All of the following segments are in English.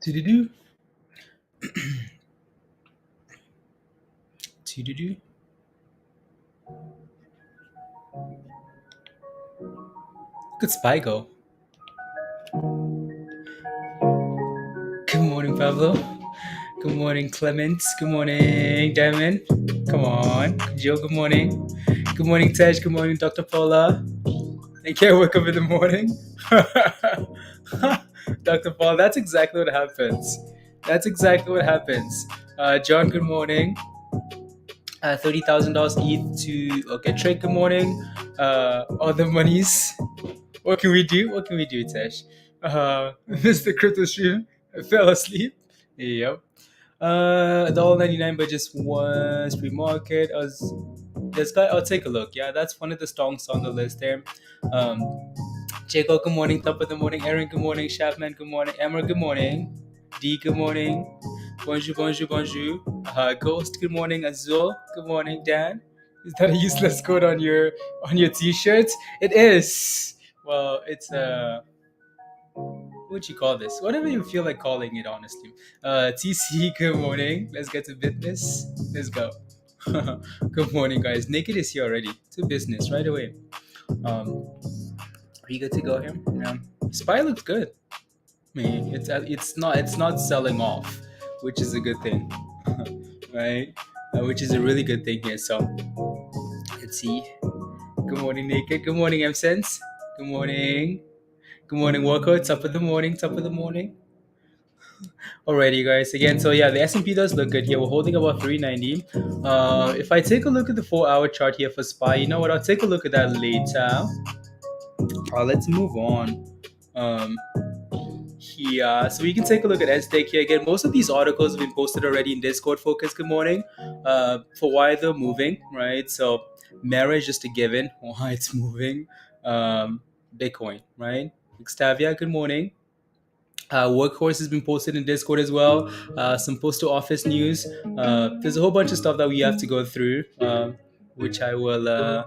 Do-do-do. Do-do-do. Look at Spy go. Good morning, Pablo. Good morning, Clement. Good morning, Diamond. Come on. Joe, good morning. Good morning, Tej. Good morning, Dr. Paula. I can't wake up in the morning. Dr. Paul, that's exactly what happens. That's exactly what happens. John, good morning. $30,000 ETH to okay, Trade, good morning. Other monies. What can we do? What can we do, Tesh? Mr. Crypto Stream fell asleep. Yep. $1.99, but just one free market. This guy, I'll take a look. Yeah, that's one of the stonks on the list there. Jacob, good morning. Top of the morning. Aaron, good morning. Chapman, good morning. Emma, good morning. D, good morning. Bonjour, bonjour, bonjour. Ghost, good morning. Azul, good morning. Dan, is that a useless code on your t-shirt? It is. Well, it's what would you call this? Whatever you feel like calling it, honestly. TC, good morning. Let's get to business. Let's go. Good morning, guys. Naked is here already. To business right away. Are you good to go here? Yeah. Spy looks good. I mean, it's not selling off, which is a good thing, right? Which is a really good thing here. So let's see. Good morning, Naked. Good morning, M Sense. Good morning. Good morning, Walker. Top of the morning. Top of the morning. Alrighty, guys. Again, so yeah, the S&P does look good here. We're holding about 390. If I take a look at the 4-hour chart here for SPY, you know what? I'll take a look at that later. Let's move on. Yeah, so we can take a look at SDIG here. Again, most of these articles have been posted already in Discord Focus. Good morning. For why they're moving, right? So Mara is just a given why it's moving. Bitcoin, right? Xtavia, good morning. Workhorse has been posted in Discord as well. Some postal office news. There's a whole bunch of stuff that we have to go through, which I will.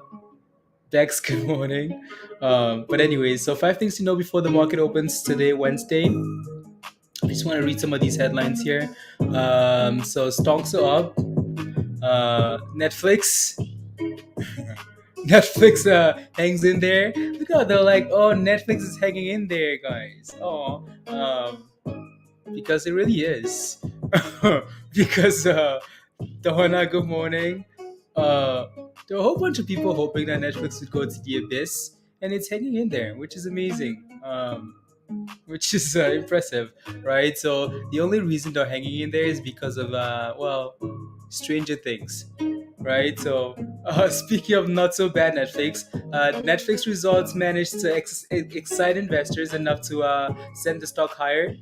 Dex, good morning. But anyways, so 5 things to know before the market opens today, Wednesday. I just want to read some of these headlines here. So stocks are up. Netflix. Netflix hangs in there. Look how they're like, oh, Netflix is hanging in there, guys. Oh, because it really is. Because Donna, good morning. There are a whole bunch of people hoping that Netflix would go to the abyss, and it's hanging in there, which is amazing. Which is impressive, right? So the only reason they're hanging in there is because of Stranger Things, right? So speaking of not so bad Netflix, Netflix results managed to excite investors enough to send the stock higher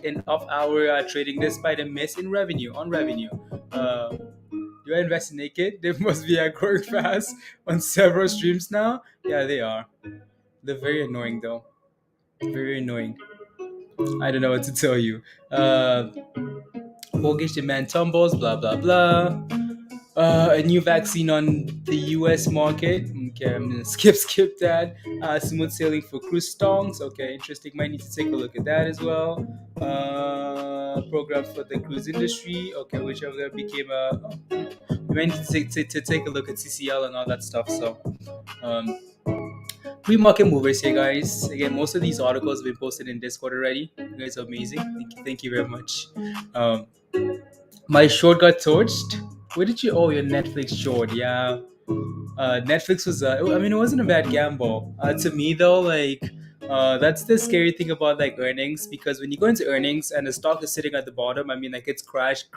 in off-hour trading despite a miss in revenue on revenue. Do I invest in Naked? They must be growing fast on several streams now. Yeah, they are. They're very annoying though. Very annoying. I don't know what to tell you. Mortgage demand tumbles, blah blah blah. A new vaccine on the U.S. market. Okay, I'm gonna skip that. Smooth sailing for cruise stonks. Okay, interesting. Might need to take a look at that as well. Program for the cruise industry. Okay, whichever became a. We might need to take a look at CCL and all that stuff. So, um, pre-market movers here, guys. Again, most of these articles have been posted in Discord already. You guys are amazing. Thank you very much. Um, my short got torched. Where did you? Oh, your Netflix short. Yeah. Netflix was. I mean, it wasn't a bad gamble. To me, though, that's the scary thing about like earnings, because when you go into earnings and the stock is sitting at the bottom, I mean, like it's crashed.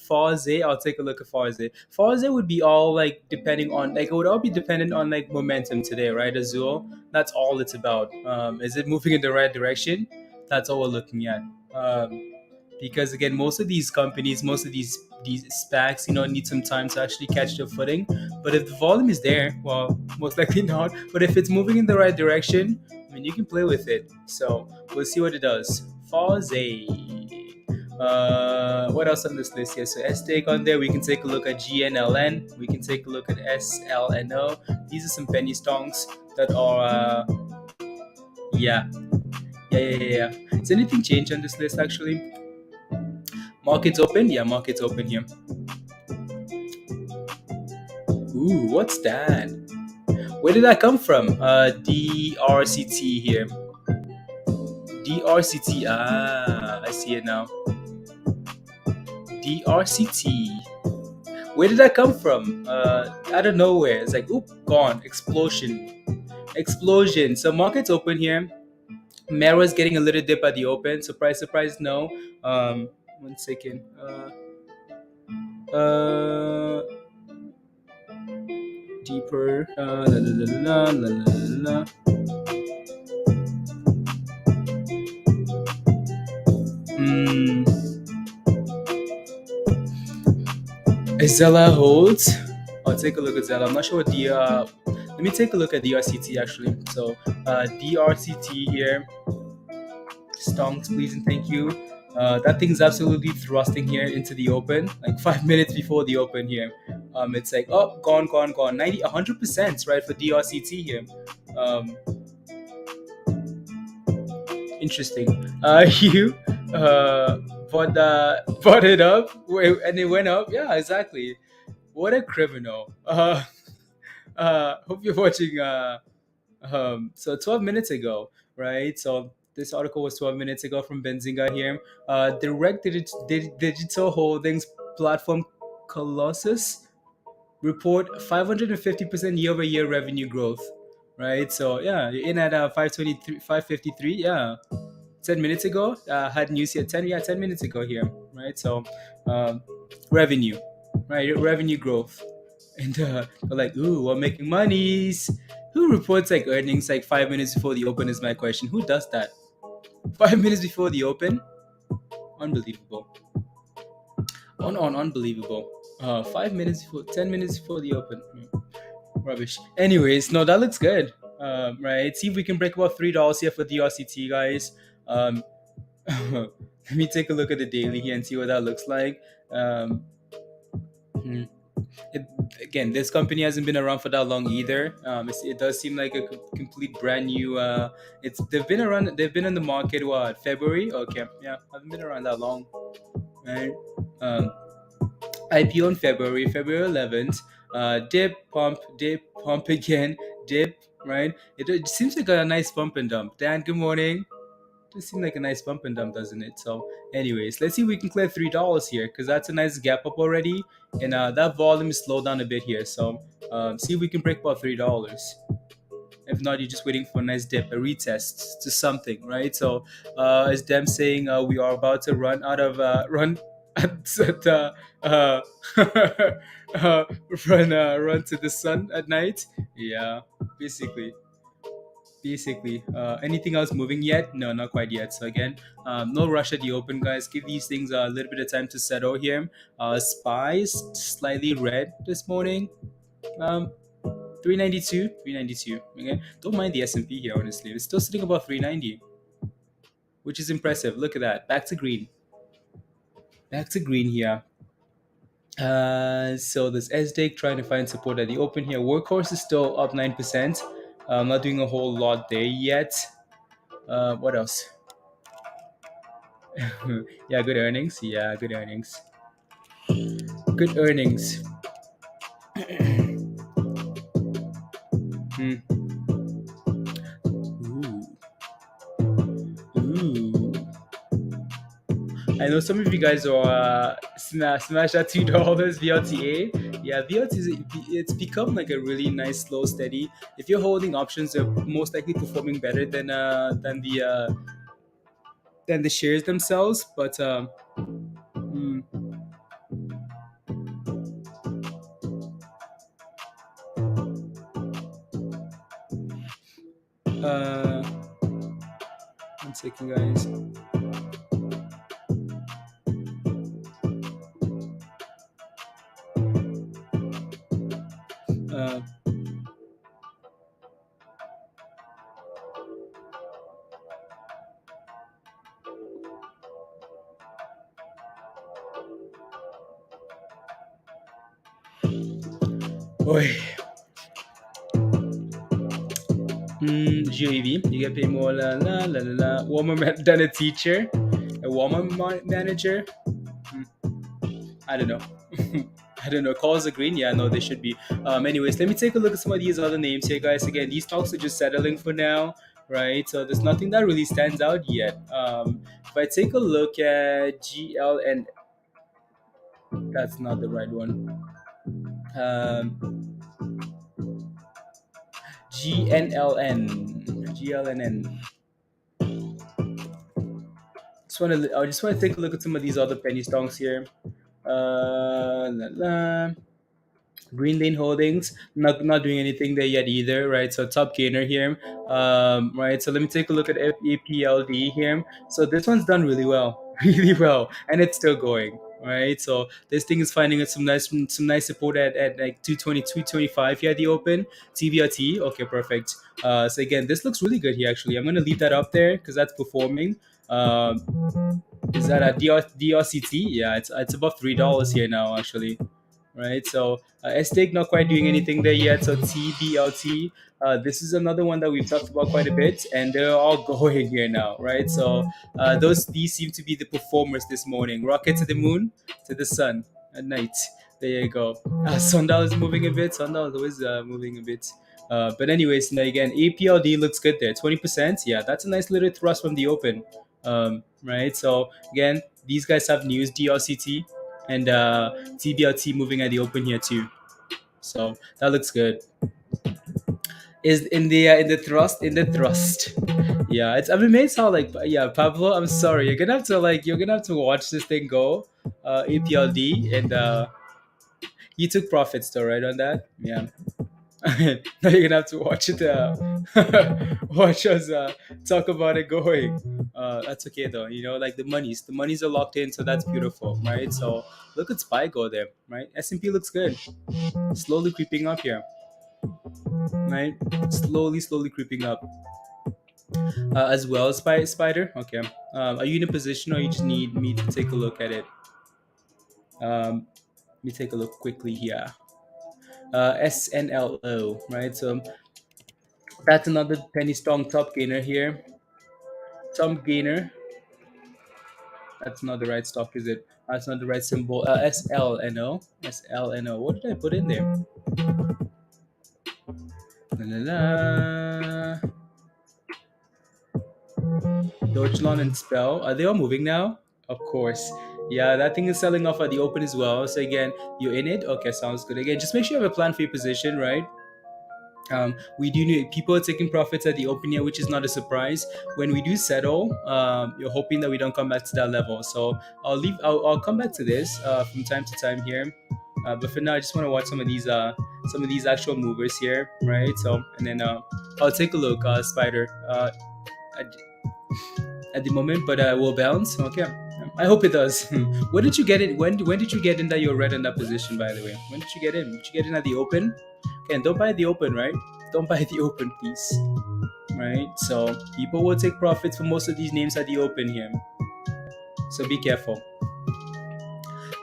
Farze, I'll take a look at Farze. Farze would be all like depending on like it would all be dependent on like momentum today, right? Azul. That's all it's about. Is it moving in the right direction? That's all we're looking at. Because again, most of these companies, most of these SPACs, need some time to actually catch their footing. But if the volume is there, well, most likely not. But if it's moving in the right direction, I mean, you can play with it. So we'll see what it does. Farze. What else on this list here? So SDIG on there. We can take a look at GNLN. We can take a look at SLNO. These are some penny stocks that are, yeah, yeah. Has anything changed on this list actually? Markets open? Yeah, markets open here. Ooh, what's that? Where did that come from? DRCT here. DRCT. Ah, I see it now. DRCT. Where did that come from? Out of nowhere. It's like, oop, gone. Explosion. Explosion. So markets open here. Mera's getting a little dip at the open. Surprise, surprise, no. 1 second. Uh, Deeper. La, la, la, la, la, la, la, la. Hmm. Zella holds. I'll take a look at Zella. I'm not sure what the. Let me take a look at DRCT actually. So DRCT here. Stonks, please and thank you. That thing's absolutely thrusting here into the open, like 5 minutes before the open here. It's like, oh, gone, 100% right for DRCT here. Um, Interesting. You uh, bought it up and it went up. Yeah, exactly. What a criminal. Hope you're watching. So 12 minutes ago, right? So this article was 12 minutes ago from Benzinga here. Digital Holdings platform Colossus report 550% year-over-year revenue growth, right? So yeah, you're in at 523, 553. Yeah, 10 minutes ago. Had news here 10 minutes ago here, right? So um, revenue, right? Revenue growth, and they're like, ooh, we're making monies. Who reports like earnings like 5 minutes before the open is my question. Who does that? 5 minutes before the open? Unbelievable. Unbelievable. 5 minutes before, 10 minutes before the open. Rubbish. Anyways, no, that looks good. Right. See if we can break about $3 here for DRCT, guys. Um, let me take a look at the daily here and see what that looks like. Hmm. it, Again, this company hasn't been around for that long either. It does seem like a complete brand new. They've been in the market what, February? Okay, yeah, haven't been around that long, right? Um, IPO in February 11th. Dip, pump again, dip. Right? It seems like a nice bump and dump. Dan, good morning. Just seemed like a nice bump and dump, doesn't it? So, anyways, let's see if we can clear $3 here because that's a nice gap up already, and that volume is slowed down a bit here. So, see if we can break about $3. If not, you're just waiting for a nice dip, a retest to something, right? So, as them saying, we are about to run out of run at uh, run to the sun at night. Yeah, basically. Anything else moving yet? No, not quite yet. So again, no rush at the open, guys. Give these things a little bit of time to settle here. Spies slightly red this morning. 392. Okay, don't mind the S&P here. Honestly, it's still sitting above 390, which is impressive. Look at that. Back to green. Back to green here. So this SDIG trying to find support at the open here. Workhorse is still up 9%. Not doing a whole lot there yet. What else? Yeah, good earnings. Yeah, good earnings. Good earnings. Hmm. Ooh. Ooh. I know some of you guys are smash that $2 VLTA. Yeah, VLT it's become like a really nice slow steady. If you're holding options, they're most likely performing better than the shares themselves. But hmm, uh, 1 second, guys. Uh, Oi. GOEV, you get paid more warmer than a teacher, a warmer manager. I don't know. I don't know. Calls are green. Yeah, no, they should be. Anyways, let me take a look at some of these other names here, guys. Again, these stocks are just settling for now, right? So there's nothing that really stands out yet. If I take a look at GL and that's not the right one. GNLN. I just want to take a look at some of these other penny stocks here. Green Lane Holdings, not doing anything there yet either, right? So top gainer here, right? So let me take a look at APLD here. So this one's done really well, really well, and it's still going, right? So this thing is finding some nice support at like 220, 225 here at the open. TBLT, okay, perfect. So again, this looks really good here. Actually, I'm gonna leave that up there because that's performing. Is that a DRCT? Yeah, it's above $3 here now actually, right? So SDIG not quite doing anything there yet. So TBLT, this is another one that we've talked about quite a bit, and they're all going here now, right? So these seem to be the performers this morning. Rocket to the moon, to the sun at night. There you go. Sundal is moving a bit. Sundal is always moving a bit. But anyways, now again, APLD looks good there. 20%. Yeah, that's a nice little thrust from the open. Right. So again, these guys have news DRCT and TBLT moving at the open here too. So that looks good. Is in the thrust. Yeah, I'm amazed how Pablo. I'm sorry, you're gonna have to watch this thing go. APLD and you took profits though, right on that? Yeah. Now you're gonna have to watch it. Watch us talk about it going. That's okay though. You know, like the monies are locked in, so that's beautiful, right? So look at SPY go there, right? S&P looks good, slowly creeping up here, right? Slowly creeping up. As well, Spider. Okay. Are you in a position, or you just need me to take a look at it? Let me take a look quickly here. SNLO, right? So that's another penny strong top gainer here. Top gainer. That's not the right stock, is it? That's not the right symbol. SLNO. SLNO. What did I put in there? La, la, la. Deutschland and Spell. Are they all moving now? Of course. Yeah, that thing is selling off at the open as well. So again, you're in it. Okay, sounds good. Again, just make sure you have a plan for your position, right? We do need people are taking profits at the open here, which is not a surprise. When we do settle, you're hoping that we don't come back to that level. So I'll come back to this from time to time here. But for now, I just want to watch some of these actual movers here, right? So and then I'll take a look, Spider, at the moment, but will bounce. Okay. I hope it does. When did you get it? When did you get in that you're red in that position? By the way, when did you get in? Did you get in at the open? Okay, and don't buy the open, right? Don't buy the open, please. Right? So people will take profits for most of these names at the open here. So be careful.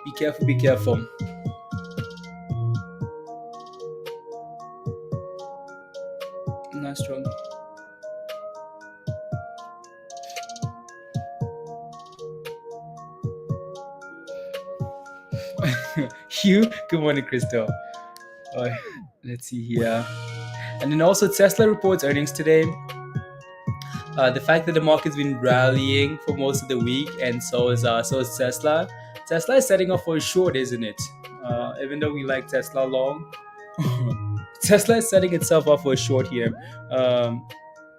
Be careful. Be careful. Not strong. Hugh, good morning, Crystal. Let's see here. And then also Tesla reports earnings today. The fact that the market's been rallying for most of the week, and so is Tesla. Tesla is setting up for a short, isn't it? Even though we like Tesla long, Tesla is setting itself up for a short here.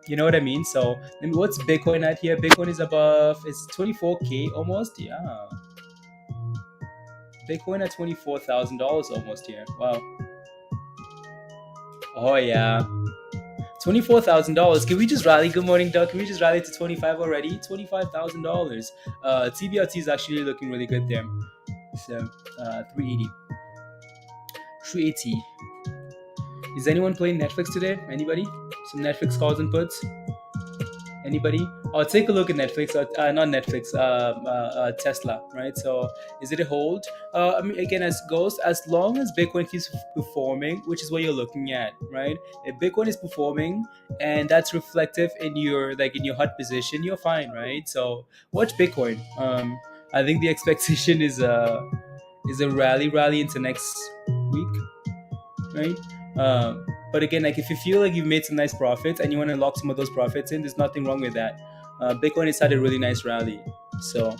You know what I mean? So, what's Bitcoin at here? Bitcoin is above, it's 24K almost. Yeah. Bitcoin at $24,000 almost here. Wow. Oh yeah. $24,000. Can we just rally? Good morning, Doug. Can we just rally to 25 already? $25,000. TBLT is actually looking really good there. So 380. 380. Is anyone playing Netflix today? Anybody? Some Netflix calls and puts? Anybody? I'll take a look at Netflix. Not Netflix. Tesla. Right. So is it a hold? I mean, again, as goes, as long as Bitcoin keeps performing, which is what you're looking at, right? If Bitcoin is performing and that's reflective in your in your hot position, you're fine, right? So watch Bitcoin. I think the expectation is a rally into next week, right? But again, like if you feel like you've made some nice profits and you want to lock some of those profits in, there's nothing wrong with that. Bitcoin has had a really nice rally, so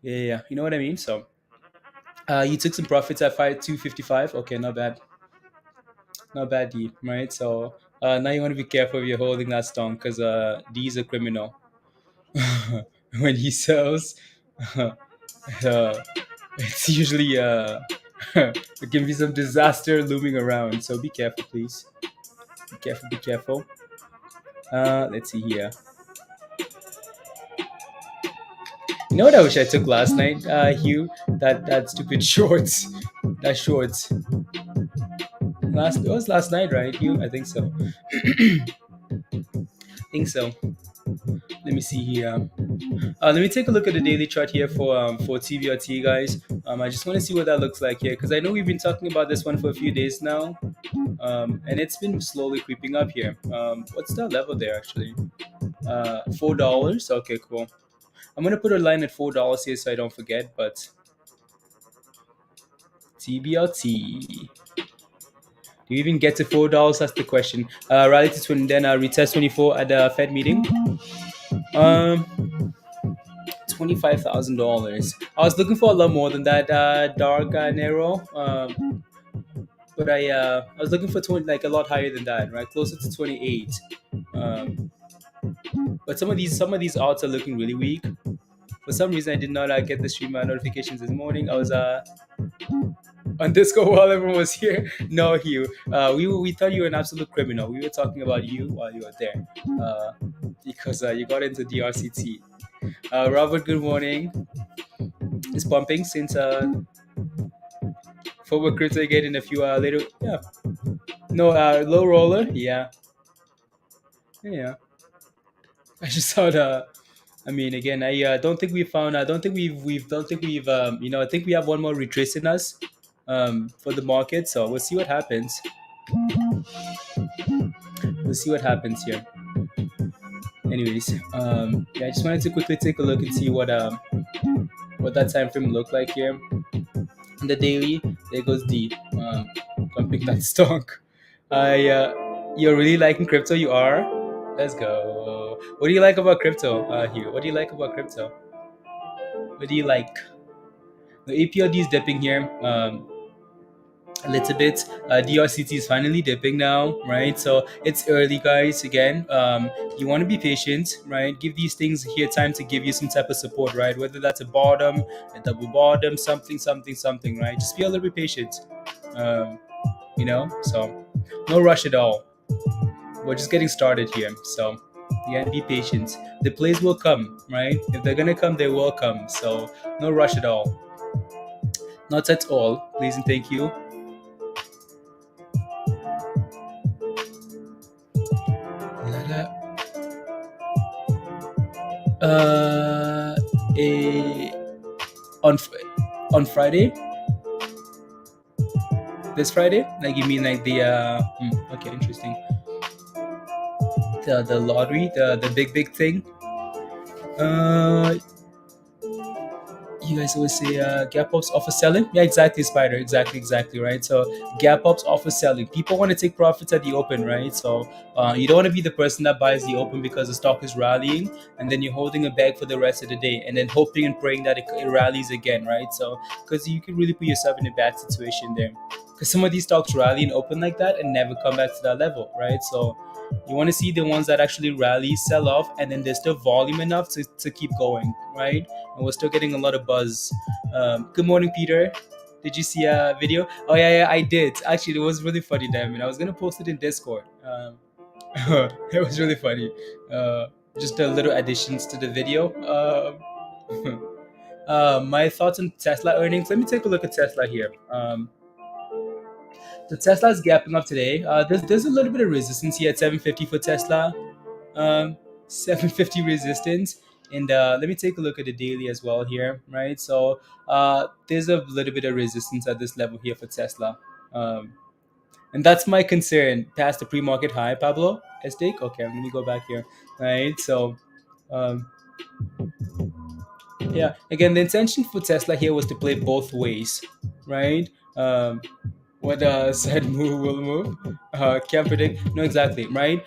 yeah, you know what I mean. So you took some profits at 255. Okay, not bad, D. Right. So now you want to be careful if you're holding that strong because D is a criminal. When he sells, uh, it's usually it can be some disaster looming around. So be careful, please. Be careful. Be careful. Let's see here. You know what I wish I took last night, Hugh? That stupid shorts. That shorts. It was last night, right, Hugh? I think so. Think so. Let me see here. Let me take a look at the daily chart here for TBLT, guys. I just want to see what that looks like here because I know we've been talking about this one for a few days now, and it's been slowly creeping up here. What's that level there actually? $4. Okay, cool. I'm gonna put a line at $4 here so I don't forget. But TBLT. Do you even get to $4? That's the question. Rally to 20, then retest 24 at the Fed meeting. $25,000. I was looking for a lot more than that, dark narrow. But I was looking for 20, like a lot higher than that, right? Closer to 28. Um, but some of these odds are looking really weak. For some reason, I did not get the stream notifications this morning. I was on Discord while everyone was here. No, Hugh. We thought you were an absolute criminal. We were talking about you while you were there, because you got into DRCT. Robert, good morning. It's pumping since forward crypto getting a few later. Yeah. No, low roller. Yeah. Yeah. I just thought. I mean, again, I don't think we found. I don't think don't think we've. I think we have one more retrace in us, for the market. So we'll see what happens. We'll see what happens here. Anyways, yeah, I just wanted to quickly take a look and see what that time frame looked like here. In the daily, there goes D. Dumping that stock. You're really liking crypto. You are. Let's go. What do you like about crypto, Hugh? What do you like about crypto? What do you like? The APLD is dipping here. A little bit. DRCT is finally dipping now, right? So it's early, guys. Again, you want to be patient, right? Give these things here time to give you some type of support, right? Whether that's a bottom, a double bottom, something, right? Just be a little bit patient, So no rush at all. We're just getting started here, so yeah, be patient. The plays will come, right? If they're gonna come, they will come. So no rush at all. Not at all. Please and thank you. On Friday, this Friday, like you mean like the okay, interesting, the lottery, the big thing. You guys always say gap ups offer selling. Yeah, exactly, Spider. Exactly, right? So gap ups offer selling. People want to take profits at the open, right? So you don't want to be the person that buys the open because the stock is rallying and then you're holding a bag for the rest of the day and then hoping and praying that it rallies again, right? So because you can really put yourself in a bad situation there. Because some of these stocks rally and open like that and never come back to that level, right? So you want to see the ones that actually rally, sell off, and then there's still volume enough to keep going, right? And we're still getting a lot of buzz. Good morning, Peter. Did you see a video? Oh yeah, I did. Actually, it was really funny, damn it. I was gonna post it in Discord. It was really funny. Just the little additions to the video. My thoughts on Tesla earnings. Let me take a look at Tesla here. The Tesla is gapping up today. There's a little bit of resistance here at 750 for Tesla. um, 750 resistance. And let me take a look at the daily as well here, right? So there's a little bit of resistance at this level here for Tesla. Um, and that's my concern. Past the pre-market high, Pablo, SDIG. Okay, let me go back here, right? So um, yeah, again, the intention for Tesla here was to play both ways, right? What said move will move. Can't predict. No, exactly, right?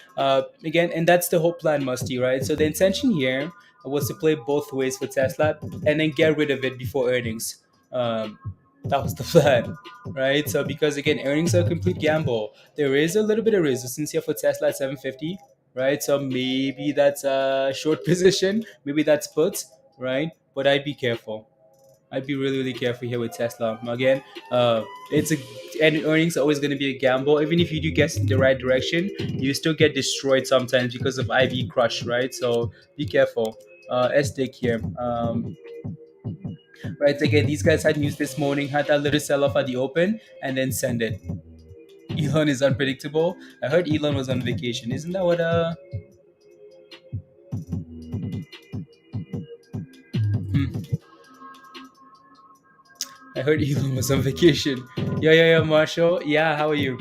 Again, and that's the whole plan, Musty, right? So the intention here was to play both ways for Tesla and then get rid of it before earnings. Um, that was the plan, right? So because again, earnings are a complete gamble. There is a little bit of resistance here for Tesla at 750, right? So maybe that's a short position, maybe that's puts, right? But I'd be careful. I'd be really, really careful here with Tesla. Again, it's a and earnings are always going to be a gamble. Even if you do guess in the right direction, you still get destroyed sometimes because of IV crush, right? So be careful. SDIG here. Right, again, these guys had news this morning, had that little sell off at the open, and then send it. Elon is unpredictable. I heard Elon was on vacation. Isn't that what? Hmm. I heard Elon was on vacation. Yeah, Marshall. Yeah, how are you?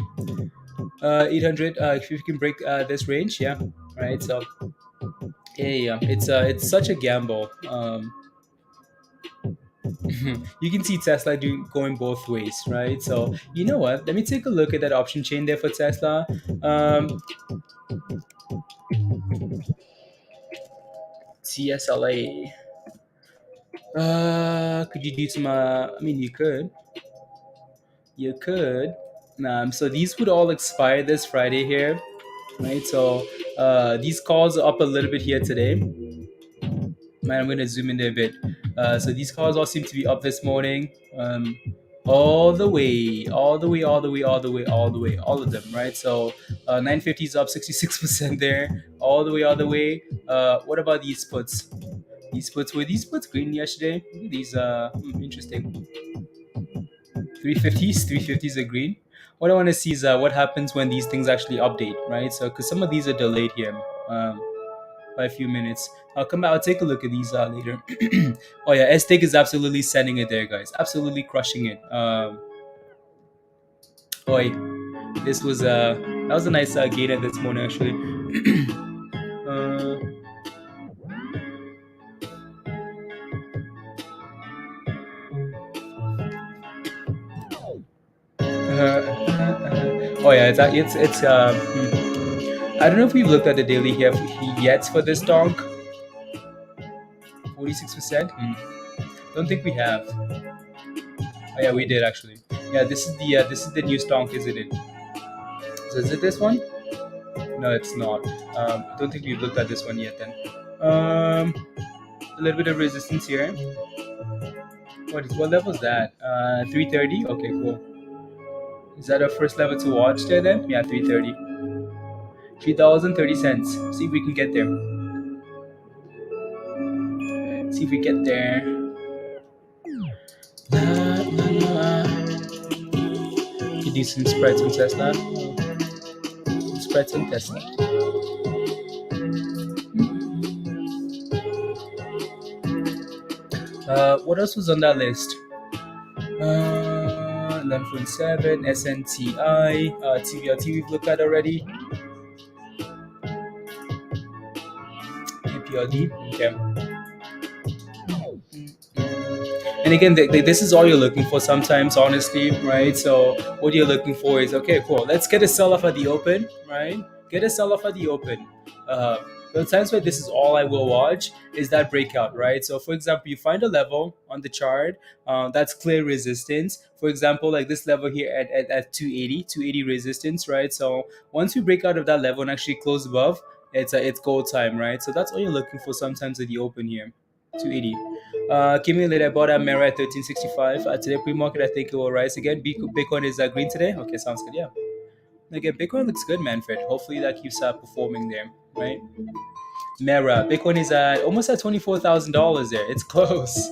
800. If you can break this range, yeah. Right. So yeah. It's such a gamble. You can see Tesla doing going both ways, right? So you know what? Let me take a look at that option chain there for Tesla. CSLA. Could you do some? I mean, you could. You could. So these would all expire this Friday here, right? So these calls are up a little bit here today. Man, I'm gonna zoom in there a bit. So these calls all seem to be up this morning. All the way, all the way, all the way, all the way, all the way, all of them, right? So 950 is up 66% there, all the way, all the way. What about these puts? These puts were these puts green yesterday? Look at these interesting. 350s are green. What I want to see is what happens when these things actually update, right? So because some of these are delayed here. By a few minutes. I'll come back. I'll take a look at these later. Oh yeah, STIG is absolutely sending it there, guys. Absolutely crushing it. Boy, this was that was a nice gainer this morning actually. uh, oh yeah, I don't know if we've looked at the daily here yet for this donk. 46%. Don't think we have. Oh yeah, we did actually. Yeah, this is the new stonk, isn't it? So is it this one? No, it's not. Don't think we've looked at this one yet. Then, a little bit of resistance here. What level is that? 330. Okay, cool. Is that our first level to watch there? Then, yeah, 330. $3.30. See if we can get there. See if we get there. You do some spreads on Tesla. Spreads on Tesla. What else was on that list? 11.7, SNTI, TBLT we've looked at already. APLD, okay. And again, this is all you're looking for sometimes, honestly, right? So what you're looking for is, okay, cool, let's get a sell-off at the open, right? Get a sell-off at the open. The times where this is all I will watch is that breakout, right? So for example, you find a level on the chart that's clear resistance. For example, like this level here at 280 resistance, right? So once we break out of that level and actually close above, it's gold time, right? So that's all you're looking for sometimes at the open here, 280. Accumulated, I bought a Mera at 1365. Today pre-market, I think it will rise again. Bitcoin is green today. Okay, sounds good. Yeah. Again, Bitcoin looks good, Manfred. Hopefully that keeps performing there, right? Mera, Bitcoin is almost at $24,000 there. It's close.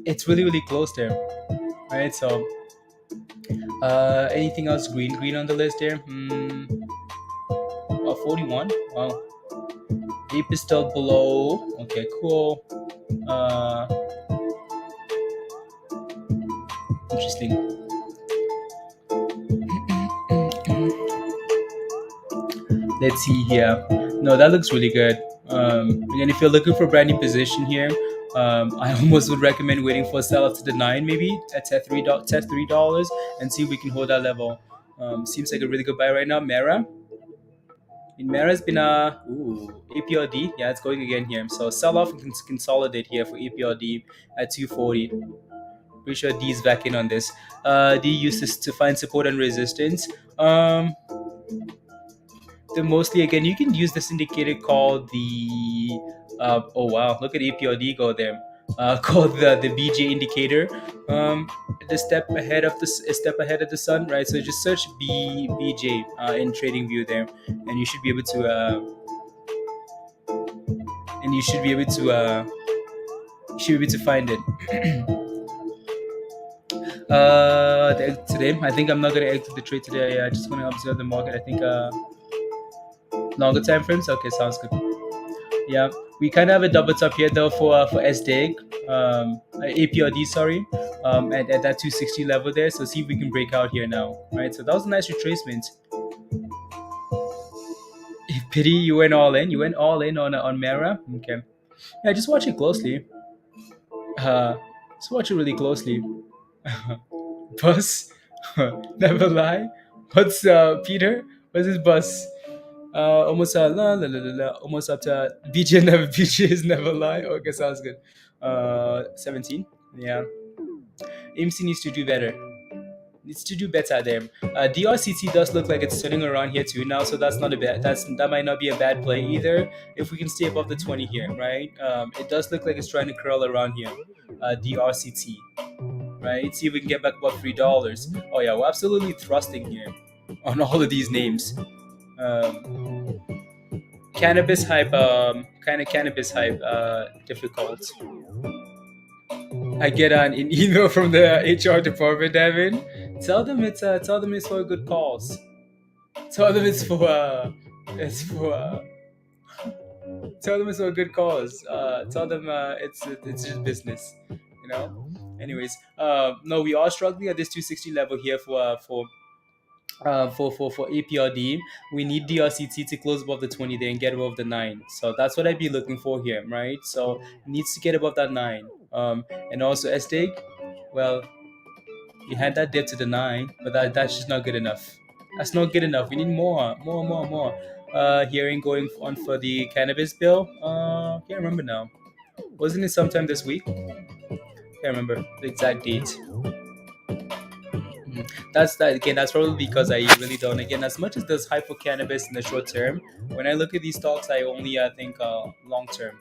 It's really, really close there, right? So, anything else green on the list there? 41. Wow. Ape is still below. Okay, cool. Uh, Interesting. Let's see here. No, that looks really good. Again, if you're looking for a brand new position here, I almost would recommend waiting for a sell up to the nine, maybe at $3, and see if we can hold that level. Seems like a really good buy right now. Mara. In Mara's been a APLD. Yeah, it's going again here. So sell off and consolidate here for APLD at 240. Pretty sure D is back in on this. D uses to find support and resistance. The mostly again, you can use this indicator called the oh wow, look at APLD go there. Called the BJ indicator. The step ahead of a step ahead of the sun, right? So just search BJ in TradingView there, and you should be able to find it. Today I think I'm not gonna exit the trade today. I just gonna observe the market. I think longer time frames. Okay, sounds good. Yeah, we kind of have a double top here though for SDIG, APLD, sorry, at that 260 level there. So see if we can break out here now, right? So that was a nice retracement. Pity you went all in. You went all in on Mara. Okay, yeah, just watch it closely. Just watch it really closely. Bus, never lie. What's Peter? What's his bus? Almost almost up to BJ never BJ is never lie. Okay, sounds good. 17. Yeah. AMC needs to do better. Needs to do better there. DRCT does look like it's turning around here too now, so that's not a bad. That might not be a bad play either. If we can stay above the 20 here, right? It does look like it's trying to curl around here. DRCT, right? See if we can get back above $3. Oh yeah, we're absolutely thrusting here on all of these names. Cannabis hype, kind of cannabis hype, difficult. I get an email from the HR department, Devin. Tell them it's for good cause. Tell them tell them it's for a good cause. Tell them it's just business, you know. Anyways, no, we are struggling at this 260 level here for APLD. We need DRCT to close above the 20 there and get above the 9. So that's what I'd be looking for here, right? So it needs to get above that 9. And also SDIG, well, you had that dip to the 9, but that's just not good enough. That's not good enough. We need more. Hearing going on for the cannabis bill. Can't remember now. Wasn't it sometime this week? Can't remember the exact date. That's that again. That's probably because I really don't. Again, as much as there's hype for cannabis in the short term, when I look at these stocks, I only think long term.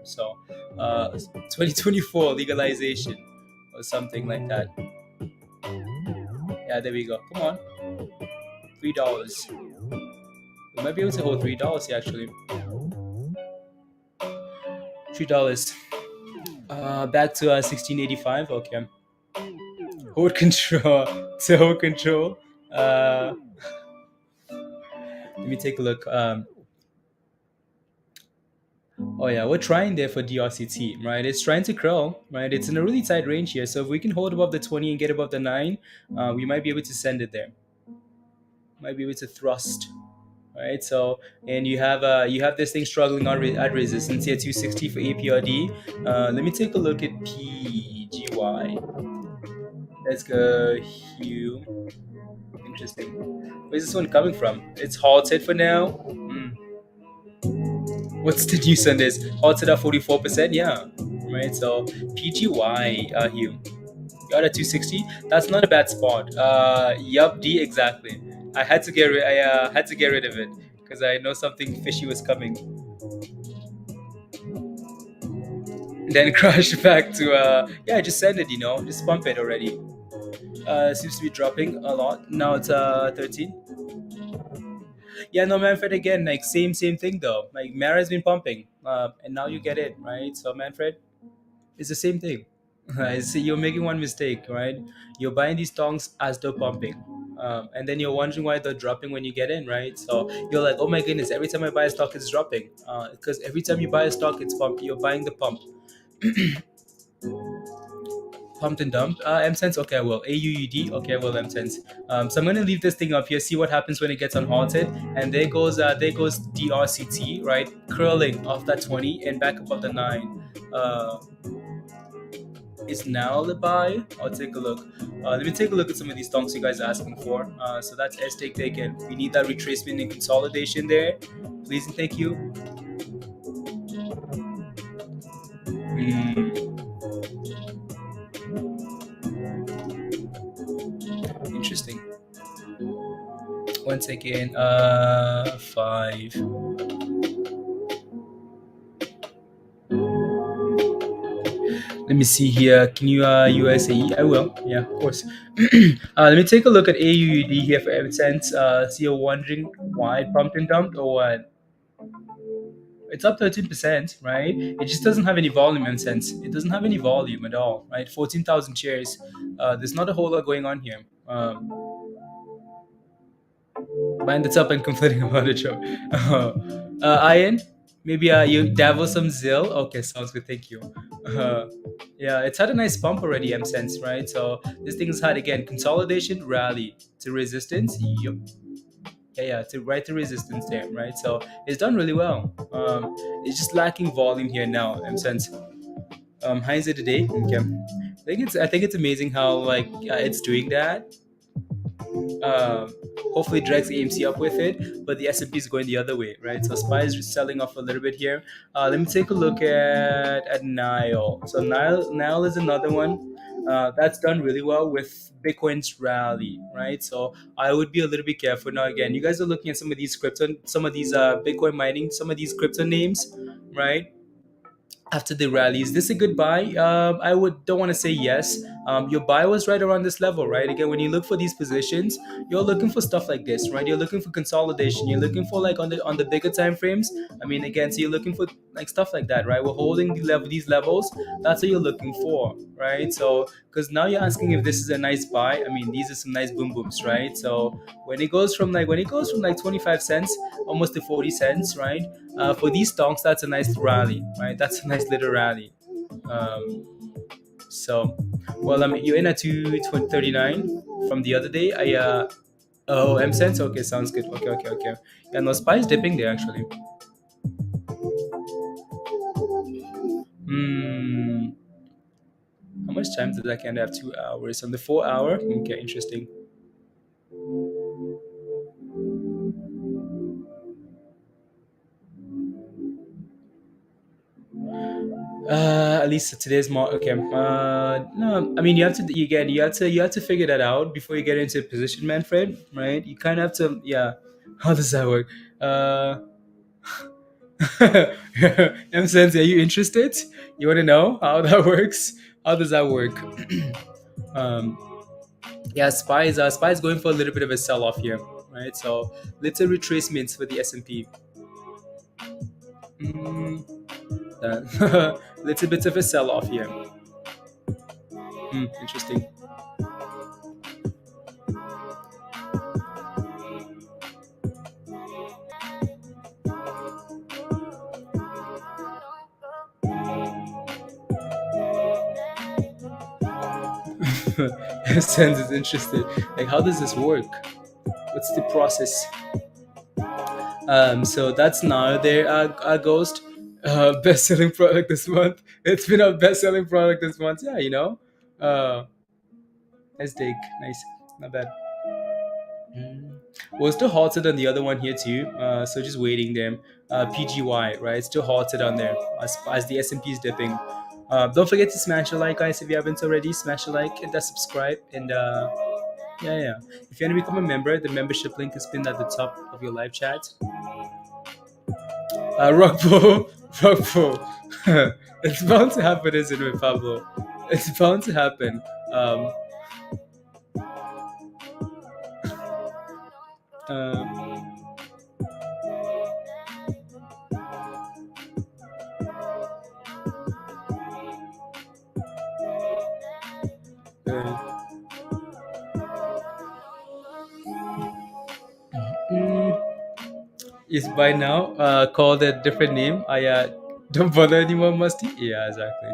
So, 2024 legalization or something like that. Yeah, there we go. Come on, $3. We might be able to hold $3 here actually. $3. Back to 1685. Okay. Hold control. To hold control. Let me take a look. Oh yeah, we're trying there for DRCT, right? It's trying to curl, right? It's in a really tight range here. So if we can hold above the 20 and get above the 9, we might be able to send it there. Might be able to thrust. Right, so and you have this thing struggling at resistance here, 260 for APLD. Let me take a look at PGY. Let's go Hue. Interesting. Where's this one coming from? It's halted for now. What's the news on this? Halted at 44%. Yeah, right. So PGY Hue. Got at 260. That's not a bad spot. Yup, D exactly. I had to get rid of it because I know something fishy was coming. Then crash back to just send it, just pump it already. Seems to be dropping a lot. Now it's 13. Yeah, no, Manfred, again, like same thing though. Like Mara's been pumping, and now you get it, right? So Manfred, it's the same thing. See, you're making one mistake, right? You're buying these stocks as they're pumping. And then you're wondering why they're dropping when you get in, right? So you're like, oh my goodness, every time I buy a stock, it's dropping. Because every time you buy a stock, it's pump. You're buying the pump, pumped and dumped. M sense, okay, well, AUUD, okay, well, M sense. So I'm gonna leave this thing up here, see what happens when it gets unhalted, and there goes DRCT, right, curling off that 20 and back above the 9. Uh, is now the buy. I'll take a look. Let me take a look at some of these stonks you guys are asking for. So that's SDIG taken. We need that retracement and consolidation there. Please and thank you. Hmm, interesting. One second. Five. Let me see here. Can you USAE? I will. Yeah, of course. Let me take a look at AUUD here for evidence. So you're wondering why it pumped and dumped or what? It's up 13%, right? It just doesn't have any volume in sense. It doesn't have any volume at all, right? 14,000 shares. There's not a whole lot going on here. Mind that's up and conflicting about the show. Ian, maybe you dabble some Zill. Okay, sounds good. Thank you. Uh, yeah, it's had a nice bump already, M sense, right? So this thing's had again consolidation, rally to resistance. Yup. Yeah, to right to resistance there, right? So it's done really well. It's just lacking volume here now, M sense. Highs of the day. Okay. I think it's amazing how like it's doing that. um, Hopefully drags AMC up with it, but the S&P is going the other way, right? So SPY is selling off a little bit here. Let me take a look at Nile. So Nile is another one that's done really well with Bitcoin's rally, right? So I would be a little bit careful. Now again, you guys are looking at some of these Bitcoin mining, some of these crypto names, right? After the rally. Is this a good buy? I would don't want to say yes. Your buy was right around this level, right? Again, when you look for these positions, you're looking for stuff like this, right? You're looking for consolidation. You're looking for like on the bigger time frames. I mean, again, so you're looking for like stuff like that, right? We're holding these levels. That's what you're looking for, right? So because now you're asking if this is a nice buy. I mean, these are some nice boom booms, right? So when it goes from like 25 cents almost to 40 cents, right? For these stocks, that's a nice rally, right? That's a nice little rally. Um, so, well, you're in at 239 from the other day. Oh, M cents. Okay, sounds good. Okay. Yeah, no, SPY is dipping there actually. Hmm. How much time does that candle have? 2 hours on the 4 hour. Okay, interesting. At least today's more okay. No, I mean you have to figure that out before you get into a position, Manfred. Right? You kind of have to. Yeah. How does that work? Uh, M sense, are you interested? You want to know how that works? How does that work? um, yeah, Spy is going for a little bit of a sell off here, right? So little retracements for the S&P. Mm, little bit of a sell off here. Interesting. Sense is interested. Like, how does this work? What's the process? So that's now there. Ghost, best-selling product this month. It's been a best-selling product this month. Yeah, you know. SDIG, nice, not bad. Mm. Well, still halted on the other one here too. So just waiting them. PGY, right? Still halted on there as the S&P is dipping. Don't forget to smash a like, guys. If you haven't already, smash a like and subscribe. And yeah. If you want to become a member, the membership link is pinned at the top of your live chat. Rockpo, Rockpo. It's bound to happen, isn't it, Pablo? It's bound to happen. Um, um, is by now called a different name. I don't bother anymore, Musty. Yeah, exactly.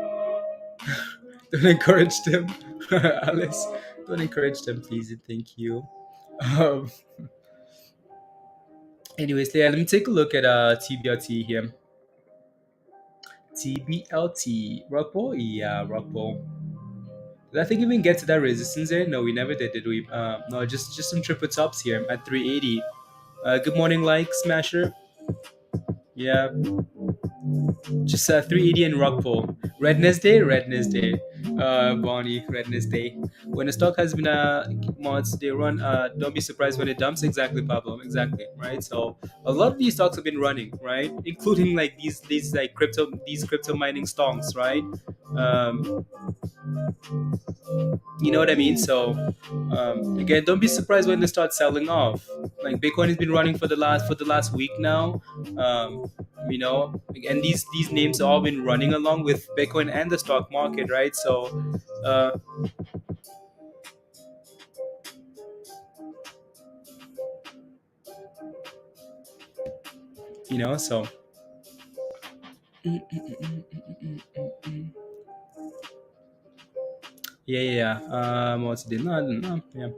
Don't encourage them, Alice. Don't encourage them, please and thank you. Um, anyways, yeah, let me take a look at TBLT here. TBLT rock ball, yeah, rock ball. Did I think even get to that resistance there? No, we never did we? No, just some triple tops here at 380. Good morning, like Smasher. Yeah, just 380 and rock pull. Redness day, redness day. Bonnie, redness day. When the stock has been months, they run. Don't be surprised when it dumps. Exactly, Pablo. Exactly, right? So a lot of these stocks have been running, right? Including like these like crypto mining stocks, right? Um, you know what I mean? So again, don't be surprised when they start selling off. Like Bitcoin has been running for the last week now. You know, and these names have all been running along with Bitcoin and the stock market, right? So you know, so yeah. What's the no, yeah.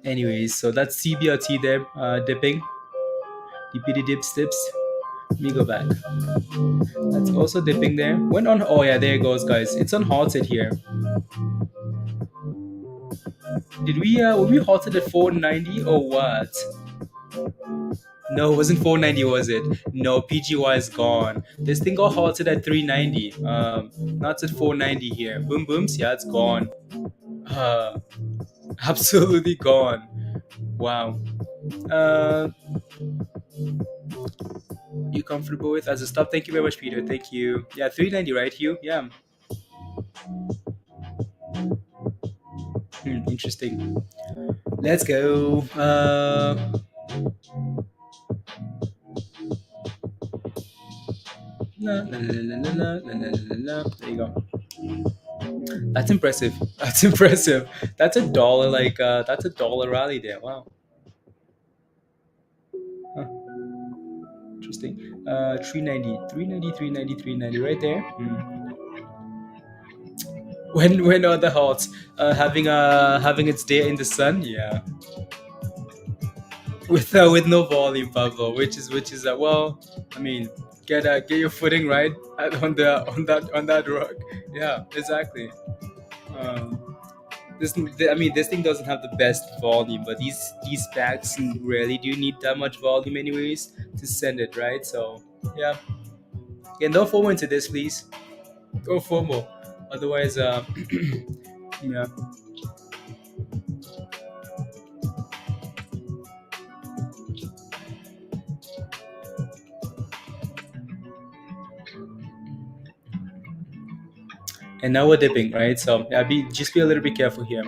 Anyways, so that's CBRT there, dipping, DPD dips. Let me go back. That's also dipping there. Went on. Oh yeah, there it goes, guys. It's unhalted here. Did we were we halted at 490 or what? No, it wasn't 490, was it? No, PGY is gone. This thing got halted at 390. Not at 490 here. Boom booms, yeah, it's gone. Uh, absolutely gone. Wow. Uh, you comfortable with as a stop? Thank you very much, Peter. Thank you. Yeah, 390, right, Hugh? Yeah. Interesting. Let's go. There you go. That's impressive. That's impressive. That's a dollar that's a dollar rally there. Wow. Huh. Interesting. 390, 390, 390, 390 right there. When are the halts? Having its day in the sun, yeah. With no volume, Pablo, which is well, I mean, get your footing right on that rock. Yeah, exactly. Um, this thing doesn't have the best volume, but these packs really do need that much volume anyways to send it, right? So yeah, yeah. No FOMO into this, please. No FOMO, otherwise, yeah. And now we're dipping, right? So yeah, be a little bit careful here.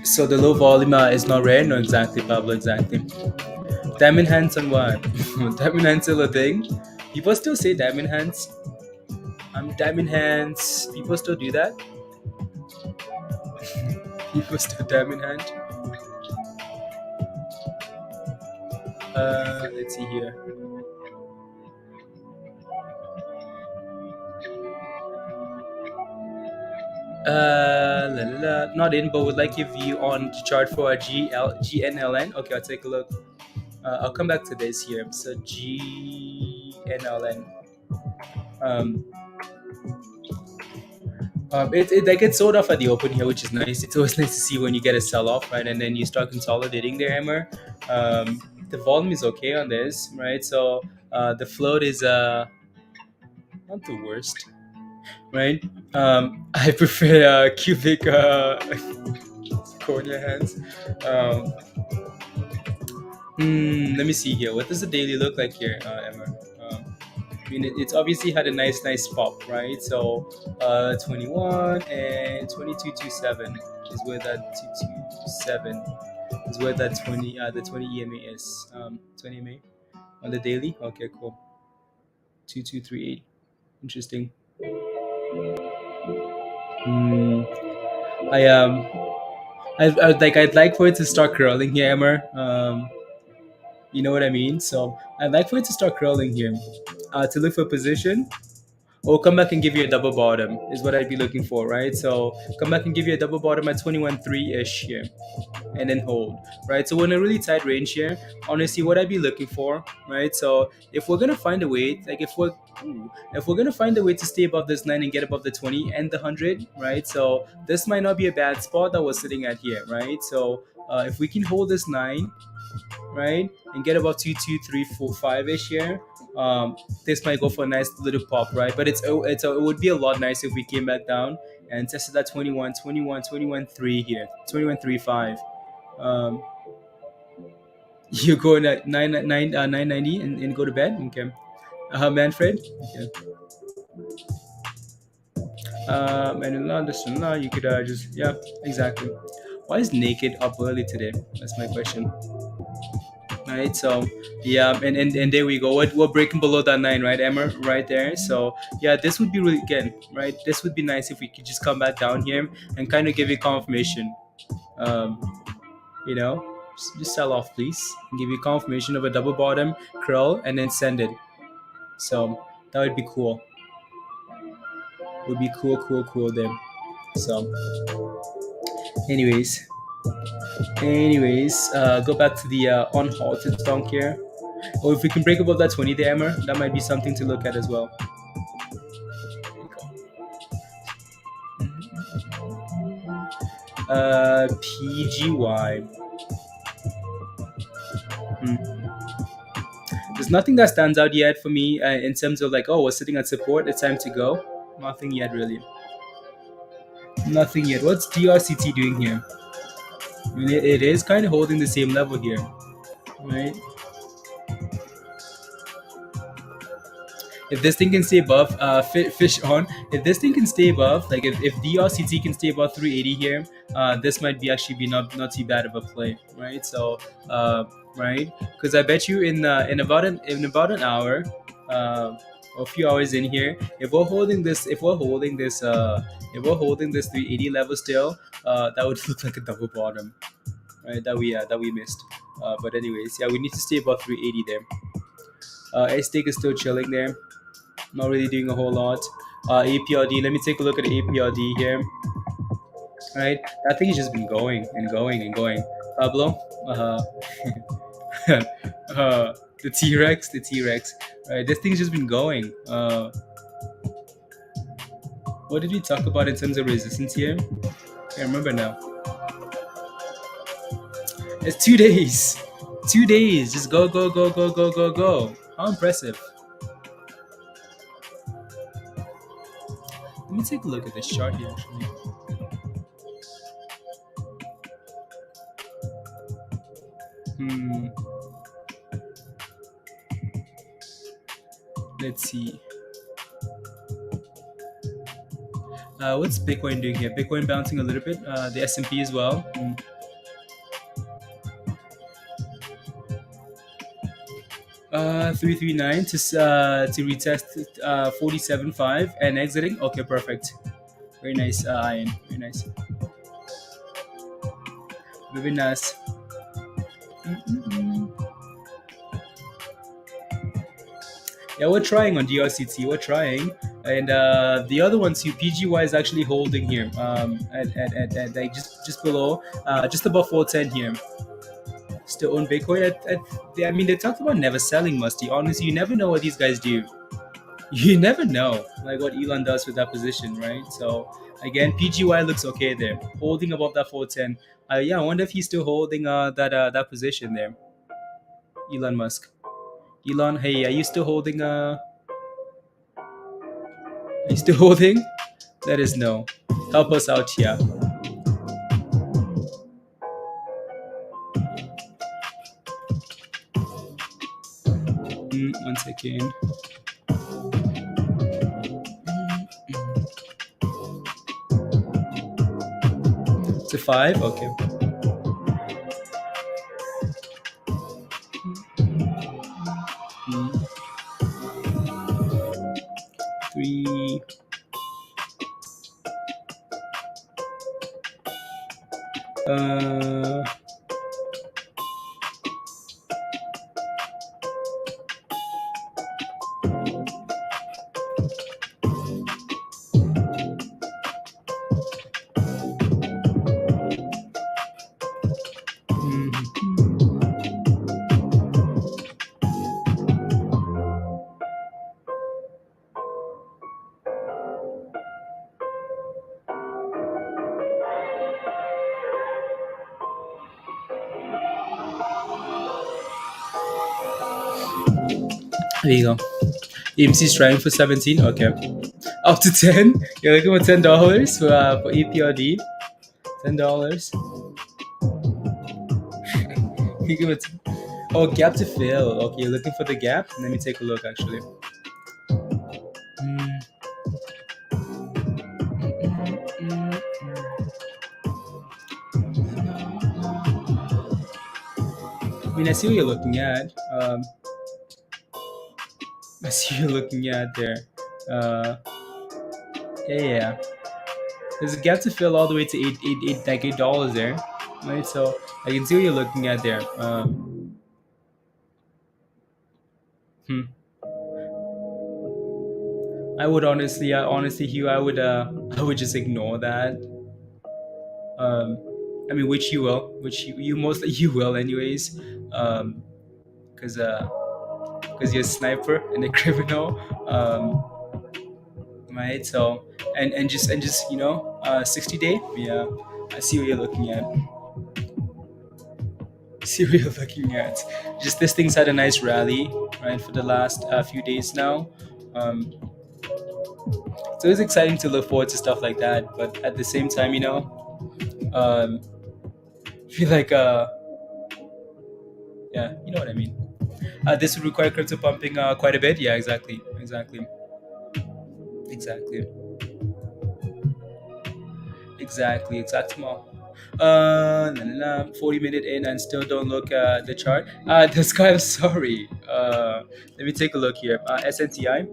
So the low volume is not rare. No, exactly, Pablo, exactly. Diamond hands on what? Diamond hands still a thing? People still say diamond hands. Diamond hands. People still do that. People still diamond hand. Let's see here. Not in, but would like your view on the chart for a GNLN. Okay, I'll take a look. I'll come back to this here. So GNLN. Um, it like gets sold off at the open here, which is nice. It's always nice to see when you get a sell off, right, and then you start consolidating there, Hammer. The volume is okay on this, right? So the float is not the worst, right? I prefer cubic cornea hands. Um, let me see here. What does the daily look like here, Emma? I mean, it's obviously had a nice pop, right? So, 21 and 2227 is where that 227 is where that 20 EMA is. 20 EMA on the daily. Okay, cool. 2238. Interesting. Hmm. I I'd like for it to start curling here, Emma. You know what I mean? So I'd like for it to start curling here. To look for position, or come back and give you a double bottom is what I'd be looking for, right? So come back and give you a double bottom at 21.3 ish here, and then hold, right? So we're in a really tight range here. Honestly, what I'd be looking for, right? So if we're gonna find a way, like if we're gonna find a way to stay above this line and get above the 20 and the 100, right? So this might not be a bad spot that we're sitting at here, right? So if we can hold this 9, right, and get about 2, 2, 3, 4, 5 ish here, this might go for a nice little pop, right? But it would be a lot nicer if we came back down and tested that 21, 21, 21.3 here, 21.35. Um, you go at 990 and go to bed. Okay, Manfred. Okay. And in London, now you could just, yeah, exactly. Why is naked up early today? That's my question. Right, so yeah, and there we go. We're breaking below that 9, right, Emma, right there. So yeah, this would be really, again, right, this would be nice if we could just come back down here and kind of give you confirmation. um you know, just sell off, please, and give you confirmation of a double bottom curl and then send it. So that would be cool. Would be cool, cool, cool there. So anyways, go back to the unhalted stonk here. Or if we can break above that 20 there, Emma, that might be something to look at as well. PGY. There's nothing that stands out yet for me in terms of like, oh, we're sitting at support, it's time to go. Nothing yet, really. Nothing yet. What's DRCT doing here? I mean, it is kind of holding the same level here, right? If this thing can stay above, fish on. If this thing can stay above, like if DRCT can stay above 380 here, this might be actually be not too bad of a play, right? So, right, because I bet you in about an hour, or a few hours in here, if we're holding this, if we're holding this 380 level still, that would look like a double bottom, right? That we missed. But anyways, yeah, we need to stay above 380 there. SDIG is still chilling there. Not really doing a whole lot. APLD, let me take a look at APLD here. Right, that thing has just been going and going and going. Pablo, the T-Rex. Right, this thing's just been going. What did we talk about in terms of resistance here? Can't remember now. It's 2 days. 2 days. Just go, go, go, go, go, go, go. How impressive. Let me take a look at this chart here, actually. Let's see. What's Bitcoin doing here? Bitcoin bouncing a little bit. The S&P as well. 339 to retest 47.5 and exiting. Okay, perfect. Very nice, Ian. Very nice. Very nice. Yeah, we're trying on DRCT. We're trying, and the other one too. PGY is actually holding here. At like just below, just above 410 here. Still own Bitcoin. I mean, they talked about never selling, Musty. Honestly, you never know what these guys do. You never know, like what Elon does with that position, right? So again, PGY looks okay there, holding above that 410. Yeah, I wonder if he's still holding that position there. Elon Musk. Elon, hey, are you still holding? Are you still holding? Let us know. Help us out here. One second. To 5, okay. Three. There you go. AMC is trying for 17. Okay. Up to 10. You're looking for $10 for APLD. $10. You give it. Oh, gap to fill. Okay, you're looking for the gap. Let me take a look. Actually. Hmm. I mean, I see what you're looking at. I see what you're looking at there. Uh, yeah. There's a gap to fill all the way to $8 there, right? So I can see what you're looking at there. Hmm. I would honestly, Hugh, I would just ignore that. I mean, which you will, you mostly you will, anyways, because you're a sniper and a criminal, right? So and just 60-day, yeah. I see what you're looking at. See what you're looking at. Just this thing's had a nice rally, right, for the last few days now. Um, so it's exciting to look forward to stuff like that, but at the same time, um, feel like yeah, you know what I mean. This would require crypto pumping quite a bit. Yeah, exactly. Exactly. 40-minute in and still don't look at the chart. This guy, I'm sorry. Let me take a look here. SNTI.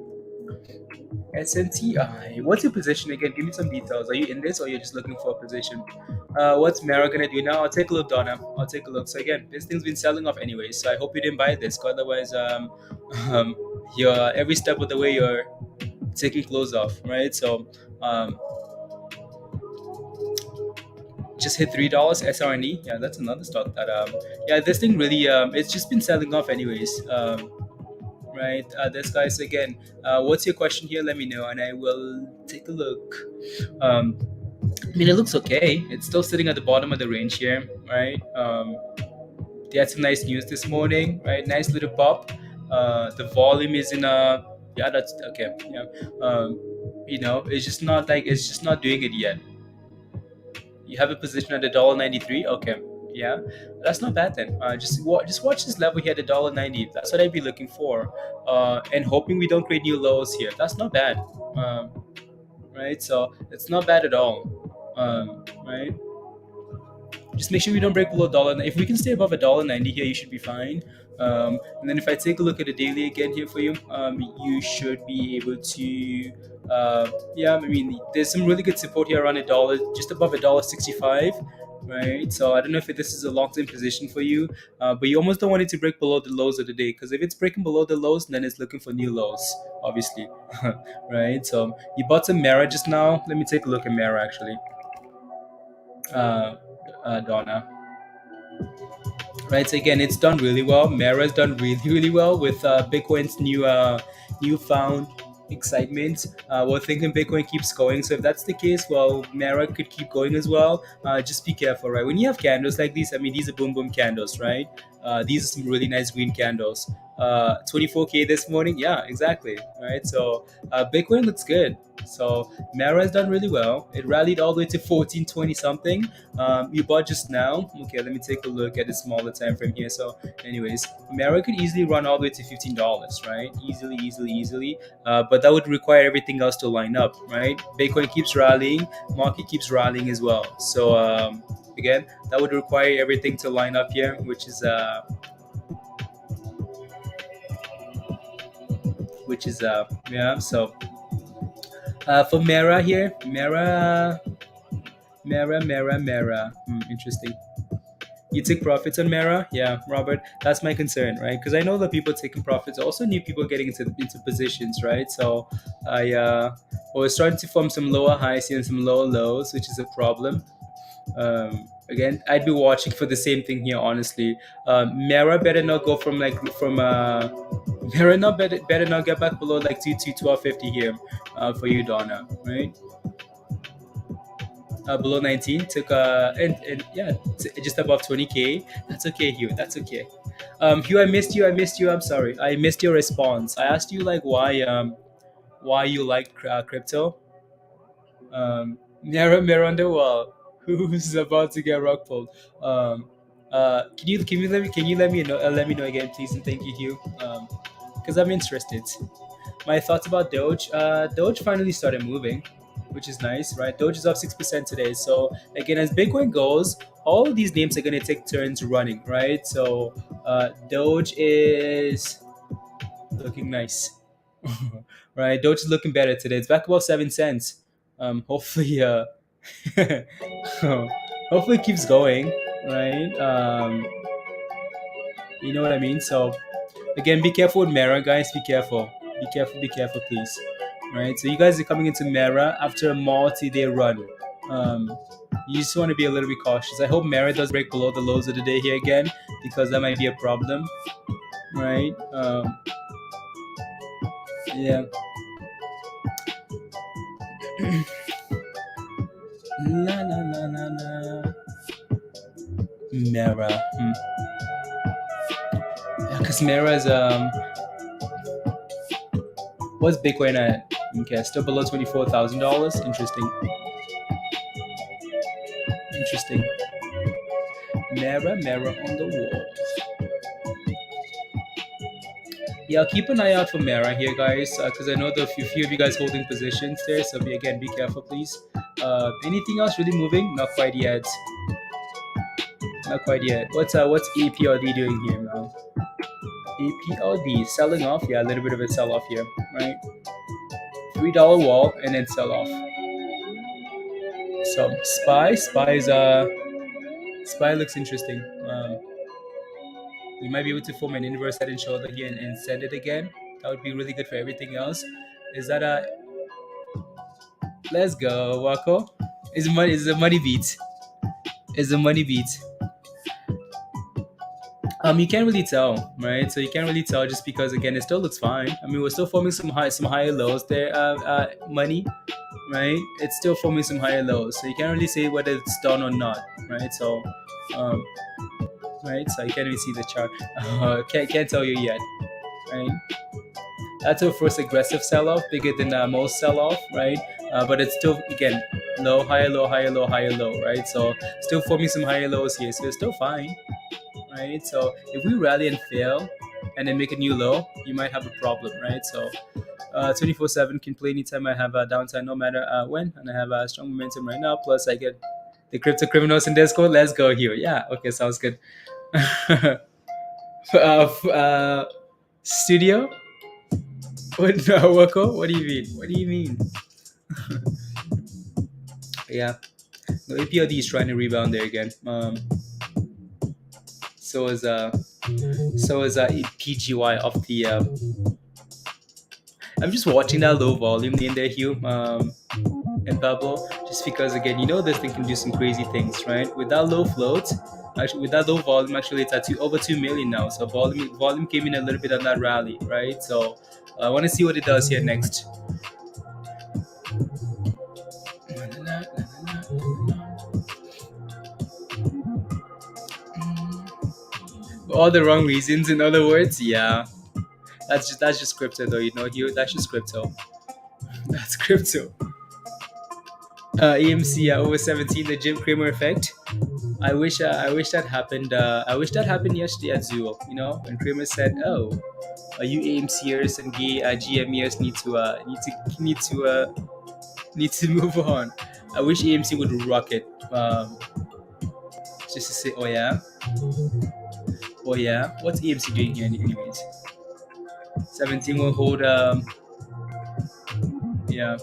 SNTI. What's your position again? Give me some details. Are you in this or you're just looking for a position? What's Mara gonna do now? I'll take a look, Donna. I'll take a look. So again, this thing's been selling off anyway. So I hope you didn't buy this. 'Cause otherwise, you're every step of the way you're taking clothes off, right? So just hit $3 SRNE. Yeah, that's another stock that yeah, this thing really it's just been selling off anyways. Right, this guy's again. What's your question here? Let me know, and I will take a look. I mean, it looks okay. It's still sitting at the bottom of the range here, right? They had some nice news this morning, right? Nice little pop. The volume is in a yeah, that's okay. Yeah, it's just not doing it yet. You have a position at $1.93. Okay, yeah, that's not bad then. Just watch this level here at $1.90. That's what I'd be looking for, and hoping we don't create new lows here. That's not bad, right? So it's not bad at all, right? Just make sure we don't break below $1. If we can stay above $1.90 here, you should be fine. And then if I take a look at the daily again here for you, you should be able to. Yeah, I mean, there's some really good support here around $1, just above $1.65, right? So I don't know if this is a long-term position for you, but you almost don't want it to break below the lows of the day, because if it's breaking below the lows, then it's looking for new lows, obviously, right? So you bought some Mara just now. Let me take a look at Mara actually. Donna. Right, so again, it's done really well. Mara's done really well with Bitcoin's newfound excitement. We're thinking Bitcoin keeps going. So if that's the case, well, Mara could keep going as well. Just be careful, right? When you have candles like these, I mean, these are boom boom candles, right? These are some really nice green candles. 24K this morning, yeah, exactly, right? So Bitcoin looks good. So Mara has done really well. It rallied all the way to 1420 something. You bought just now. Okay, let me take a look at the smaller time frame here. So anyways, Mara could easily run all the way to $15, right? Easily. But that would require everything else to line up, right? Bitcoin keeps rallying, market keeps rallying as well. So again, that would require everything to line up here, which is yeah. So for Mara here, Mara. Interesting. You take profits on Mara? Yeah, Robert, that's my concern, right? Because I know that people taking profits. I also knew people getting into positions, right? So I was starting to form some lower highs here and some lower lows, which is a problem. Again, I'd be watching for the same thing here, honestly. Mara better not go Mara better not get back below like 1250 here for you, Donna, right? below 19, took and yeah, just above 20K. That's okay, Hugh. That's okay. Hugh, I missed you. I missed you. I'm sorry. I missed your response. I asked you like why you like crypto. Mirror on the wall. Who's about to get rock pulled? Can you let me know again, please, and thank you, Hugh. Because I'm interested. My thoughts about Doge. Doge finally started moving, which is nice, right? Doge is up 6% today. So again, as Bitcoin goes, all of these names are going to take turns running, right? So Doge is looking nice, right? Doge is looking better today. It's back above 7 cents. Hopefully, hopefully it keeps going, right? You know what I mean? So again, be careful with Mara, guys. Be careful. Be careful, please. Right. So you guys are coming into Mara after a multi-day run. You just want to be a little bit cautious. I hope Mara does break below the lows of the day here again, because that might be a problem. Right. Yeah. La la la la la. Mara. Yeah, because Mara is what's Bitcoin at? Okay, still below $24,000. Interesting. Interesting. Mara on the wall. Yeah, I'll keep an eye out for Mara here, guys, because I know the few of you guys holding positions there. So be careful, please. Anything else really moving? Not quite yet. Not quite yet. What's APLD doing here now? APLD selling off. Yeah, a little bit of a sell off here, right? $3 wall and then sell off. So Spy looks interesting. We might be able to form an inverse head and shoulder here and send it again. That would be really good for everything else. Is that a let's go, Wako? Is a money beat. Is a money beat. You can't really tell, right? So you can't really tell just because again it still looks fine. I mean, we're still forming some higher lows there. Money, right? It's still forming some higher lows, so you can't really say whether it's done or not, right? So, right? So you can't even see the chart. Can't tell you yet, right? That's our first aggressive sell-off, bigger than most sell-off, right? But it's still again low, higher low, higher low, higher low, right? So still forming some higher lows here, so it's still fine. Right, so if we rally and fail and then make a new low, you might have a problem, right? So 24/7 can play anytime I have a downside, no matter when, and I have a strong momentum right now. Plus I get the crypto criminals in Discord. Let's go here. Yeah, okay, sounds good. Studio, what? No, Wako? What do you mean? Yeah, no, APLD is trying to rebound there again. So is PGY of the. I'm just watching that low volume in there, Hugh, and Pablo, just because again, this thing can do some crazy things, right? With that low float, actually, with that low volume, actually, it's at over 2 million now. So volume came in a little bit on that rally, right? So I want to see what it does here next. All the wrong reasons, in other words. Yeah, that's just crypto though, Hugh. That's just crypto. That's crypto. AMC over 17, the Jim Cramer effect. I wish that happened. I wish that happened yesterday at Zool. When Cramer said, "Oh, you AMCers and GMers need to move on." I wish AMC would rock it. Just to say, oh yeah. What's AMC doing here, anyways? 17 will hold. Yeah.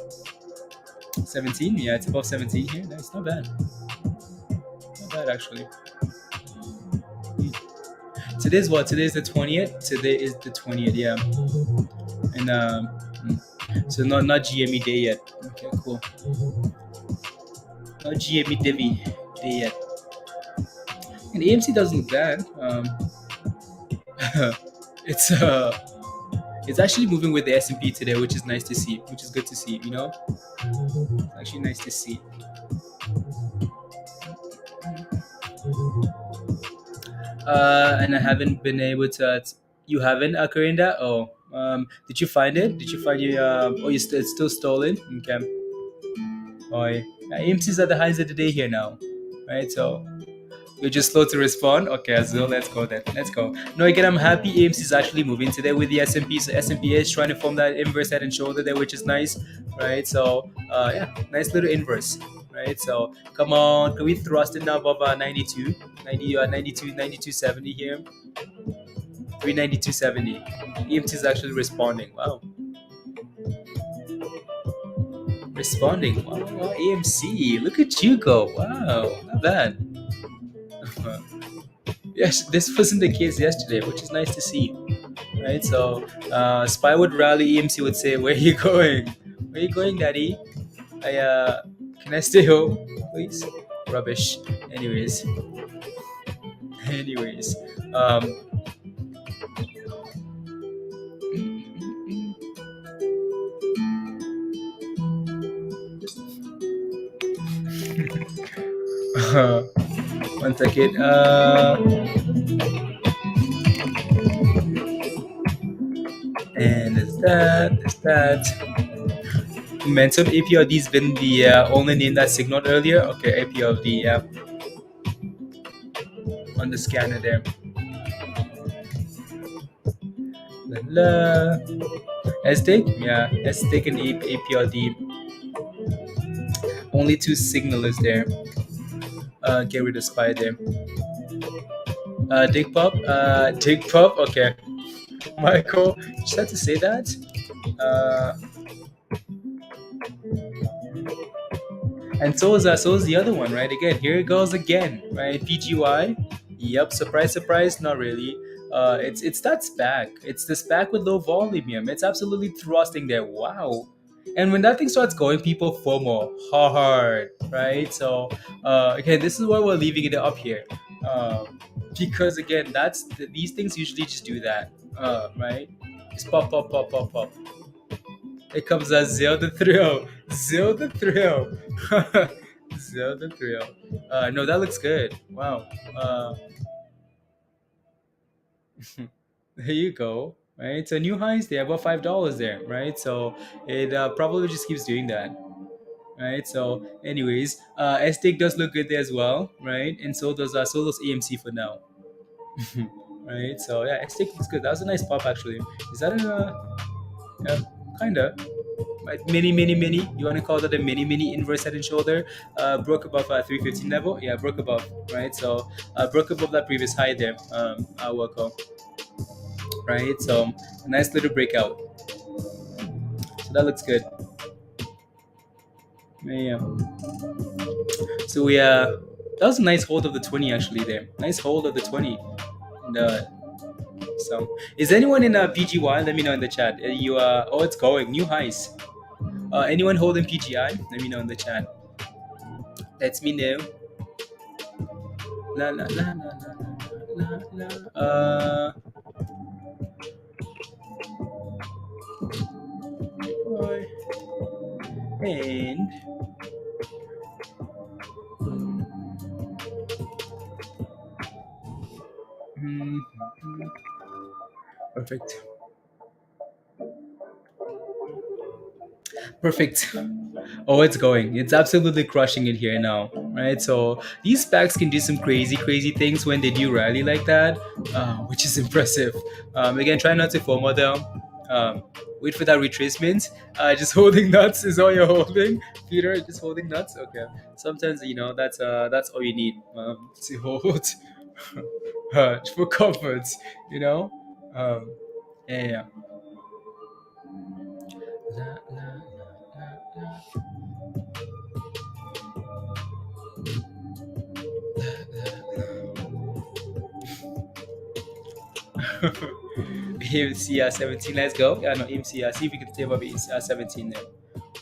17. Yeah, it's above 17 here. No, it's not bad. Not bad actually. Today's what? Today's the 20th. Today is the 20th. Yeah. And so not GME day yet. Okay, cool. Not GME Divi day yet. And AMC doesn't look bad. It's actually moving with the S&P today, which is nice to see. Which is good to see. It's actually nice to see. And I haven't been able to. You haven't, Karinda? Oh, did you find it? Did you find your? Oh, it's still stolen. Okay. Oh, yeah. AMC's at the highs of the day here now, right? So you're just slow to respond. Okay, so let's go then. Let's go. No, again, I'm happy AMC is actually moving today with the S&P. So S&P is trying to form that inverse head and shoulder there, which is nice, right? So yeah, nice little inverse, right? So come on, can we thrust it now above 92, 92, 92.70 here, 392.70. AMC is actually responding. Wow, responding. Wow, AMC, look at you go. Wow, not bad. Yes, this wasn't the case yesterday, which is nice to see, right? So, Spy would rally, EMC would say, "Where are you going? Where are you going, Daddy? I can I stay home, please?" Rubbish. Anyways, anyways, um, one second. And there's that. There's that. Momentum APLD's been the only name that signaled earlier. Okay, APLD, yeah, on the scanner there. La. SDIG, yeah, SDIG and APLD. Only two signalers there. Get rid of Spy there. Dig Pop, okay. Michael, you just had to say that. Uh, and so is the other one, right? Again, here it goes again, right? PGY. Yep, surprise, surprise. Not really. It's that SPAC. It's the SPAC with low volume. It's absolutely thrusting there. Wow. And when that thing starts going, people FOMO hard, right? So, okay, this is why we're leaving it up here, because again, these things usually just do that, right? Just pop, pop, pop, pop, pop. It comes as Zelda thrill, Zelda thrill, Zelda thrill. No, that looks good. Wow. There you go. Right. So new highs there, about $5 there. Right. So it probably just keeps doing that. Right. So, anyways, STIG does look good there as well. Right. And so does AMC for now. Right. So yeah, STIG looks good. That was a nice pop actually. Is that yeah, kinda. Right, mini. You want to call that a mini inverse head and shoulder? Broke above 315 level. Yeah, broke above. Right. So broke above that previous high there. Welcome. Right. So a nice little breakout. So that looks good. Yeah. So we that was a nice hold of the 20 actually there. Nice hold of the 20. And, so is anyone in PGY? Let me know in the chat. You oh, it's going new highs. Anyone holding PGI? Let me know in the chat. Let me know. La la la la la la la. And perfect. Perfect. Oh, it's going. It's absolutely crushing it here now, right? So these packs can do some crazy things when they do rally like that, which is impressive. Again, try not to FOMO them. Wait for that retracement. Just holding nuts is all you're holding. Peter, just holding nuts. Okay. Sometimes that's all you need to hold for comfort. You know. Yeah. La, la, la, AMC 17, let's go. Yeah, no, AMC. See if we can stay above 17 there.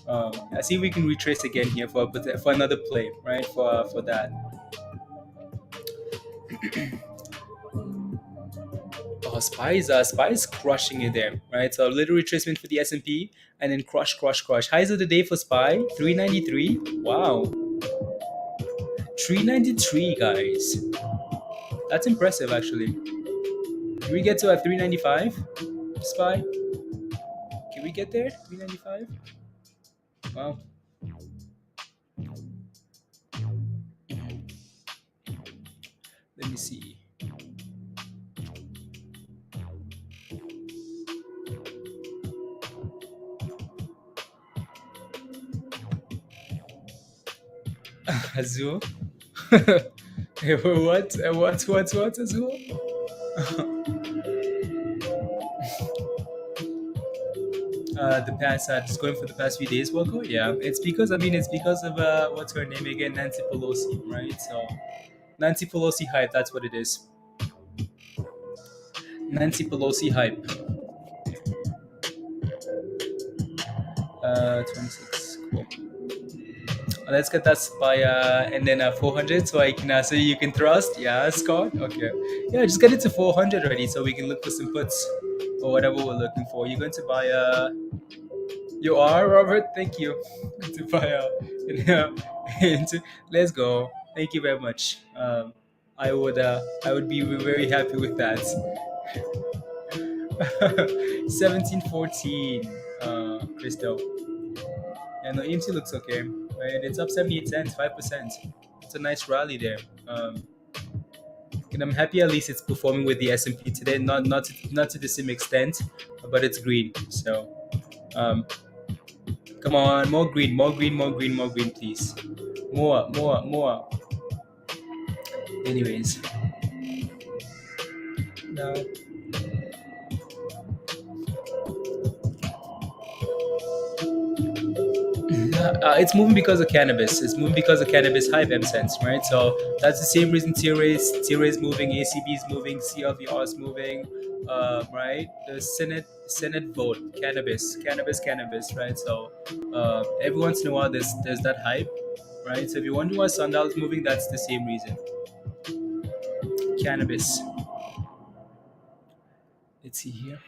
I see if we can retrace again here for another play, right? For that. Oh, Spy is crushing it there, right? So a little retracement for the S&P, and then crush. Highs of the day for Spy, 393. Wow, 393, guys. That's impressive, actually. Can we get to a 395, Spy? Can we get there? 395? Wow. Let me see. Azul? What? What, Azul? The past, just going for the past few days, Wilco? Yeah, it's because, it's because of, what's her name again? Nancy Pelosi, right? So, Nancy Pelosi hype, that's what it is. Nancy Pelosi hype. 26. Cool. Let's get that by and then 400 so I can so you can trust. Yeah, Scott. Okay. Yeah, just get it to 400 already so we can look for some puts or whatever we're looking for. You're going to buy you are Robert. Thank you. To buy yeah, let's go. Thank you very much. I would be very happy with that. 1714. Crystal. And the AMC looks okay. Right? It's up 78 cents, 5%. It's a nice rally there. And I'm happy at least it's performing with the S&P today. Not to the same extent, but it's green. So, come on, more green, more green, more green, more green, please. More, more, more. Anyways, no. It's moving because of cannabis. It's moving because of cannabis hype, M sense, right? So that's the same reason TRA is moving, ACB is moving, CLVR is moving, right? The Senate vote, cannabis, right? So every once in a while there's that hype, right? So if you wonder why Sundal is moving, that's the same reason. Cannabis. Let's see here.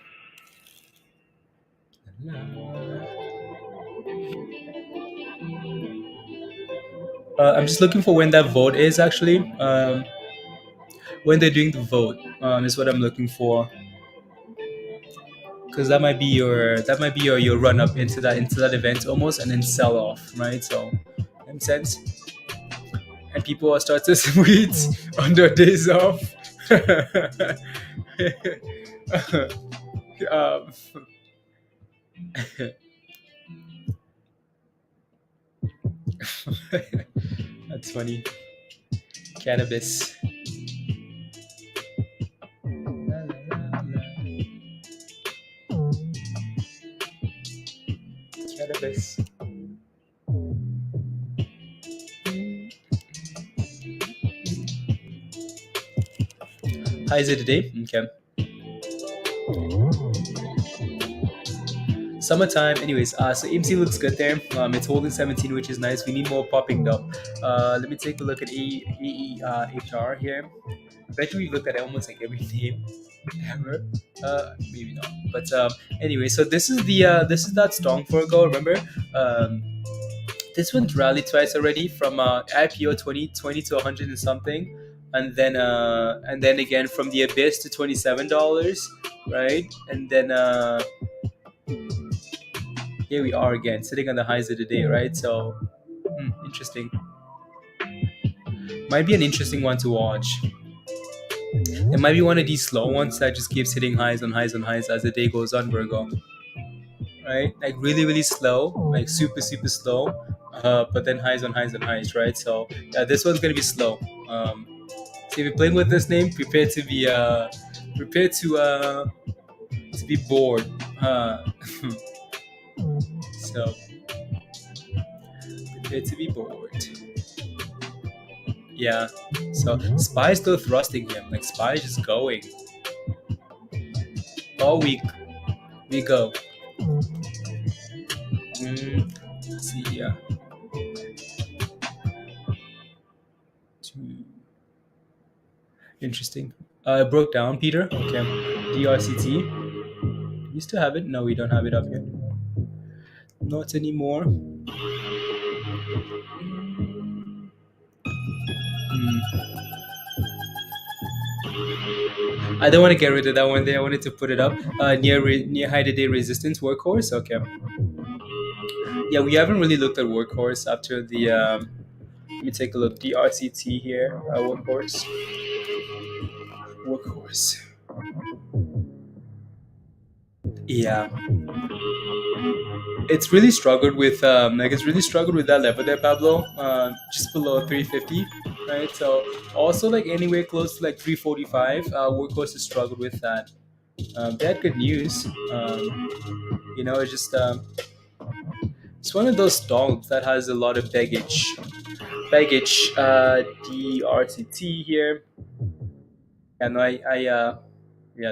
I'm just looking for when that vote is actually. When they're doing the vote, is what I'm looking for. Because that might be your run up into that event almost, and then sell off, right? So, in sense, and people will start to tweet on their days off. um, that's funny. Cannabis. Cannabis. How is it today? Okay. Summertime. Anyways, so AMC looks good there. It's holding 17, which is nice. We need more popping though. Let me take a look at HR here. I bet you we looked at almost like every name ever. Maybe not. But anyway, so this is that strong for a go. Remember, um, this one's rallied twice already from IPO 2020 to 100 and something, and then again from the abyss to $27, right? And then here we are again, sitting on the highs of the day, right? So, interesting. Might be an interesting one to watch. It might be one of these slow ones that just keeps hitting highs on highs on highs as the day goes on, Virgo. Right? Like really, really slow, like super, super slow, but then highs on highs on highs, right? So, yeah, this one's gonna be slow. So if you're playing with this name, prepare to be bored. So prepare to be bored. Yeah. So Spy is still thrusting him. Like Spy is just going. All week we go. Let's see, yeah. Interesting. It broke down, Peter. Okay. DRCT. We still have it? No, we don't have it up yet. Not anymore. I don't want to get rid of that one there. I wanted to put it up near high day resistance workhorse. Okay. Yeah, we haven't really looked at workhorse after the. Let me take a look. The RCT here. Workhorse. Workhorse. Yeah, it's really struggled with it's really struggled with that level there, Pablo. Just below 350, right? So also like anywhere close to like 345, workhorse has struggled with that. They had good news. It's just it's one of those stocks that has a lot of baggage. The RCT here, and yeah,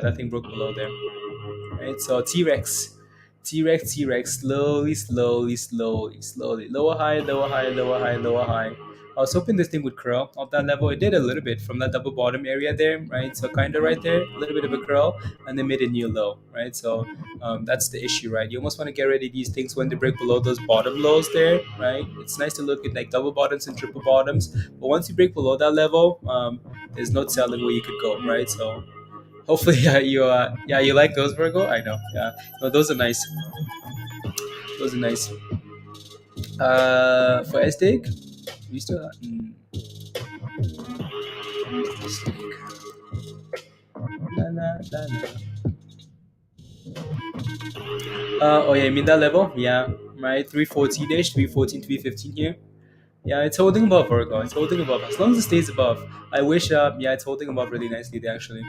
that thing broke below there. Right, so T-Rex, slowly, lower high, lower high, lower high, lower high. I was hoping this thing would curl off that level. It did a little bit from that double bottom area there, right? So kind of right there, a little bit of a curl, and then made a new low, right? So that's the issue, right? You almost want to get rid of these things when they break below those bottom lows there, right? It's nice to look at like double bottoms and triple bottoms, but once you break below that level, there's no telling where you could go, right? So hopefully, you like those, Virgo. I know. Yeah, no, those are nice. Those are nice. For SDIG, we still SDIG. Oh yeah, you mean that level? Yeah, right. 314-ish, 314, 315 here. Yeah, it's holding above, Virgo. It's holding above. As long as it stays above. I wish. Yeah, it's holding above really nicely there actually.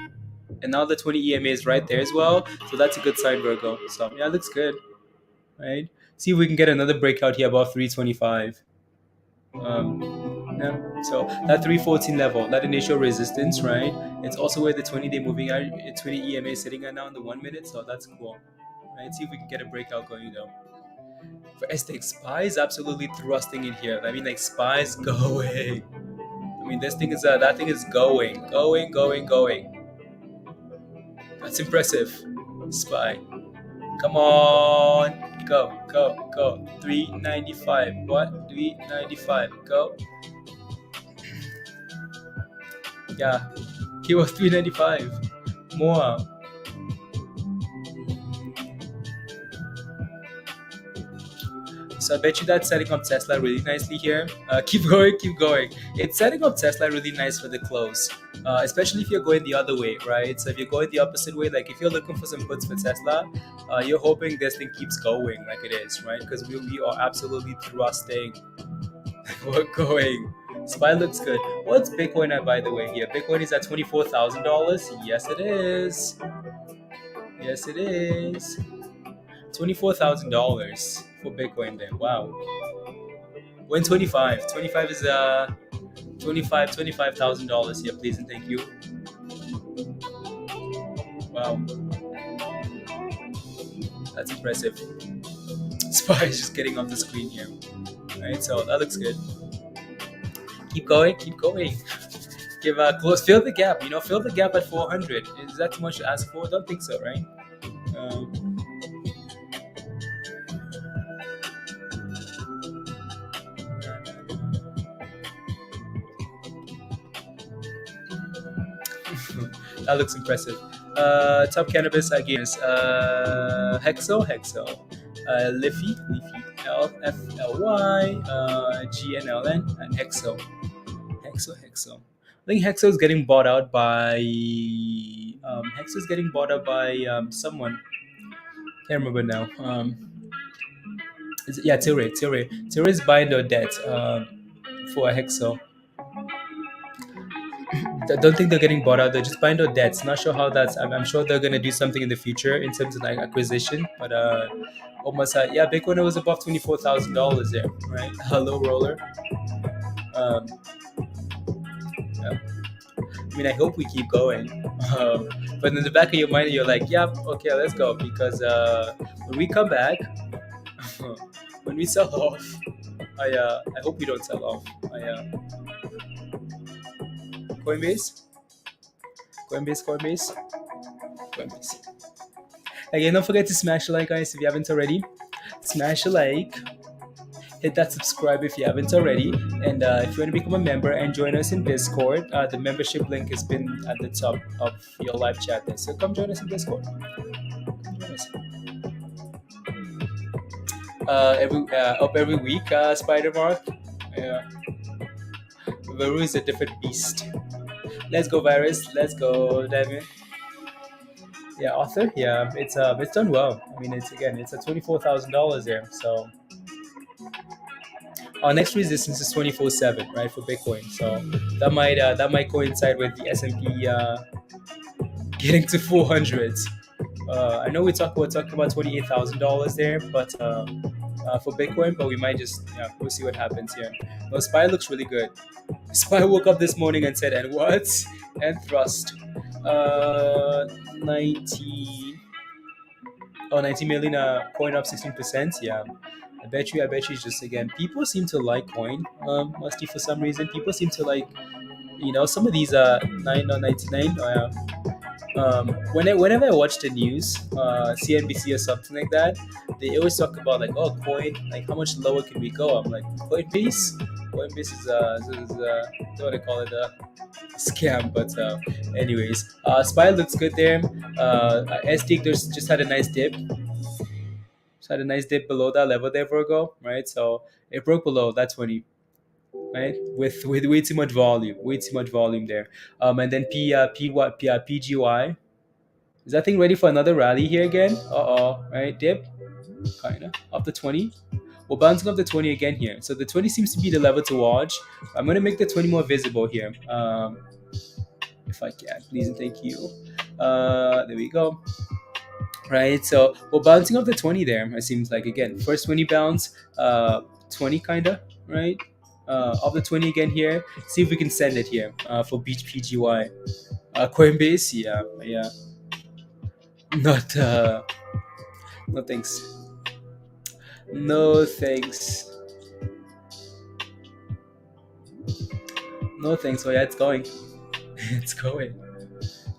And now the 20 EMA is right there as well, so that's a good sign, Virgo. So yeah, it looks good, right? See if we can get another breakout here above 325. Yeah, so that 314 level, that initial resistance, right? It's also where the 20-day moving average, 20 EMA is sitting at now in the 1 minute, so that's cool, right? See if we can get a breakout going though. For STX, SPY is absolutely thrusting in here. I mean, like SPY is going. I mean, this thing is that thing is going. That's impressive. SPY. Come on. Go. 395. What? 395. Go. Yeah. He was 395. More. So I bet you that's setting up Tesla really nicely here. Keep going. It's setting up Tesla really nice for the close, especially if you're going the other way, right? So if you're going the opposite way, like if you're looking for some puts for Tesla, you're hoping this thing keeps going like it is, right? Because we are absolutely thrusting. We're going. SPY looks good. What's Bitcoin at, by the way? Here, Bitcoin is at $24,000. Yes, it is. $24,000 for Bitcoin then. Wow. When 25. 25 is $25,000 here, please and thank you. Wow. That's impressive. SPY is just getting off the screen here. Right, so that looks good. Keep going. Give close, fill the gap, fill the gap at 400. Is that too much to ask for? I don't think so, right? That looks impressive. Top cannabis again is Hexo, Liffy, LFLY, GNLN, and Hexo. I think Hexo is getting bought out by someone. Can't remember now. Tilray. Tilray is buying the debt for Hexo. I don't think they're getting bought out. They're just buying their debts. Not sure how that's. I'm sure they're gonna do something in the future in terms of like acquisition. But almost Bitcoin was above $24,000 there, right? Hello, roller. Yeah. I mean, I hope we keep going. But in the back of your mind, you're like, yeah, okay, let's go. Because when we come back, when we sell off, I hope we don't sell off. Coinbase. Again, don't forget to smash the like, guys, if you haven't already. Smash a like. hit that subscribe if you haven't already. And if you want to become a member and join us in Discord, the membership link has been at the top of your live chat there. So come join us in Discord. Join us. Every week, Spider Mark. Yeah, Veru is a different beast. Let's go, Virus. Let's go, Devin. Yeah, author. Yeah, it's done well. I mean, it's at $24,000 there. So our next resistance is 24/7, right, for Bitcoin. So that might coincide with the S&P getting to 400s. I know we're talking about $28,000 there, but for Bitcoin, but we might just we'll see what happens here. No, Spy looks really good. Spy woke up this morning and said, "And what?" And thrust, 19. Oh, 90 million coin up 16%. Yeah. I bet you it's just again people seem to like coin musty for some reason. People seem to like some of these 9 or 99 whenever I watch the news, CNBC or something like that, they always talk about like, oh, coin, like how much lower can we go? I'm like, Coinbase is what do they call it, scam. But anyways, Spy looks good there. SDIG just had a nice dip. Just had a nice dip below that level there for a go, right? So it broke below that 20, right? With way too much volume there. And then PGY. Is that thing ready for another rally here again? Right? Dip, kind of up the 20. We're bouncing up the 20 again here. So the 20 seems to be the level to watch. I'm gonna make the 20 more visible here, if I can, please and thank you. There we go. Right, so we're bouncing up the 20 there. It seems like again, first 20 bounce, 20 kinda, right? Of the 20 again here. See if we can send it here for PGY. Coinbase, yeah. Not no thanks. No thanks. No thanks. So yeah, it's going. It's going.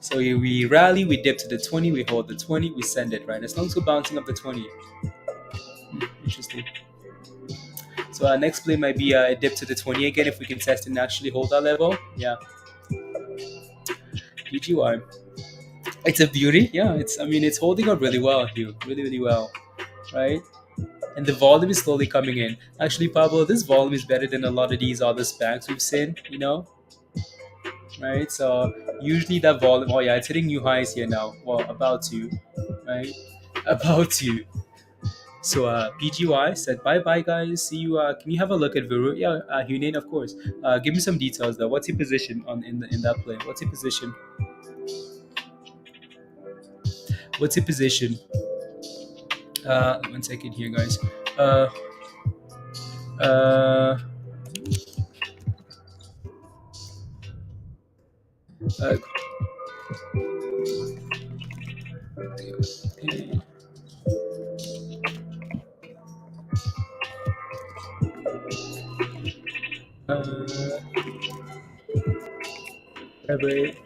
So we rally, we dip to the 20, we hold the 20, we send it, right? As long as we're bouncing up the 20. Interesting. So our next play might be a dip to the 20 again if we can test and actually hold that level. Yeah. PGY. It's a beauty. Yeah, it's holding up really well here. Really, really well. Right? And the volume is slowly coming in. Actually, Pablo, this volume is better than a lot of these other SPACs we've seen, Right? So usually that volume, oh yeah, it's hitting new highs here now. Well, about to, right? About to. So PGY said bye bye guys. See you. Can you have a look at Veru? Yeah, Hunain, of course. Give me some details though. What's your position in that play? What's your position? What's your position? 1 second here, guys. Wait.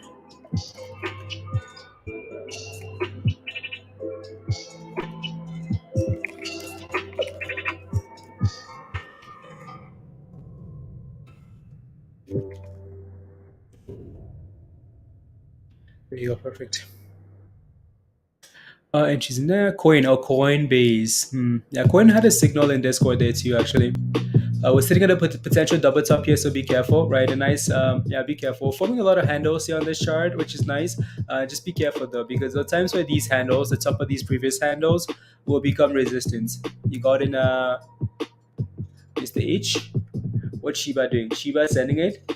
There you go, perfect. And she's in there. Coinbase. Yeah, Coin had a signal in Discord there too, actually. We're sitting at a potential double top here, so be careful, right? A nice, be careful. Forming a lot of handles here on this chart, which is nice. Just be careful though, because there are times where these handles, the top of these previous handles, will become resistance. You got in Mr. H. What's Shiba doing? Shiba sending it.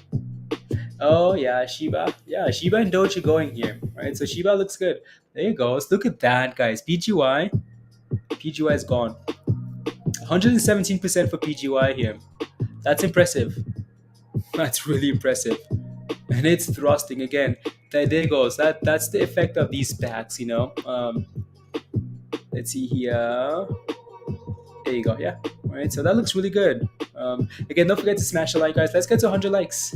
Oh yeah, Shiba. Yeah, Shiba and Doge are going here, right? So Shiba looks good. There you go. Look at that, guys. PGY is gone. 117% for PGY here. That's impressive. That's really impressive. And it's thrusting again. There it goes. That's the effect of these SPACs, Let's see here. There you go. Yeah. All right. So that looks really good. Again, don't forget to smash the like, guys. Let's get to 100 likes.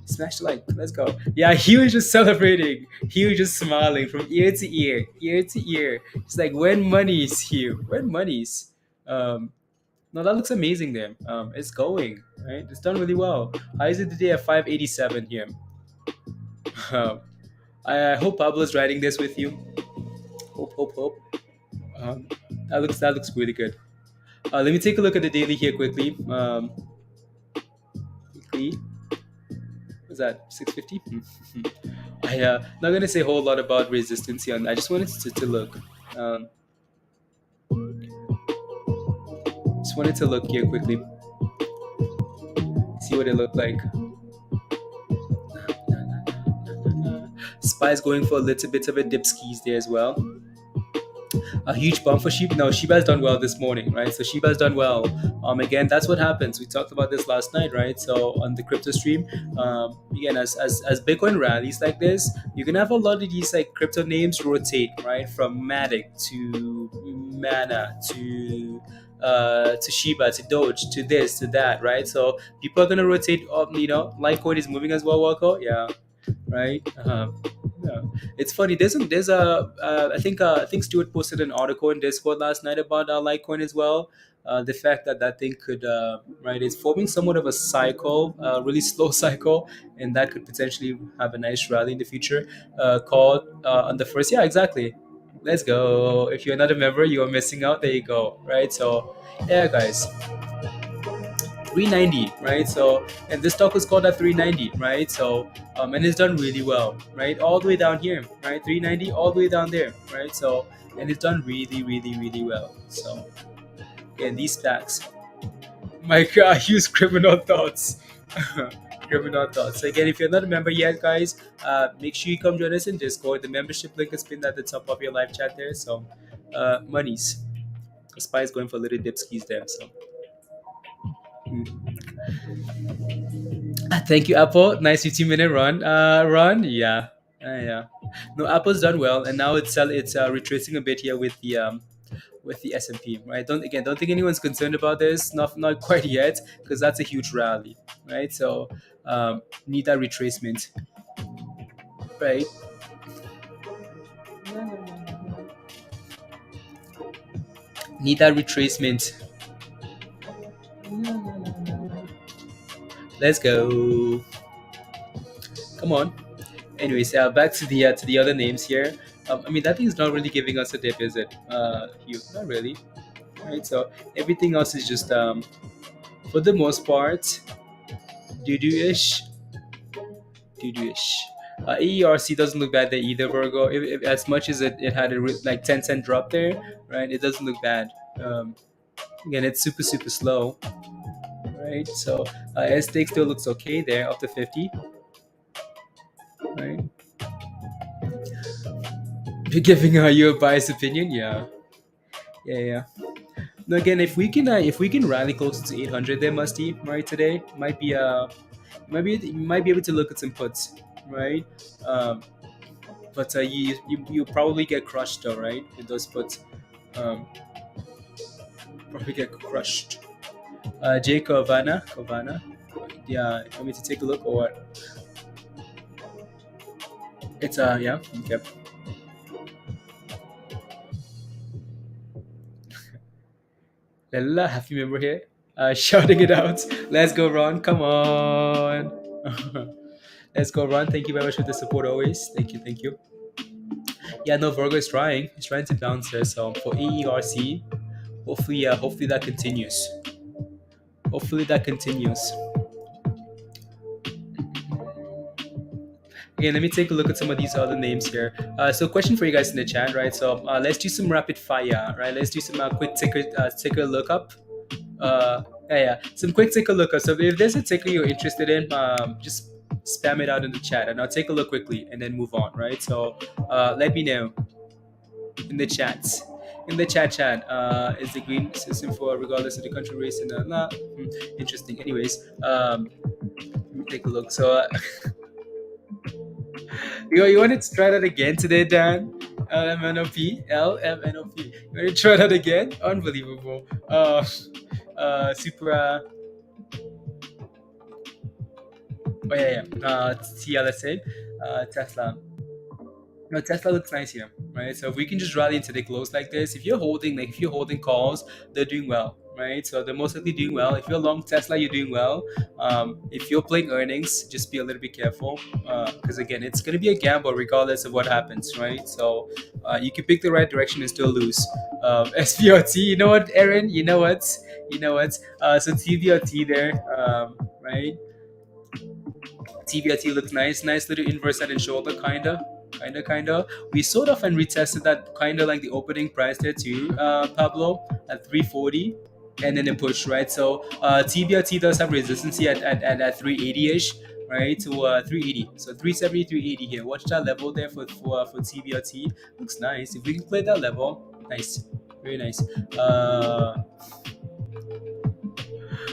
Smash the like. Let's go. Yeah, he was just celebrating. He was just smiling from ear to ear, ear to ear. It's like, when money's here? When money's? No, No, that looks amazing there. It's going, right? It's done really well. Highs of the day at 587 here. Um, I hope Pablo's writing this with you. Hope. Um, that looks really good. Let me take a look at the daily here quickly. Quickly, was that 650? I not gonna say a whole lot about resistance here. I just wanted to look. Um, just wanted to look here quickly, see what it looked like. Spy's going for a little bit of a dip skis there as well. A huge bump for Shiba. No, Shiba has done well this morning, right? So Shiba has done well. Again, that's what happens. We talked about this last night, right? So on the crypto stream, again, as Bitcoin rallies like this, you can have a lot of these like crypto names rotate, right? From Matic to Mana to Shiba to Doge to this to that, right? So people are gonna rotate up. Litecoin is moving as well, Walco. Yeah, right. Yeah, it's funny. I think Stuart posted an article in Discord last night about Litecoin as well. The fact that thing could right, it's forming somewhat of a cycle, really slow cycle, and that could potentially have a nice rally in the future. Called on the first, yeah, exactly. Let's go. If you're not a member, you are missing out. There you go. Right. So, yeah, guys. 390, right? So, and this stock was called at 390, right? So, and it's done really well, right? All the way down here, right? 390 all the way down there, right? So, and it's done really, really, really well. So, again, these stacks, my God, use criminal thoughts. Criminal thoughts. So again, if you're not a member yet, guys, make sure you come join us in Discord. The membership link is pinned at the top of your live chat there. So, monies. Spy is going for little dip skis there. So. Thank you, Apple. Nice 15-minute run. Yeah. Yeah. No, Apple's done well, and now it's retracing a bit here with the S&P, right? Don't think anyone's concerned about this. Not quite yet, because that's a huge rally, right? So need that retracement, right? Need that retracement. Let's go. Come on. Anyways, back to the other names here. I mean, that thing is not really giving us a dip, is it? Hugh, not really. Right. So everything else is just for the most part, doo-doo-ish, doo-doo-ish. ERC doesn't look bad there either, Virgo. If as much as it had a like 10-cent drop there, right? It doesn't look bad. Again, it's super super slow, right? So SDIG still looks okay there, up to 50, right? You're giving you a biased opinion, yeah. Now again, if we can rally closer to 800, there Musty, right? Today might be able to look at some puts, right? But you probably get crushed though, right? With those puts, probably get crushed. Jay Kovana, yeah. Want me to take a look or what? It's yeah, okay. Lella, happy member here. Shouting it out. Let's go, Ron. Come on. Let's go, Ron. Thank you very much for the support always. Thank you. Yeah, no, Virgo is trying. He's trying to bounce there. So for EERC, hopefully that continues. Hopefully that continues. Again, let me take a look at some of these other names here. So, question for you guys in the chat, right? So, let's do some rapid fire, right? Let's do some quick ticker lookup. Yeah, some quick ticker lookup. So, if there's a ticker you're interested in, just spam it out in the chat, and I'll take a look quickly and then move on, right? So, let me know in the chats. In the chat, is the green system for regardless of the country, race, and interesting. Anyways, let me take a look. So. You want to try that again today, Dan? LMNOP. You want to try that again? Unbelievable. Super. Oh yeah. TLSA. Tesla. No, Tesla looks nice here, right? So if we can just rally into the close like this, if you're holding calls, they're doing well, right? So they're most likely doing well. If you're long Tesla, you're doing well. If you're playing earnings, just be a little bit careful, because again, it's going to be a gamble regardless of what happens, right? So you can pick the right direction and still lose. SPRT, you know what, Aaron? You know what? So TBLT there, right? TBLT looked nice, nice little inverse head and shoulder, kinda. We sort of and retested that kinda like the opening price there too, Pablo, at 340, and then it pushed, right. So TBLT does have resistance here at 380ish, right, to 380. So 370, 380 here. Watch that level there for TBLT. Looks nice. If we can play that level, nice, very nice.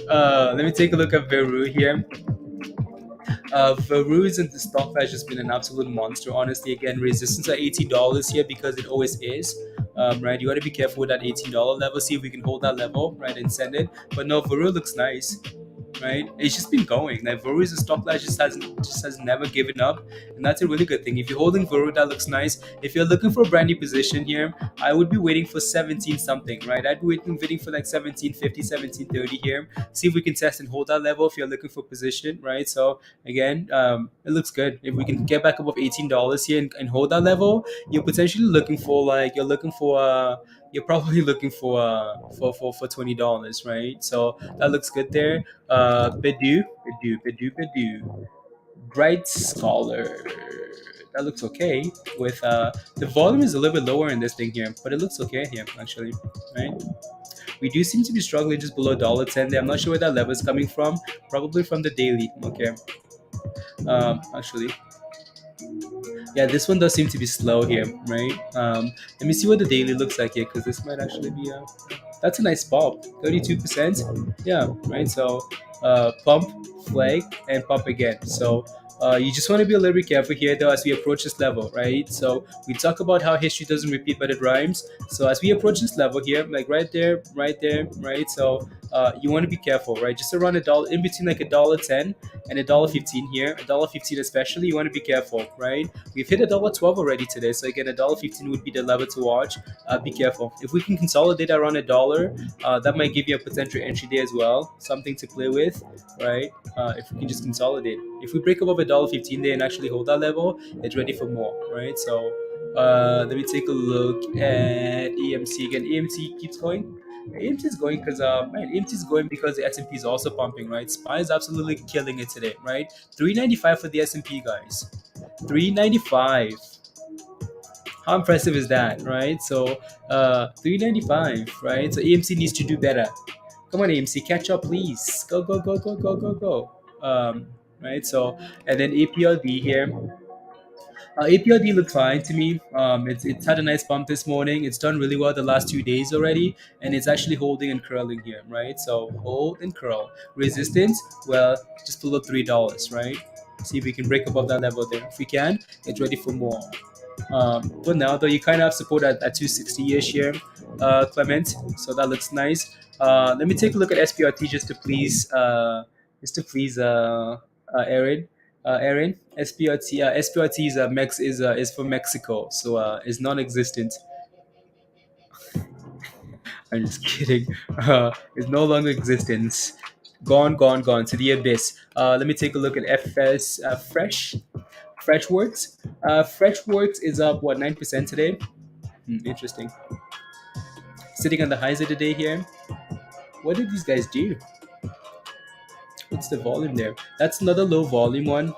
Let me take a look at Veru here. Veru's and the stock has just been an absolute monster. Honestly, again, resistance at $18 here because it always is. Right, you got to be careful with that $18 level. See if we can hold that level, right, and send it. But no, Veru looks nice, right? It's just been going. Like Veru is a stock that just has never given up, and that's a really good thing. If you're holding Veru, that looks nice. If you're looking for a brand new position here, I would be waiting for 17 something, right? I'd be waiting for like 1750, 1730 here. See if we can test and hold that level if you're looking for position, right? So again, it looks good. If we can get back above $18 here and hold that level, you're potentially looking for like you're probably looking for $20, right? So that looks good there. Bedu. Bright Scholar. That looks okay. With the volume is a little bit lower in this thing here, but it looks okay here actually, right? We do seem to be struggling just below $10 there. I'm not sure where that level is coming from. Probably from the daily. Okay. Actually, yeah, this one does seem to be slow here, right? Let me see what the daily looks like here, because this might actually be a that's a nice pop, 32%. Yeah, right. So pump, flag, and pump again. So you just want to be a little bit careful here, though, as we approach this level, right? So we talk about how history doesn't repeat, but it rhymes. So as we approach this level here, like right there, right. So you want to be careful, right? Just around $1, in between like $1.10 and $1.15 here, $1.15 especially, you want to be careful, right? We've hit $1.12 already today, so again, $1.15 would be the level to watch. Be careful. If we can consolidate around $1, that might give you a potential entry there as well, something to play with, right? If we can just consolidate. If we break above $1.15 there and actually hold that level, it's ready for more, right? So let me take a look at AMC again. AMC keeps going. AMC is going because AMC is going because the S&P is also pumping, right? SPY is absolutely killing it today, right? 395 for the S&P, guys. 395. How impressive is that, right? So 395, right? So AMC needs to do better. Come on, AMC, catch up, please. Go. Right. So and then APLD here. APLD looked fine to me. It's had a nice bump this morning. It's done really well the last 2 days already, and it's actually holding and curling here, right? So hold and curl. Resistance, well, just below $3, right? See if we can break above that level there. If we can, it's ready for more. But now, though, you kind of have support at 260-ish here, Clement. So that looks nice. Let me take a look at SPRT Aaron. Aaron, SPRT is for Mexico, so is non-existent. I'm just kidding. It's no longer existence. Gone to the abyss. Let me take a look at FS Freshworks. Freshworks is up what 9% today. Interesting. Sitting on the highs of the day here. What did these guys do? What's the volume there? That's another low volume one.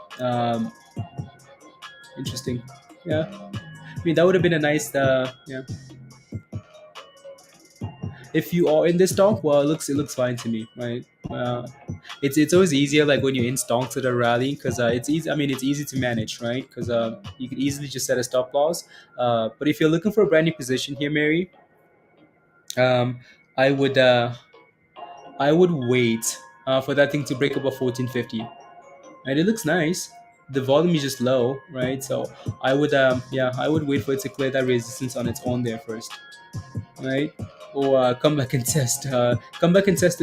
Interesting. Yeah. I mean, that would have been a nice. Yeah. If you are in this stock, well, it looks fine to me, right? It's always easier like when you're in stocks that are rallying because it's easy. I mean, it's easy to manage, right? Because you can easily just set a stop loss. But if you're looking for a brand new position here, Mary, um, I would uh, I would wait for that thing to break above 1450. And it looks nice. The volume is just low, right? So I would wait for it to clear that resistance on its own there first, right? Or come back and test the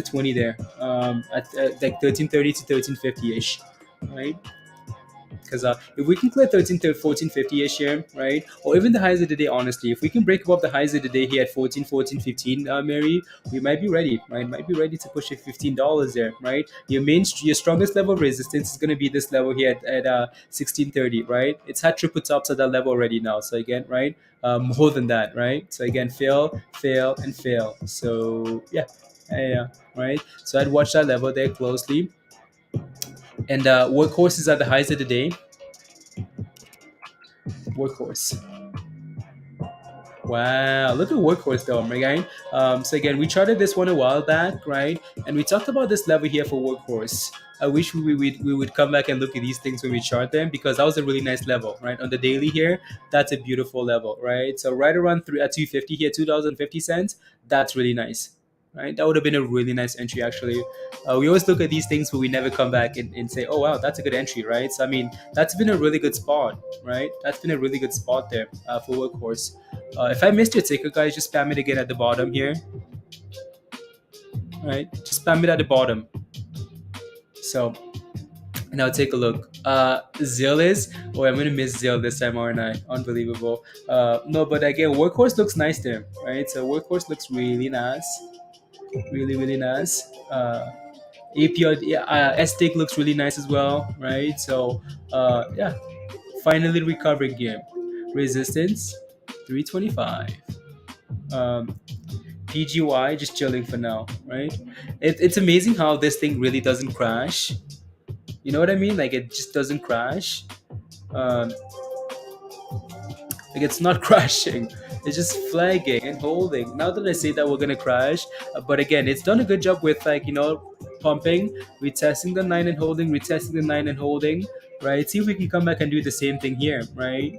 20 there, at like 1330 to 1350 ish, right? because if we can clear 13 to 1450-ish here, right, or even the highs of the day, honestly, if we can break above the highs of the day here at 14, 14, 15, Mary, we might be ready, right? Might be ready to push it $15 there, right? Your strongest level of resistance is going to be this level here at 1630, right? It's had triple tops at that level already now. So again, right, more than that, right? So again, fail, fail, and fail. So yeah, right. So I'd watch that level there closely. And workhorse is at the highs of the day. Workhorse. Wow, look at workhorse though, right? So again, we charted this one a while back, right? And we talked about this level here for workhorse. I wish we would come back and look at these things when we chart them, because that was a really nice level, right? On the daily here, that's a beautiful level, right? So right around 250 here, $2.50, that's really nice, right? That would have been a really nice entry actually. We always look at these things, but we never come back and say, oh wow, that's a good entry, right? So I mean, that's been a really good spot, right? That's been a really good spot there for workhorse. If I missed your ticker, guys, just spam it again at the bottom here, right? Just spam it at the bottom. So now take a look. Zill is, oh, I'm gonna miss Zill this time, aren't I? Unbelievable. No, but again, workhorse looks nice there, right? So workhorse looks really nice, really, really nice. APLD, SDIG looks really nice as well, right? So yeah, finally recovering here. Resistance 325. PGY just chilling for now, right? It's amazing how this thing really doesn't crash. You know what I mean? Like it just doesn't crash. Um, like it's not crashing. It's just flagging and holding. Now that I say that we're gonna crash, but again, it's done a good job with pumping, retesting the 9 and holding, retesting the 9 and holding, right? See if we can come back and do the same thing here, right?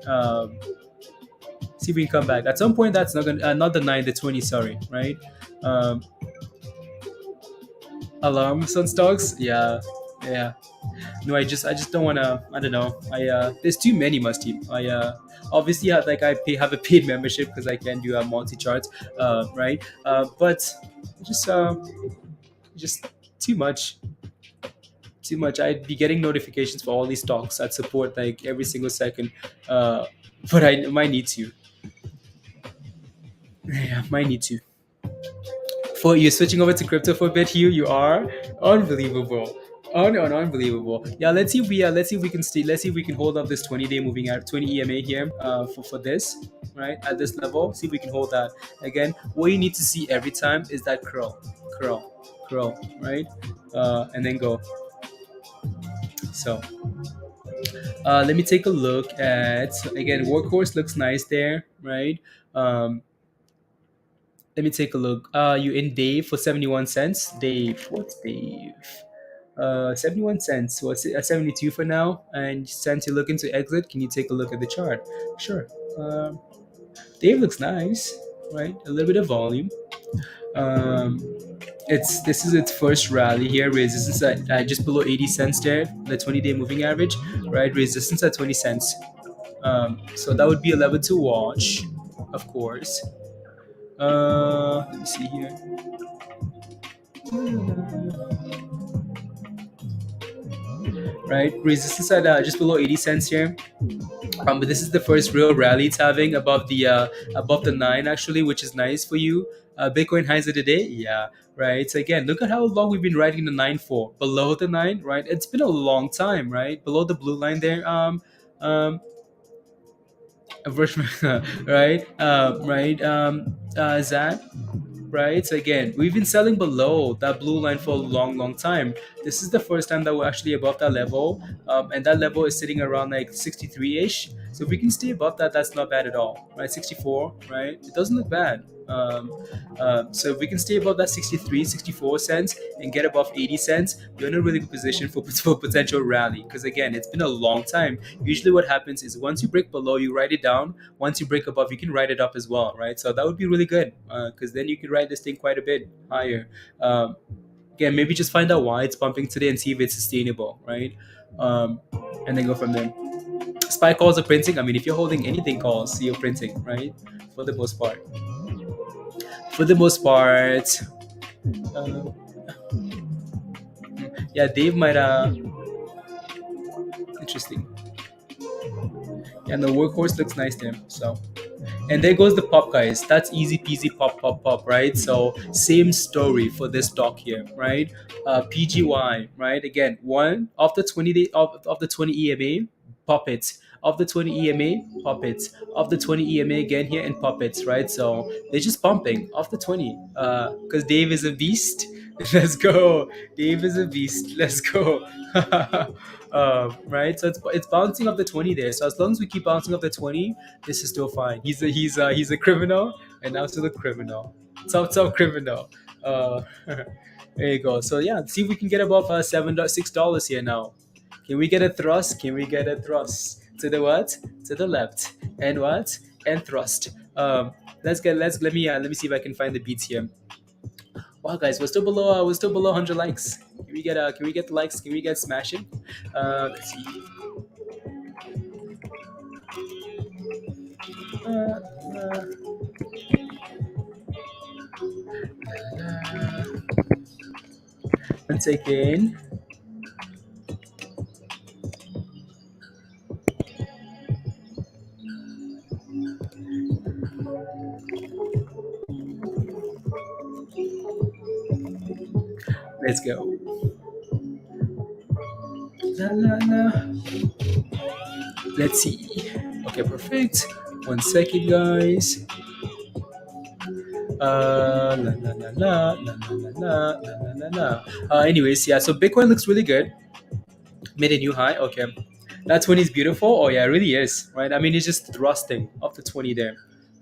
See if we can come back. At some point, that's not gonna not the 9, the 20, sorry, right? Um, Alarms on stocks, yeah. No, I just don't wanna. I don't know. There's too many musty. Obviously have a paid membership because I can do multi charts, right? But just just too much. Too much. I'd be getting notifications for all these stocks at support like every single second. But I might need to. Yeah, might need to. For you switching over to crypto for a bit, Hugh, you are unbelievable. Unbelievable. Yeah, let's see if we can stay. Let's see if we can hold up this 20-day moving out 20 EMA here for this, right, at this level. See if we can hold that. Again, what you need to see every time is that curl, right, and then go. So let me take a look at, again, workhorse looks nice there, right? Let me take a look. You in Dave for 71 cents. Dave, what's Dave? 71 cents. What's it? 72 for now. And since you're looking to exit, can you take a look at the chart? Sure. Dave looks nice, right? A little bit of volume. This is its first rally here. Resistance at just below 80 cents there. The 20-day moving average, right? Resistance at 20 cents. So that would be a level to watch, of course. Let me see here. Right, resistance at just below 80 cents here. But this is the first real rally it's having above the 9 actually, which is nice for you. Bitcoin highs of the day, yeah, right. So again, look at how long we've been riding the 9 for. Below the 9, right? It's been a long time, right? Below the blue line there. Right, Zach, right? So again, we've been selling below that blue line for a long time. This is the first time that we're actually above that level, and that level is sitting around like 63-ish. So if we can stay above that, that's not bad at all, right? 64, right? It doesn't look bad. So if we can stay above that 63, 64 cents and get above 80 cents, you're in a really good position for potential rally. Because again, it's been a long time. Usually what happens is once you break below, you write it down. Once you break above, you can write it up as well, right? So that would be really good, because then you can write this thing quite a bit higher. Again, maybe just find out why it's pumping today and see if it's sustainable, right? And then go from there. SPY calls are printing. I mean, if you're holding anything calls, you're printing, right? For the most part. Yeah, Dave might interesting. And the workhorse looks nice there. So, and there goes the pop, guys. That's easy peasy pop, pop, pop, right? So same story for this stock here, right? PGY, right? Again, one of the 20 day of the 20 EMA, pop it. Of the 20 EMA, pop it. Of the 20 EMA again here and pop it, right? So they're just pumping off the 20. Because Dave is a beast. Let's go. Dave is a beast. Let's go. Right? So it's bouncing off the 20 there. So as long as we keep bouncing off the 20, this is still fine. He's a criminal, and I'm still a criminal. Top criminal. There you go. So yeah, see if we can get above $6 here now. Can we get a thrust? Can we get a thrust to the what? To the left and what? And thrust. Let me see if I can find the beats here. Wow, guys, we're still below 100 likes. Can we get the likes? Can we get smashing? Let's see. Uh, uh, One second. Let's go. La, la, la. Let's see. Okay, perfect. One second, guys. La la la la la la la la la la. Anyways, yeah. So Bitcoin looks really good. Made a new high. Okay, that 20 is beautiful. Oh yeah, it really is. Right. I mean, it's just thrusting up to 20 there.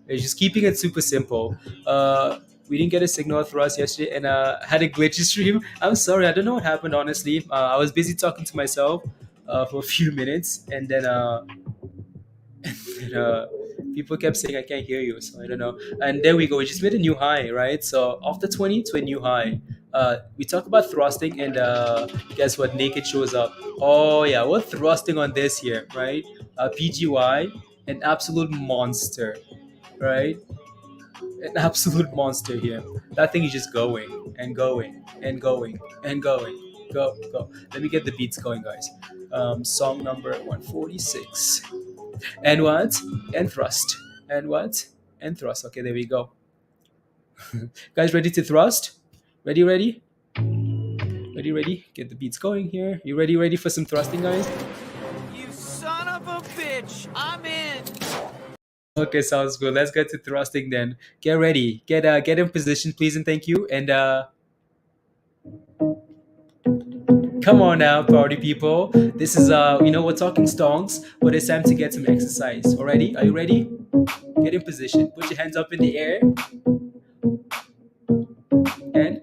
It's just keeping it super simple. We didn't get a signal for us yesterday, and had a glitchy stream. I'm sorry. I don't know what happened. Honestly, I was busy talking to myself for a few minutes, and then and, people kept saying I can't hear you, so I don't know. And there we go. We just made a new high, right? So off the 20 to a new high. We talk about thrusting, and guess what? Naked shows up. Oh yeah, we're thrusting on this here, right? PGY, an absolute monster, right? An absolute monster here. That thing is just going and going and going and going. Go, go. Let me get the beats going, guys. Song number 146. And what? And thrust. And what? And thrust. Okay, there we go. Guys, ready to thrust? Ready, ready? Ready, ready? Get the beats going here. You ready, ready for some thrusting, guys? You son of a bitch! I'm in! Okay, sounds good. Let's get to thrusting then. Get ready. Get in position, please and thank you. And come on now, party people. This is we're talking stonks, but it's time to get some exercise. Already? Are you ready? Get in position. Put your hands up in the air and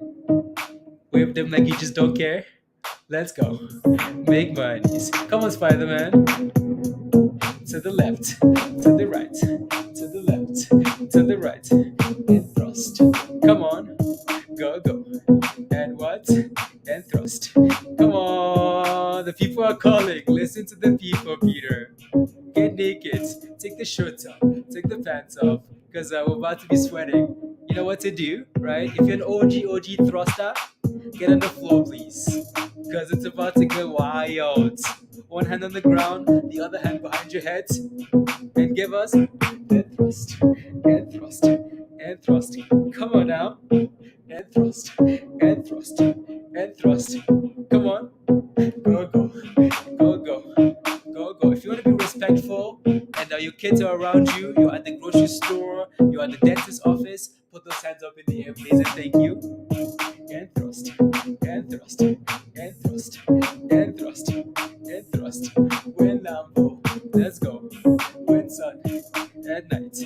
wave them like you just don't care. Let's go. Make monies. Come on, Spider Man. To the left, to the right, to the left, to the right, and thrust. Come on, go, go. And what? And thrust. Come on, the people are calling. Listen to the people, Peter. Get naked, take the shirts off, take the pants off, because we're about to be sweating. You know what to do, right? If you're an OG thruster, get on the floor, please, because it's about to get wild. One hand on the ground, the other hand behind your head, and give us and thrust, and thrust, and thrust. Come on now, and thrust, and thrust, and thrust. Come on, go, go, go, go. Go, go. If you want to be respectful and your kids are around you, you're at the grocery store, you're at the dentist's office, put those hands up in the air, please, and thank you. And thrust, and thrust, and thrust, and thrust, and thrust. When Lambo, let's go. When sun, at night,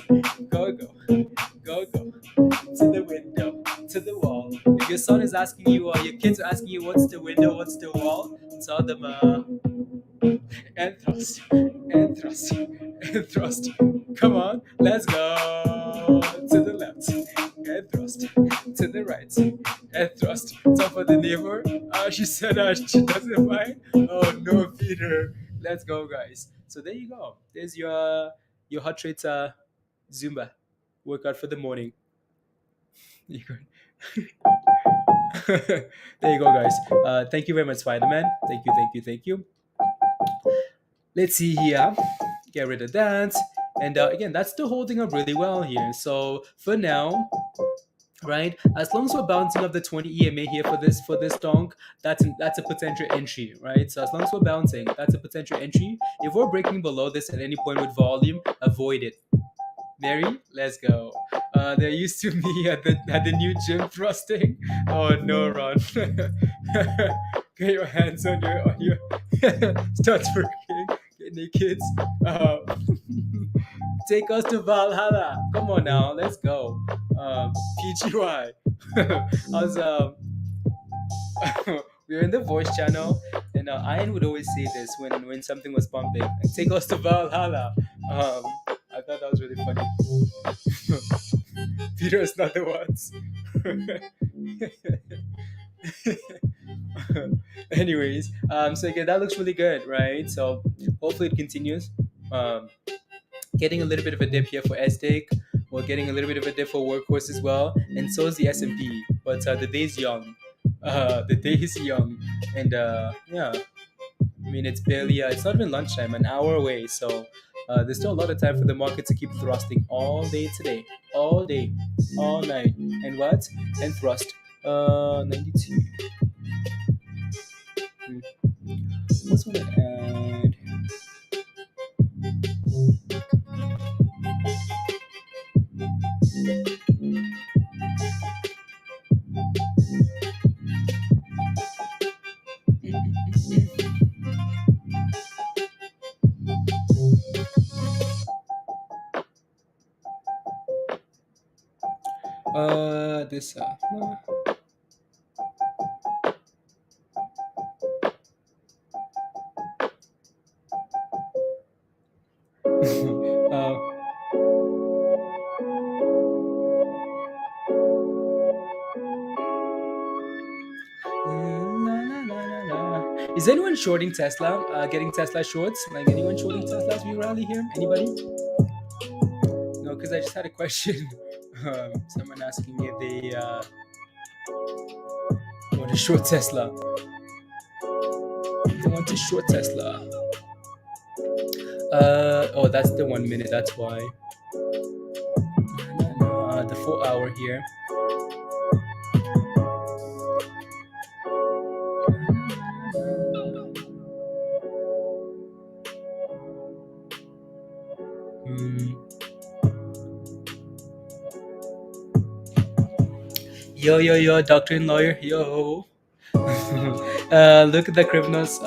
go, go, go, go. To the window, to the wall. If your son is asking you, or your kids are asking you, what's the window, what's the wall, tell them, and thrust, and thrust, and thrust. Come on, let's go. To the left, and thrust. To the right, and thrust. Top of the neighbor. She said she doesn't mind. Oh no, Peter. Let's go, guys. So there you go. There's your heart rate Zumba workout for the morning. You go. There you go, guys. Thank you very much, Spider Man. Thank you, thank you, thank you. Let's see here. get rid of that. And again, that's still holding up really well here. So for now, right, as long as we're bouncing up the 20 EMA here for this donk, that's a potential entry, right? So as long as we're bouncing, that's a potential entry. If we're breaking below this at any point with volume, avoid it. Mary, let's go. They're used to me at the new gym thrusting. Oh no, Ron. Get your hands on your start twerking, get naked. Uh, take us to Valhalla. Come on now, let's go. PGY. I was we were in the voice channel, and Ian would always say this when something was pumping. Like, take us to Valhalla. I thought that was really funny. Peter's not the ones. Anyways, so again, that looks really good, right? So hopefully it continues. Um, Getting a little bit of a dip here for SDIG. We're getting a little bit of a dip for Workhorse as well, and so is the S&P. But the day's young. The day is young, and yeah, I mean it's barely. It's not even lunchtime. An hour away, so there's still a lot of time for the market to keep thrusting all day today, all day, all night, and what? And thrust. 92. What's one to add? This uh, is anyone shorting Tesla? Getting Tesla shorts? Like anyone shorting Tesla as we rally here? Anybody? No, because I just had a question. Someone asking me if they want to short Tesla. They want to short Tesla. Oh, that's the 1 minute. That's why. The 4 hour here. Yo, doctor and lawyer, yo. Look at the criminals.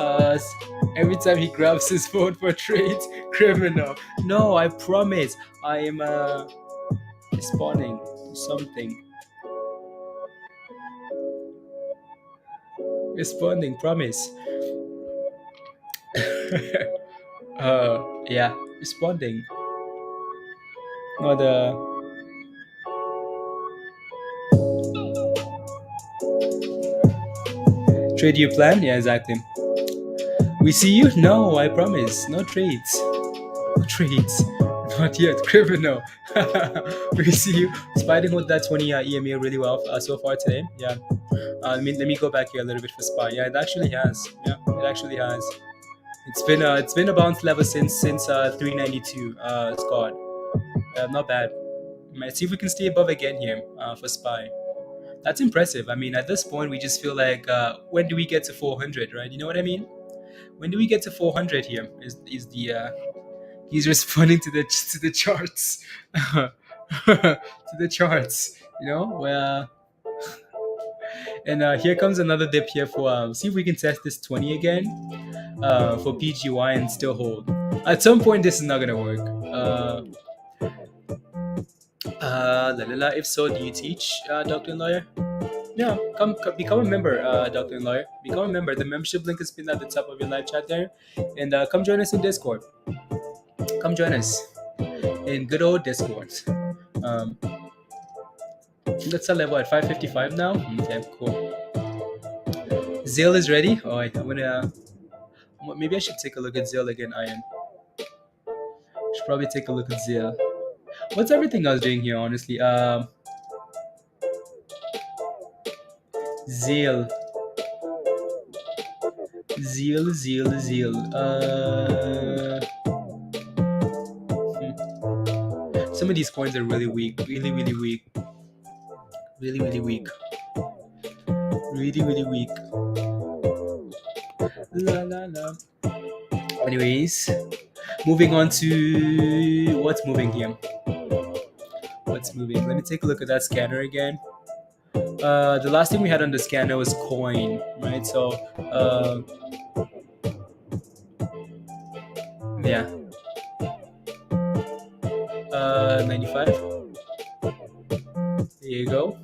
Every time he grabs his phone for trades, criminal. No, I promise. I am responding to something. Responding, promise. Yeah, responding. Not trade you plan? Yeah, exactly. We see you? No, I promise. No trades. No trades. Not yet. Criminal. We see you. Spider hold that 20 EMA really well so far today. Yeah. Let me go back here a little bit for SPY. Yeah, it actually has. Yeah, it actually has. It's been a bounce level since 392. Scott. Not bad. Let's see if we can stay above again here for SPY. That's impressive. I mean, at this point, we just feel like when do we get to 400, right? You know what I mean? When do we get to 400 here? Is the he's responding to the charts, to the charts. You know, where and here comes another dip here for see if we can test this 20 again for PGY and still hold. At some point, this is not gonna work. If so, do you teach, doctor and lawyer? Yeah, come become a member, doctor and lawyer. Become a member. The membership link is pinned at the top of your live chat there, and come join us in Discord. Come join us in good old Discord. That's a level at 555 now. Okay, cool. Zale is ready. Oh, I'm gonna. Maybe I should take a look at Zale again. I am. Should probably take a look at Zale. What's everything else doing here, honestly? Zeal. some of these coins are really weak, really weak, really weak, really weak. La la la. Anyways, moving on to what's moving here. What's moving? Let me take a look at that scanner again. The last thing we had on the scanner was coin, right? So yeah, 95. There you go.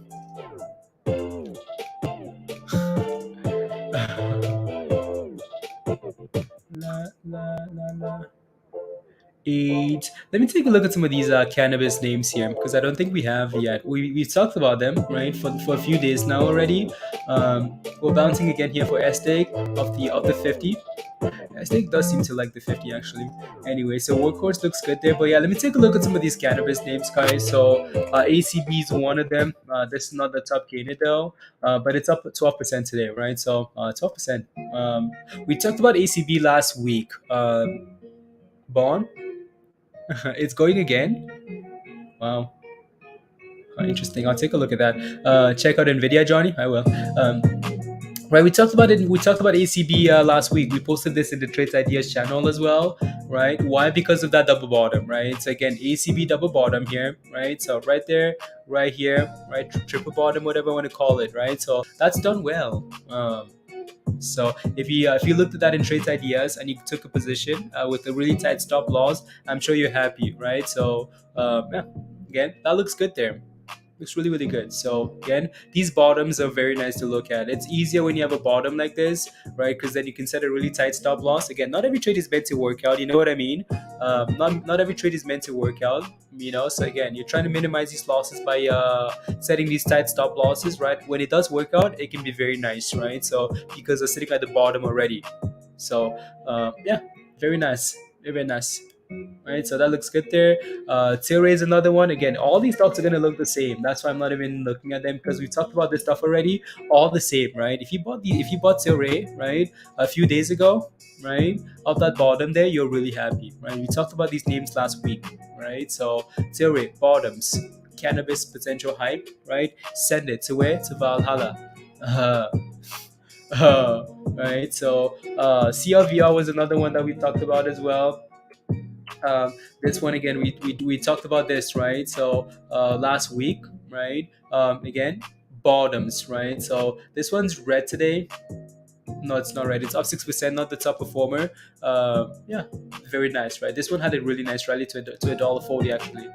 La, la, la, la. 8. Let me take a look at some of these cannabis names here because I don't think we have yet. We've talked about them, right, for a few days now already. We're bouncing again here for SDIG of the 50. SDIG does seem to like the 50 actually. Anyway, so workhorse looks good there. But yeah, let me take a look at some of these cannabis names, guys. So ACB is one of them. This is not the top gainer though, but it's up 12% today, right? So 12%. We talked about ACB last week. Bond. It's going again. Wow. Interesting. I'll take a look at that. Check out Nvidia, Johnny. I will. Right, we talked about it. We talked about ACB last week. We posted this in the Trades Ideas channel as well, right? Why? Because of that double bottom, right? So again, ACB double bottom here, right? So right there, right here, right, triple bottom, whatever you want to call it, right? So that's done well. So if you looked at that in Trades Ideas and you took a position with a really tight stop loss, I'm sure you're happy, right? So yeah, again, that looks good there. Looks really good. So again, these bottoms are very nice to look at. It's easier when you have a bottom like this, right? Because then you can set a really tight stop loss. Again, not every trade is meant to work out. You know what I mean? Not every trade is meant to work out. You know, so again, you're trying to minimize these losses by setting these tight stop losses, right? When it does work out, it can be very nice, right? So because they're sitting at the bottom already. So yeah, very nice, very nice. Right, so that looks good there. Tilray is another one. Again, all these stocks are gonna look the same. That's why I'm not even looking at them because we talked about this stuff already. All the same, right? If you bought Tilray, right, a few days ago, right, of that bottom there, you're really happy, right? We talked about these names last week, right? So Tilray bottoms, cannabis potential hype, right? Send it to where? To Valhalla. Right. So CLVR was another one that we talked about as well. This one again, we talked about this, right? So last week, right? Again, bottoms, right? So this one's red today. No, it's not red. It's up 6%, not the top performer. Yeah, very nice, right? This one had a really nice rally to $1.40 actually.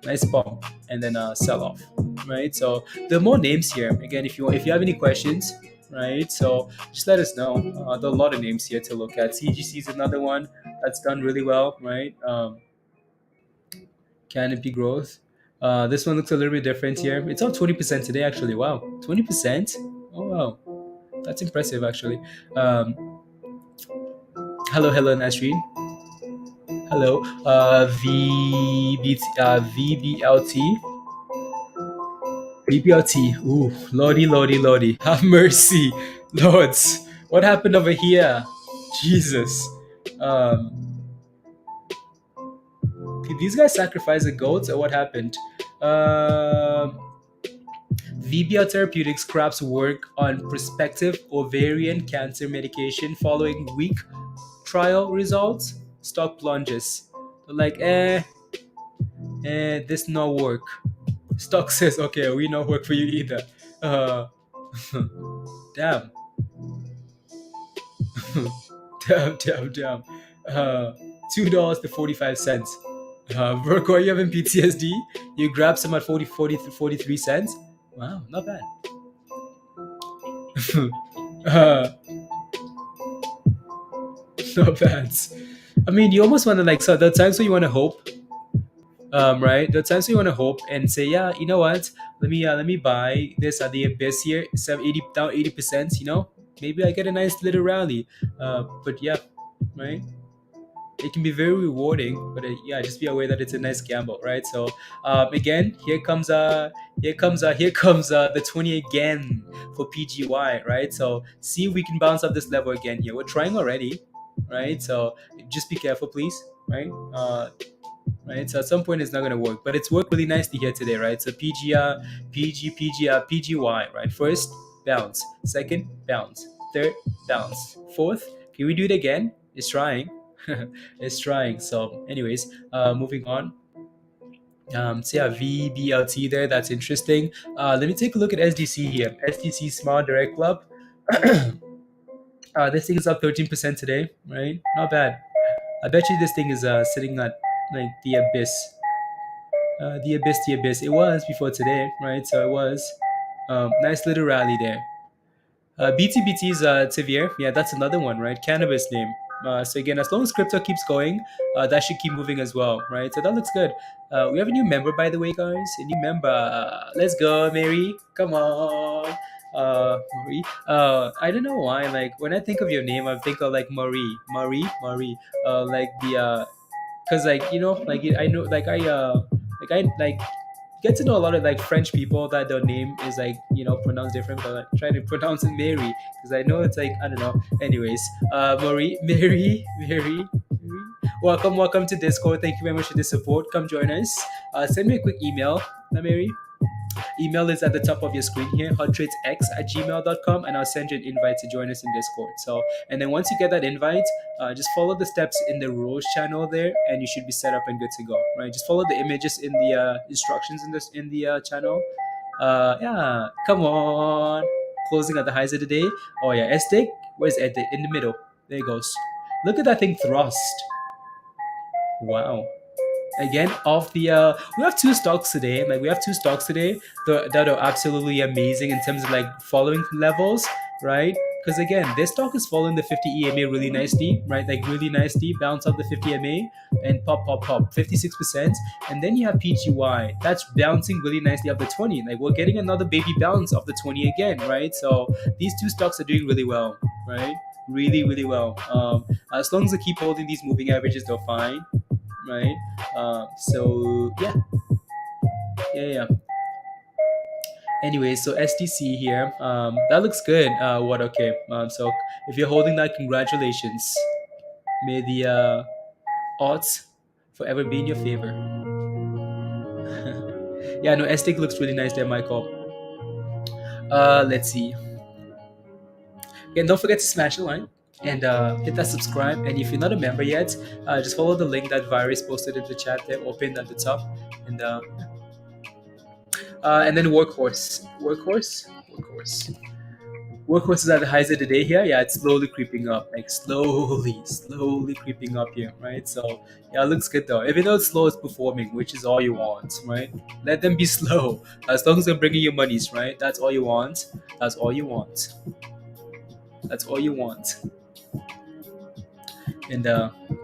Nice bump and then sell off, right? So there are more names here. Again, if you have any questions, right? So just let us know. There are a lot of names here to look at. CGC is another one that's done really well, right? Canopy growth. This one looks a little bit different here. It's up 20% today, actually. Wow, 20%. Oh wow, that's impressive, actually. Hello, Nasreen. Hello, VBLT. BBLT. Ooh, Lordy. Have mercy. Lords. What happened over here? Jesus. Did these guys sacrifice the goats or what happened? VBL Therapeutics scraps work on prospective ovarian cancer medication following weak trial results. Stock plunges. They're like, this no work. Stock says, okay, we no work for you either. Damn. damn. $2 to 45 cents. Virgo, are you having PTSD? You grab some at 43 cents. Wow, not bad. Not bad. I mean, you almost want to like, so there are times where you want to hope, right? There are times where you want to hope and say, yeah, you know what? Let me buy this at the abyss here, 80 down 80%. You know, maybe I get a nice little rally. But yeah, right. It can be very rewarding, but yeah, just be aware that it's a nice gamble, right? So again, here comes the 20 again for PGY, right? So see if we can bounce up this level again here. We're trying already, right? So just be careful, please, right? right? So at some point it's not going to work, but it's worked really nicely here today, right? So PGR, PGY, right? First bounce, second bounce, third bounce, fourth. Can we do it again? It's trying. It's trying. So, anyways, moving on. So yeah, VBLT there. That's interesting. Let me take a look at SDC here. SDC Small Direct Club. This thing is up 13% today, right? Not bad. I bet you this thing is sitting at like the abyss. It was before today, right? So it was nice little rally there. BTBT is Sevier. Yeah, that's another one, right? Cannabis name. So again, as long as crypto keeps going, that should keep moving as well, right? So that looks good. We have a new member, by the way, guys. A new member. Let's go, Mary. Come on. Marie. I don't know why. Like when I think of your name, I think of like Marie. Like the cause like like I know like I like get to know a lot of like French people that their name is like pronounced different, but like try to pronounce it Mary because I know it's like I don't know. Anyways, Mary, welcome to Discord. Thank you very much for the support. Come join us. Send me a quick email, Mary. Email is at the top of your screen here, hottradesx@gmail.com, and I'll send you an invite to join us in Discord. So, and then once you get that invite, just follow the steps in the rules channel there, and you should be set up and good to go. Right? Just follow the images in the instructions in the channel. Yeah, come on. Closing at the highs of the day. Oh yeah, SDIG. Where's SDIG? In the middle. There it goes. Look at that thing thrust. Wow. Again, off the we have two stocks today. Like we have two stocks today that are absolutely amazing in terms of like following levels, right? Because again, this stock is following the 50 EMA really nicely, right? Like really nicely, bounce off the 50 EMA and pop, 56%. And then you have PGY, that's bouncing really nicely up the 20. Like we're getting another baby bounce off the 20 again, right? So these two stocks are doing really well, right? Really well. As long as they keep holding these moving averages, they're fine, right? So yeah. Anyway, so STC here, that looks good. What okay? So if you're holding that, congratulations. May the odds forever be in your favor. Yeah, no, STIC looks really nice there, Michael. Let's see. Again, don't forget to smash the like and hit that subscribe. And if you're not a member yet, just follow the link that Virus posted in the chat there, or pinned at the top. And then workhorse. Workhorse is at the highs of the day here. Yeah, it's slowly creeping up, like slowly creeping up here, right? So yeah, it looks good though. Even though it's slow, it's performing, which is all you want, right? Let them be slow, as long as they're bringing you monies, right? That's all you want. That's all you want. That's all you want. And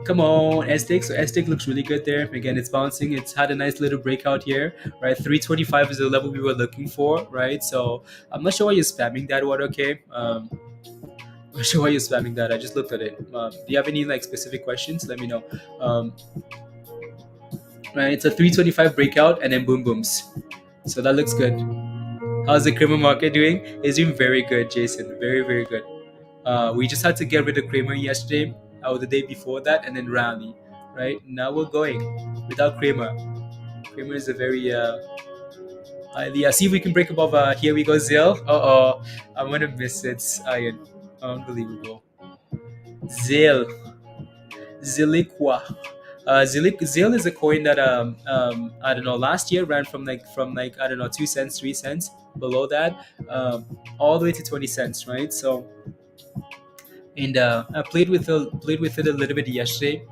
come on, SDIG. So SDIG looks really good there. Again, it's bouncing. It's had a nice little breakout here, right? 325 is the level we were looking for, right? So I'm not sure why you're spamming that one. Okay. I'm not sure why you're spamming that. I just looked at it. Do you have any like specific questions? Let me know. Right, it's a 325 breakout and then boom booms. So that looks good. How's the Kramer market doing? It's doing very good, Jason. Very good. We just had to get rid of Kramer yesterday, or the day before that, and then rally. Right now we're going without Kramer. Kramer is a very highly. See if we can break above. Here we go, Zil. I'm gonna miss it. Iron, unbelievable. Ziliqua. Zil is a coin that I don't know. Last year ran from like I don't know 2 cents, 3 cents, below that, all the way to 20 cents, right? So. And I played with it a little bit yesterday,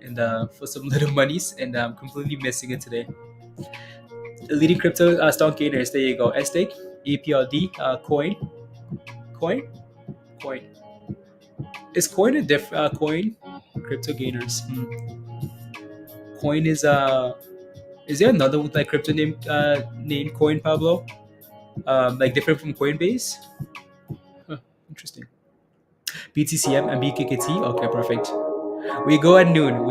and for some little monies, and I'm completely missing it today. The leading crypto stock gainers. There you go. SDIG, APLD, coin. Is coin a coin? Crypto gainers. Coin is Is there another like crypto name named Coin, Pablo? Like different from Coinbase? Huh, interesting. BTCM and BKKT. Okay, perfect. We go at noon.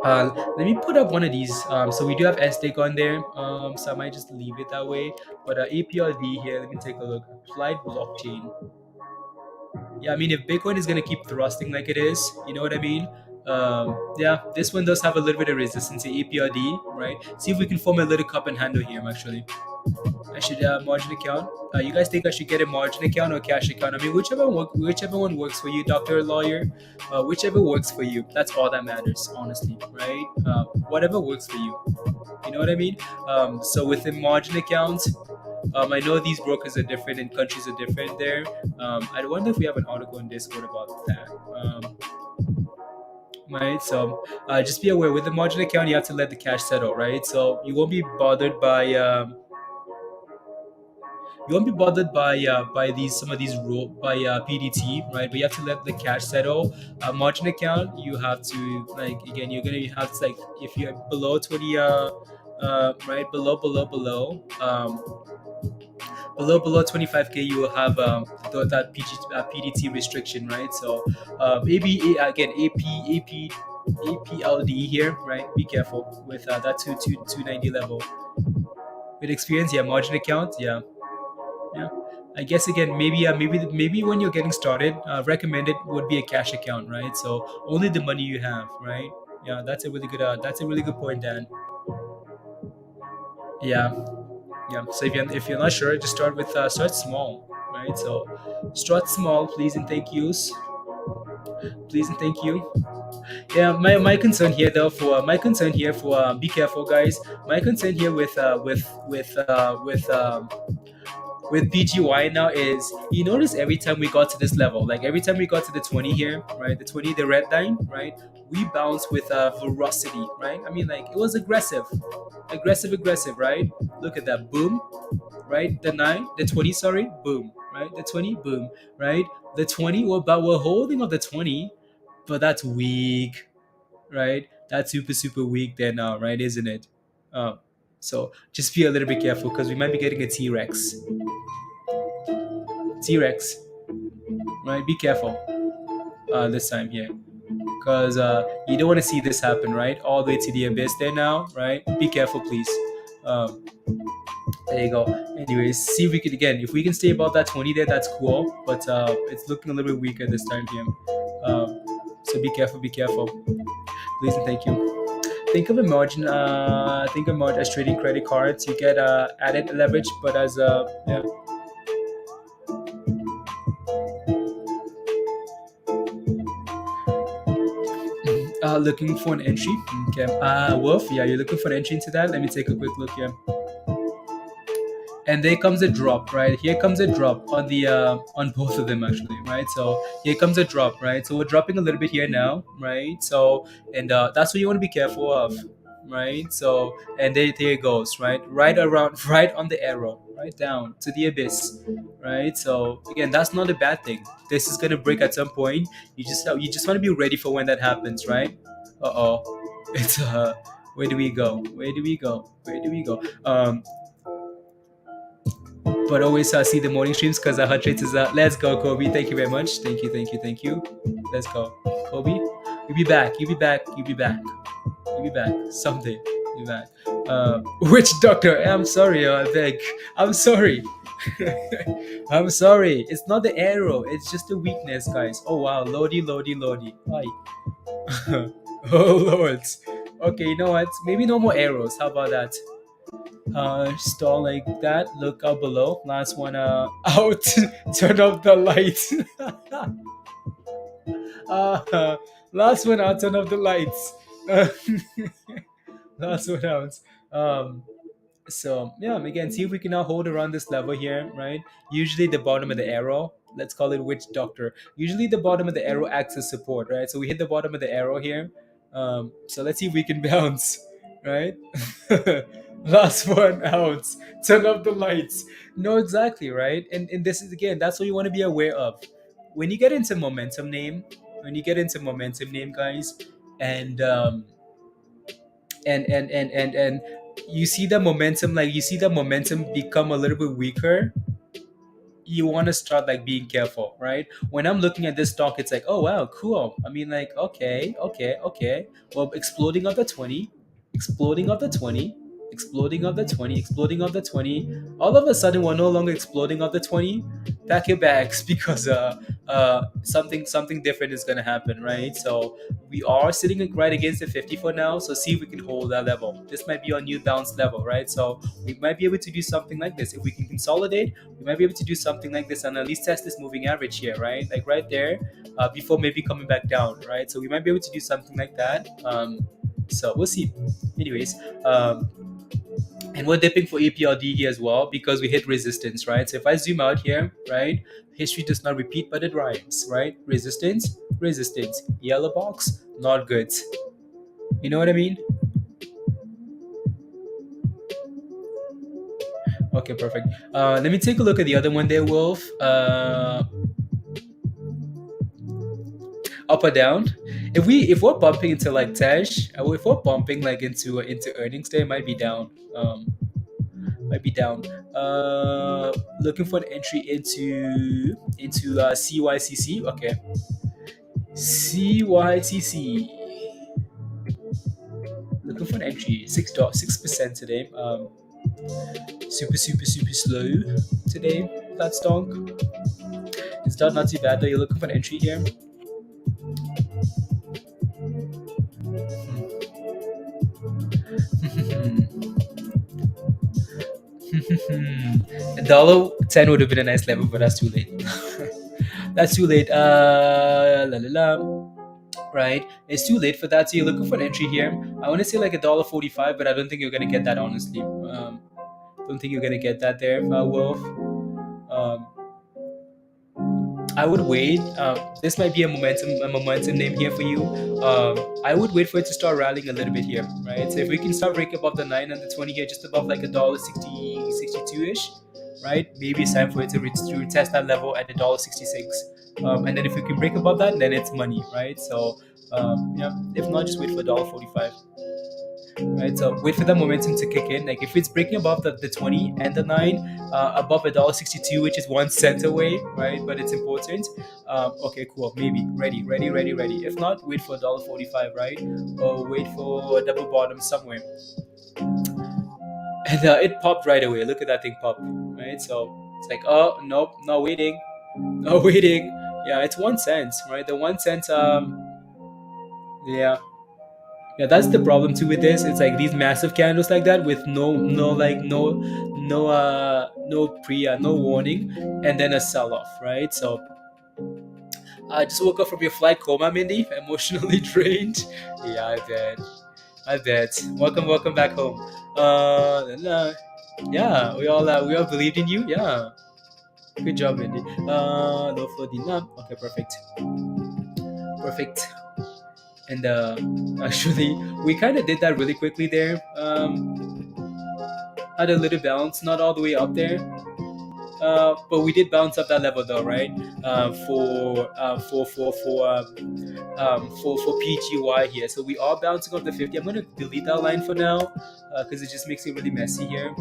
Let me put up one of these. So we do have SDIG on there. So I might just leave it that way. But APLD here. Let me take a look. Applied blockchain. Yeah, I mean, if Bitcoin is gonna keep thrusting like it is, you know what I mean? Yeah, this one does have a little bit of resistance to APLD, right? See if we can form a little cup and handle here. Actually, I should margin account. You guys think I should get a margin account or cash account? I mean, whichever one works for you, doctor or lawyer, whichever works for you. That's all that matters, honestly, right? Whatever works for you. You know what I mean? So within margin accounts, I know these brokers are different and countries are different there. I wonder if we have an article in Discord about that. Right, so just be aware with the margin account, you have to let the cash settle, right? So you won't be bothered by these some of these rule by PDT, right? But you have to let the cash settle. Margin account, you have to like again, you're gonna have to like if you're below 20, right below 25k, you will have that PDT restriction, right? So maybe again APLD here, right? Be careful with that 290 level. With experience, yeah, margin account, yeah. I guess again, maybe when you're getting started, recommended would be a cash account, right? So only the money you have, right? Yeah, that's a really good point, Dan. Yeah, yeah. So if you're not sure, just start small, right? So start small, please and thank yous, please and thank you. Yeah, my concern here though for my concern here for be careful, guys. My concern here with PGY now is you notice every time we got to this level, like every time we got to the 20 here, right? The 20, the red line, right? We bounced with ferocity, right? I mean, like it was aggressive, right? Look at that, boom, right? The 20, sorry, boom, right? The 20, boom, right? The 20, but we're holding up the 20, but that's weak, right? That's super weak there now, right? Isn't it? So just be a little bit careful because we might be getting a T-Rex. T-Rex, right? Be careful this time here because you don't want to see this happen, right? All the way to the abyss there now, right? Be careful, please. Um, there you go. Anyways, see if we can again. If we can stay above that 20 there, that's cool. But it's looking a little bit weaker this time here. So be careful, please and thank you. Think of a margin. Think of margin as trading credit cards. You get added leverage, but as yeah. Looking for an entry. Okay. Wolf, yeah, you're looking for an entry into that. Let me take a quick look here. And there comes a drop, right? Here comes a drop on the on both of them actually, right? So here comes a drop, right? So we're dropping a little bit here now, right? So and that's what you want to be careful of, right? So and there it goes, right? Right around, right on the arrow, right down to the abyss, right? So again, that's not a bad thing. This is gonna break at some point. You just want to be ready for when that happens, right? It's where do we go? But always see the morning streams because our heart rate is let's go, Kobe. Thank you very much. Thank you. Let's go, Kobe. You'll be back. Someday. You'll be back. Which doctor? I'm sorry, I beg. I'm sorry. I'm sorry. It's not the arrow. It's just the weakness, guys. Oh wow, Lordy. Hi. Oh Lord. Okay, you know what? Maybe no more arrows. How about that? Stall like that, look up below, last one out. Turn off the lights. Last one out, turn off the lights. Last one out. So yeah, again, see if we can now hold around this level here, right? Usually the bottom of the arrow, let's call it witch doctor, usually the bottom of the arrow acts as support, right? So we hit the bottom of the arrow here. So let's see if we can bounce, right? Last one out, turn off the lights. No, exactly, right? And this is again, that's what you want to be aware of when you get into momentum name, guys. And and you see the momentum, like you see the momentum become a little bit weaker, you want to start like being careful, right? When I'm looking at this stock, it's like, oh wow, cool. I mean, like, okay. Well, exploding of the 20, exploding of the 20, exploding of the 20, exploding of the 20. All of a sudden, we're no longer exploding of the 20. Pack your bags because something different is gonna happen, right? So we are sitting like right against the 50 for now, so see if we can hold that level. This might be our new bounce level, right? So we might be able to do something like this. If we can consolidate, we might be able to do something like this and at least test this moving average here, right? Like right there, before maybe coming back down, right? So we might be able to do something like that. So we'll see. Anyways, and we're dipping for APLD here as well because we hit resistance, right? So if I zoom out here, right, history does not repeat, but it rhymes, right? Resistance, resistance, yellow box, not good. You know what I mean? Okay, perfect. Let me take a look at the other one there, Wolf. Up or down? If we're bumping into like Tesh, if we're bumping like into earnings day, it might be down. Might be down. Looking for an entry into CYCC. Okay, CYCC. Looking for an entry. 6% today. Super slow today. That stonk. It's not too bad though. You're looking for an entry here. $1.10 would have been a nice level, but that's too late. That's too late. La la la. Right, it's too late for that. So you're looking for an entry here. I want to say like $1.45, but I don't think you're gonna get that honestly. Don't think you're gonna get that there, Wolf. Um, I would wait. This might be a momentum name here for you. I would wait for it to start rallying a little bit here, right? So if we can start breaking above the 9 and the 20 here, just above like $1.60, 62 ish, right? Maybe it's time for it to retest that level at $1.66. And then if we can break above that, then it's money, right? So yeah, if not, just wait for $1.45. Right, so wait for the momentum to kick in. Like if it's breaking above the 20 and the 9, above $1.62, which is 1 cent away, right? But it's important. Okay, cool. Maybe ready. If not, wait for $1.45, right? Or wait for a double bottom somewhere. And it popped right away. Look at that thing pop, right? So it's like, oh nope, not waiting. Yeah, it's 1 cent, right? The 1 cent. Yeah. Yeah, that's the problem too with this. It's like these massive candles like that with no warning, and then a sell off, right? So I just woke up from your flight coma, Mindy, emotionally drained. Yeah, I bet. Welcome back home. Yeah, we all believed in you. Yeah, good job, Mindy. No flooding. Okay, perfect. And actually, we kind of did that really quickly there. Had a little bounce, not all the way up there, but we did bounce up that level though, right? For PGY here. So we are bouncing off the 50. I'm going to delete that line for now because it just makes it really messy here.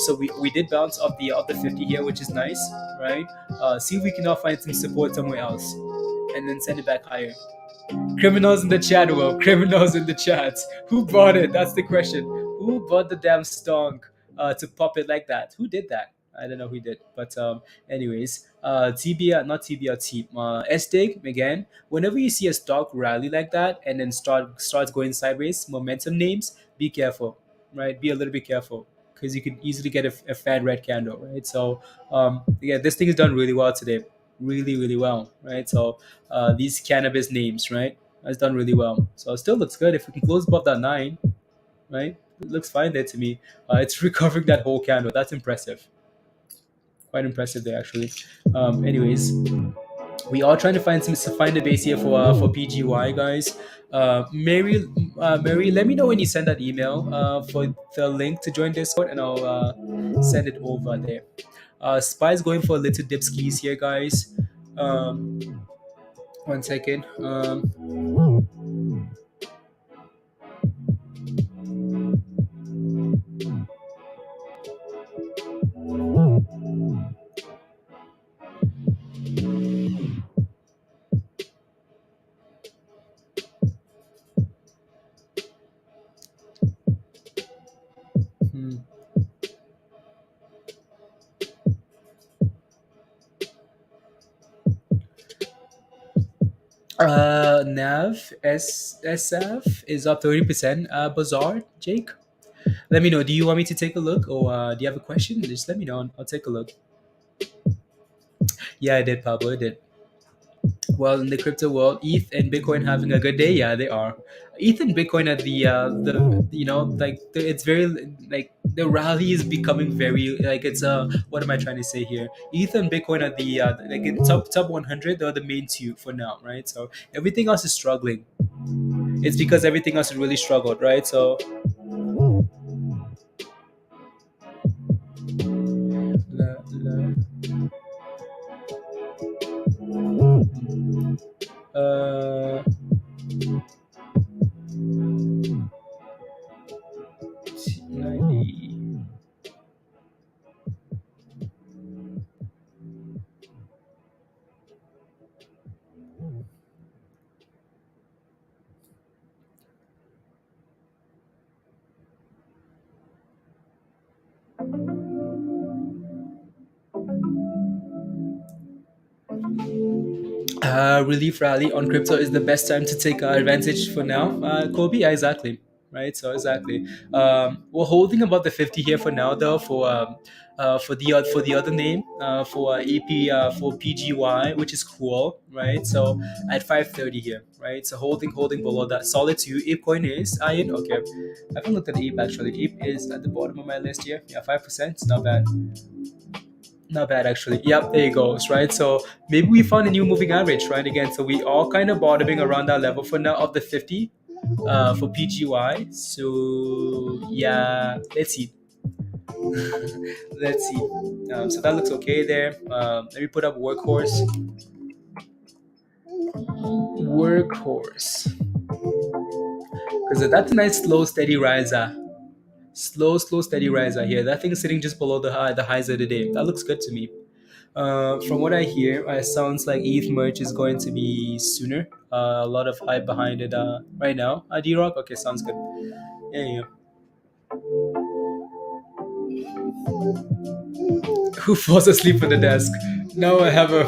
So we did bounce off the 50 here, which is nice, right? See if we can now find some support somewhere else, and then send it back higher. Criminals in the chat, well, criminals in the chat. Who bought it? That's the question. Who bought the damn stonk to pop it like that? Who did that? I don't know who did, but anyways, not TBLT, SDIG again. Whenever you see a stock rally like that and then starts going sideways, momentum names, be careful, right? Be a little bit careful because you could easily get a fat red candle, right? So yeah, this thing is done really well today, really well, right? So these cannabis names, right? That's done really well. So it still looks good. If we can close above that 9, right? It looks fine there to me. It's recovering that whole candle. That's impressive. Quite impressive there, actually. Anyways, we are trying to find a base here for PGY, guys. Mary, let me know when you send that email for the link to join Discord, and I'll send it over there. Spy's going for a little dip skis here, guys. 1 second. Hmm. Nav SF is up 30%. Bazaar, Jake. Let me know. Do you want me to take a look, or do you have a question? Just let me know. I'll take a look. Yeah, I did, Pablo. I did. Well, in the crypto world, ETH and Bitcoin having a good day. Yeah, they are. ETH and Bitcoin at the like it's very like the rally is becoming very like it's what am I trying to say here? ETH and Bitcoin are the like in top 100. They're the main two for now, right? So everything else is struggling. It's because everything else has really struggled, right? So uh, 90. Relief rally on crypto is the best time to take advantage for now. Kobe, yeah, exactly. Right, so exactly. We're holding about the 50 here for now, though. For the other name, for AP for PGY, which is cool, right? So at 530 here, right? So holding below that solid two. Ape coin is iron. Okay, I haven't looked at Ape actually. Ape is at the bottom of my list here. Yeah, 5%. It's not bad. Not bad actually. Yep, there it goes, right? So maybe we found a new moving average, right? Again, so we are kind of bottoming around that level for now of the 50 for PGY. So yeah, let's see. Let's see. So that looks okay there. Let me put up workhorse. Workhorse. Because that's a nice slow, steady riser. Slow, steady riser here. That thing is sitting just below the highs of the day. That looks good to me. From what I hear, it sounds like ETH merge is going to be sooner. A lot of hype behind it right now. D Rock, okay, sounds good. Yeah, yeah. Who falls asleep on the desk? Now I have a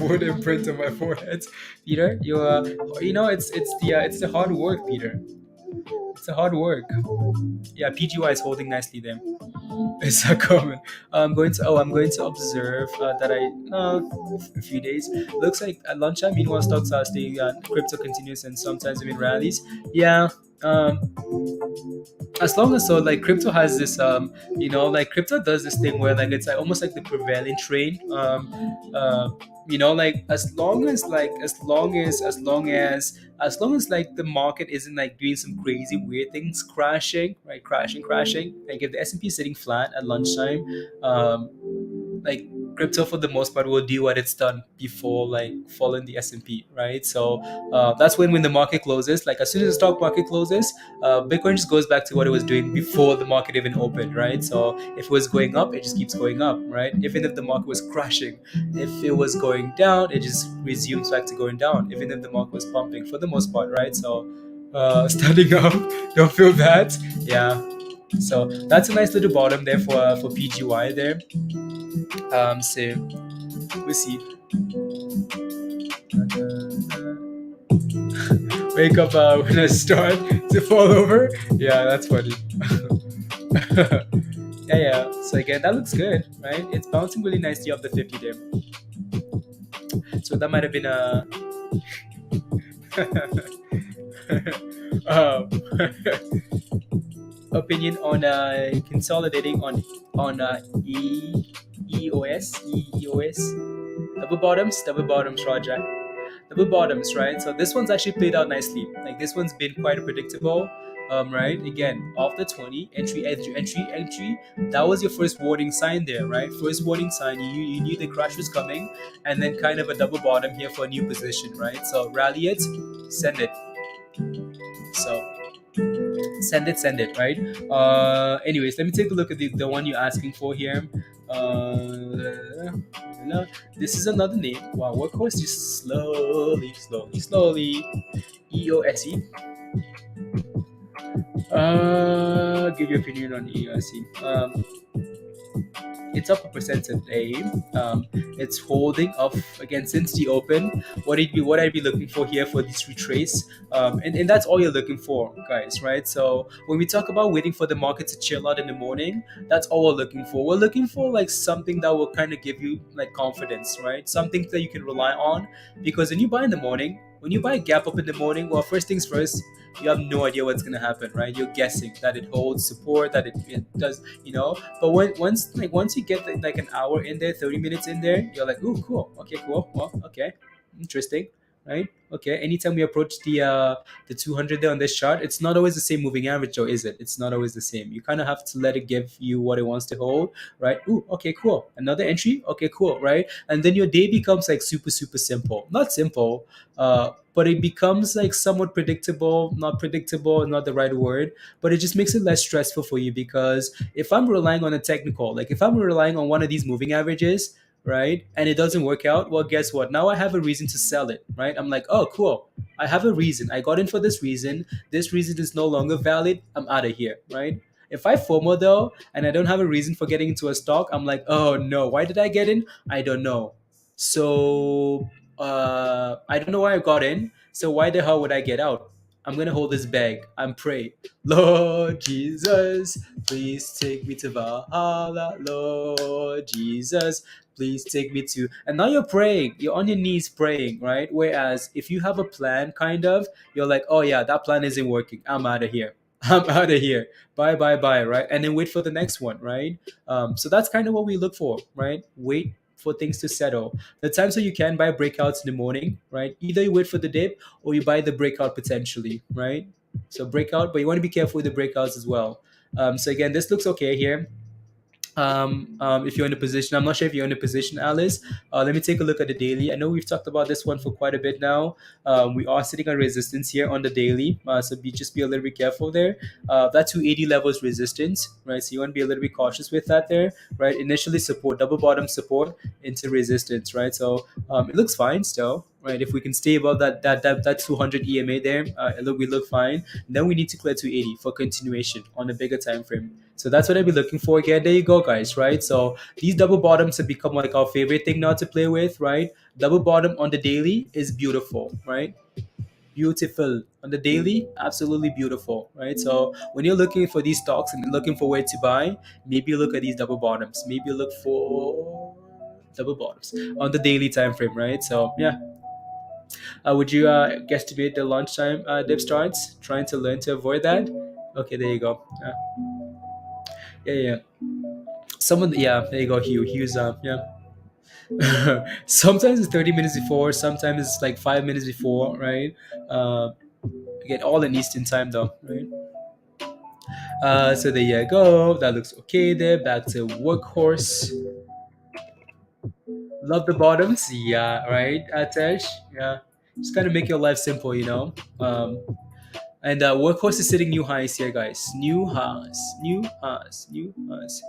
wood imprint on my forehead. Peter, it's the hard work, Peter. It's the hard work. Yeah, PGY is holding nicely there. It's not common. I'm going to observe that a few days. Looks like at lunchtime, meanwhile stocks are staying crypto continues and sometimes even rallies. Yeah. As long as so like crypto has this like crypto does this thing where like it's like almost like the prevailing trade like as long as like the market isn't like doing some crazy weird things, crashing, like if the S&P is sitting flat at lunchtime, like crypto for the most part will do what it's done before like following the S&P, right? So that's when the market closes, like as soon as the stock market closes, Bitcoin just goes back to what it was doing before the market even opened, right? So if it was going up, it just keeps going up, right? Even if the market was crashing, if it was going down, it just resumes back to going down, even if the market was pumping for the most part, right? So standing up, don't feel that. Yeah. So that's a nice little bottom there for PGY there. So we'll see. Wake up when I start to fall over. Yeah, that's funny. Yeah. So again, that looks good, right? It's bouncing really nicely off the 50 there. So that might have been a um, opinion on consolidating on EOS. Double bottoms, Roger. Double bottoms, right? So this one's actually played out nicely. Like this one's been quite predictable. Right? Again, off the 20, entry. That was your first warning sign there, right? First warning sign. You knew the crash was coming, and then kind of a double bottom here for a new position, right? So rally it, send it. So send it, right? Anyways, let me take a look at the one you're asking for here. This is another name. Wow, workhorse just slowly. EOSE. Give your opinion on EOSE. it's up a percent today. It's holding up again since the open. What I'd be looking for here for this retrace, and that's all you're looking for, guys, right? So when we talk about waiting for the market to chill out in the morning, that's all we're looking for. We're looking for like something that will kind of give you like confidence, right? Something that you can rely on, because when you buy in the morning, when you buy a gap up in the morning, well, first things first, you have no idea what's gonna happen, right? You're guessing that it holds support, that it does, But once you get like an hour in there, 30 minutes in there, you're like, ooh, cool, okay, cool, well, okay, interesting, right? Okay. Anytime we approach the 200 there on this chart, it's not always the same moving average, though, is it? It's not always the same. You kind of have to let it give you what it wants to hold, right? Ooh, okay, cool. Another entry, okay, cool, right? And then your day becomes like super, super simple. Not simple, but it becomes like somewhat predictable. Not predictable, not the right word, but it just makes it less stressful for you, because if I'm relying on a technical, like if I'm relying on one of these moving averages, right, and it doesn't work out, well, guess what? Now I have a reason to sell it, right? I'm like, oh, cool. I have a reason. I got in for this reason. This reason is no longer valid. I'm out of here, right? If I FOMO though, and I don't have a reason for getting into a stock, I'm like, oh no, why did I get in? I don't know. So I don't know why I got in. So why the hell would I get out? I'm gonna hold this bag and pray, Lord Jesus, please take me to Valhalla. Lord Jesus, please take me to. And now you're praying. You're on your knees praying, right? Whereas if you have a plan, kind of, you're like, oh yeah, that plan isn't working. I'm out of here. I'm out of here. Bye, bye, bye, right? And then wait for the next one, right? So that's kind of what we look for, right? Wait for things to settle. The times where you can buy breakouts in the morning, right? Either you wait for the dip or you buy the breakout potentially, right? So breakout, but you want to be careful with the breakouts as well. So again, this looks okay here. If you're in a position, I'm not sure if you're in a position, Alice. Let me take a look at the daily. I know we've talked about this one for quite a bit now. We are sitting on resistance here on the daily, so just be a little bit careful there. That 280 level is resistance, right? So you want to be a little bit cautious with that there, right? Initially support, double bottom support into resistance, right? So it looks fine still. Right, if we can stay above that 200 EMA there, we look fine. Then we need to clear 280 for continuation on a bigger time frame. So that's what I'd be looking for again. There you go, guys. Right. So these double bottoms have become like our favorite thing now to play with. Right. Double bottom on the daily is beautiful. Right. Beautiful on the daily, absolutely beautiful. Right. So when you're looking for these stocks and looking for where to buy, maybe you look at these double bottoms. Maybe you look for double bottoms on the daily time frame. Right. So yeah. Would you guesstimate the lunchtime dip starts? Trying to learn to avoid that. Okay, there you go. Yeah, yeah. Someone, yeah, there you go. Hugh, Hugh's yeah. Sometimes it's 30 minutes before. Sometimes it's like 5 minutes before, right? Uh, Again, all in Eastern time though, right? So there you go. That looks okay there. Back to workhorse. Love the bottoms. Yeah, right, Tesh. Yeah, just kind of make your life simple, you know. And workhorse is setting new highs here, guys. New highs, new highs, new highs.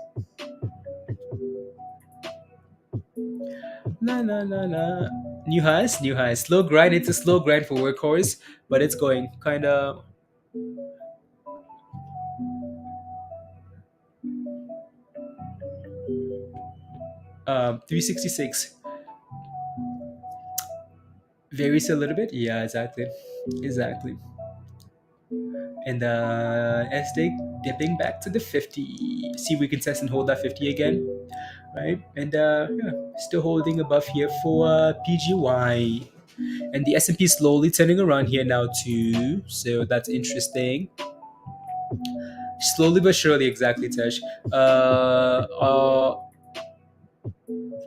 La la la la. New highs, new highs. Slow grind. It's a slow grind for workhorse, but it's going kind of. 366 varies a little bit. Yeah, exactly, exactly. And SDIG dipping back to the 50. See if we can test and hold that 50 again, right? And yeah, still holding above here for PGY. And the S&P slowly turning around here now too, so that's interesting. Slowly but surely, exactly, Tesh.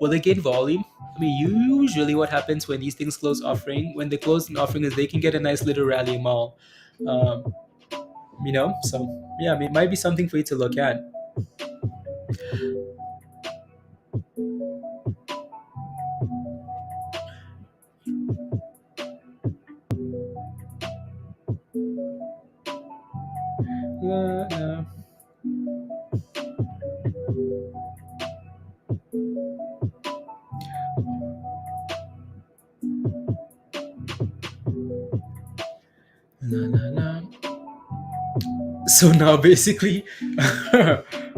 Will they gain volume? I mean, usually what happens when these things close offering, when they close an offering, is they can get a nice little rally mall. Um, so yeah, I mean, it might be something for you to look at. Uh, so now basically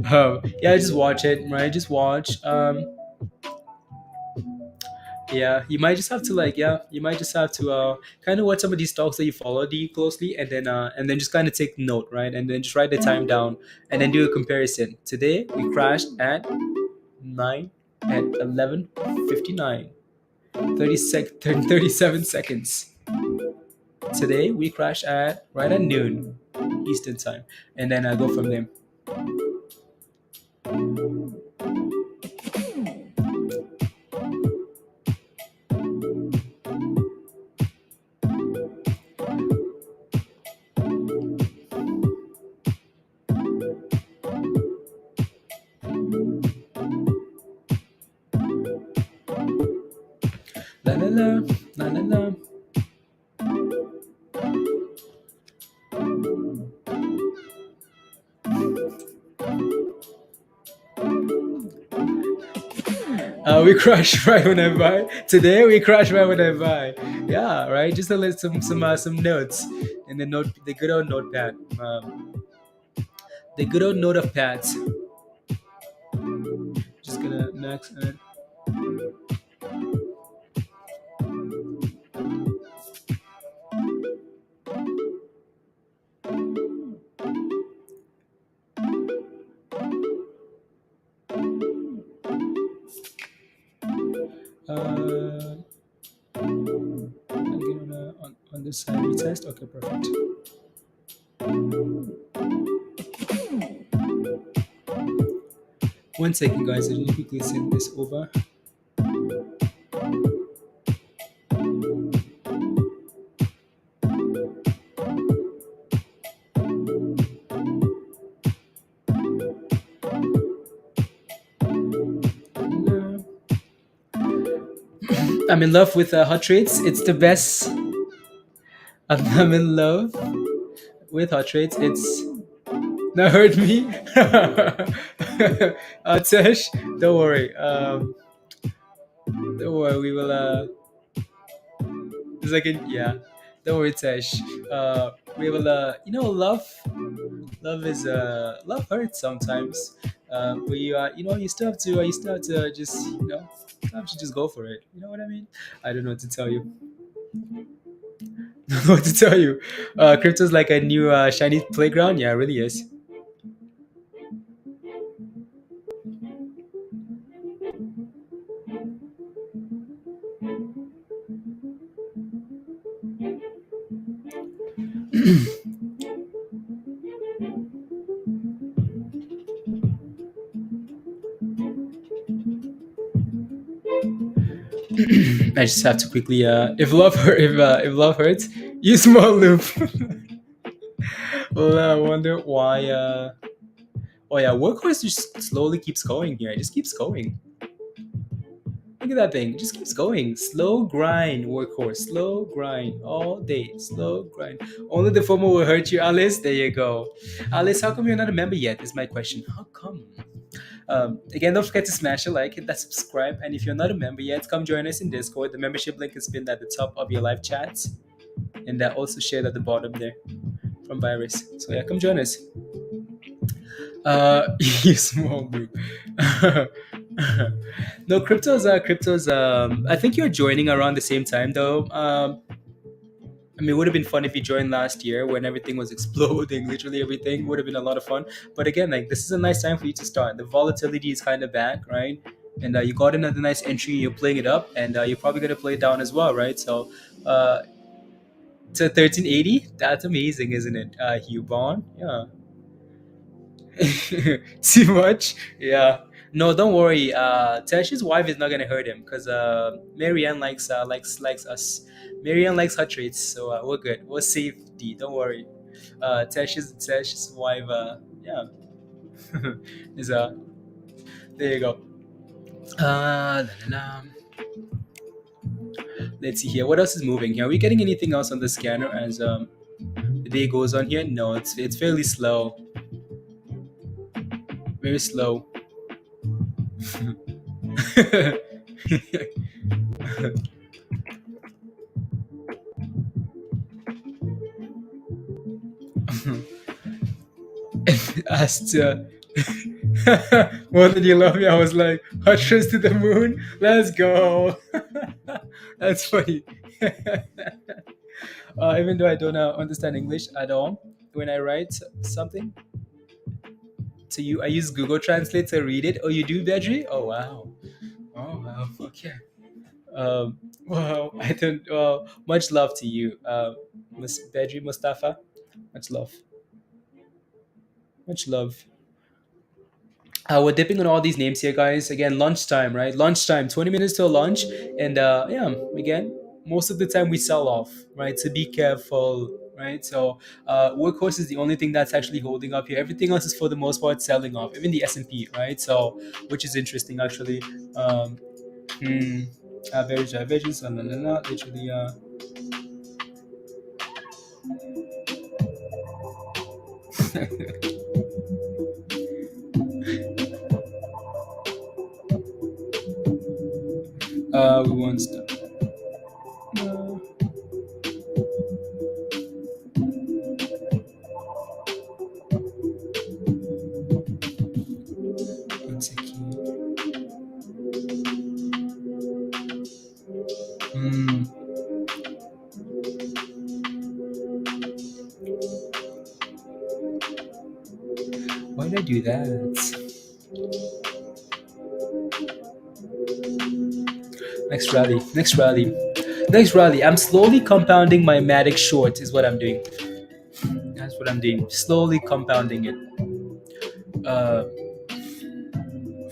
Yeah, just watch it, right? Just watch. Yeah, you might just have to like, yeah, you might just have to kind of watch some of these stocks that you follow closely, and then just kind of take note, right? And then just write the time down, and then do a comparison. Today we crashed at 9 at 11:59, 37 seconds. Today we crash at right at noon Eastern time, and then I go from there. La la la, la la la. We crash right when I buy. Today we crash right when I buy. Yeah, right. Just to let some notes in the good old notepad. The good old note of pads. Just gonna max. Uh, again on this side retest. Okay, perfect. 1 second, guys. I need to quickly send this over. I'm in love with hot trades. It's the best. I'm in love with hot trades. It's not hurt me. Tesh, don't worry. Don't worry. We will. It's like yeah. Don't worry, Tesh. We will. Love is love hurts sometimes. But you still have to just you have to just go for it. You know what I mean? I don't know what to tell you. Don't know what to tell you. Crypto's like a new shiny playground. Yeah, it really is. I just have to quickly if love hurts, use small loop. Well, I wonder why. Oh yeah, workhorse just slowly keeps going here. It just keeps going. Look at that thing. It just keeps going. Slow grind, workhorse. Slow grind all day. Slow grind. Only the FOMO will hurt you, Alice. There you go. Alice, how come you're not a member yet? Is my question. How come? Again, don't forget to smash a like, hit that subscribe, and if you're not a member yet, come join us in Discord. The membership link is pinned at the top of your live chats, and that also shared at the bottom there from Virus. So yeah, come join us. You small group. No, cryptos. I think you're joining around the same time though. I mean, it would have been fun if you joined last year when everything was exploding. Literally everything would have been a lot of fun. But again, like this is a nice time for you to start. The volatility is kind of back, right? And you got another nice entry. You're playing it up, and you're probably gonna play it down as well, right? So, to 1380, that's amazing, isn't it? Hugh Bond, yeah. Too much, yeah. No, don't worry. Tash's wife is not gonna hurt him because Marianne likes us. Marianne likes her traits, so we're good. We're safety. Don't worry. Tash's wife. Yeah, is there you go. La, la, la. Let's see here. What else is moving here? Are we getting anything else on the scanner as the day goes on here? No, it's fairly slow. Very slow. As to More than you love me. I was like, Hutchins to the moon. Let's go. That's funny. Even though I don't understand English at all, when I write something to you, I use Google Translate to read it. Oh, you do, Bedri? Oh, wow. Oh, wow. Fuck yeah. Well, I don't. Much love to you, Bedri Mustafa. Much love. Much love. We're dipping on all these names here, guys. Again, lunchtime, right? Lunchtime, 20 minutes till lunch. And yeah, again, most of the time we sell off, right? So be careful, right? So workhorse is the only thing that's actually holding up here. Everything else is for the most part selling off, even the S&P, right? So, which is interesting actually. Um, hmm, divergence, literally, we want stuff. One second. Hmm. Why did I do that? Next rally. Next rally. Next rally. I'm slowly compounding my Matic short, is what I'm doing. That's what I'm doing. Slowly compounding it. Uh,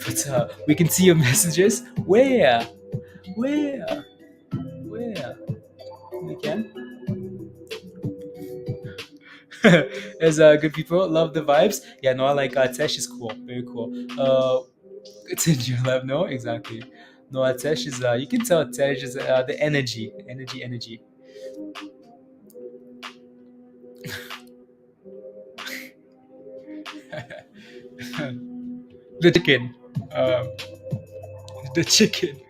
but we can see your messages. Where? Where? Where? We can. As good people love the vibes. Yeah, no, I like Tesh is cool. Very cool. It's in your lab, no? Exactly. No, Tesh is you can tell Tesh is the energy. Energy. The chicken. Um, the chicken.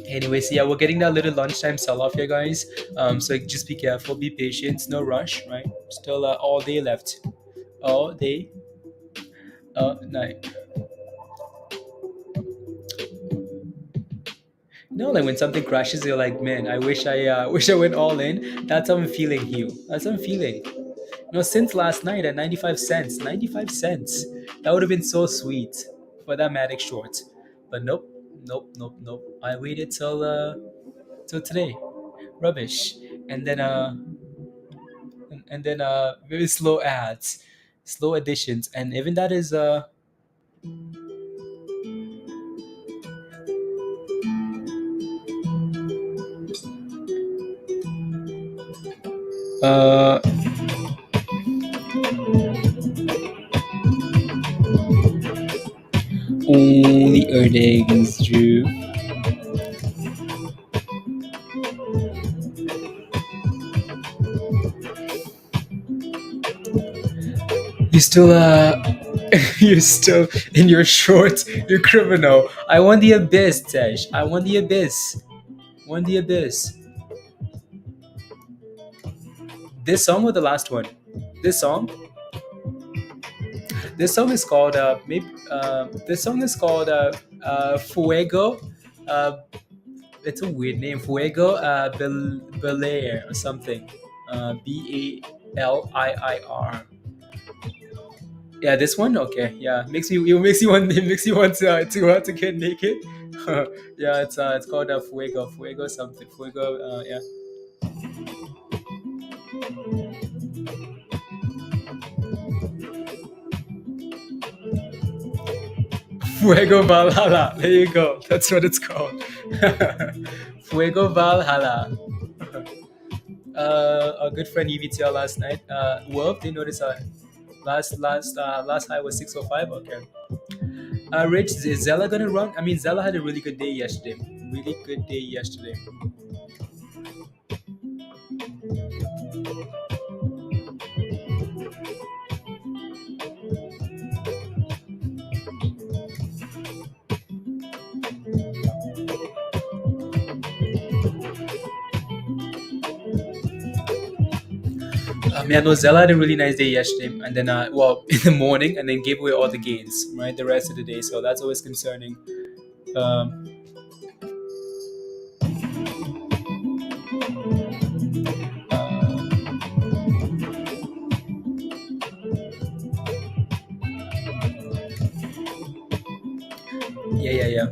Anyways, yeah, we're getting that little lunchtime sell off here, guys. So just be careful, be patient, no rush, right? Still all day left. All day, night. No, like when something crashes, you're like, man, I wish I wish I went all in. That's how I'm feeling, Hugh. That's how I'm feeling. Since last night at 95 cents, 95 cents. That would have been so sweet for that Matic short. But nope. I waited till today. Rubbish. And then very slow ads, slow additions, and even that is uh only earnings, Drew. You still you're still in your short, you're criminal. I want the abyss, Tesh. I want the abyss. Want the abyss. This song or the last one? This song? This song is called maybe this song is called Fuego. It's a weird name. Fuego Belair or something. Baliir. Yeah, this one. Okay, yeah, makes you want to get naked. Yeah, it's called Fuego something. Fuego. Yeah. Fuego Valhalla. There you go. That's what it's called. Fuego Valhalla. Our good friend EVTL last night. Wolf, did you notice last high was 605? Okay. Rich, is Zella gonna run? I mean, Zella had a really good day yesterday. Really good day yesterday. Yeah, no, Zella had a really nice day yesterday, and then well, in the morning, and then gave away all the gains, right, the rest of the day. So that's always concerning. Um, uh, yeah, yeah,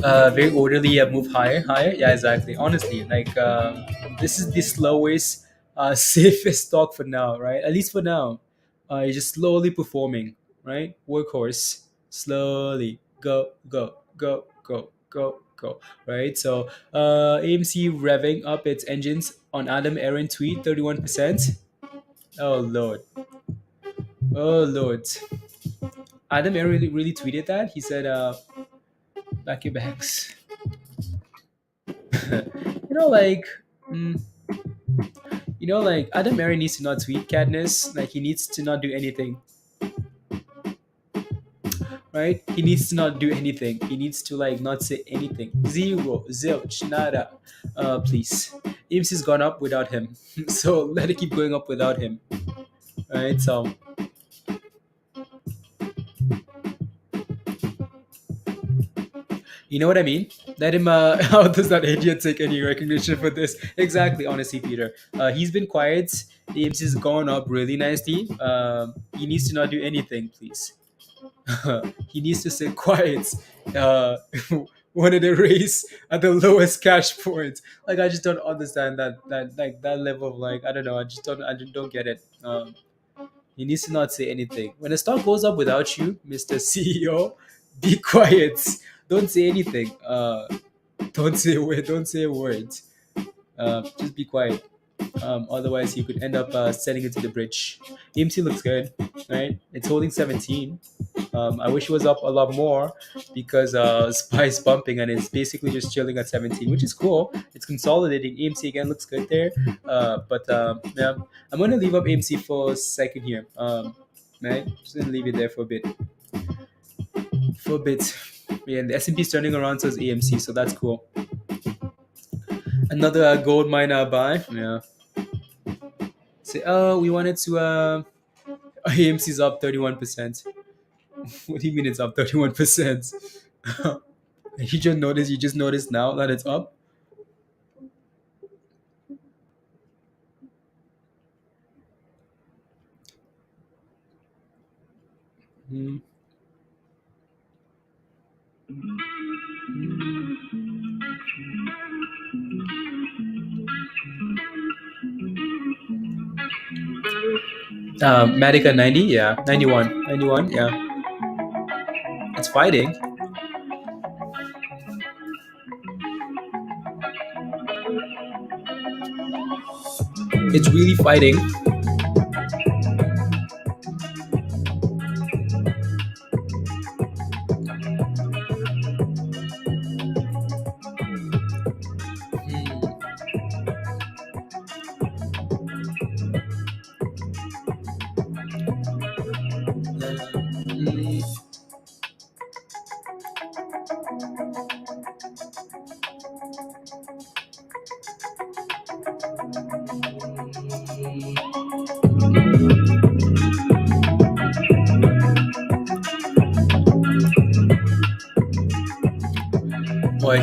yeah. Very orderly, move higher, higher. Yeah, exactly. Honestly, like this is the slowest, safest stock for now, right? At least for now. It's just slowly performing, right? Workhorse, slowly go, go, go, go, go, go, right? So AMC revving up its engines on Adam Aaron tweet 31%. Oh lord, oh lord. Adam Aaron really tweeted that. He said, "Back your bags." Like. mm, like Adam Mary needs to not tweet Cadness. Like he needs to not do anything, right? He needs to not do anything. He needs to like not say anything. Zero, zilch, nada. Please. IMSI's gone up without him, so let it keep going up without him, right? So you know what I mean? Let him. How does that idiot take any recognition for this? Exactly. Honestly, Peter. He's been quiet. The IMSI's gone up really nicely. He needs to not do anything, please. He needs to stay quiet. Uh, wanted a race at the lowest cash point. Like I just don't understand that like that level of like I don't know. I just don't get it. He needs to not say anything. When the stock goes up without you, Mister CEO, be quiet. Don't say anything. Don't say a word. Don't say a word. Just be quiet. Otherwise, you could end up selling it to the bridge. EMC looks good, right? It's holding 17. I wish it was up a lot more because SPY is bumping and it's basically just chilling at 17, which is cool. It's consolidating. AMC again looks good there. But yeah, I'm going to leave up AMC for a second here. Right? Just going to leave it there for a bit. For a bit. Yeah, and the S&P is turning around, so is AMC, so that's cool. Another gold miner buy. Yeah. Say, oh, we wanted to. AMC's up 31%. What do you mean it's up 31%? You just noticed. You just noticed now that it's up. Hmm. Medica 90, yeah, 91, 91, yeah. It's fighting. It's really fighting. Hmm. Hmm. Boy,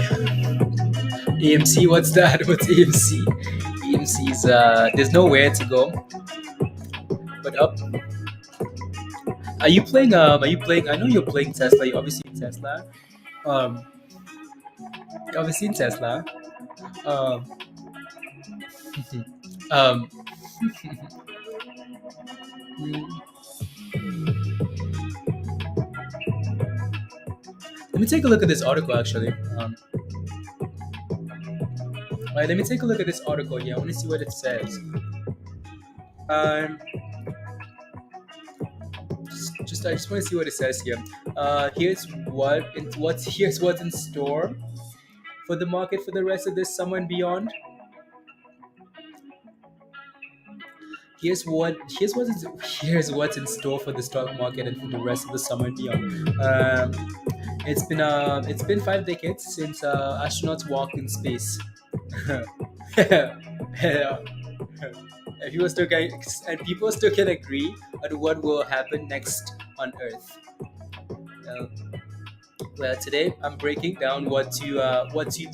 AMC, what's that? What's AMC? AMC's there's nowhere to go but up. Are you playing? Are you playing? I know you're playing Tesla. You're obviously in Tesla. Um, you're obviously in Tesla. Um, um, mm, let me take a look at this article actually. All right, let me take a look at this article. Yeah, I want to see what it says. Um, I just want to see what it says here. Here's what's in store for the market for the rest of this summer and beyond. Here's what's in store for the stock market and for the rest of the summer and beyond. It's been 5 decades since astronauts walked in space. Yeah. And people still can agree on what will happen next on Earth. Uh, well, today I'm breaking down what two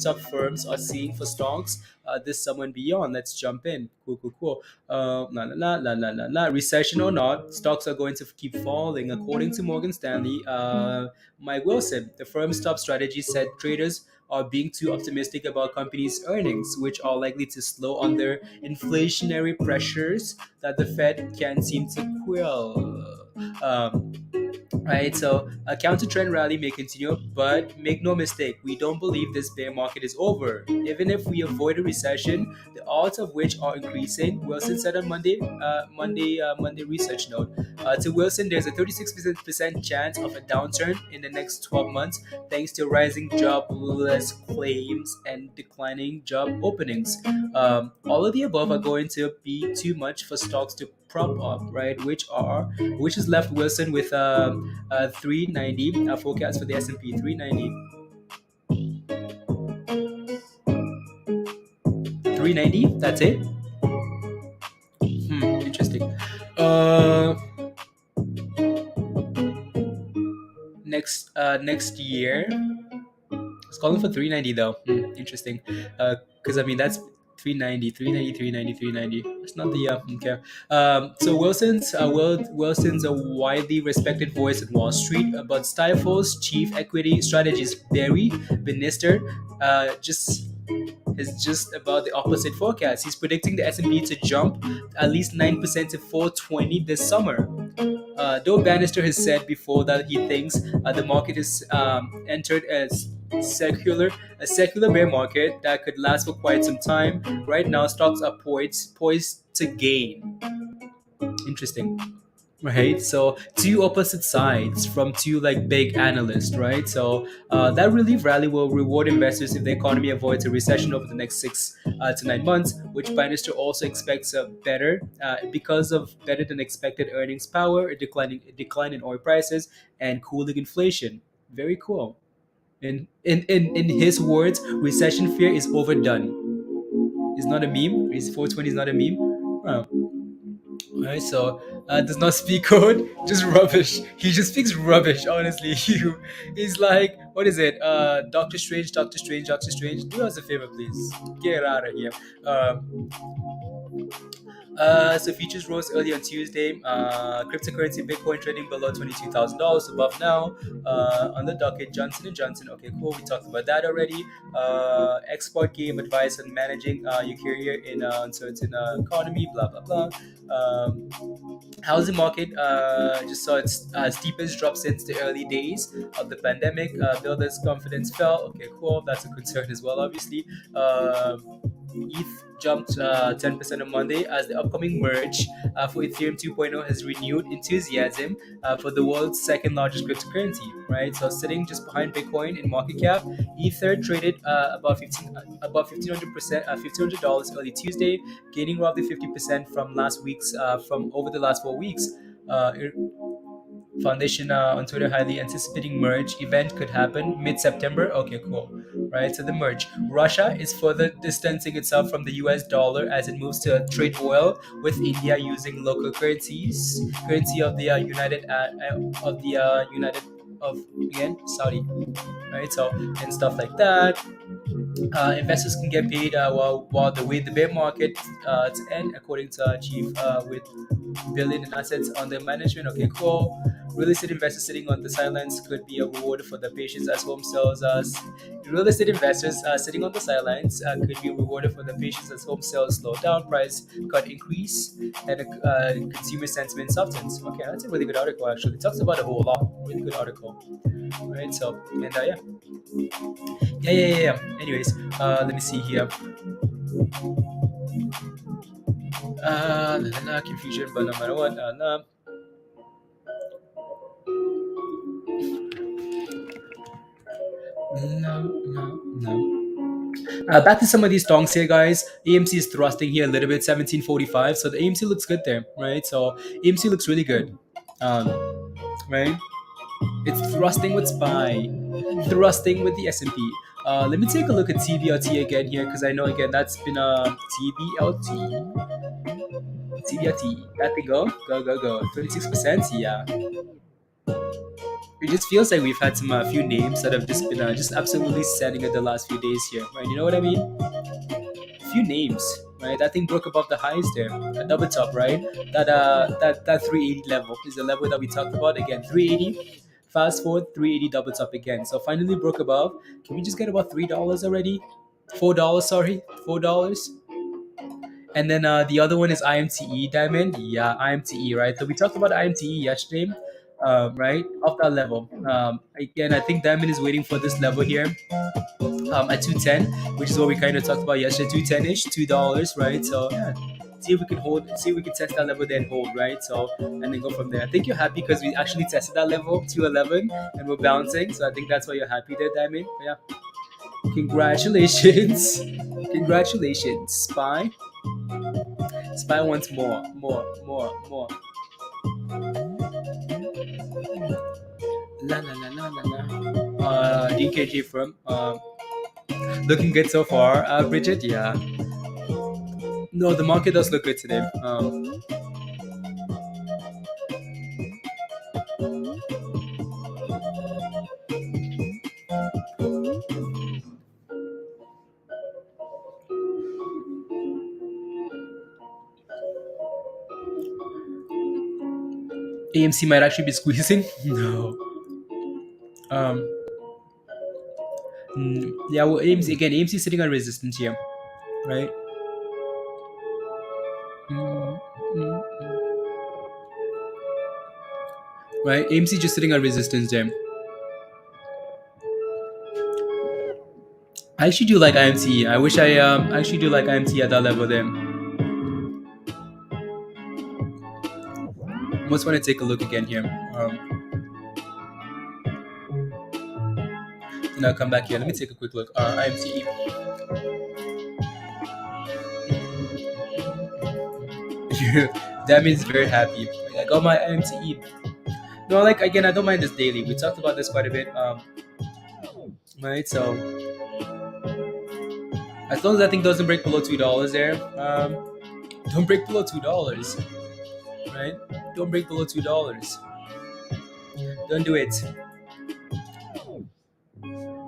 top firms are seeing for stocks this summer and beyond. Let's jump in. Cool, cool, cool. La la la la la la la. Recession or not, stocks are going to keep falling, according to Morgan Stanley. Mike Wilson, the firm's top strategy, said traders are being too optimistic about companies' earnings, which are likely to slow under inflationary pressures that the Fed can't seem to quell. Right, so a counter trend rally may continue, but make no mistake, we don't believe this bear market is over. Even if we avoid a recession, the odds of which are increasing. Wilson said on Monday research note. To Wilson, there's a 36% chance of a downturn in the next 12 months, thanks to rising jobless claims and declining job openings. All of the above are going to be too much for stocks to prop up, right? Which has left Wilson with 390 forecast for the S&P 390. 390. That's it. Interesting. Uh, next year, it's calling for 390 though. Interesting. Because I mean that's 390, 390, 390, 390. It's not the okay. So Wilson's a widely respected voice at Wall Street, but Stifel's chief equity strategist Barry Bannister just is just about the opposite forecast. He's predicting the S&P to jump at least 9% to 420 this summer. Though Bannister has said before that he thinks the market is entered as secular bear market that could last for quite some time. Right now, stocks are poised to gain. Interesting. Right, so two opposite sides from two like big analysts, right? So that relief rally will reward investors if the economy avoids a recession over the next 6 to 9 months, which Bannister also expects better because of better than expected earnings power, a decline in oil prices, and cooling inflation. Very cool. In his words, recession fear is overdone. It's not a meme. His 420 is not a meme. Oh. Right, so does not speak code, just rubbish. He just speaks rubbish. Honestly, he's like, what is it? Doctor Strange, Doctor Strange, Doctor Strange. Do us a favor, please. Get out of here. So futures rose early on Tuesday. Cryptocurrency Bitcoin trading below $22,000 above now. On the docket, Johnson and Johnson. Okay, cool. We talked about that already. Export gave advice on managing your career in uncertain economy. Blah blah blah. Housing market just saw its steepest drop since the early days of the pandemic. Builders' confidence fell. Okay, cool. That's a concern as well, obviously. ETH jumped 10% on Monday as the upcoming merge for Ethereum 2.0 has renewed enthusiasm for the world's second largest cryptocurrency, right? So sitting just behind Bitcoin in market cap, Ether traded about $1,500 early Tuesday, gaining roughly 50% from last week's from over the last 4 weeks. Foundation on Twitter highly anticipating merge event could happen mid-September. Okay, cool. Right, so the merge. Russia is further distancing itself from the US dollar as it moves to trade oil with India using local currency of the United of again Saudi. Right, so and stuff like that. Investors can get paid while they wait the bear market to end, according to Chief with billion in assets under management. Okay, cool. Real estate investors sitting on the sidelines could be a reward for the patience as home sales. Real estate investors sitting on the sidelines could be rewarded for the patience as home sales slow down, price cut increase, and consumer sentiment softens. Okay, that's a really good article actually. It talks about a whole lot. Really good article. Right, so and yeah. Anyways, let me see here. Confusion, but no matter what, no. Back to some of these stonks here, guys. AMC is thrusting here a little bit, 1745. So the AMC looks good there, right? So AMC looks really good, right? It's thrusting with SPY, thrusting with the S&P. Let me take a look at TBLT again here because I know again that's been TBLT. TBLT. That thing go 36%. Yeah. It just feels like we've had some few names that have just been just absolutely setting at the last few days here, right? You know what I mean? Few names, right? That thing broke above the highs there, a double top, right? That 380 level is the level that we talked about again. 380. Fast forward, 380 double top again. So finally broke above. Can we just get about $3 already? $4, sorry, $4. And then the other one is IMTE diamond. Yeah, IMTE, right? So we talked about IMTE yesterday, right? Off that level. Again, I think diamond is waiting for this level here at 210, which is what we kind of talked about yesterday. 210 ish, $2, right? So yeah, see if we can hold, see if we can test that level, then hold, right? So and then go from there. I think you're happy because we actually tested that level 211 and we're bouncing. So I think that's why you're happy there, diamond. But yeah, congratulations, congratulations, spy. Spy wants more, more, more, more. La la la la la la. DKG firm. Looking good so far, Bridget. Yeah. No, the market does look good today. AMC might actually be squeezing. No. Yeah. Well, AMC again. AMC is sitting on resistance here, right? Mm, mm, mm. Right. AMC just sitting on resistance there. I actually do like IMT. I wish I actually do like IMT at that level there. Almost want to take a look again here. And I'll come back here. Let me take a quick look. IMT. That means very happy. I got my IMT. No, like again, I don't mind this daily. We talked about this quite a bit. Right. So as long as that thing doesn't break below $2 there, don't break below $2. Right? Don't break below $2. Don't do it.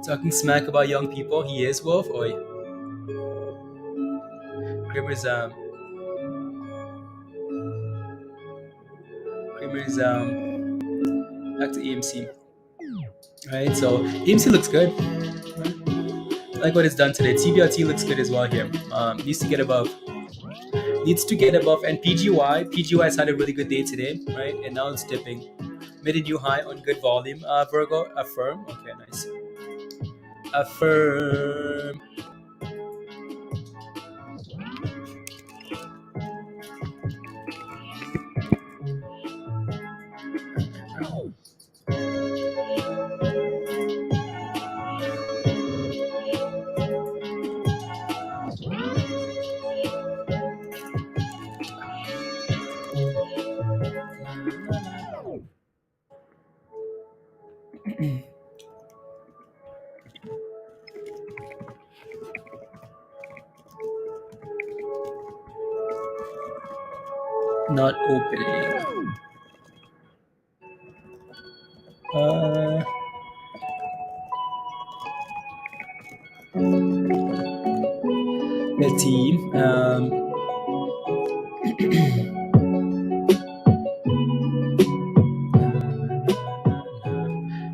Talking smack about young people. He is Wolf. Oi. Kramer's back to AMC. Right, so AMC looks good. I like what it's done today. TBLT looks good as well here. Needs to get above. And PGY has had a really good day today, right? And now it's dipping. Made a new high on good volume. Virgo, affirm. Okay, nice. Affirm. Not opening. The team.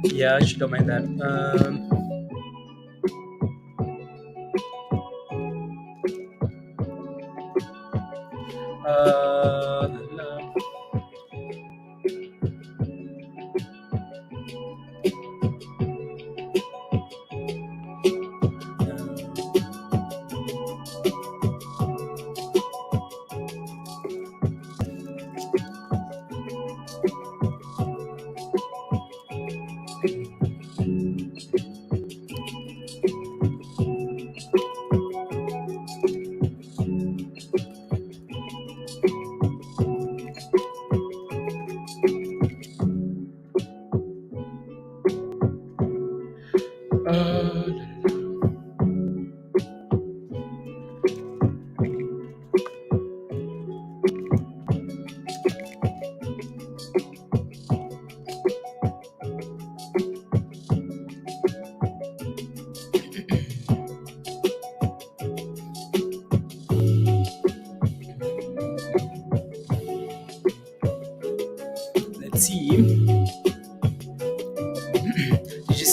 Yeah, she don't mind that.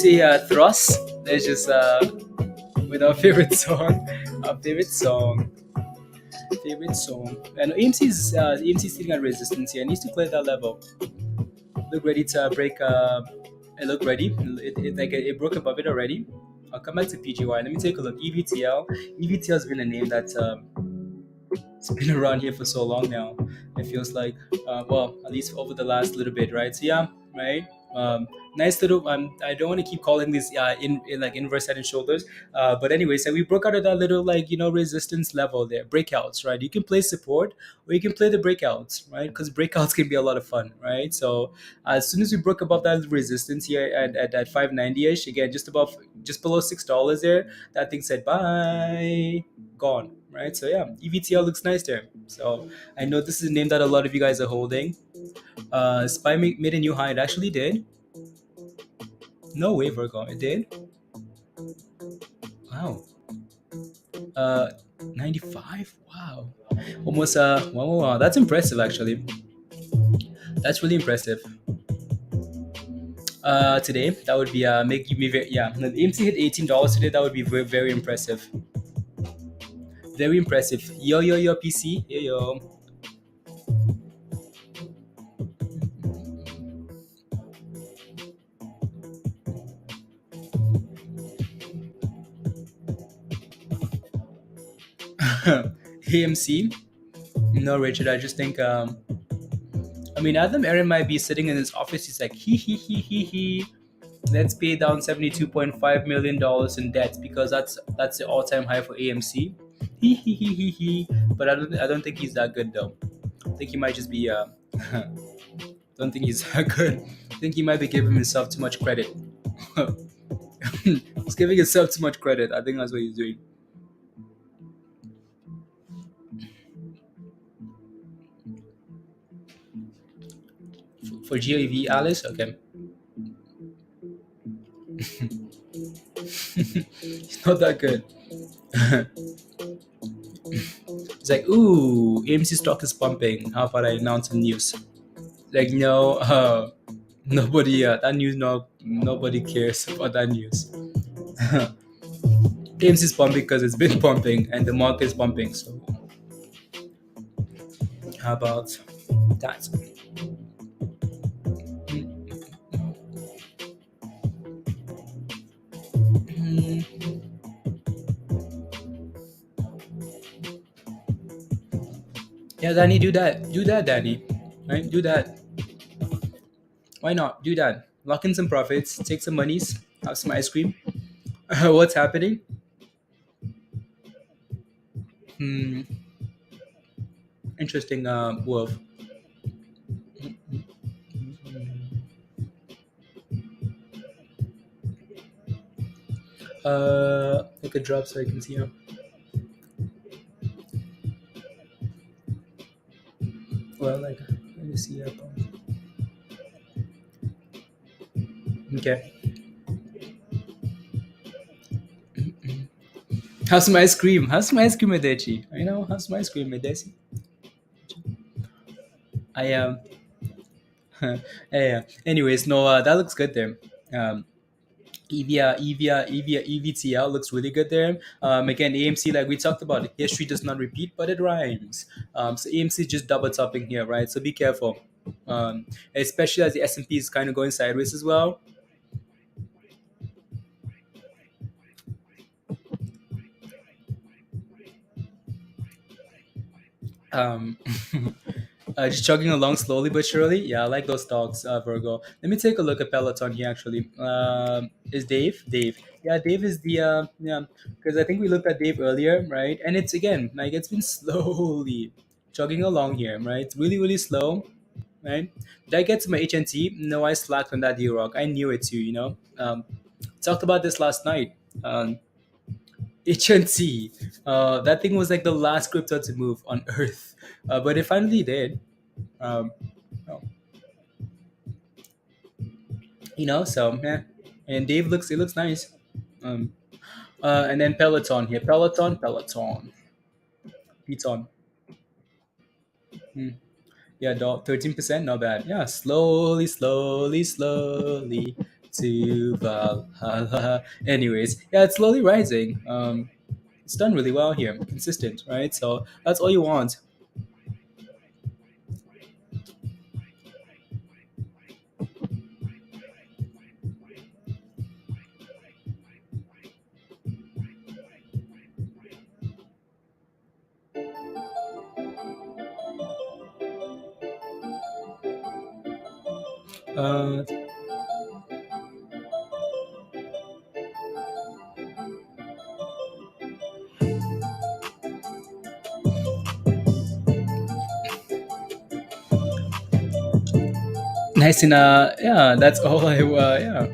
say thrust. Let's just with our favorite song, our favorite song. And AMC is sitting at resistance here. It needs to clear that level. Look ready to break. It look ready. It broke above it already. I'll come back to PGY. Let me take a look. EVTL. EVTL has been a name that it's been around here for so long now. It feels like, well, at least over the last little bit, right? So yeah, right. Nice little. I don't want to keep calling these in like inverse head and shoulders. But anyway, so we broke out of that little like resistance level there, breakouts, right? You can play support or you can play the breakouts, right? Because breakouts can be a lot of fun, right? So as soon as we broke above that resistance here at 590 ish, again, just below $6 there, that thing said bye, gone, right? So yeah, EVTL looks nice there. So I know this is a name that a lot of you guys are holding. Spy made a new high. It actually did. No way, Virgo. It did. Wow. 95. Wow. Almost. Wow, wow, wow. That's impressive, actually. That's really impressive. Today that would be make me very, yeah. The AMC hit $18 today. That would be very, very impressive. Very impressive. Yo yo yo PC. Yo yo. AMC. No, Richard. I just think I mean, Adam Aaron might be sitting in his office. He's like, he he he he he. Let's pay down $72.5 million in debt because that's the all-time high for AMC. He he he he he. But I don't think he's that good though. I think he might just be don't think he's that good. I think he might be giving himself too much credit. He's giving himself too much credit. I think that's what he's doing. For GOEV, Alice, okay. He's not that good. It's like, ooh, AMC stock is pumping. How about I announce some news? Like, no, nobody, that news, no, nobody cares about that news. AMC is pumping because it's been pumping and the market is pumping. So, how about that? Mm, yeah, Danny, do that. Do that, Danny. Right? Do that. Why not? Do that. Lock in some profits, take some monies, have some ice cream. What's happening? Hmm, interesting, Wolf. Take a drop so I can see him. Well, like, let me see up. Okay. Have some ice cream. Have some ice cream, Medechi. I know. Have some ice cream, Medechi. I am. Yeah. Anyways, no, that looks good there. EVTL looks really good there. Again, AMC, like we talked about, history does not repeat, but it rhymes. So AMC just double topping here, right? So be careful, especially as the S&P is kind of going sideways as well. Um, just chugging along slowly but surely. Yeah, I like those stocks, Virgo. Let me take a look at Peloton here. Actually, is Dave? Dave. Yeah, Dave is the yeah. Because I think we looked at Dave earlier, right? And it's again like it's been slowly chugging along here, right? It's really really slow, right? Did I get to my HNT? No, I slacked on that D Rock. I knew it too. Talked about this last night. HNT. That thing was like the last crypto to move on Earth, but it finally did. Um, oh, so yeah. And Dave looks nice. Um, and then Peloton here, Peloton, Peloton. Hmm. Yeah, 13%, not bad. Yeah, slowly, slowly, slowly. to Valhalla. Anyways, yeah, it's slowly rising. It's done really well here, consistent, right? So that's all you want. Uh, Nice and that's all I yeah,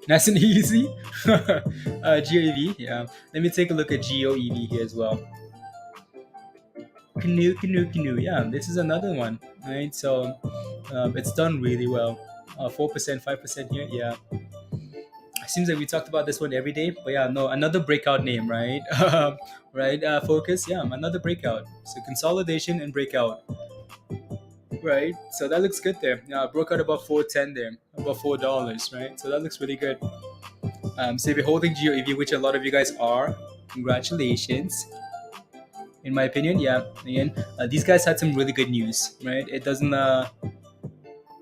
nice and easy. GOEV, yeah. Let me take a look at GOEV here as well. Canoe. Yeah, this is another one, right? So it's done really well. 4%, 5% here. Yeah, seems like we talked about this one every day, but yeah, no, another breakout name, right? Right. Focus. Yeah, another breakout. So consolidation and breakout. Right. So that looks good there. Yeah, broke out about 410 there, about $4, right? So that looks really good. So if you're holding GeoEV, which a lot of you guys are, congratulations. In my opinion, yeah. Again, these guys had some really good news, right? It doesn't.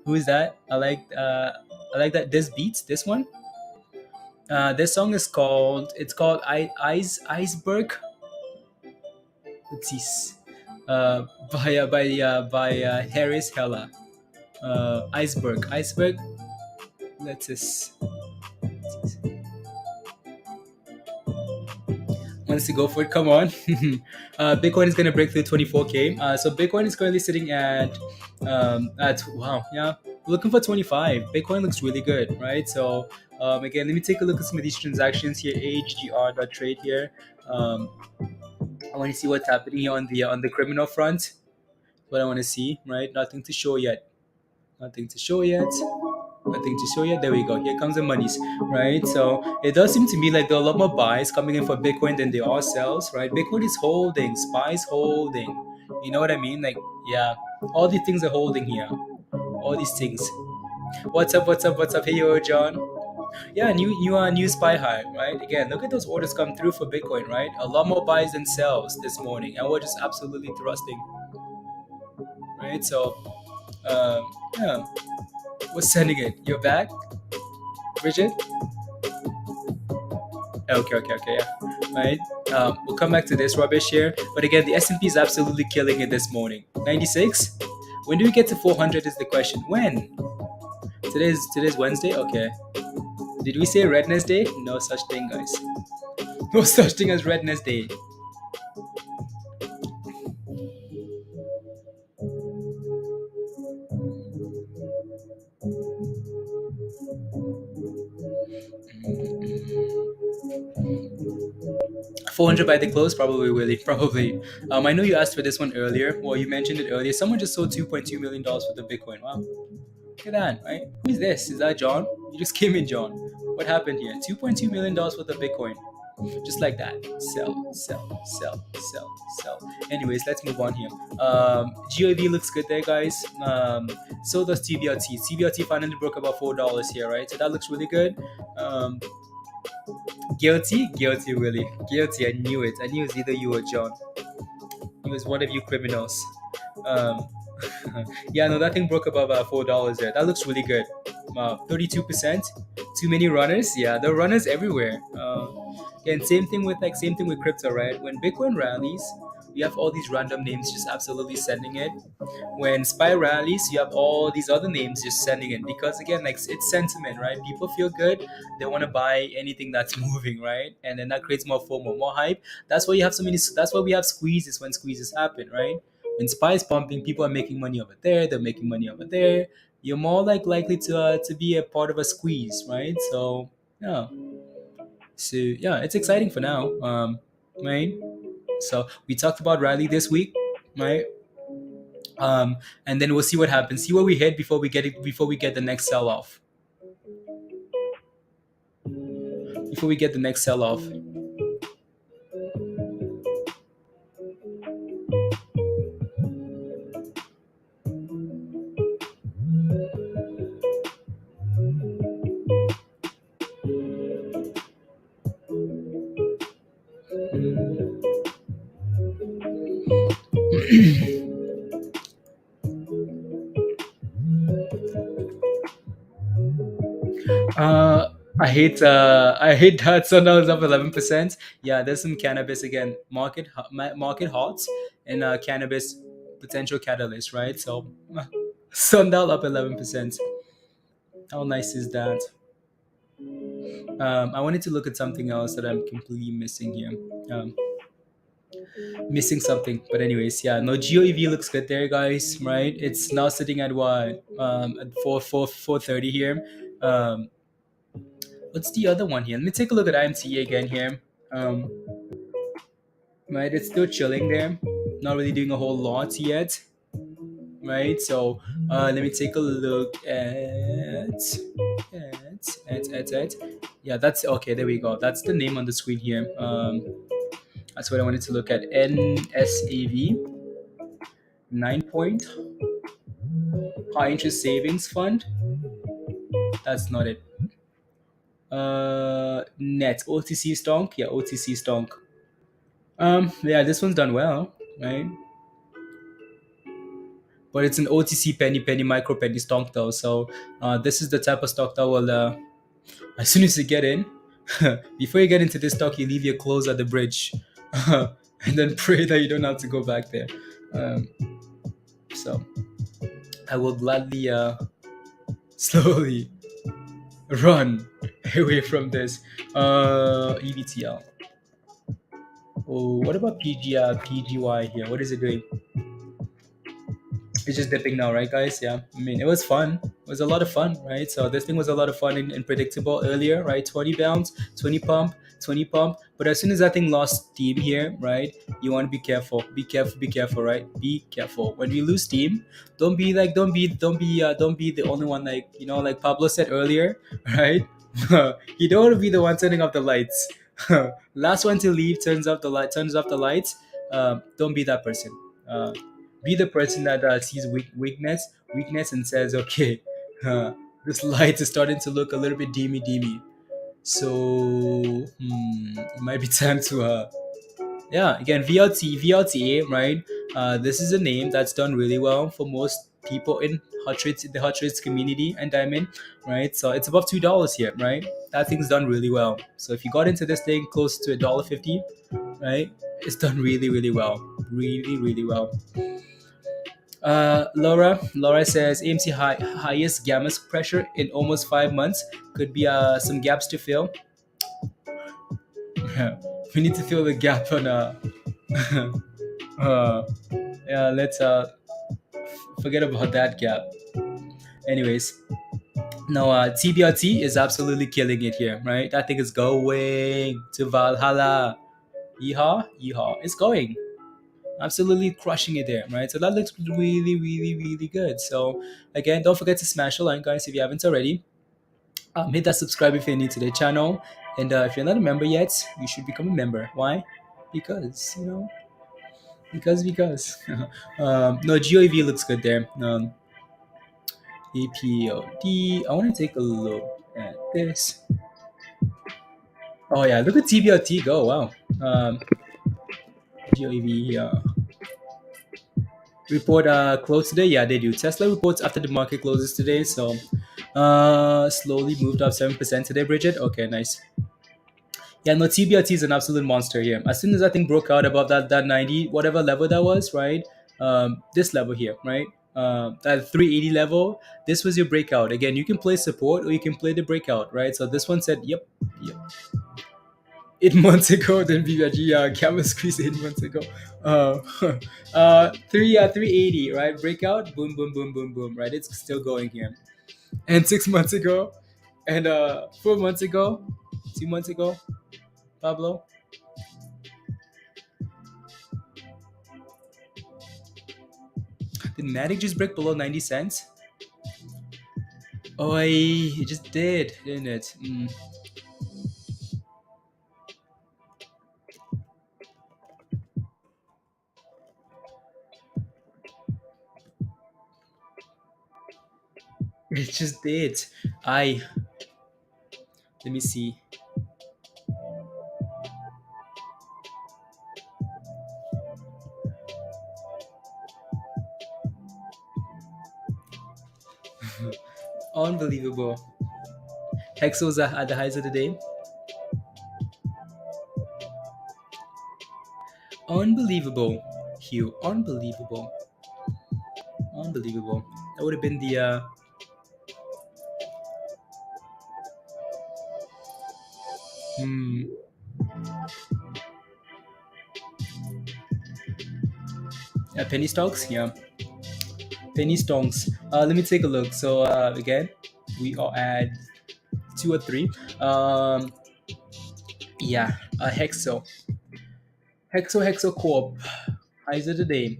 Who is that? I like that. This beats this one. This song is called. It's called Iceberg. Let's see. By Harris Hella. Iceberg. Let's just. Wants to go for it. Come on. Bitcoin is going to break through 24K. So Bitcoin is currently sitting at wow, yeah, looking for 25. Bitcoin looks really good, right? So again, let me take a look at some of these transactions here. AHGR.trade here. Um, I want to see what's happening here on the criminal front. What I want to see, right? Nothing to show yet. Nothing to show yet. Nothing to show yet. There we go. Here comes the monies, right? So it does seem to me like there are a lot more buys coming in for Bitcoin than there are sells, right? Bitcoin is holding, SPY's holding. You know what I mean? Like, yeah, all these things are holding here. All these things. What's up? What's up? What's up? Hey, yo, John. Yeah, new SPY high, right? Again, look at those orders come through for Bitcoin, right? A lot more buys than sells this morning, and we're just absolutely thrusting, right? So, yeah, we're sending it. You're back, Bridget. Okay, yeah. Right. We'll come back to this rubbish here. But again, the S&P is absolutely killing it this morning. 96. When do we get to 400 is the question. When? Today's Wednesday. Okay. Did we say Redness Day? No such thing, guys. No such thing as Redness Day. 400 by the close, probably Willie, probably. I know you asked for this one earlier. Well, you mentioned it earlier. Someone just sold $2.2 million for the Bitcoin. Wow. Look at that, right? Who's this? Is that John? You just came in, John. What happened here? $2.2 million for the Bitcoin. Just like that. Sell. Anyways, let's move on here. GOV looks good there, guys. So does TBLT. TBLT finally broke about $4 here, right? So that looks really good. Guilty, Willie. Guilty. I knew it. I knew it was either you or John. He was one of you criminals. Um, yeah, no, that thing broke above $4 there. That looks really good. 32%. Too many runners. Yeah, there are runners everywhere. Again, same thing with crypto, right? When Bitcoin rallies, you have all these random names just absolutely sending it. When SPY rallies, you have all these other names just sending it because again, like it's sentiment, right? People feel good, they want to buy anything that's moving, right? And then that creates more FOMO, more hype. That's why you have so many. That's why we have squeezes when squeezes happen, right? When SPY is pumping, people are making money over there. They're making money over there. You're more like likely to be a part of a squeeze, right? Yeah, so yeah, it's exciting for now, right? So we talked about rally this week, right? And then we'll see what happens. See where we hit before we get the next sell off. Before we get the next sell off. Uh, I hate that Sundown's up 11%. Yeah, there's some cannabis again. Market hots and cannabis potential catalyst, right? So Sundown up 11%. How nice is that? I wanted to look at something else that I'm completely missing here. Um, Missing something, but anyways, yeah. No, GOEV looks good there, guys. Right? It's now sitting at what? At 4:30 here. Um, what's the other one here? Let me take a look at IMT again here. Um, right, it's still chilling there, not really doing a whole lot yet, right? So let me take a look at yeah, that's okay. There we go. That's the name on the screen here. That's what I wanted to look at. NSAV, 9 point high interest savings fund. That's not it. Net OTC stonk. Yeah, OTC stonk. Yeah, this one's done well, right? But it's an OTC penny micro penny stock though. So this is the type of stock that will, as soon as you get in, before you get into this stock, you leave your clothes at the bridge, and then pray that you don't have to go back there. Um, so I will gladly slowly run away from this. EBTL. Oh, what about PGY here? What is it doing? It's just dipping now, right, guys? Yeah. I mean, it was fun. It was a lot of fun, right? So this thing was a lot of fun and predictable earlier, right? 20 bounce, 20 pump, 20 pump. But as soon as that thing lost steam here, right? You want to be careful. Be careful, right? Be careful. When we lose steam, don't be the only one, like, like Pablo said earlier, right? You don't want to be the one turning off the lights. Last one to leave turns off the lights. Don't be that person. Be the person that sees weakness and says, okay, this light is starting to look a little bit deemy. So it might be time to yeah, again, VLTA, right? This is a name that's done really well for most people in the hot trades community and diamond, right? So it's above $2 here, right? That thing's done really well. So if you got into this thing close to $1.50, right, it's done really well, really well. Laura says AMC highest gamma pressure in almost 5 months. Could be some gaps to fill. We need to fill the gap on uh yeah, let's forget about that gap. Anyways, no, TBLT is absolutely killing it here, right? That thing is going to Valhalla. Yeehaw, it's going absolutely crushing it there, right? So that looks really good. So again, don't forget to smash the like, guys, if you haven't already. Hit that subscribe if you're new to the channel, and if you're not a member yet, you should become a member. Why? Because because no, GOEV looks good there. APLD. I want to take a look at this. Oh yeah, look at TBLT go. Wow. GOEV report closed today. Yeah, they do. Tesla reports after the market closes today. So slowly moved up 7% today, Bridget. Okay, nice. Yeah, no, TBLT is an absolute monster here. As soon as that thing broke out above that 90 whatever level that was, right? This level here, right? That 380 level, this was your breakout. Again, you can play support or you can play the breakout, right? So this one said, yep. 8 months ago, then BBG camera squeeze 8 months ago. 380, right? Breakout, boom, right? It's still going here. And 6 months ago, and 4 months ago, 2 months ago, Pablo. Did Matic just break below 90 cents? Oh, it just did, didn't it? It just did. Let me see. Unbelievable. Hexos are at the highs of the day. Unbelievable, Hugh. Unbelievable. Unbelievable. That would have been the hmm, penny stocks. Yeah, penny stocks. Let me take a look. So again, we are at 2 or 3. Um, yeah, Hexo Corp. Highs of the day.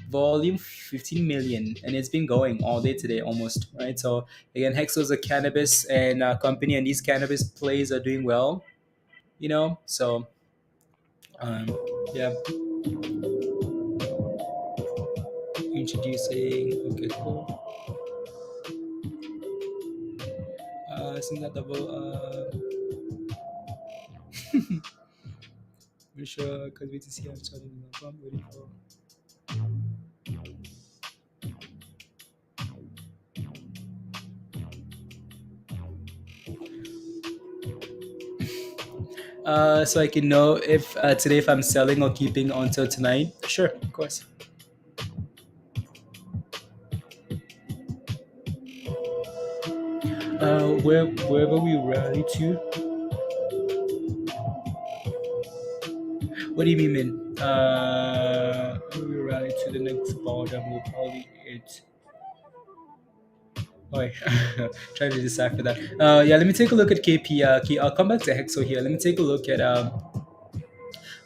Volume 15 million, and it's been going all day today almost, right? So again, Hexo's a cannabis and company, and these cannabis plays are doing well, so um, yeah, introducing. Okay, cool. Isn't that double pretty sure because wait to see how it's starting. I'm waiting for. So I can know if today if I'm selling or keeping until tonight. Sure, of course. Wherever we rally to. What do you mean, man? We rally to the next bottom. We'll probably hit. Oh, trying to decipher that. Yeah, let me take a look at KP. I'll come back to Hexo here. Let me take a look at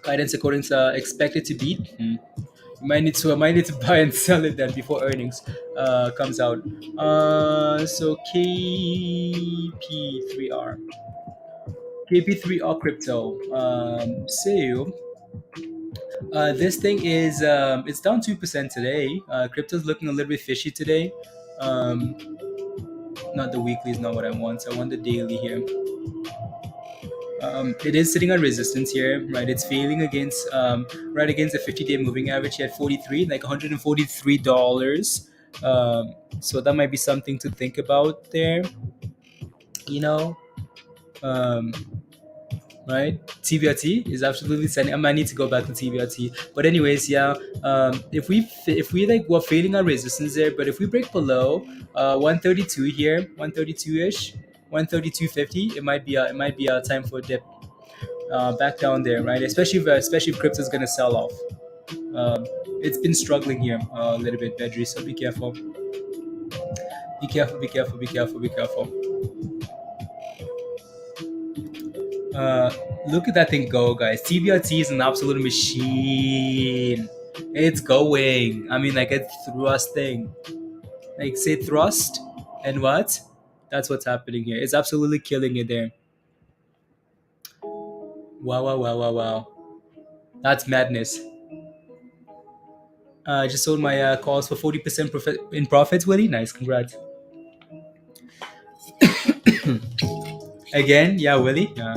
guidance according to expected to beat. I might need to buy and sell it then before earnings comes out. So KP3R crypto. So this thing is it's down 2% today. Crypto's looking a little bit fishy today. Um, Not the weekly is not what I want. I want the daily here. It is sitting on resistance here, right? It's failing against right against the 50-day moving average here at 43, like $143. So that might be something to think about there. You know, um, right? TBLT is absolutely sending. I might need to go back to TBLT, but anyways, yeah. If we like we're failing our resistance there, but if we break below 132 here, 132 ish, 132.50, it might be a time for a dip back down there, right? Especially if crypto is gonna sell off. It's been struggling here a little bit, Bedri. So be careful. Be careful. Be careful. Be careful. Be careful. Look at that thing go, guys. TBLT is an absolute machine. It's going. I mean, like it's thrusting. Like say thrust, and what? That's what's happening here. It's absolutely killing it there. Wow, wow, wow, wow, wow. That's madness. I just sold my calls for 40% in profits, Willie. Nice, congrats. Again, yeah, Willie. Yeah.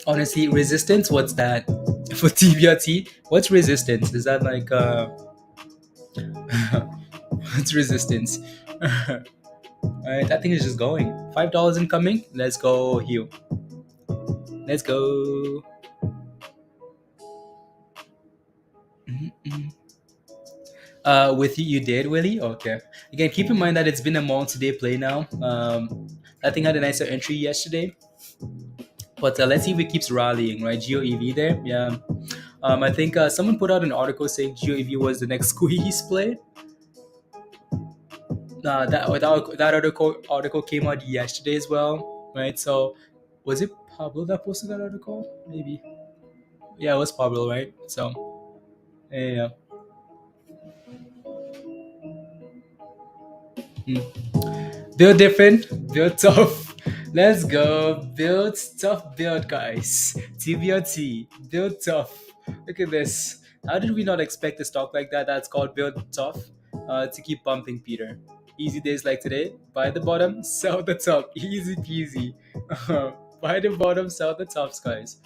Honestly, resistance. What's that for TBRT? What's resistance? Is that like what's resistance? Alright, that thing is just going. $5 incoming. Let's go, Hugh. Let's go. With you did, Willie? Okay. Again, keep in mind that it's been a multi-day play now. I think I had a nicer entry yesterday. But let's see if it keeps rallying, right? GOEV there. Yeah. I think someone put out an article saying GOEV was the next squeeze play. That article came out yesterday as well, right? So was it Pablo that posted that article? Maybe. Yeah, it was Pablo, right? So yeah. Build different, build tough. Let's go. Build tough, build, guys. TBLT, build tough. Look at this. How did we not expect a stock like that? That's called build tough to keep pumping, Peter. Easy days like today. Buy the bottom, sell the top. Easy peasy. Buy the bottom, sell the tops, guys.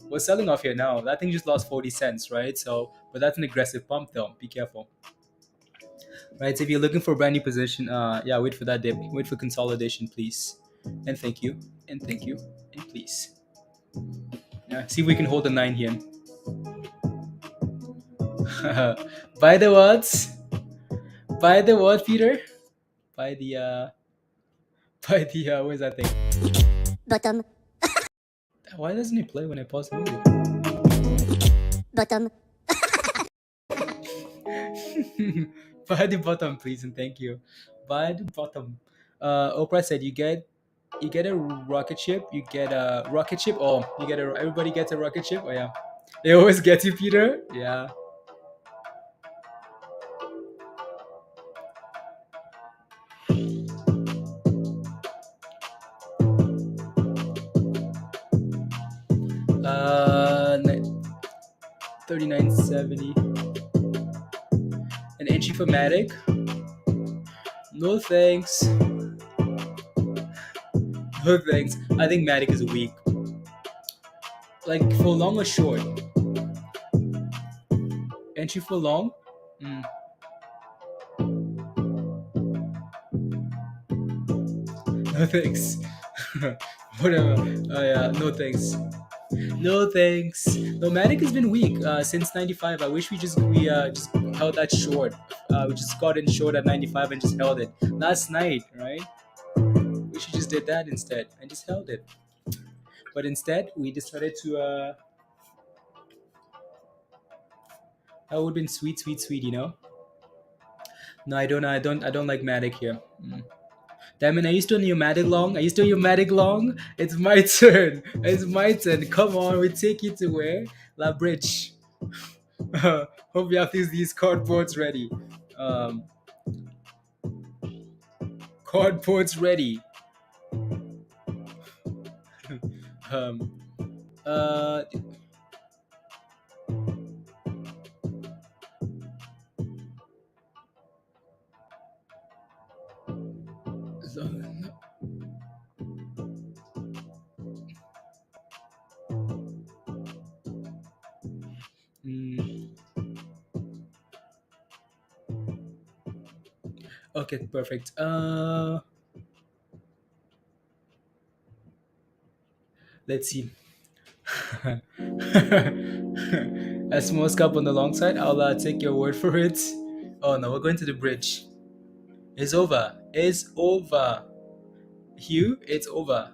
We're selling off here now. That thing just lost 40 cents, right? So but that's an aggressive pump though. Be careful. Right, so if you're looking for a brand new position, yeah, wait for that dip. Wait for consolidation, please. And thank you. And thank you. And please. Yeah, see if we can hold the 9 here. By the words. By the what, Peter? By the where's that thing? Bottom, Why doesn't it play when I pause the movie? bottom, By the bottom, please, and thank you. By the bottom. Oprah said you get a rocket ship, you get a rocket ship. Oh, you get a everybody gets a rocket ship. Oh yeah. They always get you, Peter. Yeah. 3970. An entry for Matic. No thanks. No thanks. I think Matic is weak. Like for long or short? Entry for long? Mm. No thanks. Whatever. Oh yeah, no thanks. No thanks. No, Matic has been weak since '95. I wish we just held that short. We just got in short at '95 and just held it last night, right? We should just did that instead and just held it. But instead, we decided to. That would have been sweet, sweet, sweet, you know. No, I don't like Matic here. Mm. Damn it, I used to own your Matic long. I used to own your Matic long. It's my turn. It's my turn. Come on, we take you to where? La Bridge. Hope you have these cardboards ready. Cardboards ready. um, uh, so, mm, okay, perfect. Let's see. A small scalp on the long side. I'll take your word for it. Oh no, we're going to the bridge. It's over. It's over. Hugh, it's over.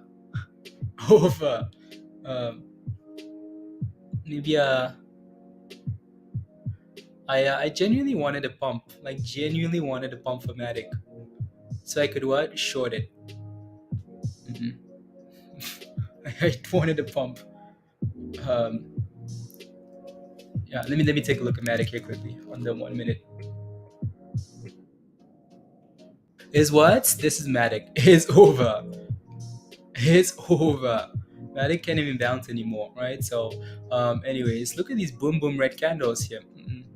Over. Um, Maybe I genuinely wanted a pump. Like genuinely wanted a pump for Matic, so I could what short it. Mhm. I wanted a pump. Um, yeah, let me take a look at Matic here quickly on the 1 minute. Is what? This is Matic. It's over. It's over. Matic can't even bounce anymore, right? So, anyways, look at these boom boom red candles here.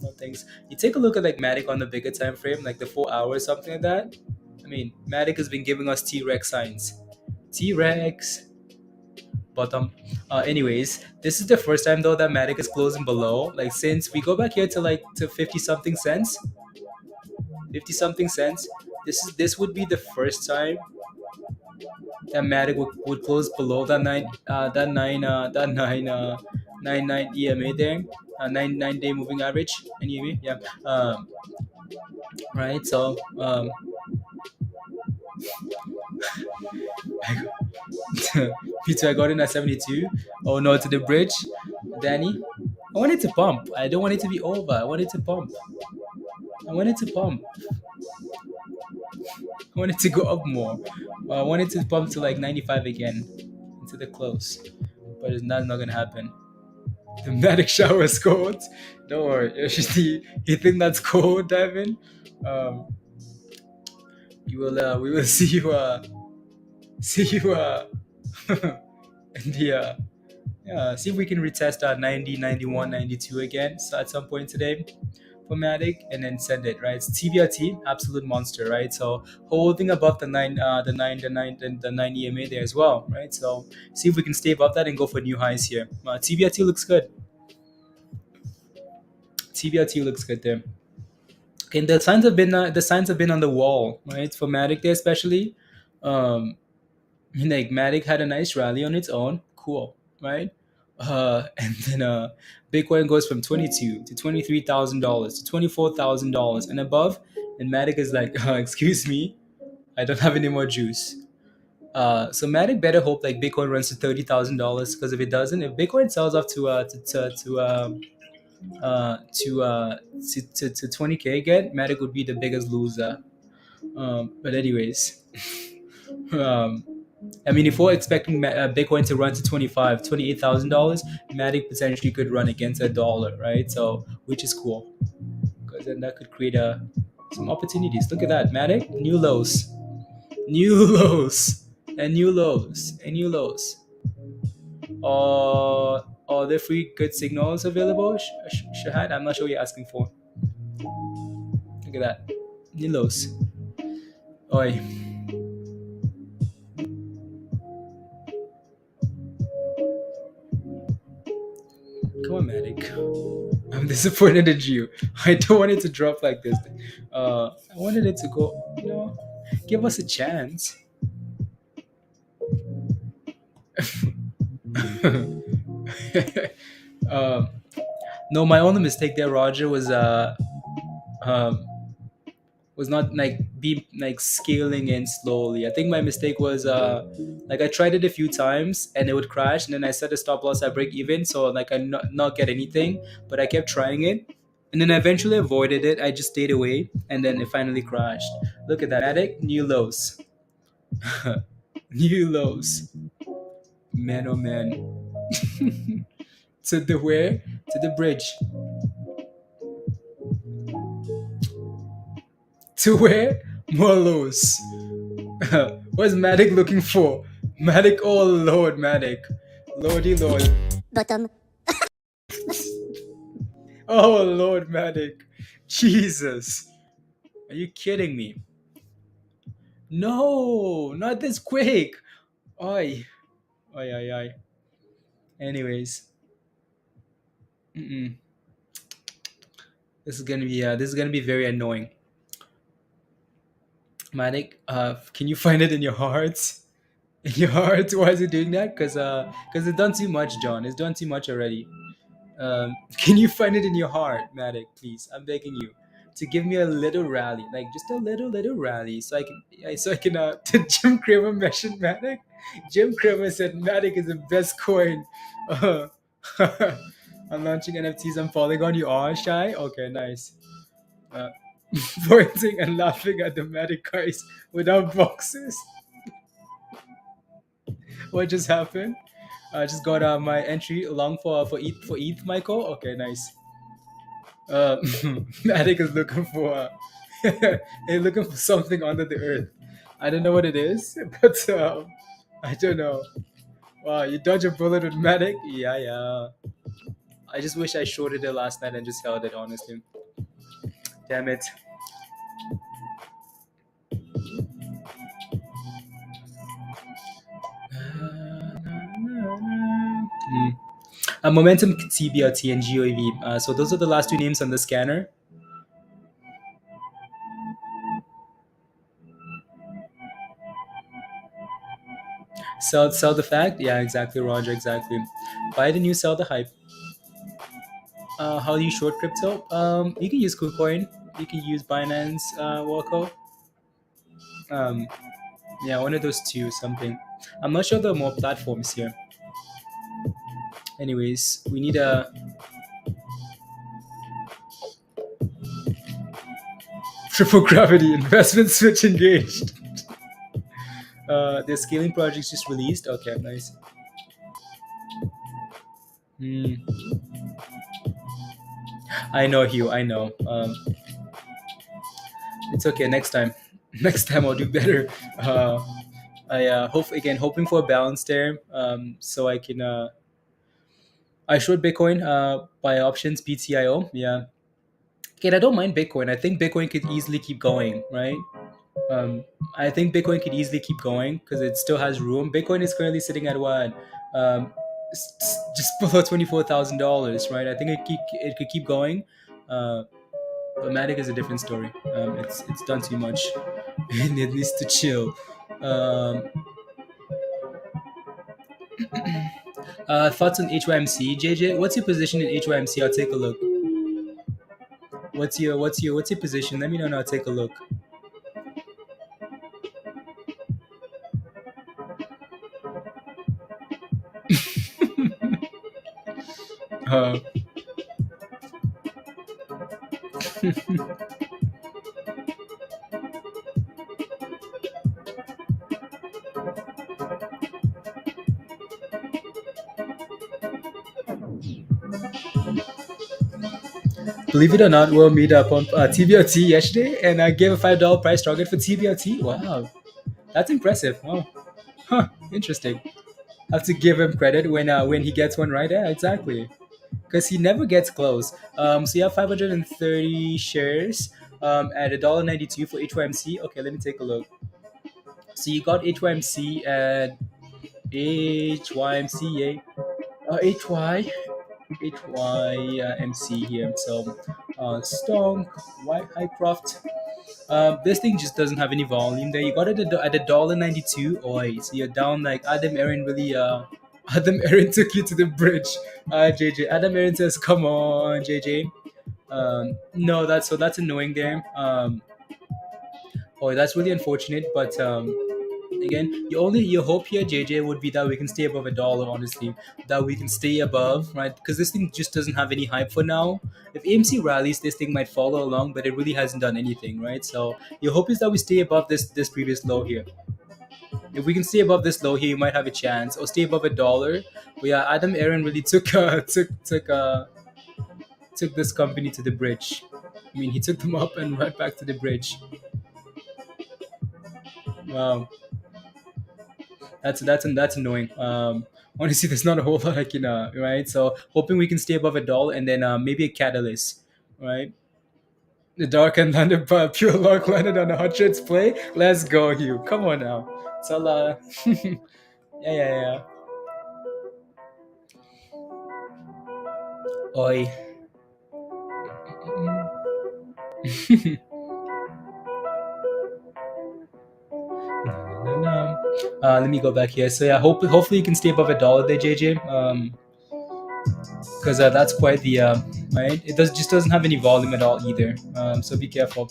No thanks. You take a look at like Matic on the bigger time frame, like the 4 hours, something like that. I mean, Matic has been giving us T-Rex signs. T-Rex. Bottom. Anyways, this is the first time though that Matic is closing below. Like since we go back here to like to 50 something cents, 50 something cents. This would be the first time that Matic would close below that nine EMA there, 9 day moving average and EMA. Yeah. Right. So Peter, I got in at 72. Oh no, to the bridge, Danny. I want it to pump. I don't want it to be over. I want it to pump. I want it to pump. I want it to go up more. I want it to pump to like 95 again into the close, but it's not gonna happen. The Matic shower is cold. Don't worry. You think that's cold, Devin? We will see you. See you. In the. Yeah, see if we can retest 90, 91, 92 again. So at some point today for Matic and then send it, right? It's TBLT, absolute monster, right? So holding above the 9 EMA there as well, right? So see if we can stay above that and go for new highs here. TBLT looks good. TBLT looks good there. Okay, the signs have been on the wall, right? For Matic there especially. Like Matic had a nice rally on its own, cool, right? And then Bitcoin goes from $22 to $23,000 to $24,000 and above, and Matic is like, excuse me, I don't have any more juice. So Matic better hope like Bitcoin runs to $30,000, because if it doesn't, if Bitcoin sells off to 20K again, Matic would be the biggest loser. But anyways, um, I mean, if we're expecting Bitcoin to run to $28,000, Matic potentially could run against $1, right? So, which is cool, because then that could create some opportunities. Look at that, Matic, new lows, new lows, and new lows, and new lows. Are there free good signals available, Shahad? I'm not sure what you're asking for. Look at that, new lows. Oi. Come on, Matic. I'm disappointed at you. I don't want it to drop like this. I wanted it to go, give us a chance. No, my only mistake there, Roger, um, was not like scaling in slowly. I think my mistake was like I tried it a few times and it would crash, and then I set a stop loss at break even, so like I not get anything, but I kept trying it, and then I eventually avoided it. I just stayed away, and then it finally crashed. Look at that, Matic, new lows, new lows, man, oh man. To the where? To the bridge. To where? More lows. What's Matic looking for? Matic, oh lord, Matic. Lordy lord. bottom, Oh lord, Matic. Jesus. Are you kidding me? No, not this quick. Oi. Oi, oi, oi. Anyways. Mm-mm. This is gonna be very annoying. Matic, can you find it in your heart? In your heart? Why is it doing that? Because it's done too much, John. It's done too much already. Can you find it in your heart, Matic, please? I'm begging you to give me a little rally, like just a little rally, so I can. Jim Cramer mentioned Matic. Jim Cramer said Matic is the best coin. Uh, I'm launching NFTs on Polygon. You are shy. Okay, nice. Uh, pointing and laughing at the Matic guys without boxes. What just happened? I just got my entry along for ETH, Michael. Okay, nice. Attic is looking for he's looking for something under the earth. I don't know what it is, but I don't know. Wow, you dodge a bullet with Matic? Yeah, yeah. I just wish I shorted it last night and just held it, honestly. Damn it. Momentum, TBLT, and GOEV. So those are the last two names on the scanner. Sell the fact. Yeah, exactly, Roger. Exactly. Buy the new, sell the hype. How do you short crypto? You can use KuCoin. You can use Binance, Waco. Yeah, one of those two, something. I'm not sure there are more platforms here. Anyways, we need a triple gravity investment switch engaged. The scaling projects just released. Okay, nice. I know, Hugh. I know. It's okay. Next time. Next time I'll do better. I hoping for a balance there. So I can. I short Bitcoin. Buy options PTIO. Yeah. Okay, I don't mind Bitcoin. I think Bitcoin could easily keep going, right? I think Bitcoin could easily keep going because it still has room. Bitcoin is currently sitting at what? Just below $24,000, right? I think it could keep going. Uh, but Matic is a different story. It's done too much. It needs to chill. Um, Thoughts on HYMC, JJ? What's your position in HYMC? I'll take a look. What's your position? Let me know and I'll take a look. Uh, Believe it or not, we'll meet up on TBLT yesterday, and I gave a $5 price target for TBLT. Wow, that's impressive. Wow, huh? Interesting. I have to give him credit when he gets one right. Yeah, exactly. Because he never gets close. So you have 530 shares at $1.92 for HYMC. Okay, let me take a look. So you got HYMC at HYMC, HY HYMC here. So Stonk, White Highcroft. This thing just doesn't have any volume there. You got it at $1.92. Oi, so you're down like Adam Aaron really. Adam Aaron took you to the bridge. JJ. Adam Aaron says, "Come on, JJ." No, that's annoying there. Oh, that's really unfortunate. But again, your hope here, JJ, would be that we can stay above $1. Honestly, that we can stay above, right? Because this thing just doesn't have any hype for now. If AMC rallies, this thing might follow along, but it really hasn't done anything, right? So your hope is that we stay above this previous low here. If we can stay above this low here, you might have a chance, or stay above $1. But yeah, Adam Aaron really took this company to the bridge. I mean, he took them up and right back to the bridge. Wow, that's annoying. Honestly, there's not a whole lot I can right. So hoping we can stay above $1 and then maybe a catalyst, right? The dark and landed pure luck landed on a hundreds play. Let's go, Hugh. Come on now. It's all yeah, yeah, yeah. Oi. Let me go back here. So yeah, hopefully you can stay above $1 there, JJ. Because that's quite the right. It just doesn't have any volume at all either. So be careful.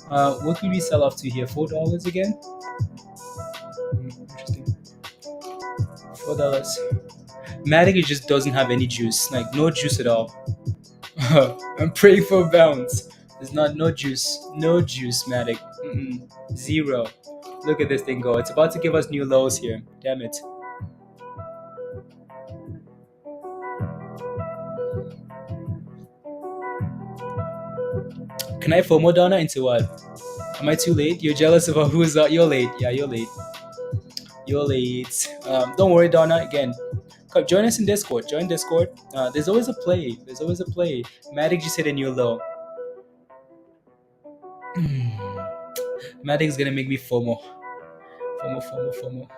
What could we sell off to here? $4 again. Interesting. $4. Matic it just doesn't have any juice, like no juice at all. I'm praying for a bounce. There's no juice, Matic. Zero. Look at this thing go. It's about to give us new lows here. Damn it. Can I FOMO Donna into what? Am I too late? You're jealous about who's you're late. Yeah, you're late. You're late. Don't worry, Donna. Again, come join us in Discord. Join Discord. There's always a play. Matic just hit a new low. Matic is gonna make me FOMO. FOMO.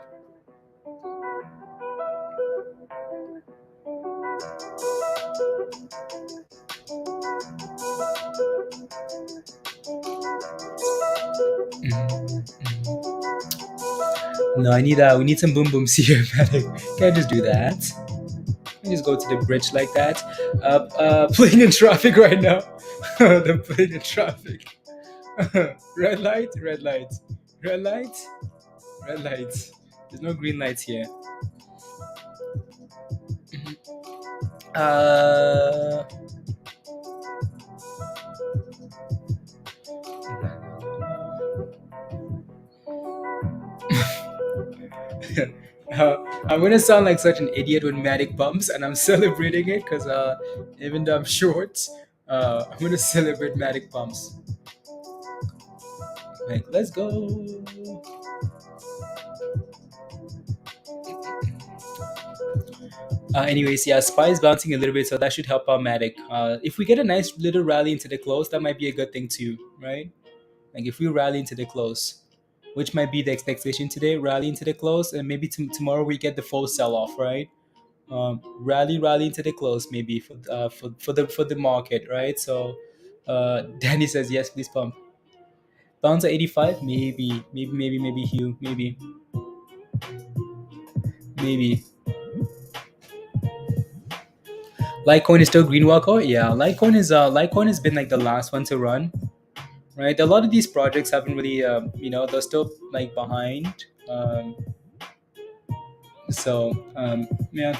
No, I need we need some boom booms here, Matic. Can't just do that. Can't just go to the bridge like that. Playing in traffic right now. They're playing in traffic. Red light. There's no green lights here. I'm gonna sound like such an idiot when Matic bumps, and I'm celebrating it because even though I'm short, I'm gonna celebrate Matic bumps. Like, let's go. Anyways, yeah, SPY is bouncing a little bit, so that should help our Matic. If we get a nice little rally into the close, that might be a good thing too, right? Like if we rally into the close, which might be the expectation today, rally into the close, and maybe tomorrow we get the full sell-off, right? rally into the close maybe for the market, right? So Danny says yes, please pump. Bounce at 85, maybe Hugh, maybe. Litecoin is still green walker. Yeah, Litecoin has been like the last one to run, right? A lot of these projects haven't really, they're still like behind. Yeah,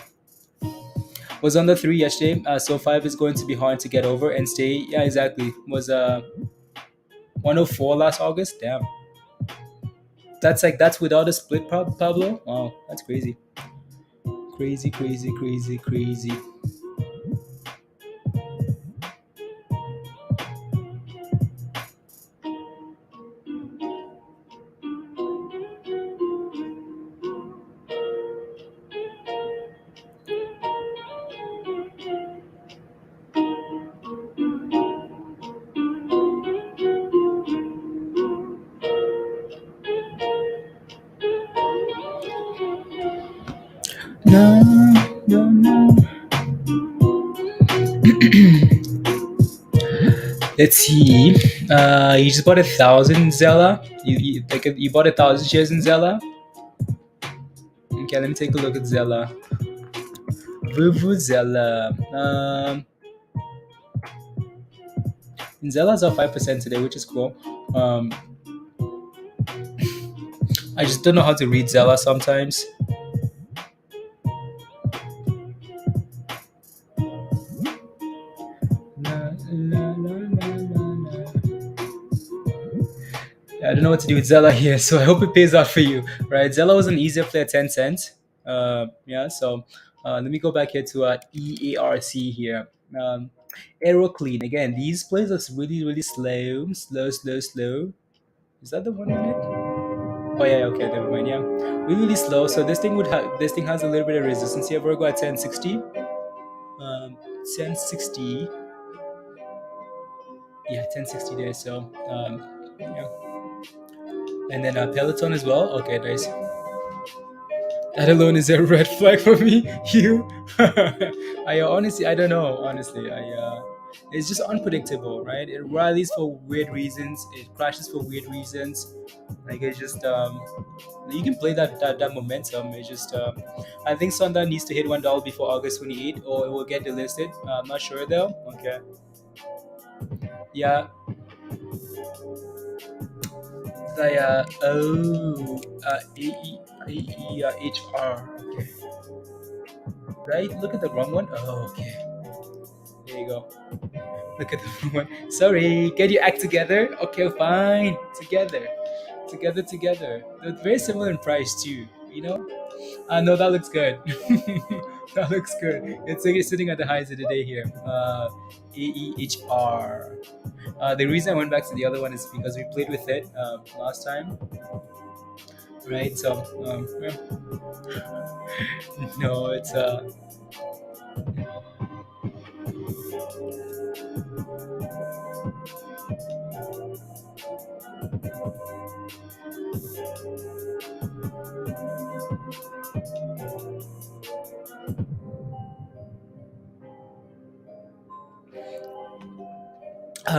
was on the three yesterday. So five is going to be hard to get over and stay. Yeah, exactly. Was 104 last August. Damn, that's without a split, Pablo. Wow, that's crazy, crazy, crazy, crazy, crazy. No, no, no. Let's see. You just bought 1,000 in Zella. You bought 1,000 shares in Zella. Okay, let me take a look at Zella. Vuvuzela. Zella's up 5% today, which is cool. Um, I just don't know how to read Zella sometimes. La, la, la, la, la, la. I don't know what to do with Zella here, so I hope it pays off for you. Right? Zella was an easier play at 10 cents. Yeah, so let me go back here to EARC here. Aero Clean. Again, these plays are really, really slow. Slow, slow, slow. Is that the 1 minute? Oh yeah, okay, never mind. Yeah, really, really slow. So this thing has a little bit of resistance here. We're going at 1060. 1060. Yeah, 1060 there. So yeah, and then Peloton as well. Okay, nice. That alone is a red flag for me. You, I honestly, I don't know. Honestly, it's just unpredictable, right? It rallies for weird reasons. It crashes for weird reasons. Like it's just you can play that momentum. It's just I think Sunday needs to hit $1 before August 28th, or it will get delisted. I'm not sure though. Okay, yeah. HR. Okay, right. Look at the wrong one. Oh, okay. There you go. Look at the wrong one. Sorry. Get your act together. Okay, fine. Together. Together. They're very similar in price too. You know. No, that looks good. That looks good. It's like it's sitting at the highs of the day here. AEHR. The reason I went back to the other one is because we played with it last time, right? So, yeah. No, it's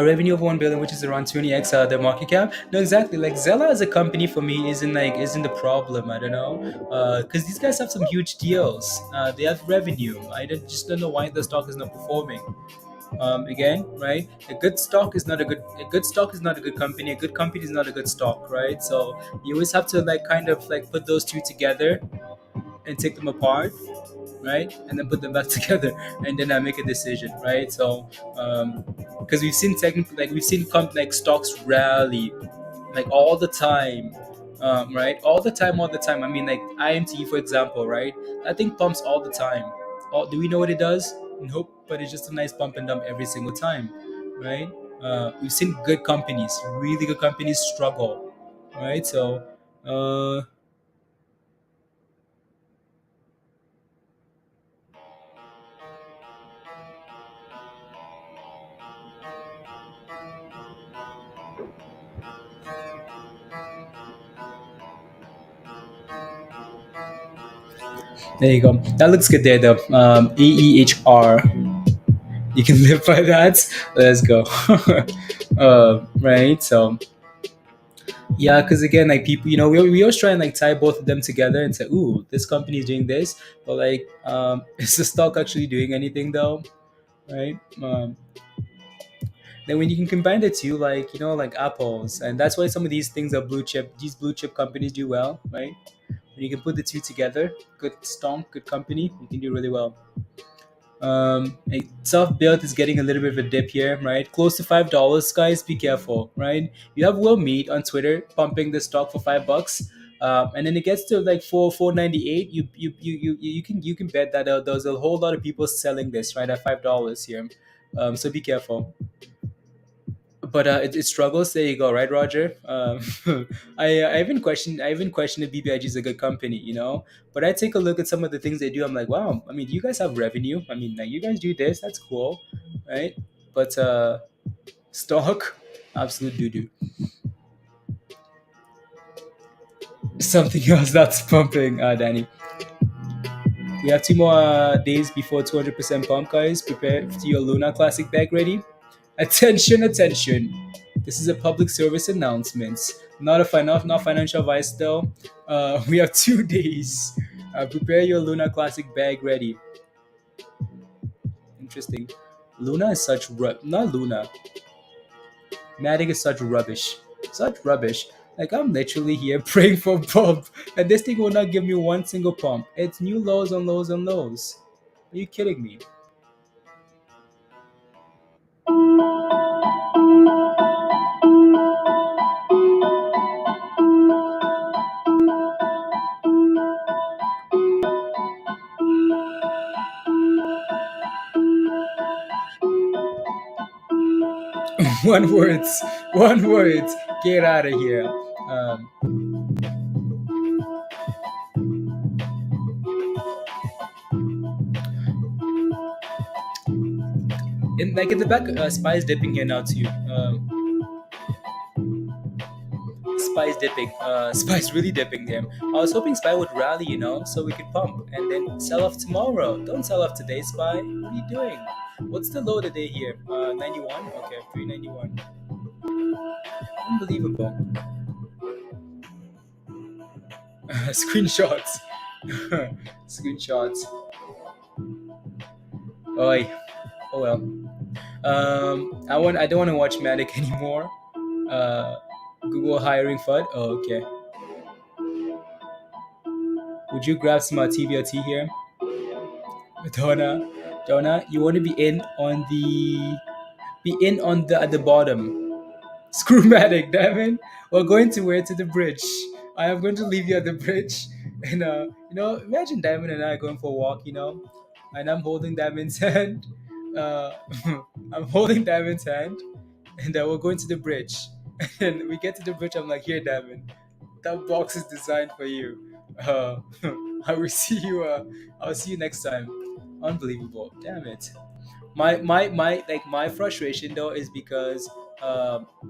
revenue of 1 billion, which is around 20x the market cap. No, exactly. Like Zella as a company for me isn't the problem. I don't know, because these guys have some huge deals. They have revenue. Just don't know why the stock is not performing. Again, right? A good stock is not a good company. A good company is not a good stock, right? So you always have to like kind of like put those two together and take them apart, right? And then put them back together, and then I make a decision, right? So, because we've seen like stocks rally, like all the time, right? All the time. I mean, like IMT, for example, right? That thing pumps all the time. Do we know what it does? Nope, but it's just a nice pump and dump every single time, right? We've seen good companies, really good companies struggle, right? So, uh, There you go. That looks good there, though. AEHR. You can live by that. Let's go. Right. So yeah, because again, like people, we always try and like tie both of them together and say, "Ooh, this company is doing this," but like, is the stock actually doing anything though? Right. Then when you can combine the two, like like apples, and that's why some of these things are blue chip. These blue chip companies do well, right? When you can put the two together, good stock, good company, you can do really well. Self built is getting a little bit of a dip here, right? Close to $5, guys. Be careful, right? You have Will Meet on Twitter pumping the stock for $5, and then it gets to like four 98. You can bet that there's a whole lot of people selling this right at $5 here. So be careful. But it struggles. There you go, right, Roger? I even question if BBIG is a good company, But I take a look at some of the things they do. I'm like, wow. I mean, you guys have revenue. I mean, like you guys do this. That's cool, right? But stock, absolute doo doo. Something else that's pumping, Danny. We have 2 more days before 200% pump, guys. Prepare to your Luna Classic bag ready. Attention, attention. This is a public service announcement. Not financial advice though. We have 2 days. Prepare your Luna Classic bag ready. Interesting. Luna is not Luna. Matic is such rubbish. Such rubbish. Like I'm literally here praying for pump, and this thing will not give me one single pump. It's new lows on lows on lows. Are you kidding me? One word. One word. Get out of here. Um, in the back, Spy is dipping here now too. Spy is dipping. Spy is really dipping there. I was hoping Spy would rally, so we could pump and then sell off tomorrow. Don't sell off today, Spy. What are you doing? What's the low today here? 91. Okay, 391. Unbelievable. Screenshots. Screenshots. Oi. Oh well. I don't want to watch Matic anymore. Google hiring FUD. Oh, okay. Would you grab some TBLT here? Donna, you want to be in on the at the bottom. Screwmatic, damn it. We're going to where to the bridge. I am going to leave you at the bridge. And imagine Diamond and I going for a walk, and I'm holding Diamond's hand. Uh, I'm holding Diamond's hand, and we're going to the bridge. And we get to the bridge. I'm like, here, Diamond, that box is designed for you. Uh, I will see you. I'll see you next time. Unbelievable, damn it. My frustration though is because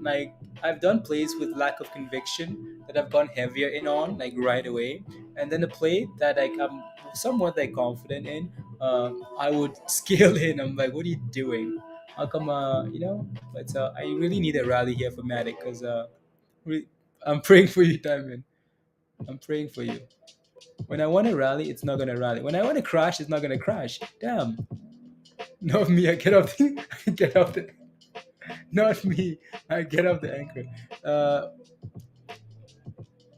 like I've done plays with lack of conviction that I've gone heavier in on like right away, and then the play that like I'm somewhat like confident in, I would scale in. I'm like, what are you doing? How come But I really need a rally here for Matic because I'm praying for you, Diamond. I'm praying for you. When I want to rally, it's not gonna rally. When I want to crash, it's not gonna crash. Damn. Not me. I get off the. I get off the. Not me. I get off the anchor. Uh,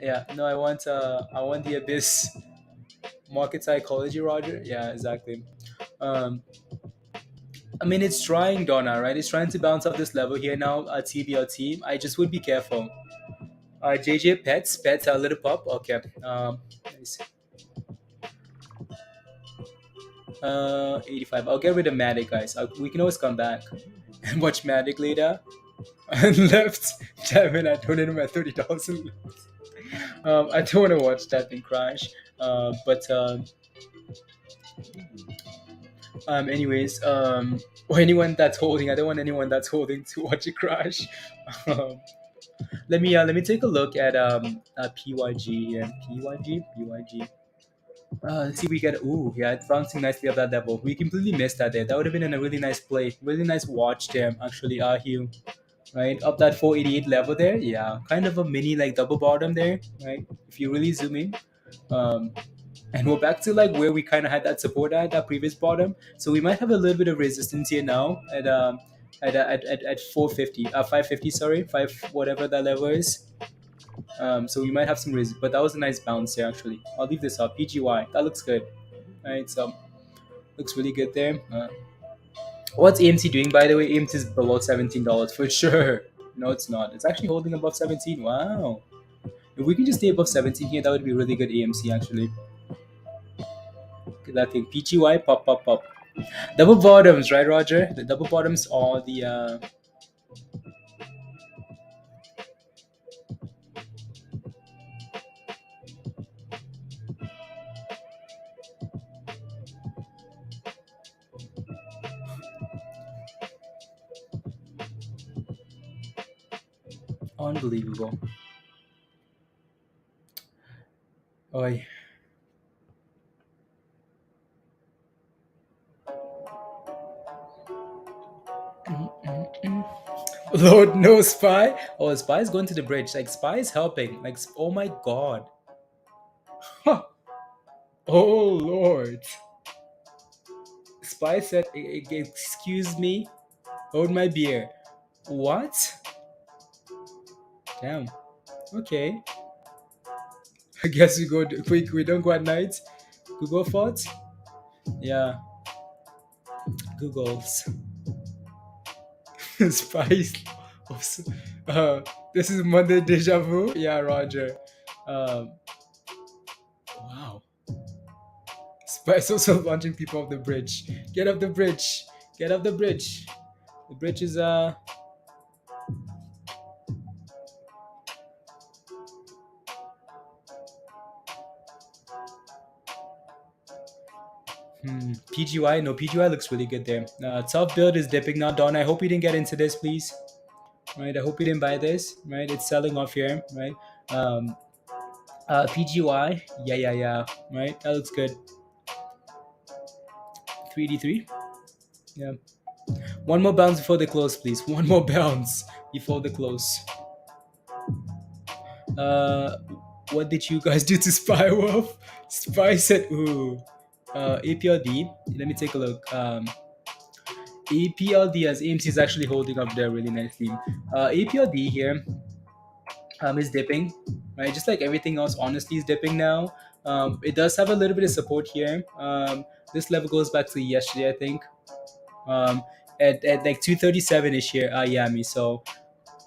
yeah. No, I want. I want the abyss. Market psychology, Roger. Yeah, exactly. Um, I mean, it's trying, Donna, right? It's trying to bounce off this level here now. TBLT. I just would be careful. JJ pets a little pop. Okay. Let me see. 85. I'll get rid of Matic, guys. We can always come back and watch Matic later. And left. Damn it, I donated my $30 and left. I don't want to watch that thing crash. But anyways, or anyone that's holding, I don't want anyone that's holding to watch it crash. Um, let me take a look at PYG. Yeah, PYG. Let's see, we get. Ooh, yeah, it's bouncing nicely up that level. We completely missed that there. That would have been a really nice play, really nice watch there. Actually, Hugh, right up that 488 level there. Yeah, kind of a mini like double bottom there, right? If you really zoom in, um, and we're back to like where we kind of had that support at that previous bottom. So we might have a little bit of resistance here now at 450, 550, sorry, five whatever that level is. So we might have some risk, but that was a nice bounce there actually. I'll leave this up. PGY, that looks good. Right, so looks really good there. What's AMC doing by the way? AMC is below $17 for sure. No, it's not. It's actually holding above 17. Wow. If we can just stay above 17 here, that would be really good AMC actually. Look at that thing. PGY, pop, pop, pop. Double bottoms, right, Roger? The double bottoms are the unbelievable. Oi. Lord, no spy. Oh, spy is going to the bridge. Like spy is helping. Like, oh my god. Huh. Oh Lord. Spy said, "Excuse me, hold my beer." What? Damn. Okay. I guess we go. We don't go at night. Google thoughts. Yeah. Google's spice. Uh, this is Monday deja vu. Yeah, Roger. Um, wow. Spice also launching people off the bridge. Get off the bridge. Get off the bridge. The bridge is PGY. No, PGY looks really good there. Tough build is dipping now. Don, I hope you didn't get into this, please. Right. I hope you didn't buy this. Right. It's selling off here. Right. Um, PGY. Yeah, yeah, yeah. Right. That looks good. 3D3. Yeah. One more bounce before the close, please. One more bounce before the close. Uh, what did you guys do to Spy Wolf? Spy said, ooh. APLD. Let me take a look. APLD as AMC is actually holding up there really nicely. APLD here is dipping, right? Just like everything else, honestly, is dipping now. It does have a little bit of support here. This level goes back to yesterday, I think. Um, at like 237 ish here, Yami. So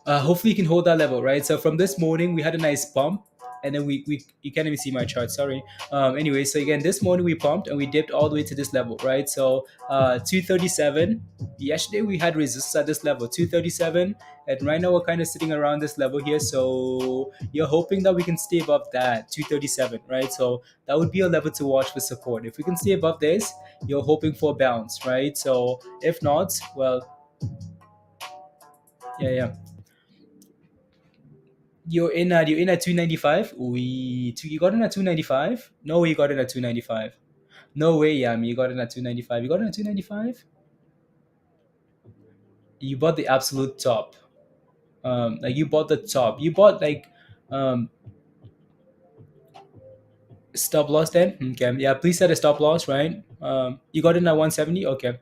hopefully you can hold that level, right? So from this morning we had a nice pump, and then we you can't even see my chart, sorry. Anyway, so again this morning we pumped and we dipped all the way to this level, right? So 237. Yesterday we had resistance at this level 237, and right now we're kind of sitting around this level here. So you're hoping that we can stay above that 237, right? So that would be a level to watch for support. If we can stay above this, you're hoping for a bounce, right? So if not, well, yeah, yeah. You're in at 295. You got in at 295? No way you got in at 295. No way, Yami, you got in at 295. You got in at 295? You bought the absolute top. Like you bought the top. You bought like um stop loss then? Okay. Yeah, please set a stop loss, right? You got in at 170? Okay.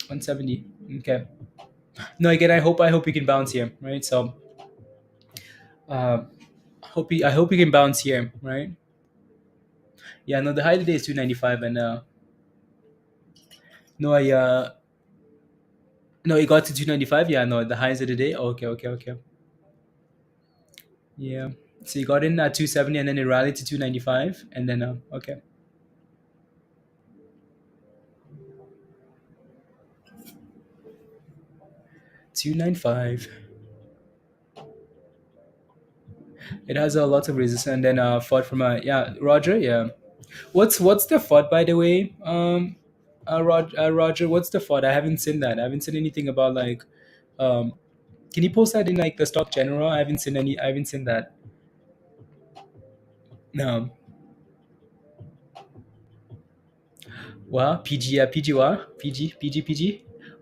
170. Okay. No, again, I hope you can bounce here, right? So um I hope you can bounce here, right? Yeah, no, the high today is 295, and no, no, it got to 295. Yeah, no, the highs of the day. Okay, okay, okay. Yeah. So you got in at 270 and then it rallied to 295 and then okay. 295. It has a lot of resistance and then fought from a yeah, Roger, yeah. What's the FUD by the way? Roger, what's the FUD? I haven't seen that. I haven't seen anything about like um can you post that in like the stock general? I haven't seen that. No. Well, PG.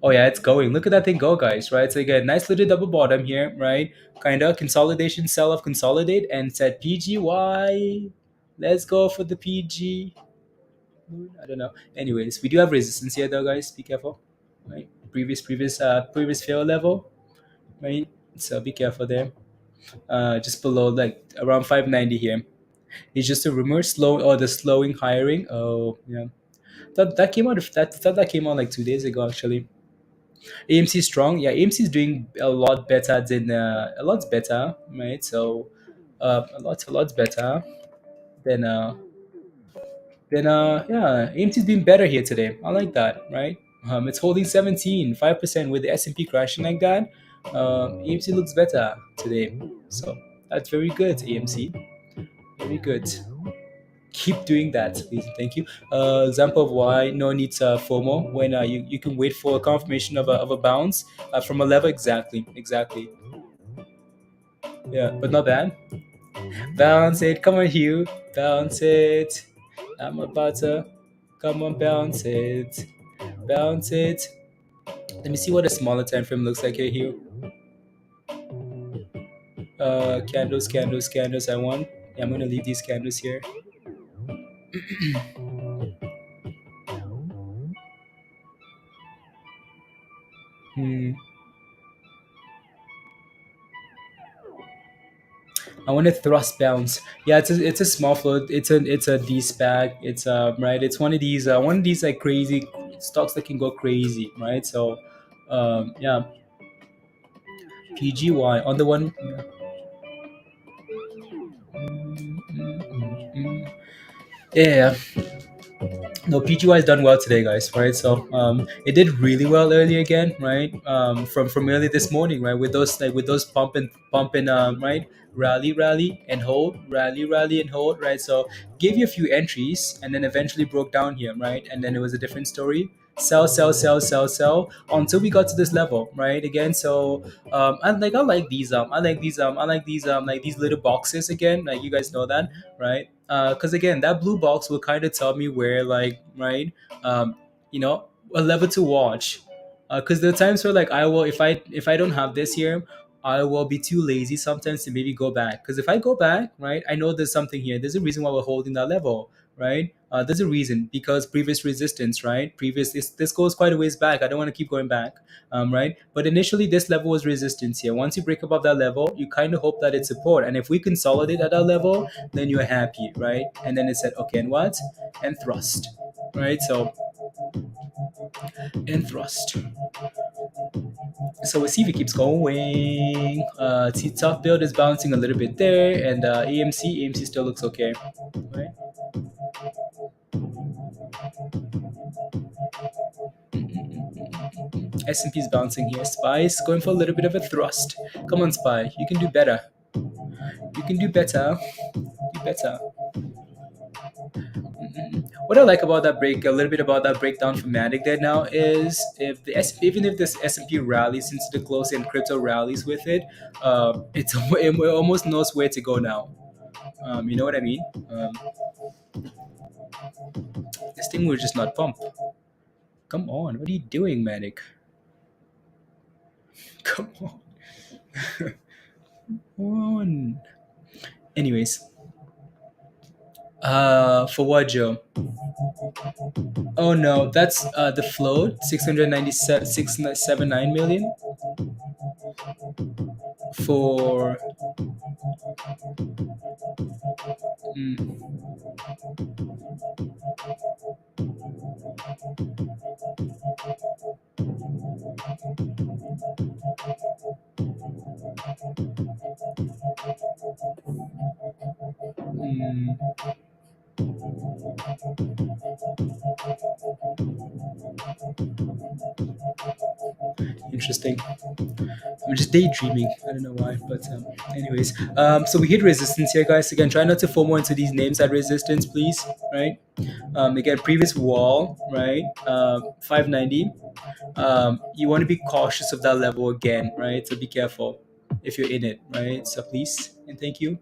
Oh yeah, it's going. Look at that thing go, guys. Right. So again, nice little double bottom here. Right. Kind of consolidation, sell off, consolidate, and said PGY. Let's go for the PG. I don't know. Anyways, we do have resistance here, though, guys. Be careful. Right. Previous fail level. Right. So be careful there. Just below, like around 590 here. It's just a rumor, slow or the slowing hiring. Oh yeah. That came out of that came out like 2 days ago actually. AMC is strong. Yeah, AMC is doing a lot better than a lot better, right? So a lot better than yeah, AMC's been better here today. I like that, right? It's holding 5% with the S&P crashing like that. AMC looks better today. So that's very good, AMC. Very good. Keep doing that, please. Thank you. Example of why no needs FOMO when you can wait for a confirmation of a bounce from a level. Exactly. Yeah, but not bad. Bounce it. Come on, Hugh. Bounce it. I'm about to. Come on, bounce it. Bounce it. Let me see what a smaller time frame looks like here, Hugh. Candles. I want. Yeah, I'm gonna leave these candles here. Hmm. I want to thrust bounce. Yeah, it's a small float. It's a D spec. It's right. It's one of these like crazy stocks that can go crazy, right? So, yeah, PGY on the one. Yeah, no, PGY has done well today, guys. Right, so it did really well early again, right? From early this morning, right? With those pump and right, rally and hold, rally and hold, right? So gave you a few entries and then eventually broke down here, right? And then it was a different story. Sell until we got to this level, right? Again, so I like these little boxes again, like you guys know that, right? Because again, that blue box will kind of tell me where, like, right, um, a level to watch. Because there are times where, like, I will, if I don't have this here, I will be too lazy sometimes to maybe go back. Because if I go back, right, I know there's something here. There's a reason why we're holding that level, right? There's a reason because previous resistance, right? This goes quite a ways back. I don't want to keep going back, right? But initially, this level was resistance here. Once you break above that level, you kind of hope that it's support. And if we consolidate at that level, then you're happy, right? And then it said, okay, and what? And thrust, right? So, and thrust. So we'll see if it keeps going. See, top build is bouncing a little bit there, and AMC still looks okay, right? S&P is bouncing here. Spy's going for a little bit of a thrust. Come on, Spy, you can do better. You can do better. Do better. What I like about that break, a little bit about that breakdown from Matic there now is even if this S&P rallies into the close and crypto rallies with it, it almost knows where to go now. You know what I mean? This thing will just not pump. Come on, what are you doing, Matic? Come on. Come on. Anyways, for what, Joe? Oh no, that's the float 697.679 million for mm, mm, interesting. I'm just daydreaming. I don't know why, but anyways. So we hit resistance here, guys. Again, try not to FOMO into these names at resistance, please. Right. Again, previous wall, right? 590. You want to be cautious of that level again, right? So be careful if you're in it, right? So please and thank you.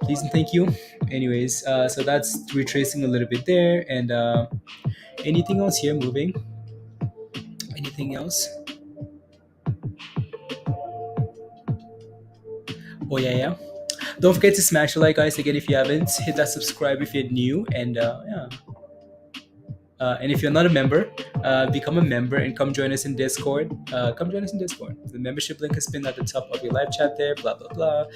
Please and thank you. Anyways, so that's retracing a little bit there, and Anything else here moving? Anything else? Oh yeah, yeah. Don't forget to smash the like, guys. Again, if you haven't, hit that subscribe if you're new, and yeah. And if you're not a member, become a member and come join us in Discord. Come join us in Discord. The membership link is pinned at the top of your live chat there. Blah blah blah.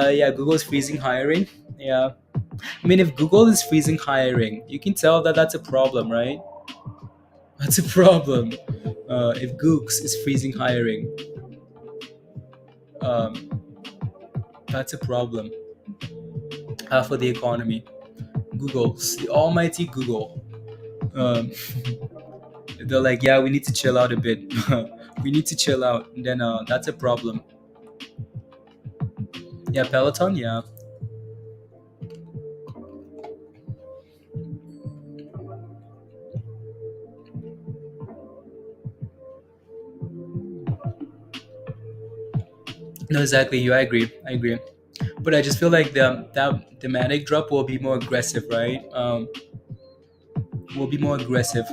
Yeah, Google's freezing hiring. Yeah, I mean, if Google is freezing hiring, you can tell that that's a problem, right? That's a problem. If Googs is freezing hiring, um, that's a problem for the economy. Google's the almighty Google. Um, they're like, yeah, we need to chill out a bit. We need to chill out. And then that's a problem. Yeah, Peloton. Yeah. No, exactly. You. I agree. I agree. But I just feel like that thematic drop will be more aggressive, right? Will be more aggressive.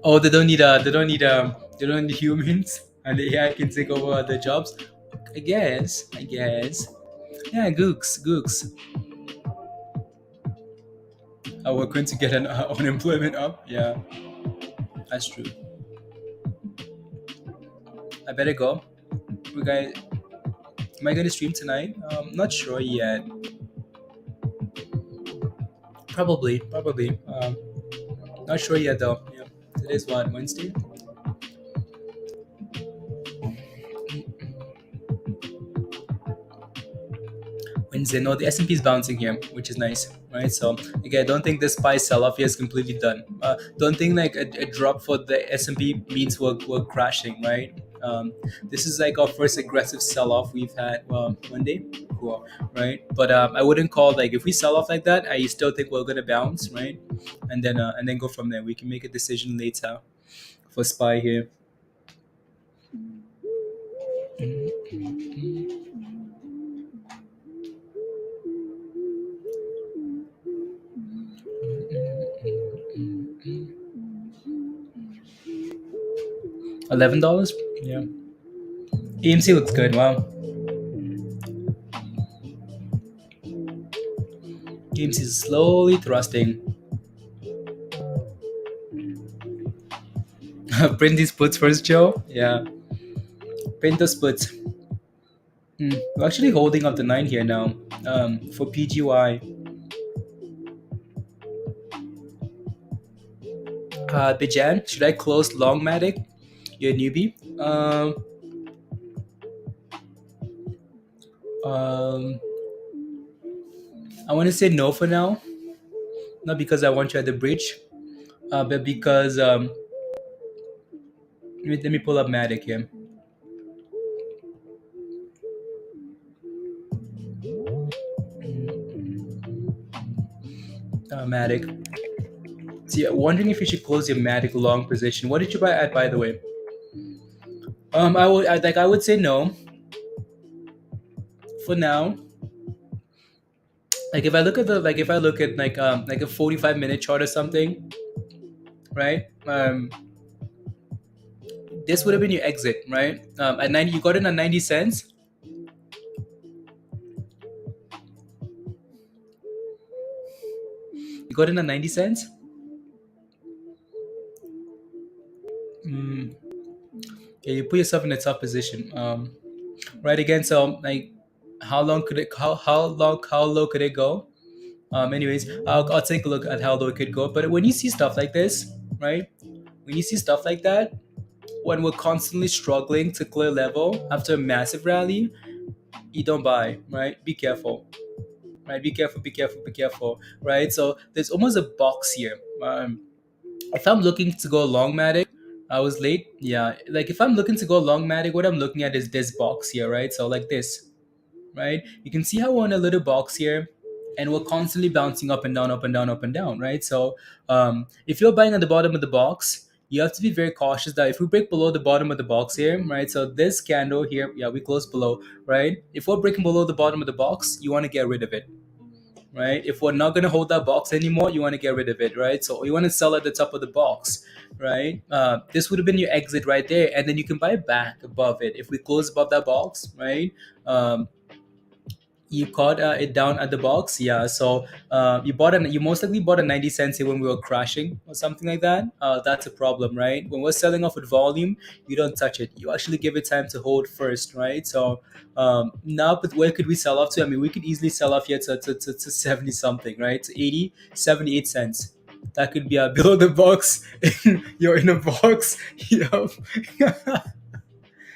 Oh, they don't need humans, and the AI can take over other jobs. I guess. I guess. Yeah, Gooks. We're going to get an unemployment up. Yeah, that's true. I better go. We guys, am I going to stream tonight? Not sure yet. Probably. Not sure yet though. Yeah, today's what, Wednesday? Wednesday. No, the S&P is bouncing here, which is nice, right? So again, I don't think this SPY sell-off here is completely done. Don't think like a drop for the S&P means we're crashing, right? This is like our first aggressive sell-off we've had Monday, cool, right? But I wouldn't call, like, if we sell off like that, I still think we're gonna bounce, right? And then go from there. We can make a decision later for SPY here. $11. Yeah. AMC looks good. Wow. AMC is slowly thrusting. Print these puts first, Joe. Yeah. Print those puts. We're actually holding up the 9 here now. For PGY. Bijan, should I close Longmatic? You're a newbie. I want to say no for now. Not because I want you at the bridge, but because let me pull up Matic here. Matic. See, I'm wondering if you should close your Matic long position. What did you buy at, by the way? I would say no. For now. Like if I look at like a 45-minute chart or something, right? This would have been your exit, right? At 90, you got in at 90 cents. You got in at 90 cents. Yeah, you put yourself in a tough position, right? Again, so like, how low could it go? Anyways, I'll take a look at how low it could go. But when you see stuff like this, right? When you see stuff like that, when we're constantly struggling to clear level after a massive rally, you don't buy, right? Be careful, right? Be careful, right? So there's almost a box here. If I'm looking to go long Matic, I was late. Yeah, like if I'm looking to go long Matic, what I'm looking at is this box here, right? So like this, right? You can see how we're in a little box here, and we're constantly bouncing up and down, right? So if you're buying at the bottom of the box, you have to be very cautious that if we break below the bottom of the box here, right? So this candle here, yeah, we close below, right? If we're breaking below the bottom of the box, you want to get rid of it, right? If we're not going to hold that box anymore, you want to get rid of it, right? So you want to sell at the top of the box, right? This would have been your exit right there, and then you can buy back above it if we close above that box, right? You caught it down at the box, yeah. So you most likely bought a 90 cents here when we were crashing or something like that. That's a problem, right? When we're selling off with volume, you don't touch it. You actually give it time to hold first, right? So now, but where could we sell off to? I mean, we could easily sell off here to 70 something, right? To 80, 78 cents. That could be below the box. You're in a box. Yup.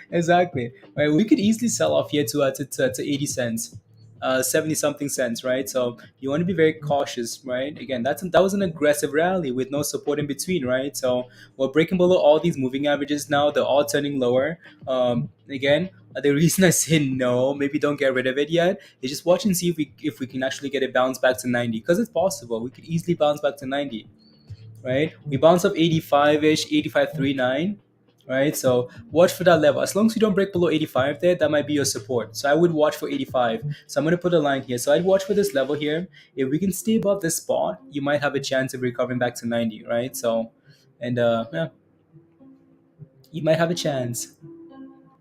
Exactly. Right. We could easily sell off here to 80 cents, 70 something cents, right? So you want to be very cautious, right? Again, that was an aggressive rally with no support in between, right? So we're breaking below all these moving averages now. They're all turning lower. Again, the reason I say no, maybe don't get rid of it yet, is just watch and see if we can actually get it bounced back to 90, because it's possible. We could easily bounce back to 90, right? We bounce up 85-ish, 85.39, right? So watch for that level. As long as you don't break below 85 there, that might be your support. So I would watch for 85. So I'm going to put a line here. So I'd watch for this level here. If we can stay above this spot, you might have a chance of recovering back to 90, right? So, and yeah, you might have a chance,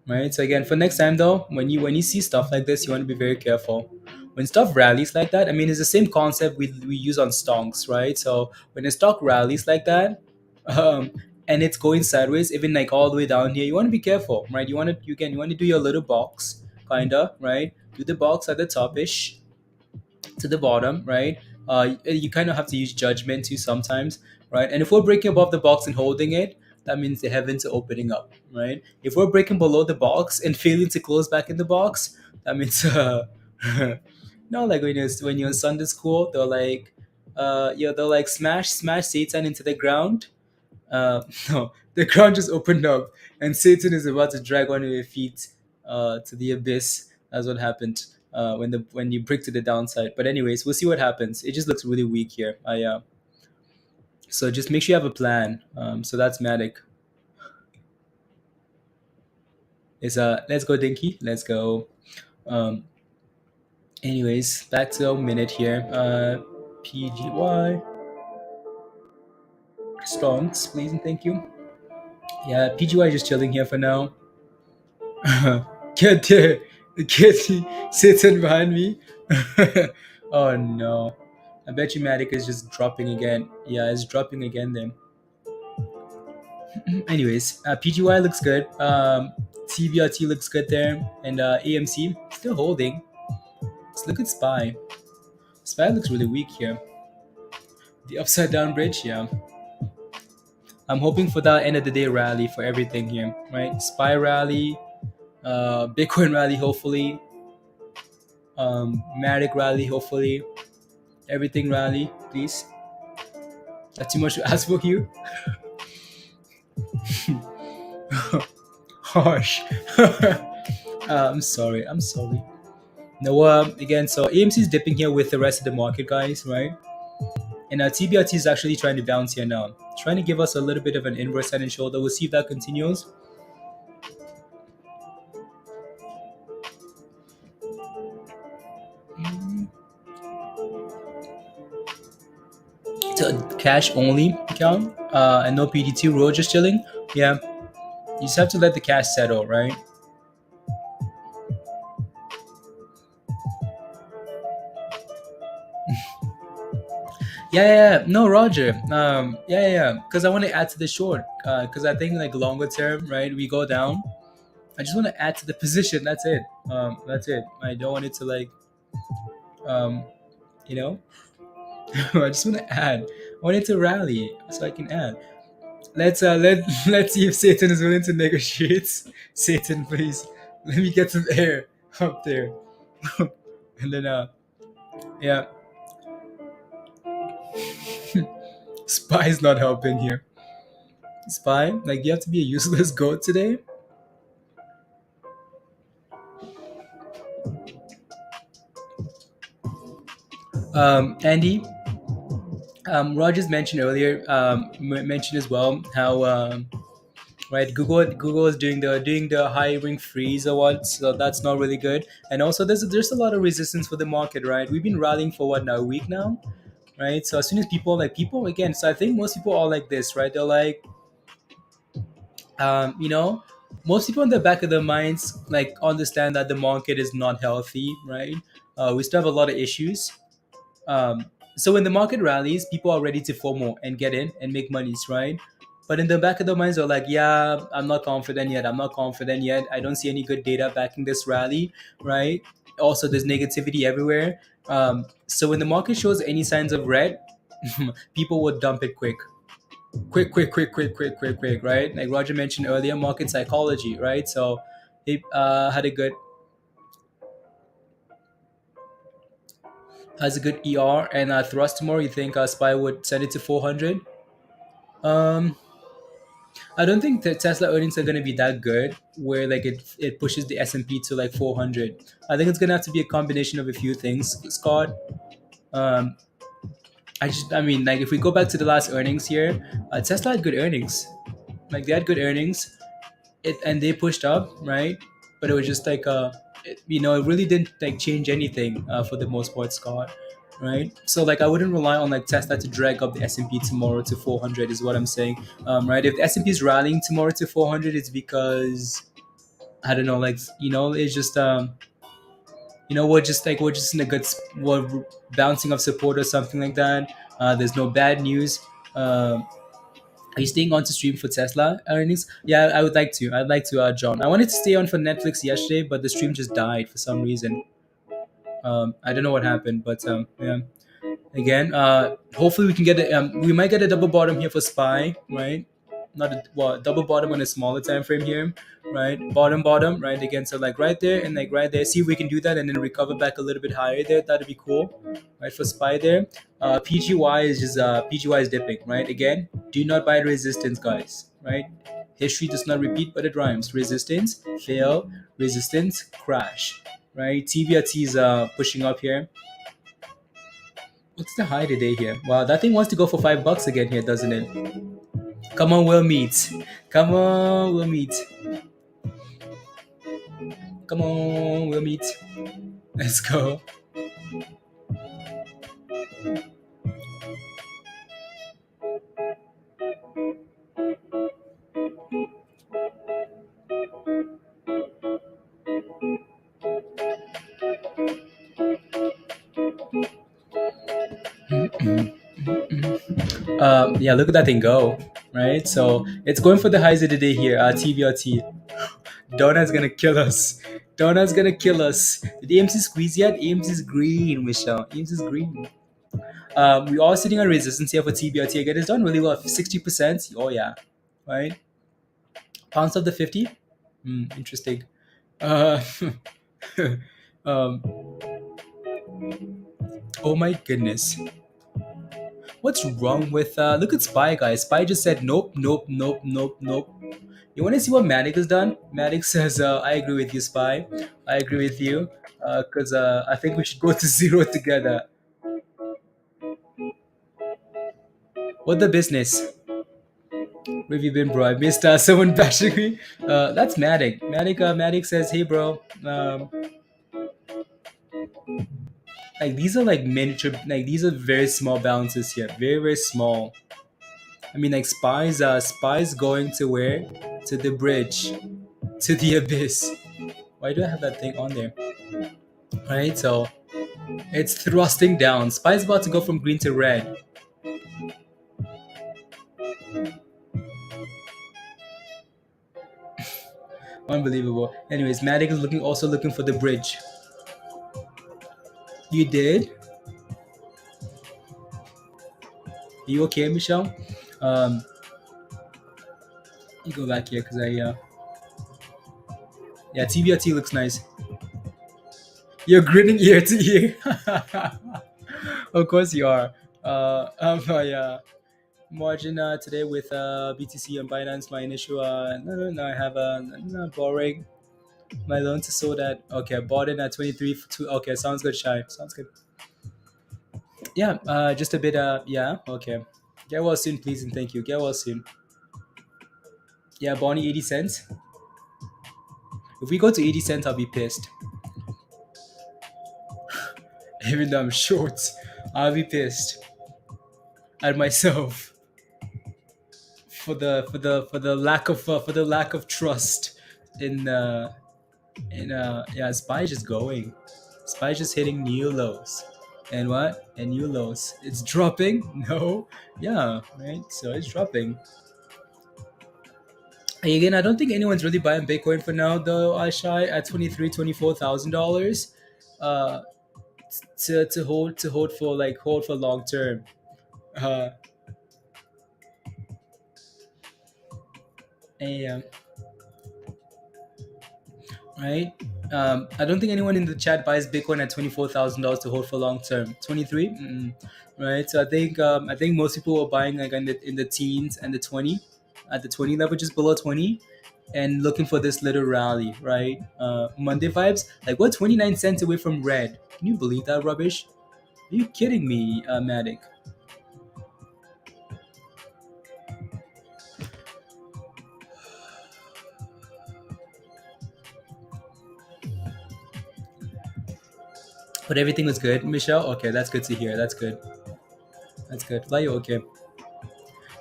right? So again, for next time though, when you see stuff like this, you want to be very careful. When stuff rallies like that, I mean, it's the same concept we use on stonks, right? So when a stock rallies like that, um, and it's going sideways, even like all the way down here, you want to be careful, right? You want to do your little box, kinda, right? Do the box at the top-ish to the bottom, right? You kind of have to use judgment too sometimes, right? And if we're breaking above the box and holding it, that means the heavens are opening up, right? If we're breaking below the box and failing to close back in the box, that means no, like when you're in Sunday school, they're like smash Satan into the ground. No, the ground just opened up, and Satan is about to drag one of your feet to the abyss. That's what happened when you break to the downside. But anyways, we'll see what happens. It just looks really weak here. So just make sure you have a plan. So that's Matic. Is let's go Dinky. Let's go. Um, anyways, back to a minute here. PGY stonks, please and thank you. Yeah, PGY just chilling here for now. Get there. Get Satan behind me. Oh no. I bet you Matic is just dropping again. Yeah, it's dropping again then. Anyways, PGY looks good. TBLT looks good there. And AMC still holding. Let's look at SPY. SPY looks really weak here. The upside down bridge, yeah. I'm hoping for that end of the day rally for everything here, right? SPY rally, Bitcoin rally, hopefully. Matic rally, hopefully. Everything rally, please. That's too much to ask for you. Harsh. I'm sorry. I'm sorry. No, again, so AMC is dipping here with the rest of the market, guys, right? And TBLT is actually trying to bounce here now, trying to give us a little bit of an inverse head and shoulder. We'll see if that continues. It's a cash only account and no PT2 row, just chilling. Yeah, you just have to let the cash settle, right? Yeah. No, Roger. Yeah. Because I want to add to the short. Because I think like longer term, right? We go down. I just want to add to the position. That's it. That's it. I don't want it to like, um, you know. I just want to add. I want it to rally so I can add. Let's see if Satan is willing to negotiate. Satan, please let me get some air up there. And then yeah. Spy is not helping here. Spy, like you have to be a useless goat today. Andy, Rogers mentioned earlier, mentioned as well how right Google is doing the hiring freeze or what, so that's not really good. And also there's a lot of resistance for the market, right? We've been rallying for what now, a week now, right? So as soon as people again, so I think most people are like this, right? They're like, you know, most people in the back of their minds like understand that the market is not healthy, right? We still have a lot of issues. um, so when the market rallies, people are ready to FOMO and get in and make monies, right? But in the back of their minds, they're like, yeah, I'm not confident yet. I'm not confident yet. I don't see any good data backing this rally, right? Also, there's negativity everywhere. So when the market shows any signs of red, people would dump it quick. Quick, quick, quick, quick, quick, quick, quick, right? Like Roger mentioned earlier, market psychology, right? So it had a good has a good ER and thrust tomorrow. You think SPY would send it to 400? Um, I don't think that Tesla earnings are going to be that good, where like it pushes the S&P to like 400. I think it's going to have to be a combination of a few things, Scott. Um, I mean, like if we go back to the last earnings here, Tesla had good earnings. Like they had good earnings, and they pushed up, right? But it was just like it really didn't like change anything for the most part, Scott, right? So like I wouldn't rely on like Tesla to drag up the S&P tomorrow to 400 is what I'm saying. Right, if the S&P is rallying tomorrow to 400, it's because I don't know, like it's just we're just in a we're bouncing off support or something like that. There's no bad news. Are you staying on to stream for Tesla earnings? Yeah, I would like to. I'd like to, John. I wanted to stay on for Netflix yesterday, but the stream just died for some reason. I don't know what happened, but yeah. Again, hopefully we can get it. We might get a double bottom here for Spy, right? Not a double bottom on a smaller time frame here, right? Bottom, right? Again, so like right there and like right there. See if we can do that and then recover back a little bit higher there. That'd be cool, right? For Spy there. PGY is just PGY is dipping, right? Again, do not buy resistance, guys, right? History does not repeat, but it rhymes. Resistance, fail, resistance, crash, right? TBLT is pushing up here. What's the high today here? Wow, that thing wants to go for $5 again here, doesn't it? Come on, we'll meet. Come on, we'll meet. Come on, we'll meet. Let's go. Yeah, look at that thing go, right? So it's going for the highs of the day here. TBLT. Donna's gonna kill us. Donna's gonna kill us. Did AMC squeeze yet? AMC's green, Michelle. AMC's green. We are sitting on resistance here for TBLT again. It's done really well. 60%. Oh yeah, right. Pounds of the 50. Interesting. Uh, um, oh my goodness. What's wrong with look at Spy, guys? Spy just said nope, nope, nope, nope, nope. You want to see what Matic has done? Matic says, I agree with you, Spy. I agree with you. Because I think we should go to zero together. What the business? Where have you been, bro? I missed someone bashing me. That's Matic. Matic says, hey, bro. Like these are like miniature. Like these are very small balances here. Very very small. I mean, like spies going to where? To the bridge, to the abyss. Why do I have that thing on there? Right, so it's thrusting down. Spy's about to go from green to red. Unbelievable. Anyways, Matic is also looking for the bridge. You did? Are you okay, Michelle? Um, you go back here because yeah, TBLT looks nice. You're grinning ear to ear. Of course you are. Yeah. Margin today with BTC and Binance. My initial no, I have borrowing my loan to sold at okay. I bought it at 23 for two. Okay, sounds good, Shy. Sounds good. Yeah, just a bit. Yeah, okay. Get well soon, please, and thank you. Get well soon. Yeah, Bonnie, 80 cents. If we go to 80 cents, I'll be pissed. Even though I'm short, I'll be pissed at myself for the lack of trust in yeah. Spy is just going. Spy is just hitting new lows. And what? And new lows. It's dropping? No. Yeah, right? So it's dropping. And again, I don't think anyone's really buying Bitcoin for now, though. Ashai at $23,000, uh, hold for long term. Uh, and right. I don't think anyone in the chat buys Bitcoin at $24,000 to hold for long term. 23, right? So I think most people were buying like in the teens and the 20, at the 20 level, just below 20, and looking for this little rally, right? Monday vibes, like we're 29 cents away from red. Can you believe that rubbish? Are you kidding me, Matic? But everything was good, Michelle. Okay, that's good to hear. That's good. That's good. Fly you okay?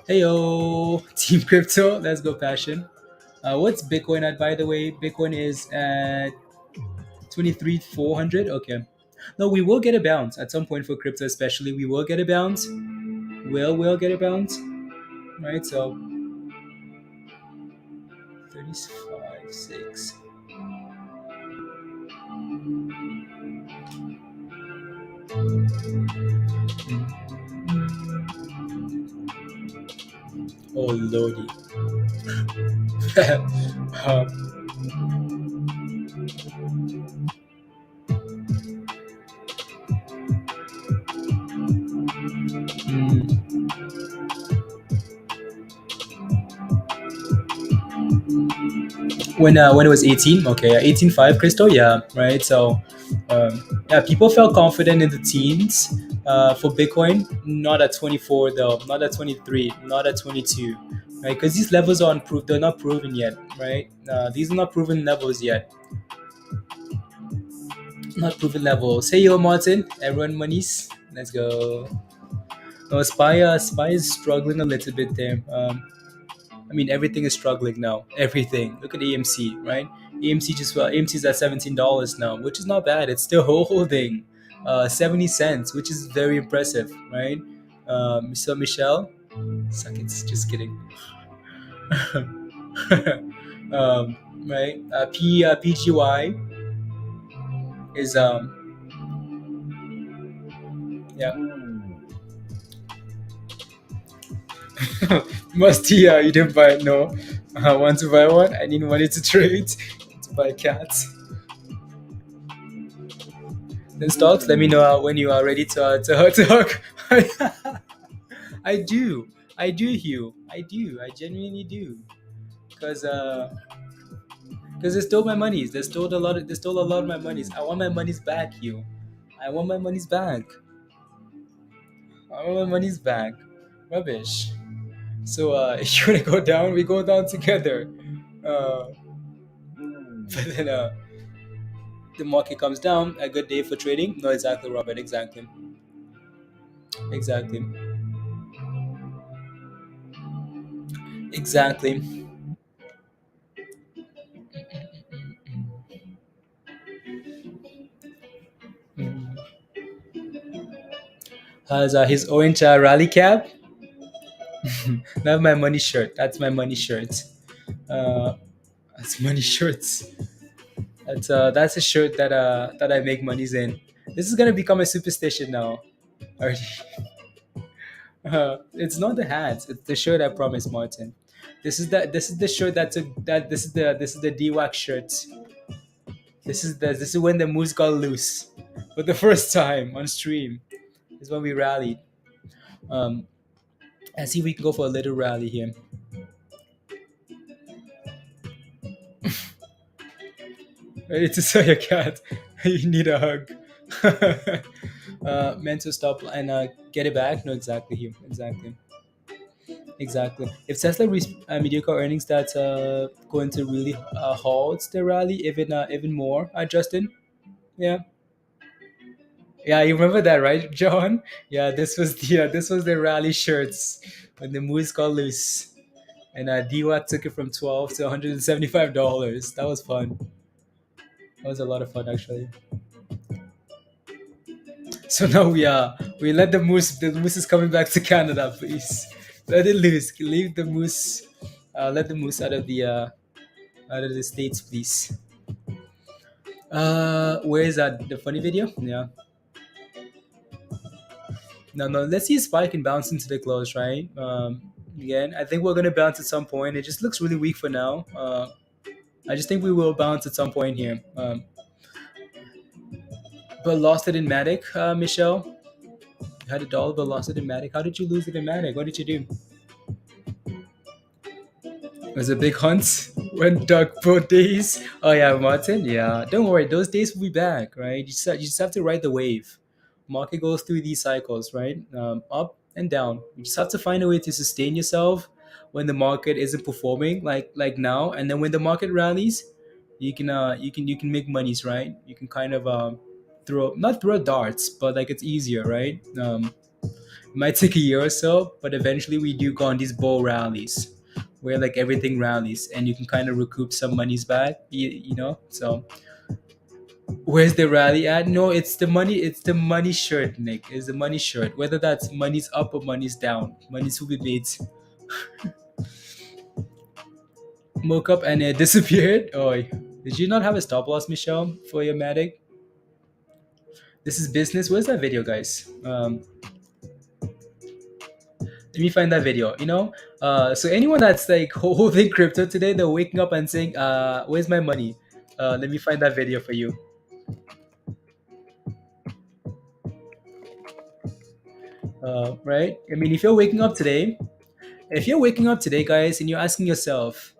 Hey yo, Team Crypto. Let's go, passion. What's Bitcoin at, by the way? Bitcoin is at 23,400. Okay. No, we will get a bounce at some point for crypto, especially. We will get a bounce. Will get a bounce. Right. So 35, 6. Oh lordy. um, mm, when it was 18, okay, yeah, 18.5 crystal, yeah, right. So yeah, people felt confident in the teens for Bitcoin, not at 24 though, not at 23, not at 22, right? Because these levels are unproved, they're not proven yet, right? These are not proven levels yet, not proven levels. Hey yo, Martin, everyone monies, let's go. No, Spy is struggling a little bit there. I mean, everything is struggling now. Everything. Look at AMC, right? AMC is at $17 now, which is not bad. It's still holding 70 cents, which is very impressive, right? So Michelle, suck it. Just kidding. Right? PGY is yeah. Musty, you didn't buy it. No. I want to buy one. I need money to trade to buy cats. Then stocks. Let me know when you are ready to talk. I do. I do, Hugh. I do. I genuinely do. Because they stole my monies. They stole a lot of my monies. I want my monies back, Hugh. I want my monies back. I want my monies back. Rubbish. So if you wanna go down, we go down together. Uh, but then the market comes down, a good day for trading. No, exactly, Robert. Exactly. Exactly. Exactly. Has his orange rally cap. That's my money shirt. That's my money shirt. Uh, that's money shirts. That's a shirt that I make monies in. This is gonna become a superstition now. Already. It's not the hats. It's the shirt. I promise, Martin. This is the shirt that took that. This is the DWAC shirt. This is when the moose got loose for the first time on stream. This is when we rallied. Um, and see if we can go for a little rally here. Ready to sell your cat. You need a hug. meant to stop and get it back. No, exactly here, exactly. If Tesla reaches mediocre earnings, that's going to really halt the rally even more. Justin, yeah. Yeah, you remember that, right, John? Yeah, this was the rally shirts when the moose got loose, and DWAT took it from 12 to $175. That was fun. That was a lot of fun, actually. So now we let the moose. The moose is coming back to Canada, please. Let it loose. Leave the moose. Let the moose out of the states, please. Where is that? The funny video? Yeah. No, no. Let's see if Spike can bounce into the close, right? Again, I think we're gonna bounce at some point. It just looks really weak for now. I just think we will bounce at some point here. But lost it in Matic, Michelle. You had a dollar, but lost it in Matic. How did you lose it in Matic? What did you do? It was a big hunt. Went dark both days. Oh yeah, Martin. Yeah, don't worry. Those days will be back, right? You just have to ride the wave. Market goes through these cycles, right? Up and down. You just have to find a way to sustain yourself when the market isn't performing like now, and then when the market rallies, you can make monies, right? You can kind of throw not throw darts, but like it's easier, right? It might take a year or so, but eventually we do go on these bull rallies where like everything rallies and you can kind of recoup some monies back, you know? So where's the rally at? No, it's the money shirt, Nick. It's the money shirt. Whether that's money's up or money's down, money's will be made. Woke up and it disappeared. Oh, did you not have a stop loss, Michelle, for your Matic? This is business. Where's that video, guys? Let me find that video. So anyone that's like holding crypto today, they're waking up and saying, "Where's my money?" Let me find that video for you. Right? I mean, if you're waking up today, guys, and you're asking yourself,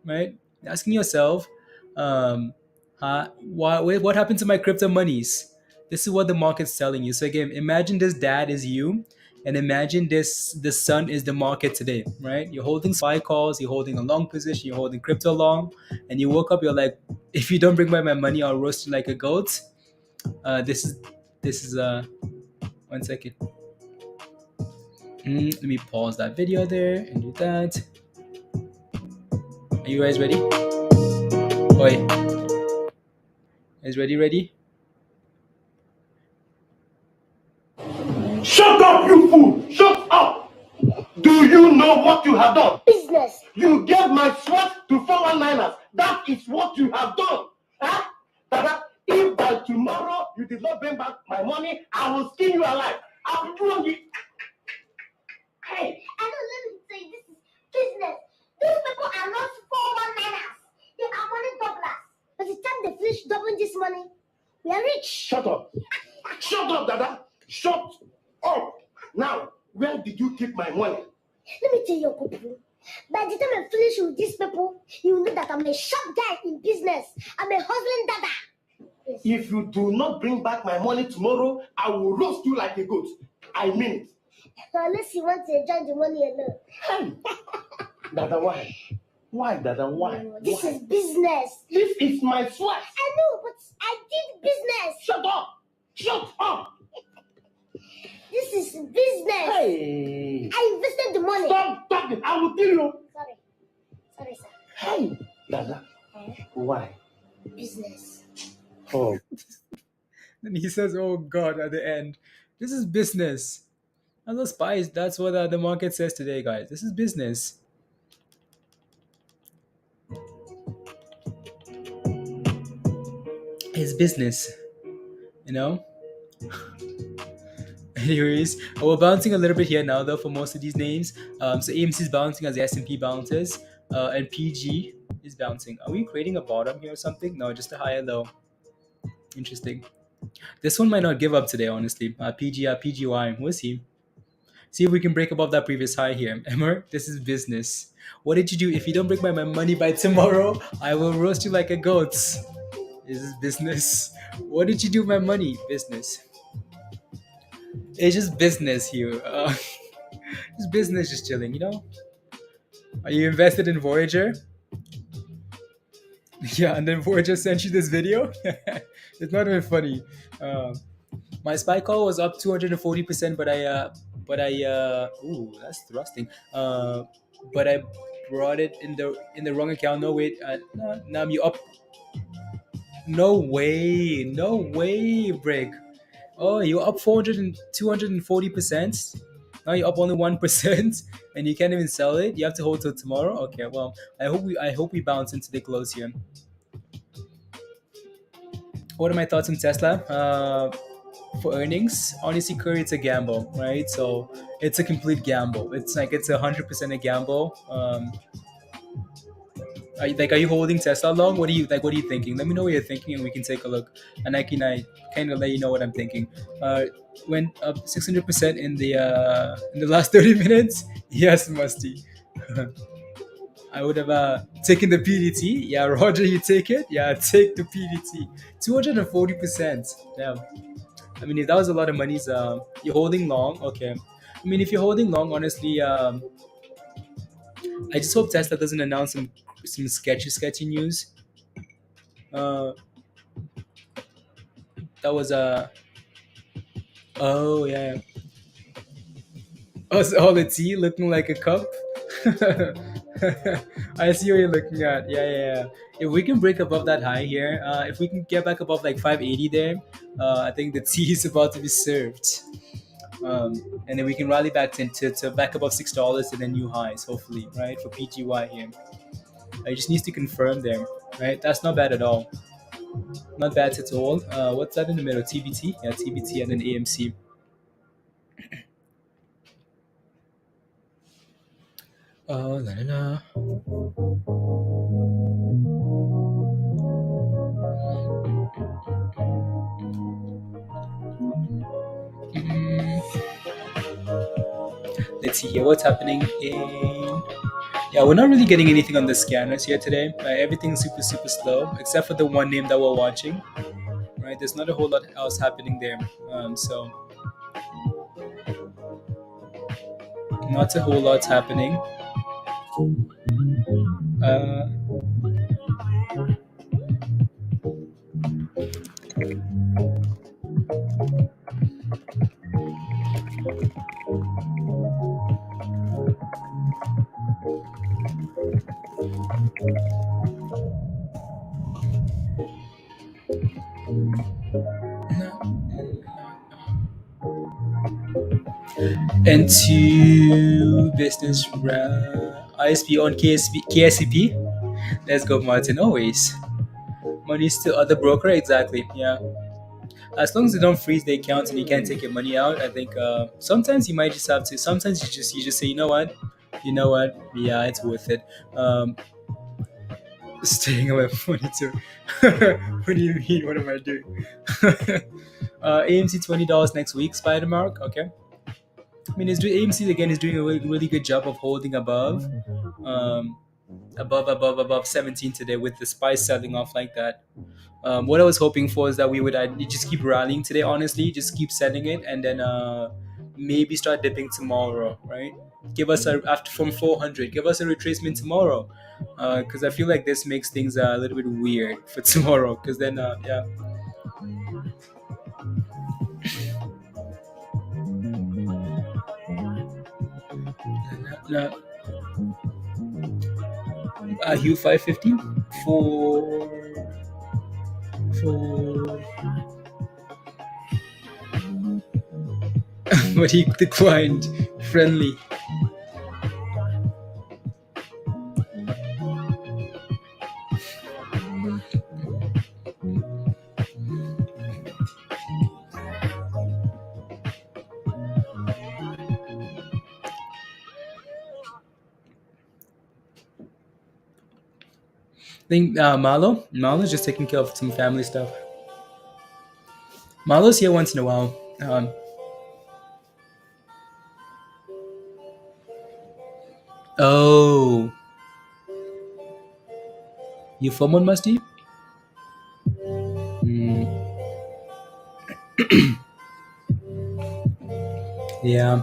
right? Asking yourself, what happened to my crypto monies? This is what the market's telling you. So again, imagine this dad is you, and imagine the son is the market today, right? You're holding SPY calls, you're holding a long position, you're holding crypto long, and you woke up, you're like, if you don't bring back my money, I'll roast you like a goat. This is 1 second. Let me pause that video there and do that. Are you guys ready? Oi. Guys ready? Shut up, you fool! Shut up! Do you know what you have done? Business. You gave my sweat to 419ers. That is what you have done. Huh? Dada, if by tomorrow you did not bring back my money, I will skin you alive. I will do it. Hey, I don't let me say this is business. These people are not 419ers. They are money doublers. By the time they finish doubling this money, we are rich. Shut up. Shut up, Dada. Shut up. Now, where did you keep my money? Let me tell you, people. By the time I finish with these people, you know that I'm a sharp guy in business. I'm a hustling dada. Yes. If you do not bring back my money tomorrow, I will roast you like a goat. I mean it. Unless you want to enjoy the money alone. Hey. Dada, why? Why, Dada, why? This why? is business. This is my sweat. I know, but I did business. Shut up. Shut up. This is business. Hey. I invested the money. Stop talking. I will kill you. Sorry, sir. Hey. Dada, why? Business. Oh. And he says, "Oh God!" At the end, this is business. And those spies. That's what the market says today, guys. This is business. It's business, you know. Anyways, we're bouncing a little bit here now, though, for most of these names. So AMC is bouncing as the S&P bounces, and PG is bouncing. Are we creating a bottom here or something? No, just a higher low. Interesting. This one might not give up today, honestly. PGY. Who is he? See if we can break above that previous high here. Emmer, this is business. What did you do? If you don't bring my money by tomorrow, I will roast you like a goat. This is business. What did you do with my money? Business. It's just business here. Just business, just chilling. Are you invested in Voyager? Yeah, and then Voyager sent you this video. It's not even funny. Um, my spy call was up 240%, ooh, that's thrusting. But I brought it in the wrong account. No wait, no, now you up. No way, Brig. Oh, you're up 240%. Now you're up only 1%, and you can't even sell it. You have to hold till tomorrow. Okay, well, I hope we bounce into the close here. What are my thoughts on Tesla? For earnings, honestly, Curry, it's a gamble, right? So it's a complete gamble. It's 100% a gamble. Are you holding Tesla long? What are you like? What are you thinking? Let me know what you're thinking, and we can take a look. And I kind of let you know what I'm thinking. Went up 600% in the last 30 minutes. Yes, Musty. I would have taken the PDT. Yeah, Roger, you take it. Yeah, take the PDT. 240%. Damn. I mean, if that was a lot of money, you're holding long. Okay. I mean, if you're holding long, honestly, I just hope Tesla doesn't announce some sketchy news. Uh, that was oh yeah. Oh, so all the tea looking like a cup. I see what you're looking at. Yeah. If we can break above that high here, if we can get back above like 580 there, I think the tea is about to be served. And then we can rally back to back above $6 to the new highs, hopefully, right? For PGY here. I just needs to confirm there, right? That's not bad at all. Not bad at all. What's that in the middle? TBT? Yeah, TBT and then AMC. Oh, la la la. Mm, let's see here what's happening in. Yeah, we're not really getting anything on the scanners here today. Everything's super slow, except for the one name that we're watching. Right, there's not a whole lot else happening there. So not a whole lot happening. Uh, into business ISP on KSCP. Let's go, Martin. Always money's to other broker. Exactly. Yeah. As long as they don't freeze the account and you can't take your money out, I think sometimes you might just have to. Sometimes you just say, you know what, yeah, it's worth it. Staying away from money too. What do you mean? What am I doing? AMC $20 next week. Spider Mark. Okay. I mean, AMC again is doing a really good job of holding um, above 17 today with the spice selling off like that. What I was hoping for is that we would just keep rallying today. Honestly, just keep selling it and then maybe start dipping tomorrow, right? Give us after from 400. Give us a retracement tomorrow, because I feel like this makes things a little bit weird for tomorrow. Because then, yeah. No, Hue 550 for but he declined friendly. I think Marlo's just taking care of some family stuff. Marlo's here once in a while. Oh, you FOMO Musty? Hmm. Yeah.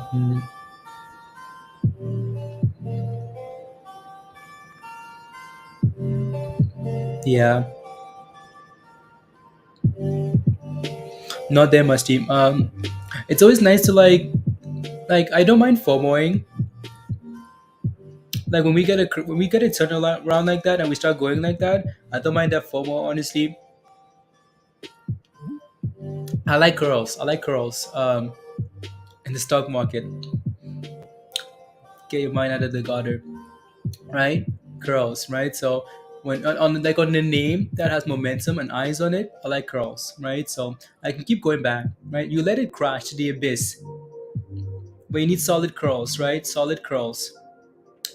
Yeah. Not that much team. It's always nice to like I don't mind FOMOing. Like when we get a turnaround like that and we start going like that, I don't mind that FOMO. Honestly, I like curls. I like curls. In the stock market, get your mind out of the gutter, right? Curls, right? So when on the name that has momentum and eyes on it, I like curls, right? So I can keep going back, right? You let it crash to the abyss, but you need solid curls, right? Solid curls.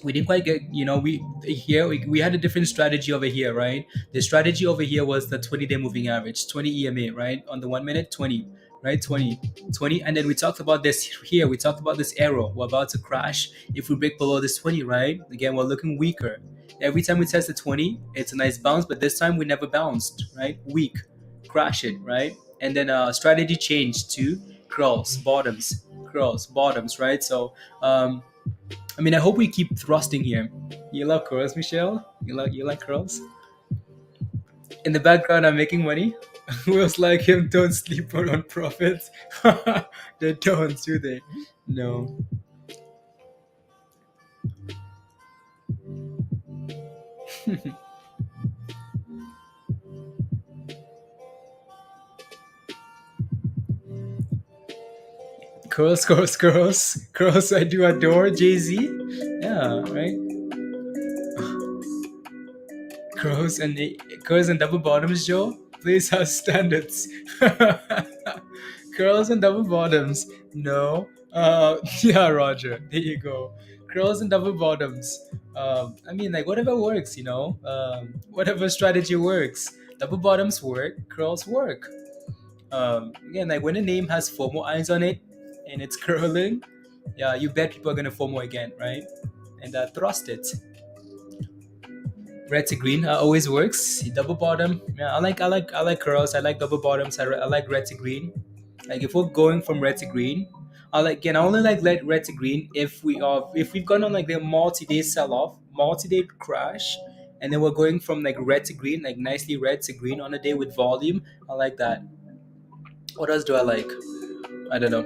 We didn't quite get, we had a different strategy over here, right? The strategy over here was the 20-day moving average, 20 EMA, right? On the 1 minute, 20, right? 20. And then we talked about this here. We talked about this arrow. We're about to crash if we break below this 20, right? Again, we're looking weaker. Every time we test the 20, it's a nice bounce, but this time we never bounced, right? Weak, crash it, right? And then strategy changed to curls, bottoms, right? So, I mean, I hope we keep thrusting here. You love curls, Michelle? You like curls? In the background, I'm making money. Wheels like him don't sleep on profits. They don't, do they? No. Curls. I do adore Jay Z. Yeah, right. Curls and curls and double bottoms, Joe. Please have standards. Curls and double bottoms. No. Yeah, Roger. There you go. Curls and double bottoms. I mean, like whatever works, whatever strategy works. Double bottoms work. Curls work. Again, like when a name has FOMO eyes on it and it's curling, yeah, you bet people are gonna FOMO again, right? And thrust it. Red to green always works. Double bottom. Yeah, I like curls. I like double bottoms. I like red to green. Like if we're going from red to green, I only like red to green if we've gone on like the multi-day sell-off, multi-day crash, and then we're going from like red to green, like nicely red to green on a day with volume. I like that. What else do I like? I don't know.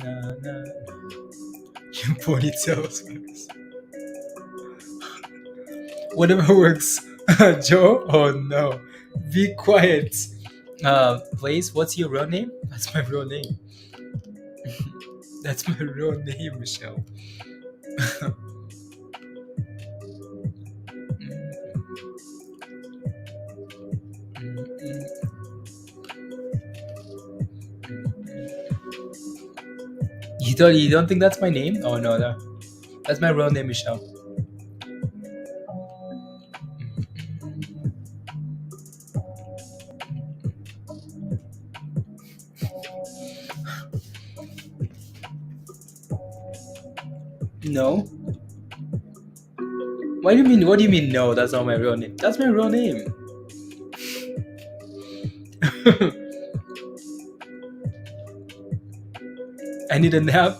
Nah, nah. Ponytails. Whatever works. Joe? Oh no. Be quiet. Please, what's your real name? That's my real name. That's my real name, Michelle. You don't think that's my name? Oh no, that's my real name, Michelle. No. What do you mean? What do you mean? No, that's not my real name. That's my real name. I need a nap.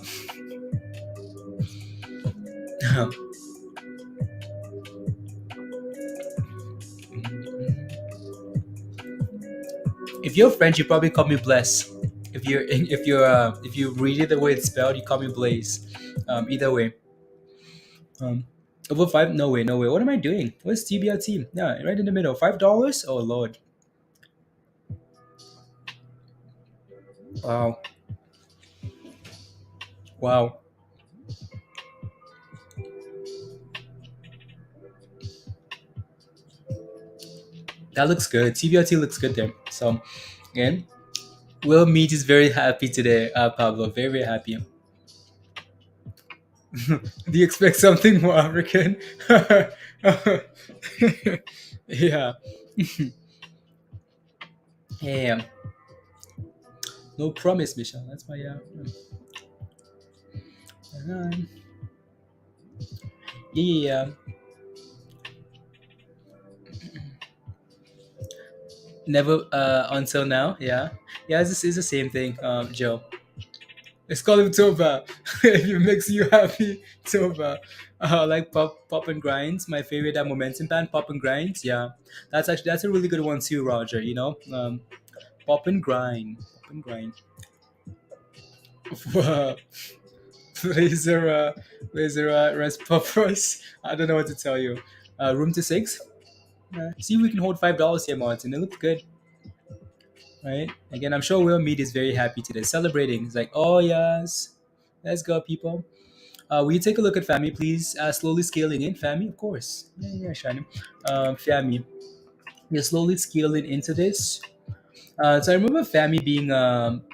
If you're French, you probably call me Bless. If you read it the way it's spelled, you call me Blaze. Either way. Over five? No way, no way. What am I doing? What's TBLT? Yeah, right in the middle. $5? Oh lord. Wow. Wow. That looks good. TBLT looks good there. So again, Will Meet is very happy today, Pablo. Very, very happy. Do you expect something more African? Yeah. Yeah. No promise, Michelle. That's my yeah. Never until now. Yeah, yeah. It's the same thing, Joe. It's called him Tova. If it makes you happy, Tova. Like pop and grinds. My favorite momentum band, pop and grinds. Yeah, that's a really good one too, Roger. Pop and grind, pop and grind. Laser, rest puffers. I don't know what to tell you. Room to six. See, we can hold $5 here, Martin. It looked good, right? Again, I'm sure Will Mead is very happy today, celebrating. He's like, "Oh yes, let's go, people." Will you take a look at Fami, please? Slowly scaling in Fami, of course. Yeah, Shiny. Fami, you're slowly scaling into this. So I remember Fami being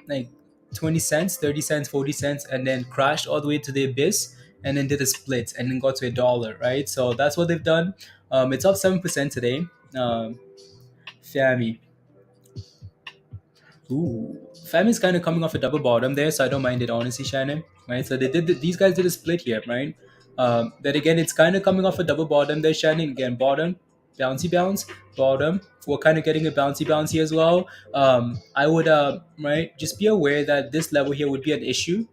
like 20 cents, 30 cents, 40 cents, and then crashed all the way to the abyss and then did a split and then got to $1, right? So that's what they've done. It's up 7% today. Fami. Ooh. Fami's kind of coming off a double bottom there, so I don't mind it, honestly, Shannon. Right? So these guys did a split here, right? But again, it's kind of coming off a double bottom there, Shannon. Again, bottom, bouncy bounce, bottom. We're kind of getting a bouncy bounce here as well. I would right, just be aware that this level here would be an issue,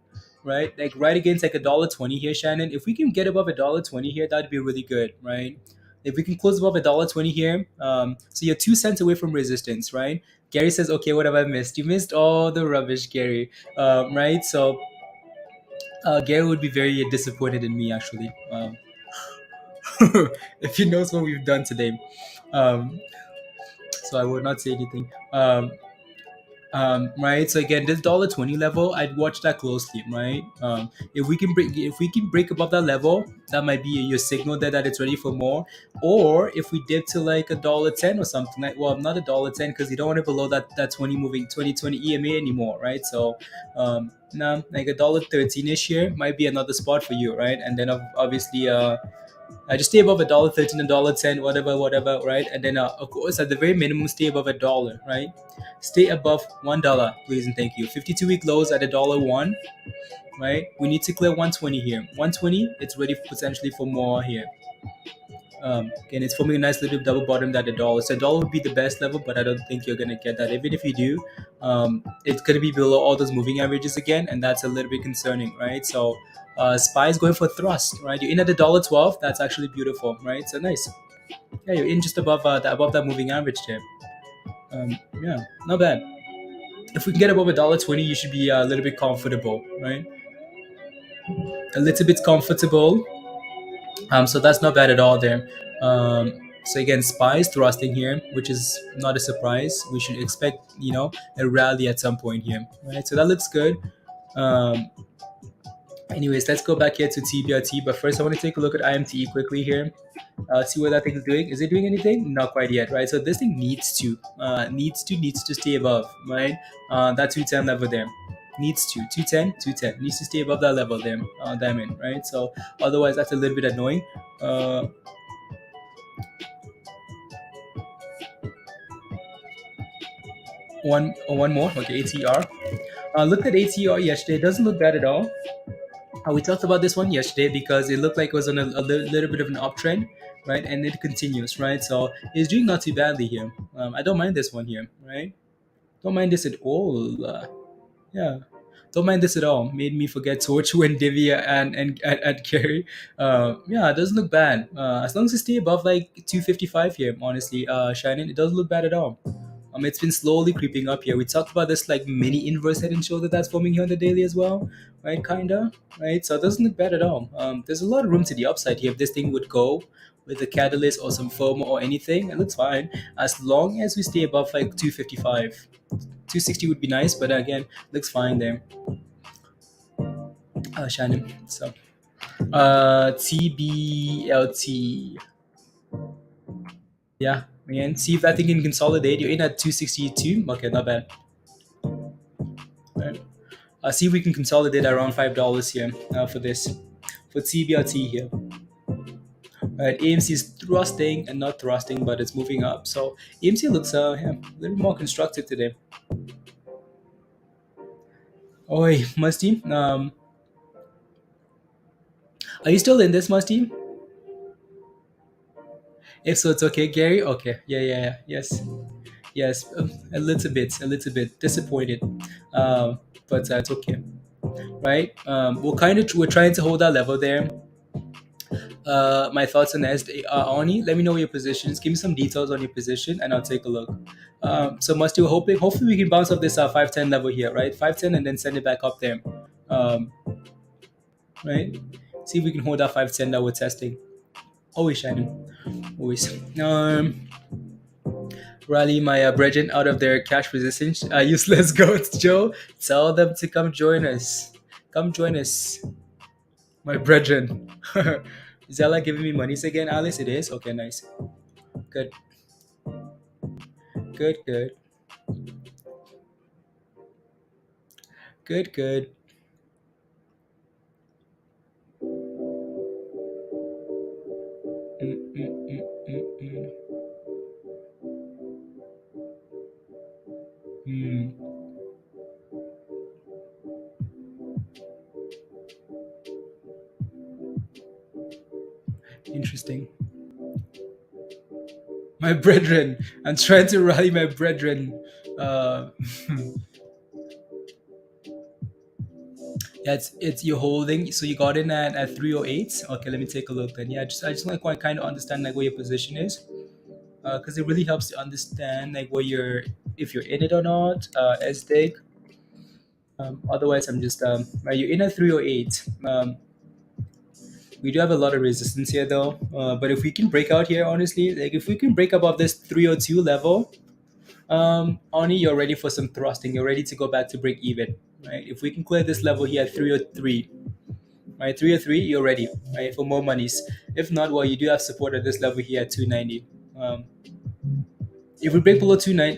right? Like right against like $1.20 here, Shannon. If we can get above $1.20 here, that'd be really good, right? If we can close above $1.20 here, so you're 2 cents away from resistance, right? Gary says, "Okay, what have I missed? You missed all the rubbish, Gary." Right? So Gary would be very disappointed in me, actually, if he knows what we've done today. Um, so I would not say anything. Right. So again, this $1.20 level, I'd watch that closely, right? If we can break above that level, that might be your signal that it's ready for more. Or if we dip to like $1.10 or something, like, well, not $1.10 because you don't want it below that 2020 EMA anymore, right? So now like $1.13 ish here might be another spot for you, right? And then obviously I just stay above $1.13, $1.10, whatever, right? And then of course at the very minimum stay above $1, right? Stay above $1, please and thank you. 52-week lows at $1.01, right? We need to clear 120 here. 120, it's ready potentially for more here. Again, it's forming a nice little double bottom at $1. So $1 would be the best level, but I don't think you're gonna get that. Even if you do, it's gonna be below all those moving averages again, and that's a little bit concerning, right? So SPY is going for thrust, right? You're in at $1.12. That's actually beautiful, right? So nice. Yeah, you're in just above above that moving average there. Yeah, not bad. If we can get above $1.20, you should be a little bit comfortable, right? A little bit comfortable. So that's not bad at all there. So again, SPY is thrusting here, which is not a surprise. We should expect, a rally at some point here, right? So that looks good. Anyways, let's go back here to TBLT. But first, I want to take a look at IMTE quickly here. See what that thing is doing. Is it doing anything? Not quite yet, right? So this thing needs to stay above, right? That 210 level there. Needs to 210 needs to stay above that level there, diamond, right? So otherwise, that's a little bit annoying. One more. Okay, ATR. Looked at ATR yesterday. It doesn't look bad at all. We talked about this one yesterday because it looked like it was on a little bit of an uptrend, right? And it continues, right? So it's doing not too badly here. I don't mind this one here, right? Don't mind this at all. Yeah, don't mind this at all. Made me forget Torchu and Divya and Kerry. Yeah, it doesn't look bad. As long as you stay above like 255 here, honestly, Shannon, it doesn't look bad at all. It's been slowly creeping up here. We talked about this like mini inverse head and shoulder that's forming here on the daily as well, right? Kinda, right? So it doesn't look bad at all. There's a lot of room to the upside here. If this thing would go with a catalyst or some FOMO or anything, it looks fine as long as we stay above like 255. 260 would be nice, but again, looks fine there. Shannon. So, TBLT. Yeah, again, see if that thing can consolidate. You're in at 262. Okay, not bad. Right. See if we can consolidate around $5 here for this, for TBLT here. Right, AMC is thrusting and not thrusting, but it's moving up. So AMC looks a little more constructive today. Oi, Musty. Are you still in this, Musty? If so, it's okay, Gary. Okay, yeah, yes. Yes, a little bit disappointed, but it's okay, right? We're trying to hold our level there. My thoughts on SD, Oni. Let me know your positions. Give me some details on your position, and I'll take a look. So must you hopefully we can bounce off this 510 level here, right? 510 and then send it back up there, um, right? See if we can hold that 510 that we're testing. Always shining, always. Rally my brethren out of their cash resistance. Useless goats, Joe. Tell them to come join us. Come join us, my brethren. Is Zella giving me monies again, Alice? It is? Okay, nice. Good, good, good, good, good. Mm, mm, mm, mm, mm. Hmm, interesting. My brethren. I'm trying to rally my brethren. Uh, yeah, it's you're holding. So you got in at 308. Okay, let me take a look then. Yeah, I just like want to kind of understand like where your position is, because it really helps to understand like where you're if you're in it or not. SDIG. Otherwise, I'm just right. You're in at 308. We do have a lot of resistance here though. But if we can break out here, honestly, like if we can break above this 302 level, Oni, you're ready for some thrusting. You're ready to go back to break even, right? If we can clear this level here at 303, right? 303, you're ready, right, for more monies. If not, well, you do have support at this level here at 290. If we break below 29,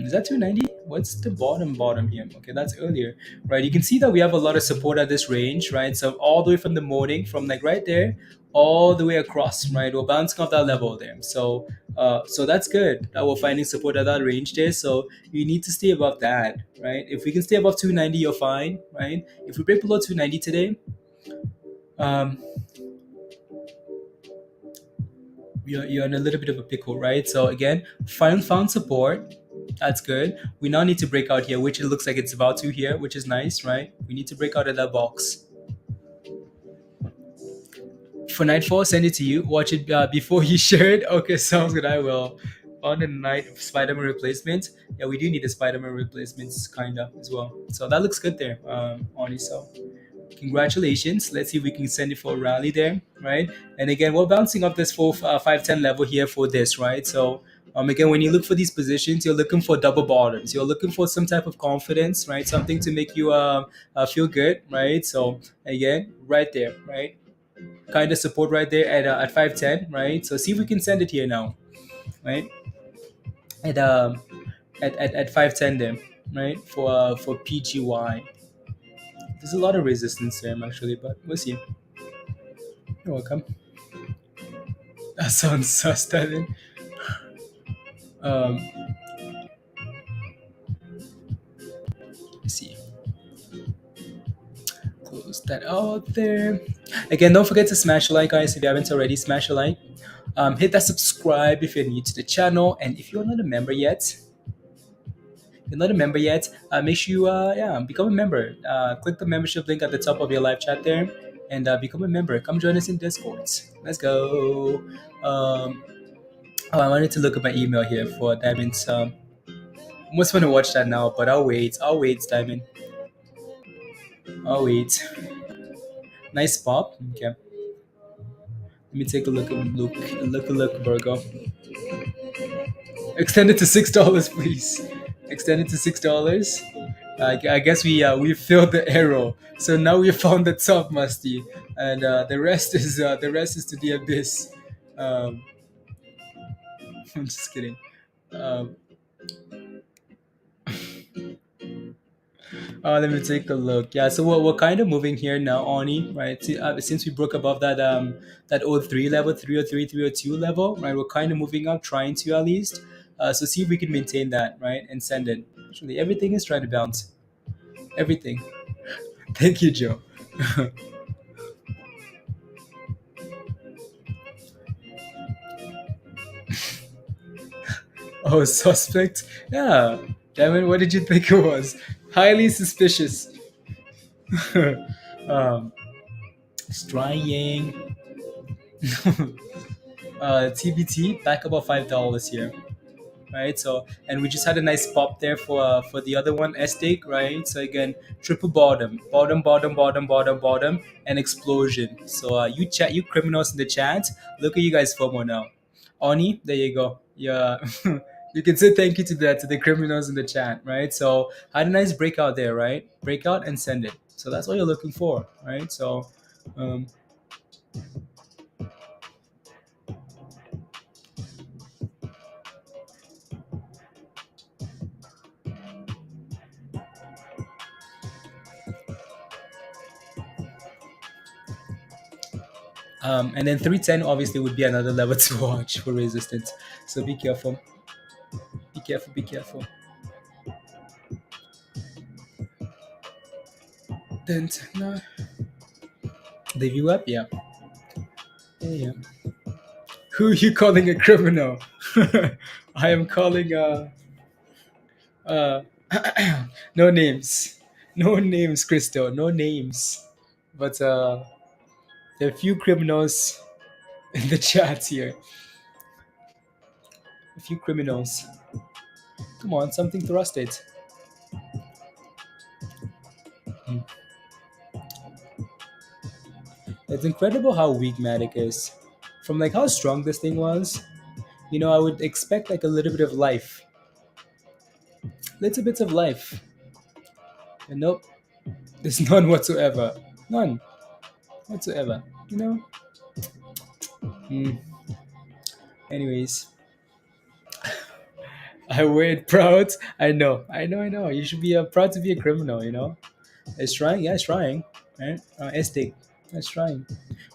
is that 290? What's the bottom here? Okay, that's earlier, right? You can see that we have a lot of support at this range, right? So all the way from the morning, from like right there, all the way across, right? We're bouncing off that level there. So that's good that we're finding support at that range there. So you need to stay above that, right? If we can stay above 290, you're fine, right? If we break below 290 today, um, you're in a little bit of a pickle, right? So again, found support. That's good. We now need to break out here, which it looks like it's about to here, which is nice, right? We need to break out of that box. For Nightfall, send it to you. Watch it before you share it. Okay, sounds good. I will. On the night of Spider-Man replacement, yeah, we do need a Spider-Man replacements kind of as well. So that looks good there, Oni. So congratulations. Let's see if we can send it for a rally there, right? And again, we're bouncing up this 510 level here for this, right? So again, when you look for these positions, you're looking for double bottoms. You're looking for some type of confidence, right? Something to make you feel good, right? So again, right there, right? Kind of support right there at 510, right? So see if we can send it here now, right? At 510 there, right? For PGY. There's a lot of resistance there actually, but we'll see. You're welcome. That sounds so stunning. Um, let's see. Close that out there. Again, don't forget to smash a like, guys. If you haven't already, smash a like. Hit that subscribe if you're new to the channel, and if you're not a member yet, make sure you become a member. Click the membership link at the top of your live chat there, and become a member. Come join us in Discords. Let's go. I wanted to look at my email here for Diamond's. Almost want to watch that now, but I'll wait. Diamond. I'll wait. Nice pop. Okay. Let me take a look, Virgo. Extend it to $6, please. Extend it to $6. I guess we filled the arrow, so now we found the top, Musty, and the rest is to the abyss. I'm just kidding. Um, Let me take a look. Yeah, so we're kind of moving here now, Oni, right? Since we broke above that O3 level, 303, 302 level, right? We're kind of moving up, trying to at least. So see if we can maintain that, right? And send it. Actually, everything is trying to bounce. Everything. Thank you, Joe. Oh, suspect? Yeah. Damn it, what did you think it was? Highly suspicious. um, Trying. TBT back about $5 here, right? So, and we just had a nice pop there for the other one, SDIG, right? So again, triple bottom, bottom, bottom, bottom, bottom, bottom, and explosion. So you criminals in the chat, look at you guys FOMO now. Oni, there you go. Yeah, you can say thank you to the criminals in the chat, right? So had a nice breakout there, right? Breakout and send it. So that's what you're looking for, right? So. Um, and then 310 obviously would be another level to watch for resistance. So be careful. Be careful. Be careful. Then no. The view up, yeah. Yeah. Who are you calling a criminal? I am calling uh no names. No names, Crystal. No names. But there are a few criminals in the chat here. A few criminals. Come on, something thrust it. Hmm. It's incredible how weak Matic is. From like how strong this thing was, I would expect like a little bit of life. Little bits of life. And nope, there's none whatsoever. None whatsoever. You know? Mm. Anyways, I wear it proud. I know. You should be proud to be a criminal. It's trying. Yeah, it's trying. Right? Estate. It's trying.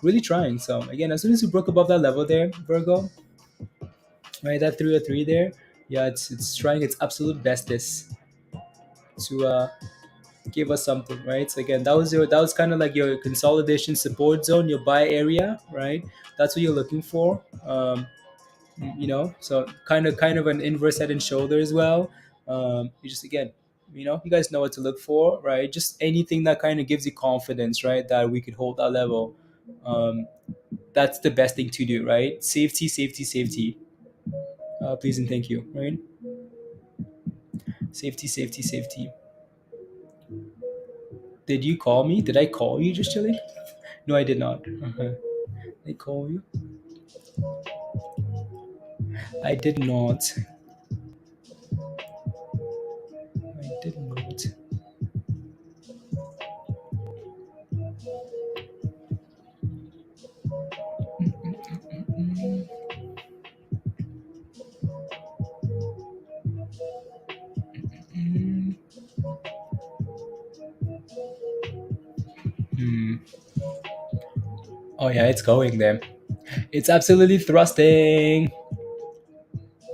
Really trying. So, again, as soon as you broke above that level there, Virgo, right, that 303 there, yeah, it's trying its absolute bestest to give us something, right? So again, that was kind of like your consolidation support zone, your buy area, right? That's what you're looking for. So kind of an inverse head and shoulder as well. You just again, you guys know what to look for, right? Just anything that kind of gives you confidence, right? That we could hold that level. That's the best thing to do, right? Safety, safety, safety. Please and thank you, right? Safety, safety, safety. Did you call me? Did I call you just chilling? No, I did not. I call you? I did not. I did not. Hmm. Oh yeah, it's going there. It's absolutely thrusting.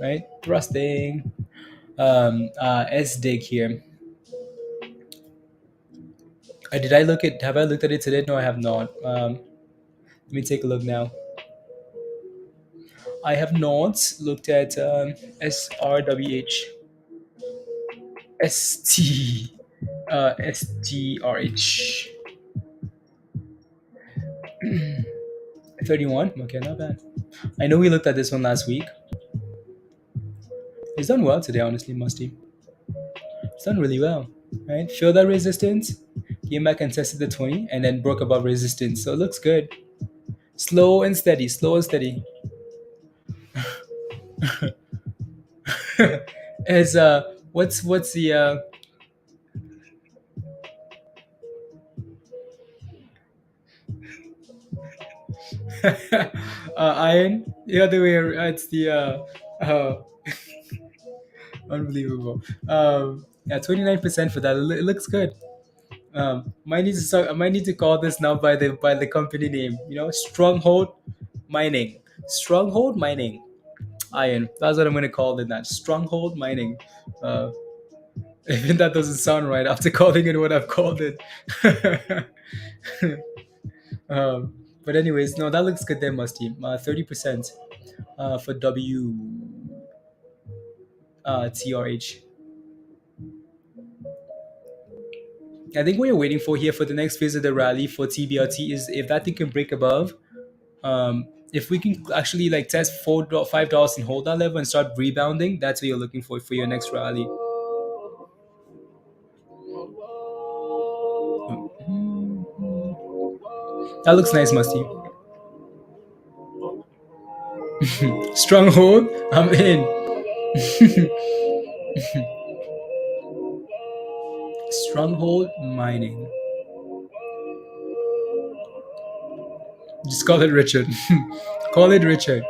Right? Thrusting. SDIG here. Have I looked at it today? No, I have not. Let me take a look now. I have not looked at SRWH. STRH. 31. Okay, not bad. I know we looked at this one last week. It's done well today, honestly, Musty. It's done really well, right? Feel that resistance, came back and tested the 20, and then broke above resistance. So it looks good. Slow and steady, slow and steady. As what's the iron? The other way. It's the unbelievable. Yeah, 29% for that. It looks good. I might need to call this now by the company name. Stronghold Mining. Stronghold Mining. Iron. That's what I'm gonna call it. That Stronghold Mining. Uh, Even that doesn't sound right after calling it what I've called it. But anyways, no, that looks good there, Musty. 30% for W. TRH. I think what you're waiting for here for the next phase of the rally for TBLT is if that thing can break above. If we can actually like test $5 and hold that level and start rebounding, that's what you're looking for your next rally. That looks nice, Musty. Stronghold, I'm in. Stronghold mining. Just call it Richard. Call it Richard.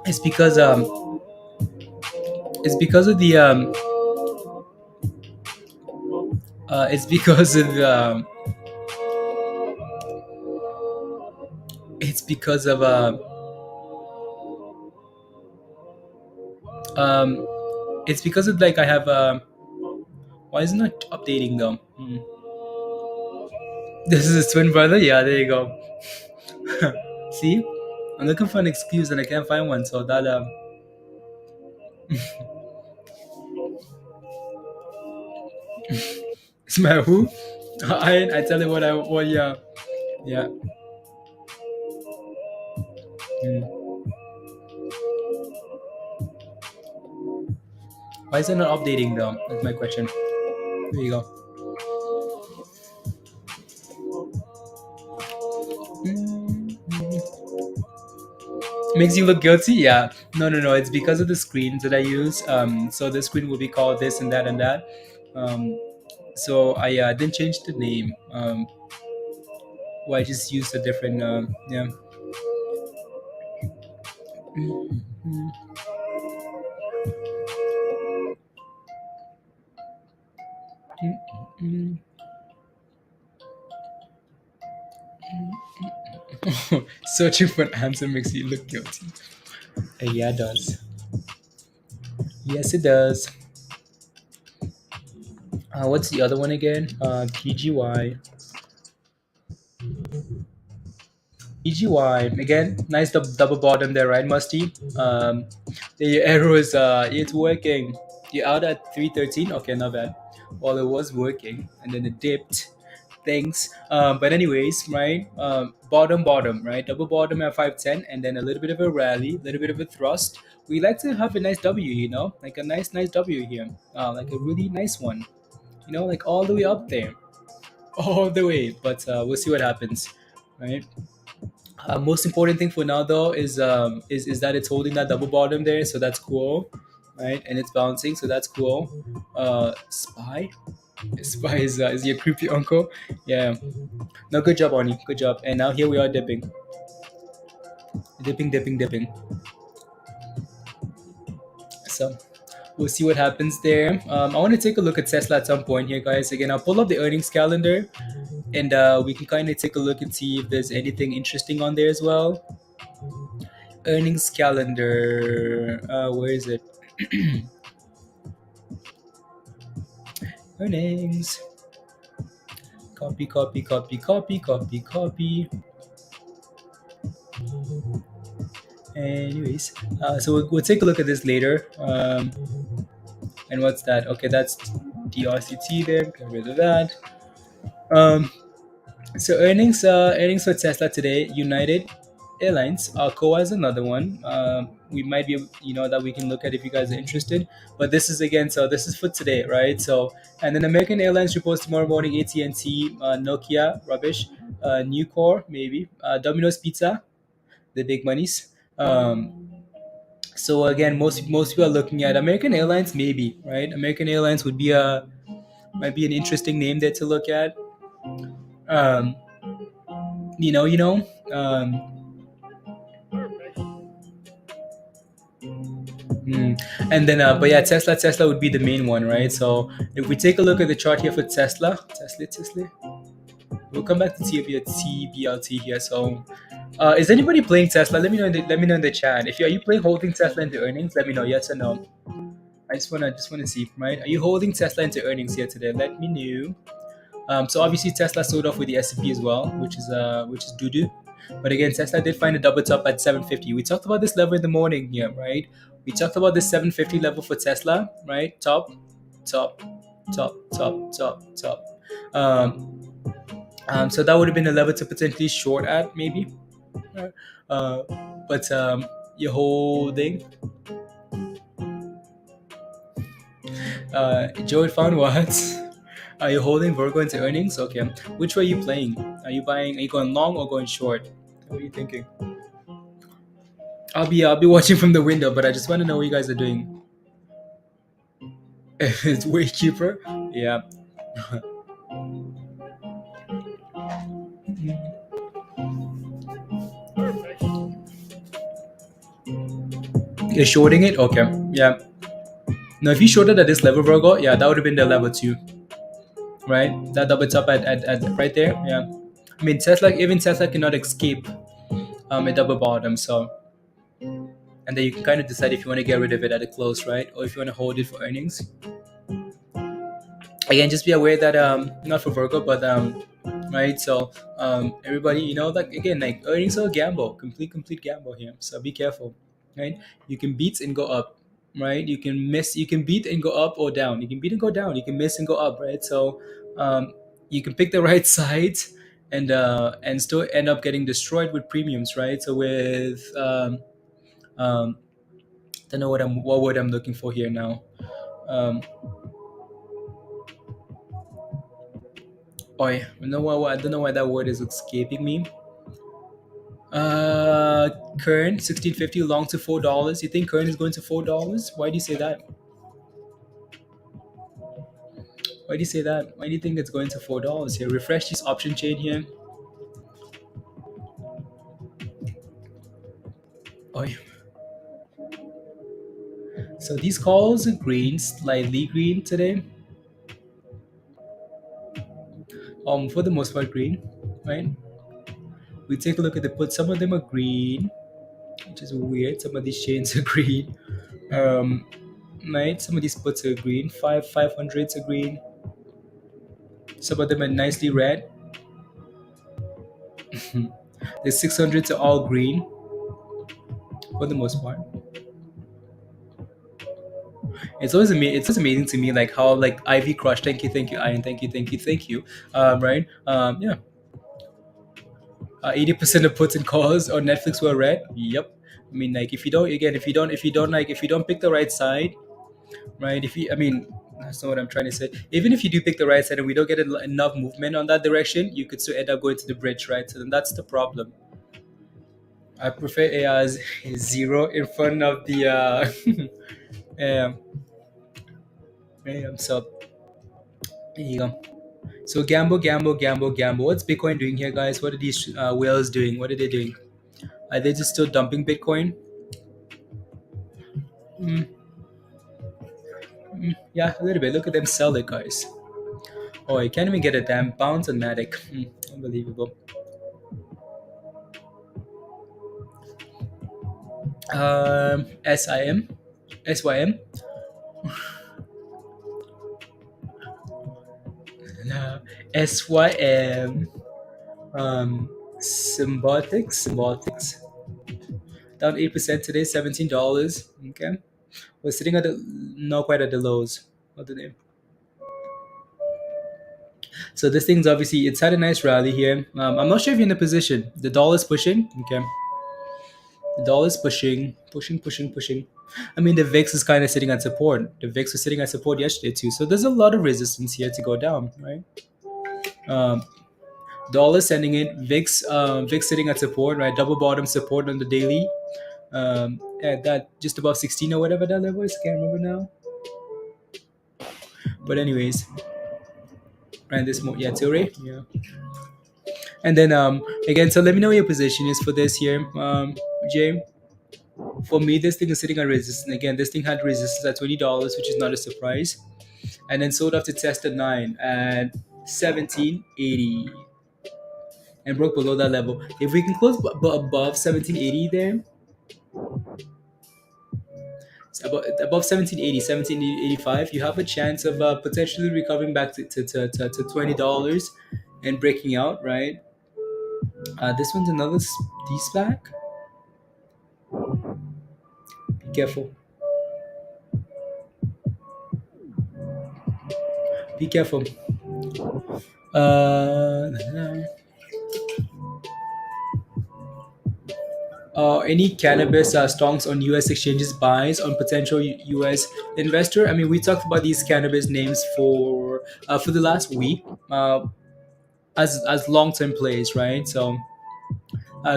It's because it's because of the it's because of it's because of it's because of like I have why isn't it updating though? This is his twin brother. Yeah, there you go. See, I'm looking for an excuse and I can't find one. So that it's my who? I tell him what I what yeah. Hmm. Why is it not updating though? That's my question. There you go. Makes you look guilty? Yeah. No. It's because of the screens that I use. So the screen will be called this and that and that. So I didn't change the name. Well, I just used a different. Yeah. Searching for an answer makes you look guilty. Yeah, it does. Yes, it does. What's the other one again? PGY. PGY again. Nice double bottom there, right, Musty? The arrow is it's working. You're out at 313. Okay, not bad. Well, it was working, and then it dipped. Thanks. But anyways, right? Bottom, right? Double bottom at 510, and then a little bit of a rally, a little bit of a thrust. We like to have a nice W, like a nice W here, like a really nice one, like all the way up there, all the way. But we'll see what happens, right? Most important thing for now though is that it's holding that double bottom there, so that's cool, right? And it's bouncing, so that's cool. Spy is your creepy uncle. Yeah. No, good job, Oni. Good job. And now here we are dipping. Dipping. So we'll see what happens there. I want to take a look at Tesla at some point here, guys. Again, I'll pull up the earnings calendar and we can kind of take a look and see if there's anything interesting on there as well. Earnings calendar. Where is it? Earnings. Copy. Anyways, so we'll take a look at this later. And what's that? Okay, that's DRCT there. Get rid of that. So earnings for Tesla today. United Airlines, Alcoa is another one. We might be, that we can look at if you guys are interested. But this is again, so this is for today, right? So, and then American Airlines reports tomorrow morning. AT&T, Nokia, rubbish. Nucor, maybe. Domino's Pizza, the big monies. So again, most people are looking at American Airlines, maybe, right? American Airlines would be might be an interesting name there to look at. Um, you know. And then, but yeah, Tesla would be the main one, right? So if we take a look at the chart here for Tesla, we'll come back to TBLT here. So, is anybody playing Tesla? Let me know. Let me know in the chat. If you are you playing holding Tesla into earnings? Let me know. Yes or no. I just wanna see, right? Are you holding Tesla into earnings here today? Let me know. So obviously Tesla sold off with the S&P as well, which is doo doo. But again, Tesla did find a double top at 750. We talked about this level in the morning here, right? We talked about this 750 level for Tesla, right? Top, top, top, top, top, top. So that would have been a level to potentially short at, maybe. Uh, but you're holding. Joe found what? Are you holding Virgo into earnings? Okay. Which way are you playing? Are you going long or going short? What are you thinking? I'll be watching from the window, but I just want to know what you guys are doing. It's way cheaper. Yeah. You're shorting it? Okay. Yeah. Now, if you shorted at this level, Virgo, yeah, that would have been the level 2. Right? That double top at right there. Yeah. I mean, even Tesla cannot escape a double bottom. So, and then you can kind of decide if you want to get rid of it at a close, right? Or if you want to hold it for earnings. Again, just be aware that not for Virgo, but right. So everybody, like again, like earnings are a gamble, complete gamble here. So be careful, right? You can beat and go up, right? You can miss, you can beat and go up or down. You can beat and go down. You can miss and go up, right? So you can pick the right side and still end up getting destroyed with premiums, right? So with don't know what word I'm looking for here now. I don't know why that word is escaping me. Kern 1650 long to $4. You think Kern is going to $4? Why do you say that? Why do you say that? Why do you think it's going to $4 here? Refresh this option chain here. Oi. So these calls are green, slightly green today. For the most part green, right? We take a look at the put. Some of them are green, which is weird. Some of these chains are green. Right? Some of these puts are green. 500s are green. Some of them are nicely red. The 600s are all green for the most part. It's always amazing to me like how like Ivy Crush, thank you, Iron, thank you. Right? Yeah. 80% of puts and calls on Netflix were red. Yep. I mean, like if you don't pick the right side, right? That's not what I'm trying to say. Even if you do pick the right side and we don't get enough movement on that direction, you could still end up going to the bridge, right? So then that's the problem. I prefer AR's 0 in front of the so there you go. So gamble. What's Bitcoin doing here, guys? What are these whales doing? What are they doing? Are they just still dumping Bitcoin? Yeah, a little bit. Look at them sell it, guys. Oh, I can't even get a damn bounce on Matic. Unbelievable. SYM. SYM. Symbiotics. Down 8% today, $17. Okay. We're sitting at not quite at the lows of the day. So this thing's obviously, it's had a nice rally here. I'm not sure if you're in a position. The dollar's pushing. Okay. The dollar's pushing. I mean, the VIX is kind of sitting at support. The VIX was sitting at support yesterday too. So there's a lot of resistance here to go down, right? Dollar sending it. VIX sitting at support, right? Double bottom support on the daily. At that just above 16 or whatever that level is. Can't remember now. But anyways, right, this more Tilray, yeah. And then again, so let me know what your position is for this here, Jay. For me, this thing is sitting on resistance. Again, this thing had resistance at $20, which is not a surprise. And then sold off to test at 9 at 1780 and broke below that level. If we can close above 1780 there, above 1780, 1785, you have a chance of potentially recovering back to $20 and breaking out, right? This one's another D-SPAC. Be careful. Be careful. Any cannabis stocks on U.S. exchanges buys on potential U.S. investor? I mean, we talked about these cannabis names for the last week as long-term plays, right? So,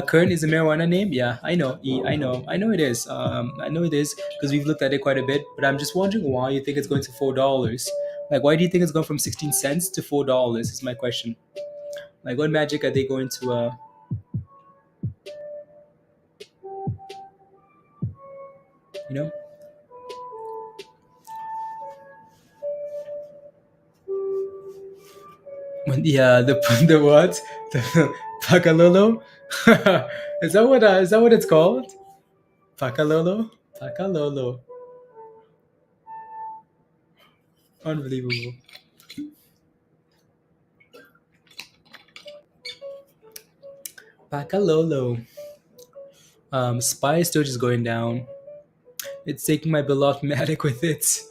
current is a marijuana name. Yeah, I know. I know it is. I know it is because we've looked at it quite a bit. But I'm just wondering why you think it's going to $4. Like, why do you think it's going from 16 cents to $4? Is my question. Like, what magic are they going to? You know. Yeah, the what? The Pakalolo? Is that what it's called? Pakalolo? Pakalolo. Unbelievable. Pakalolo. Spy is still just going down. It's taking my beloved Matic with it.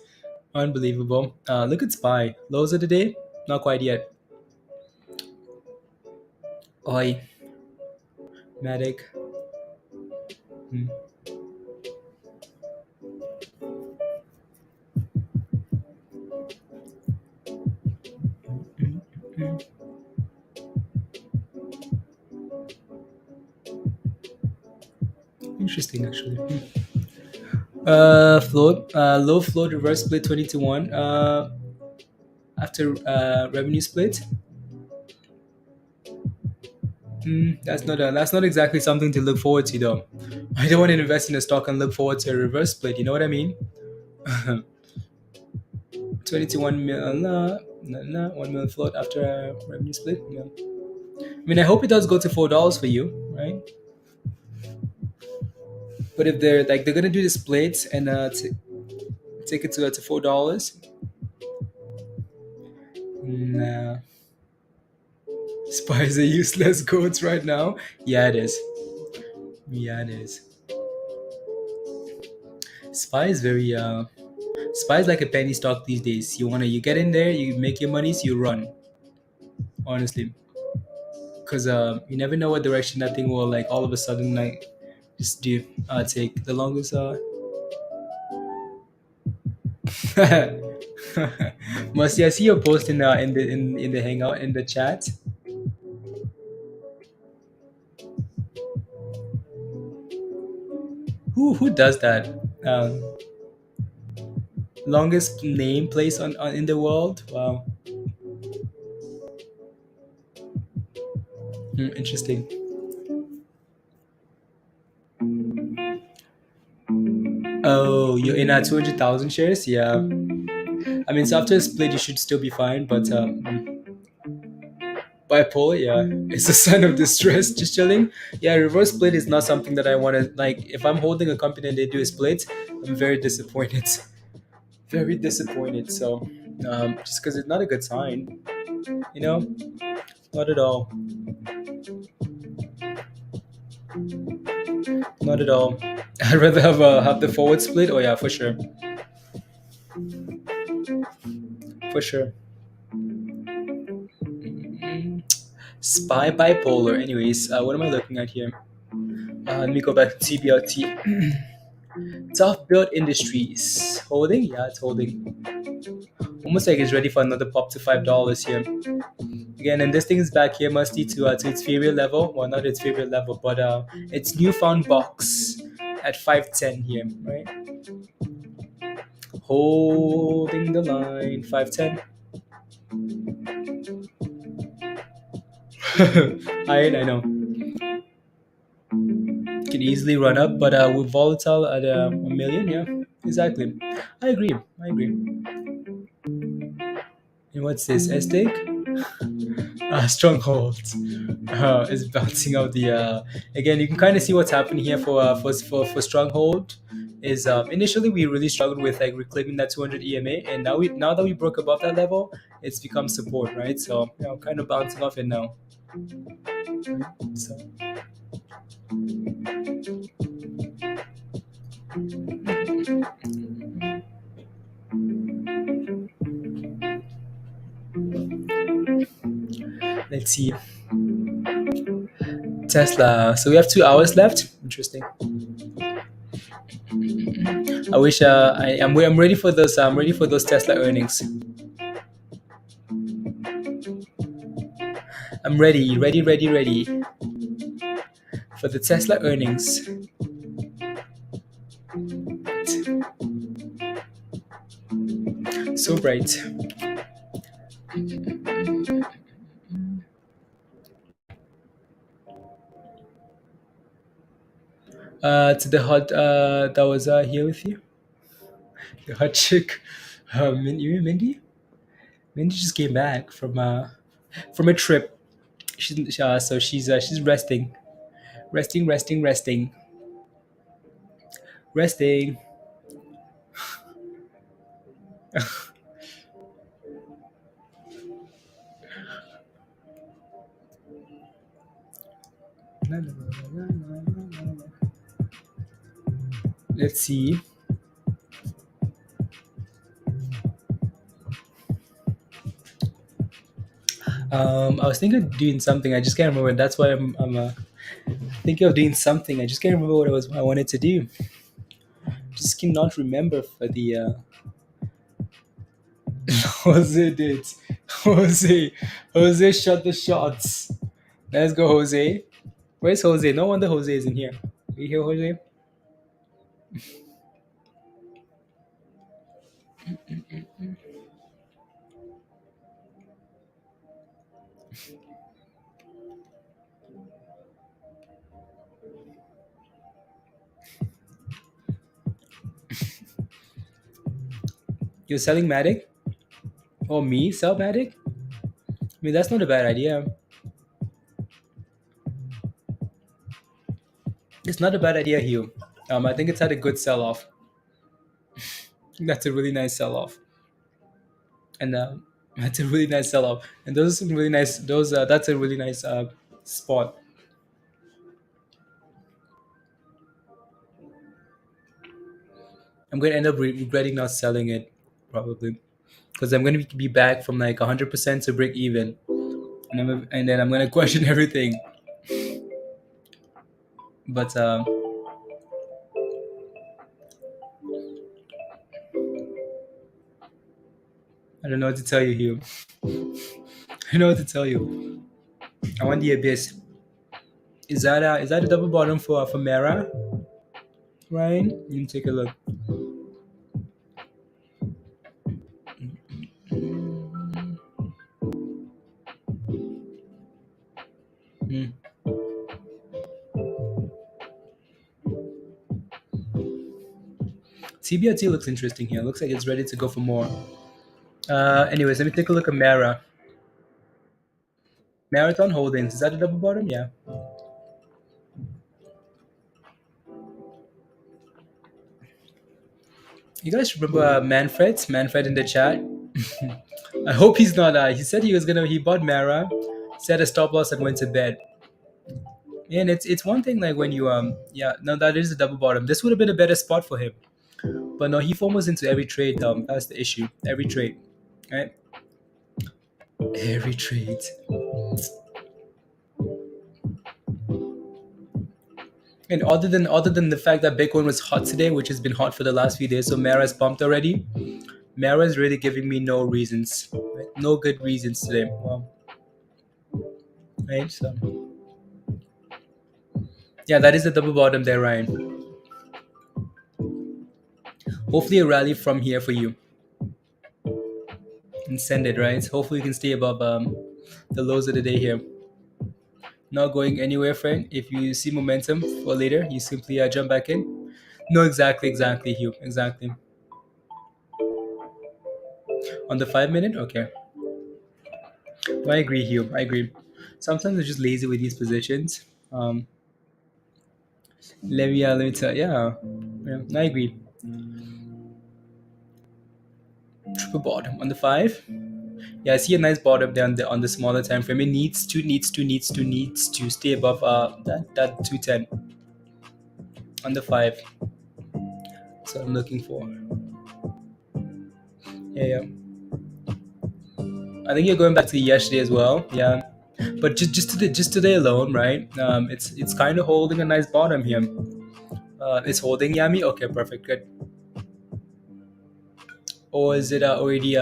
Unbelievable. Look at Spy. Lows of the day? Not quite yet. Oi. Matic. Interesting, actually. Float. Low float reverse split 20 to 1. After revenue split. That's not exactly something to look forward to, though. I don't want to invest in a stock and look forward to a reverse split. You know what I mean? 20 to 1 million, 1 million float after a revenue split. Yeah. I mean, I hope it does go to $4 for you, right? But if they're gonna do the splits and take it to $4, nah. Spies are useless goats right now. Yeah, it is. Yeah, it is. Spy is very Spy is like a penny stock these days. You get in there, you make your money, so you run. Honestly, because you never know what direction that thing will all of a sudden just do take. The longest Mercy, I see your post in the hangout in the chat. Who does that? Longest name place on in the world? Wow. Interesting. Oh, you're in 200,000 shares? Yeah. I mean, so after a split, you should still be fine, but bipolar, yeah, it's a sign of distress. Just chilling. Yeah, reverse split is not something that I want to If I'm holding a company and they do a split, I'm very disappointed. Very disappointed. So, just because it's not a good sign, not at all. Not at all. I'd rather have the forward split. Oh yeah, for sure. For sure. Spy bipolar. Anyways, what am I looking at here? Let me go back to TBLT. Tough Build Industries. Holding? Yeah, it's holding. Almost like it's ready for another pop to $5 here. Again, and this thing is back here, musty to its favorite level. Well, not its favorite level, but its newfound box at 510 here, right? Holding the line, 510. I know. can easily run up, but with volatile at a million, yeah, exactly. I agree. I agree. And what's this? SDIG? Stronghold is bouncing out the. Again, you can kind of see what's happening here for stronghold. Is initially we really struggled with like reclaiming that 200 EMA, and now that we broke above that level, it's become support, right? So kind of bouncing off it now. So let's see. Tesla. So we have 2 hours left. Interesting. I wish I'm ready for those. I'm ready for those Tesla earnings. I'm ready for the Tesla earnings. So bright. To the hot that was here with you, the hot chick, Mindy. Mindy just came back from a trip. She's resting. Let's see. I was thinking of doing something. I just can't remember. That's why I'm thinking of doing something. I just can't remember what I wanted to do. Just cannot remember for the. Jose did. Jose shot the shots. Let's go, Jose. Where's Jose? No wonder Jose isn't here. Are you here, Jose? You're selling Matic? Or me sell Matic? I mean, that's not a bad idea. It's not a bad idea, Hugh. I think it's had a good sell-off. That's a really nice sell-off. And that's a really nice sell-off. And those are some really nice. That's a really nice spot. I'm going to end up regretting not selling it, probably, because I'm going to be back from like 100% to break even, and then I'm going to question everything. But I don't know what to tell you, Hugh. I don't know what to tell you. I want the abyss. Is that a double bottom for Mara? Ryan, you can take a look. TBLT looks interesting here. Looks like it's ready to go for more. Anyways, let me take a look at Mara. Marathon Holdings. Is that a double bottom? Yeah. You guys remember Manfred? Manfred in the chat? I hope he's not. He said he bought Mara, set a stop loss and went to bed. And it's one thing like when you no, that is a double bottom. This would have been a better spot for him. But no, he foams into every trade. That's the issue. Every trade. Right? Every trade. And other than the fact that Bitcoin was hot today, which has been hot for the last few days, so Mara's pumped already. Mara's really giving me no reasons, right? No good reasons today. Wow. Right, so yeah, that is the double bottom there, Ryan. Hopefully a rally from here for you. And send it, right? Hopefully you can stay above the lows of the day here. not going anywhere, friend. If you see momentum for later, you simply jump back in. No, exactly, Hugh, exactly. On the 5 minute, okay. No, I agree, Hugh. I agree. Sometimes I'm just lazy with these positions. Let me tell, yeah, I agree. Triple bottom on the 5. Yeah, I see a nice bottom there on the smaller time frame. It needs to stay above that 210 on the 5. That's what I'm looking for. Yeah. I think you're going back to yesterday as well. Yeah, but just today alone, right? It's kind of holding a nice bottom here. It's holding Yami. Okay, perfect, good. Or is it already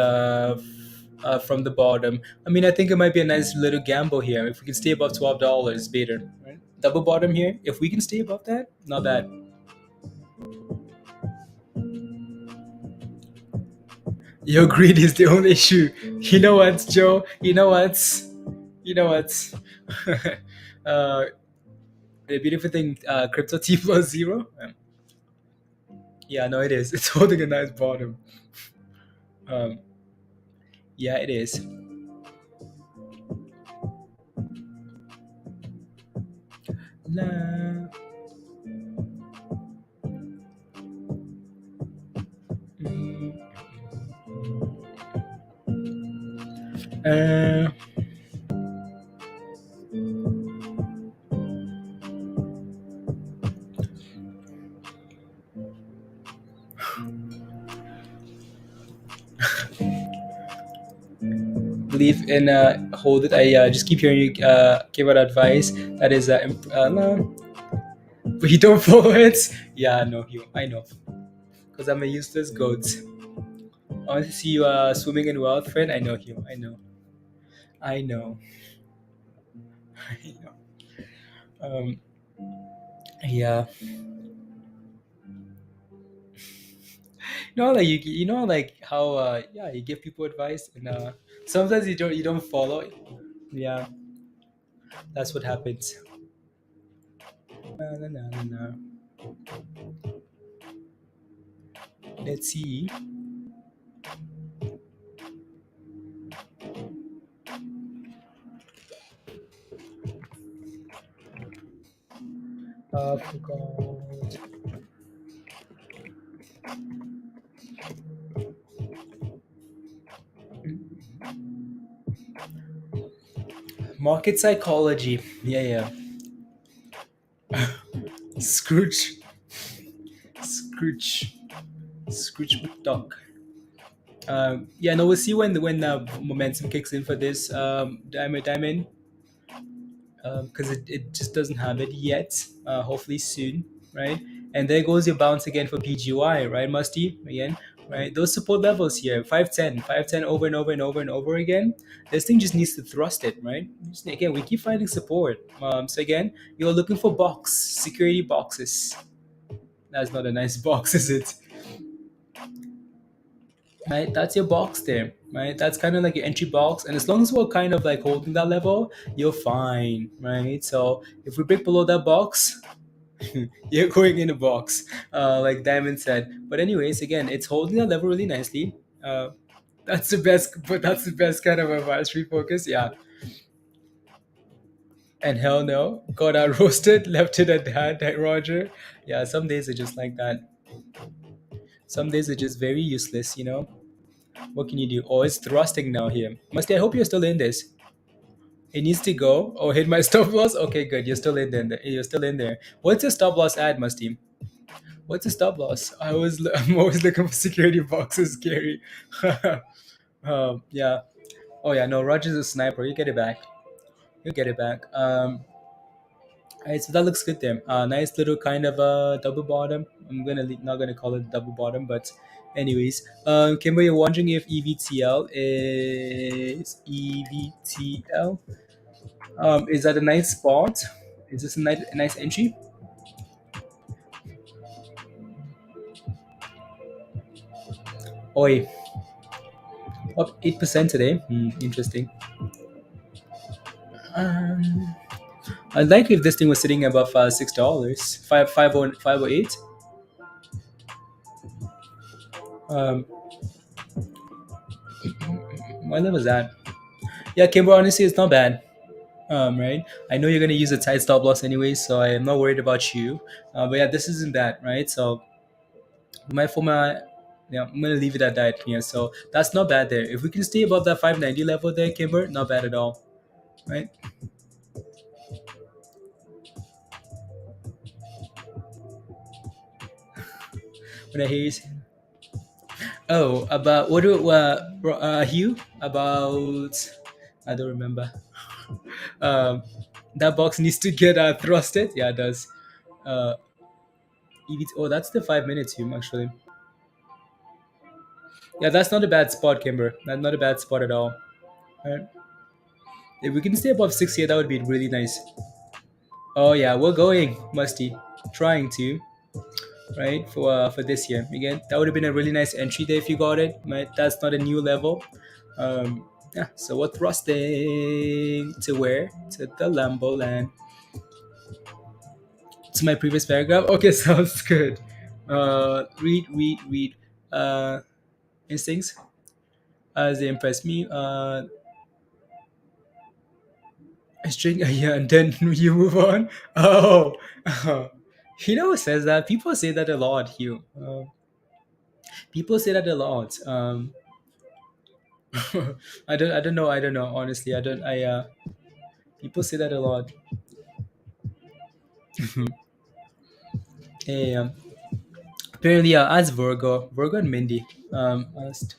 from the bottom? I mean, I think it might be a nice little gamble here. If we can stay above $12, better. Right? Double bottom here. If we can stay above that, not bad. Your greed is the only issue. You know what, Joe? You know what? You know what? uh, the beautiful thing, crypto T plus zero. Yeah, no, it is. It's holding a nice bottom. Um, yeah, it is. La. Mm. Uh, believe in hold it. I just keep hearing you give out advice. That is no, but you don't follow it. Yeah, I know you. I know, because I'm a useless goat. I want to see you swimming in wealth, friend. I know you. I know. I know. I know. Um, yeah. Like how yeah, you give people advice and sometimes you don't follow it. Yeah, that's what happens. Na, na, na, na. Let's see. Forgot. Market psychology. Yeah, yeah. Scrooge. Scrooge. Scrooge McDuck. Yeah, no, we'll see when momentum kicks in for this diamond, because it just doesn't have it yet. Hopefully soon, right? And there goes your bounce again for PGY, right, Musty? Again, right? Those support levels here, 510 over and over and over and over again. This thing just needs to thrust it, right? Again, we keep finding support. So again, you're looking for security boxes. That's not a nice box, is it? Right, that's your box there, right? That's kind of like your entry box, and as long as we're kind of like holding that level, you're fine, right? So if we break below that box, you're going in a box, like Diamond said. But anyways, again, it's holding that level really nicely. That's the best, but that's the best kind of advisory focus, yeah. And hell no, got out roasted, left it at that, Roger. Yeah, some days are just like that. Some days are just very useless. What can you do? Oh, it's thrusting now here. Musty, I hope you're still in this. It needs to go. Oh, hit my stop loss. Okay, good. You're still in there. You're still in there. What's your stop loss at, Musty? What's the stop loss? I'm always looking for security boxes. Scary. Yeah. Oh yeah. No, Roger's a sniper. You get it back. You get it back. All right, so that looks good there. Nice little kind of double bottom. Not gonna call it double bottom, but anyways, Kimber, you're wondering if EVTL is EVTL. Is that a nice spot? Is this a nice entry? Oi, up 8% today. Interesting. Um, I'd like if this thing was sitting above $6, 508. Um, what level was that? Yeah, Kimber, honestly, it's not bad. Right. I know you're gonna use a tight stop loss anyway, so I am not worried about you. But yeah, this isn't that, right? So my format, yeah, I'm gonna leave it at that. Yeah, so that's not bad there. If we can stay above that 590 level there, Kimber, not bad at all, right? When I hear you, oh, about what do Hugh about? I don't remember. Um, that box needs to get thrusted. Yeah, it does. Uh, oh, that's the 5 minutes, Hugh. Actually, yeah, that's not a bad spot, Kimber. That's not a bad spot at all. Right? If we can stay above 6 here, that would be really nice. Oh yeah, we're going, Musty. Trying to, right? For this year. Again, that would have been a really nice entry there if you got it. Right? That's not a new level. Yeah, so we're thrusting to where? To the Lambo land. To my previous paragraph. Okay, sounds good. Read. Instincts as they impress me. String, yeah, and then you move on. Oh, you know who says that? People say that a lot, Hugh. People say that a lot. I don't know. Honestly, I don't. People say that a lot. Hey, apparently, as Virgo and Mindy, asked.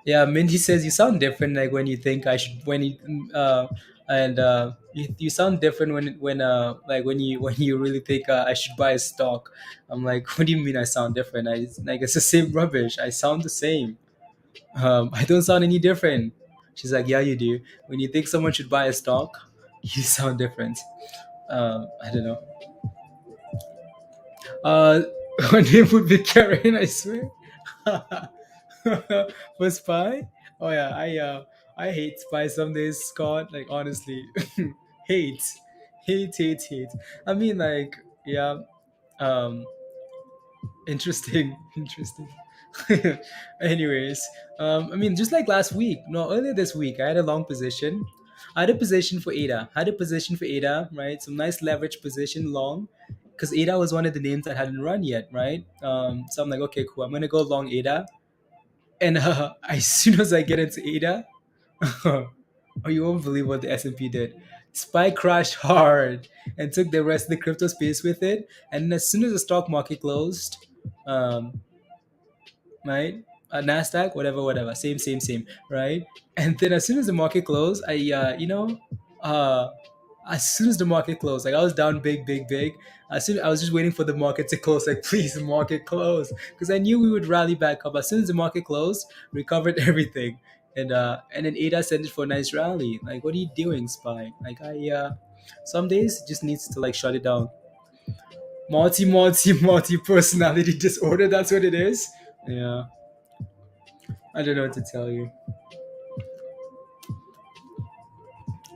Yeah, Mindy says you sound different. Like when you think I should, when you, and you sound different when you really think I should buy a stock. I'm like, what do you mean I sound different? I like it's the same rubbish. I sound the same. I don't sound any different. She's like, yeah, you do. When you think someone should buy a stock, you sound different. I don't know. Her name would be Karen, I swear. For spy? Oh yeah, I hate spy some days, Scott. Like honestly, hate, hate. I mean, like, yeah. Um, interesting. Anyways, I mean, just like last week, no, earlier this week, I had a long position. I had a position for ADA. Right? Some nice leverage position long, because ADA was one of the names that hadn't run yet, right? So I'm like, okay, cool. I'm gonna go long ADA, and as soon as I get into ADA, oh, you won't believe what the S&P did. SPY crashed hard and took the rest of the crypto space with it. And as soon as the stock market closed, um, right? Nasdaq, whatever, same, right? And then as soon as the market closed, uh, as soon as the market closed, like I was down big. As soon I was just waiting for the market to close, like please, the market close, because I knew we would rally back up. As soon as the market closed, recovered everything, and then ADA sent it for a nice rally. Like, what are you doing, Spy? Like some days it just needs to like shut it down. Multi personality disorder. That's what it is. Yeah. I don't know what to tell you.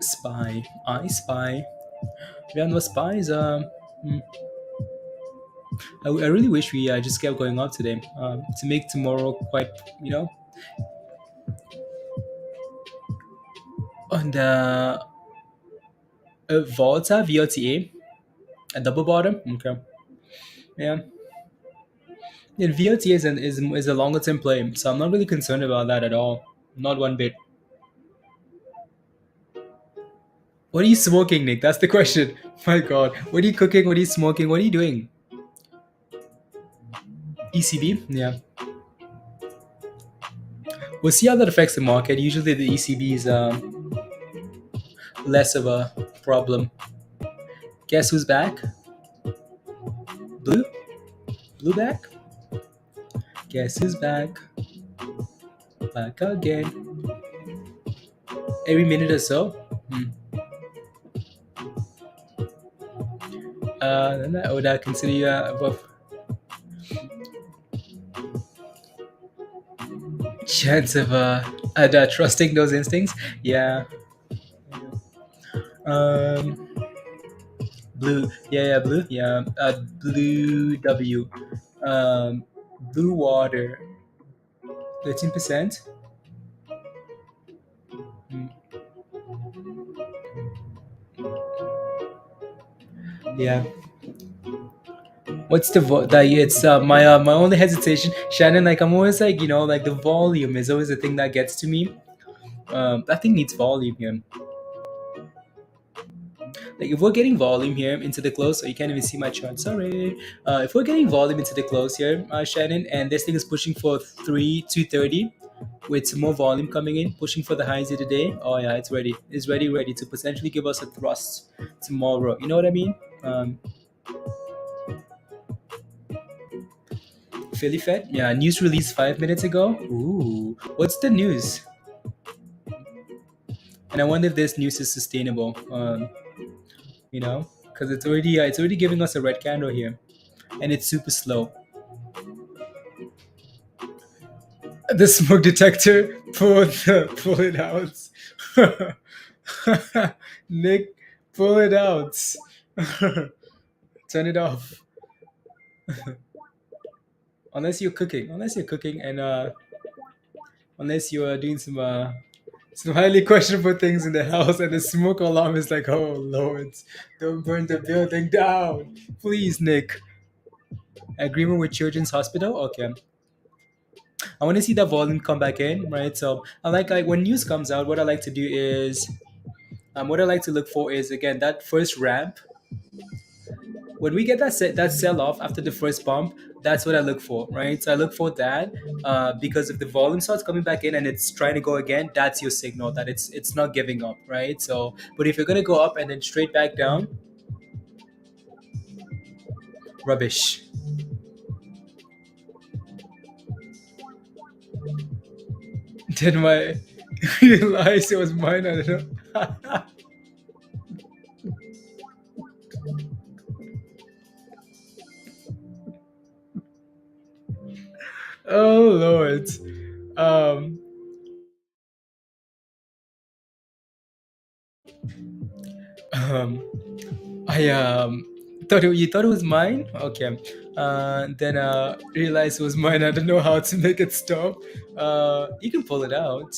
Spy. I spy. We have no spies. I really wish we just kept going up today to make tomorrow quite, on the Volta VLTA, a double bottom. Okay. Yeah. And VLTA is a longer term play, so I'm not really concerned about that at all. Not one bit. What are you smoking, Nick? That's the question. My God. What are you cooking? What are you smoking? What are you doing? ECB? Yeah. We'll see how that affects the market. Usually the ECB is less of a problem. Guess who's back? Blue? Blue back? Guess who's back? Back again. Every minute or so. Then I would consider you above. Chance of trusting those instincts. Yeah. Um, blue. Yeah, blue. Yeah. Blue W. Um, blue water. 13%. Yeah. What's the that it's my only hesitation, Shannon. Like I'm always like like the volume is always the thing that gets to me. That thing needs volume here. Like if we're getting volume here into the close, so you can't even see my chart. Sorry. If we're getting volume into the close here, Shannon, and this thing is pushing for 230 with some more volume coming in, pushing for the highs of the day. Oh yeah, it's ready. It's ready to potentially give us a thrust tomorrow. You know what I mean? Philly Fed? Yeah, news release 5 minutes ago. Ooh, what's the news? And I wonder if this news is sustainable. Because it's already giving us a red candle here, and it's super slow. The smoke detector, pull it out. Nick, pull it out. Turn it off. Unless you're cooking, and unless you are doing some highly questionable things in the house, and the smoke alarm is like, oh Lord, don't burn the building down, please, Nick. Agreement with Children's Hospital. Okay, I want to see that volume come back in, right? So I like when news comes out. What I like to do is, what I like to look for is again that first ramp. When we get that sell off after the first bump, that's what I look for, right? So I look for that because if the volume starts coming back in and it's trying to go again, that's your signal that it's not giving up, right? So, but if you're gonna go up and then straight back down, rubbish. Then my realize it was mine. I don't know. Oh Lord. Um. Um. I you thought it was mine. Okay. Then realized it was mine. I don't know how to make it stop. You can pull it out,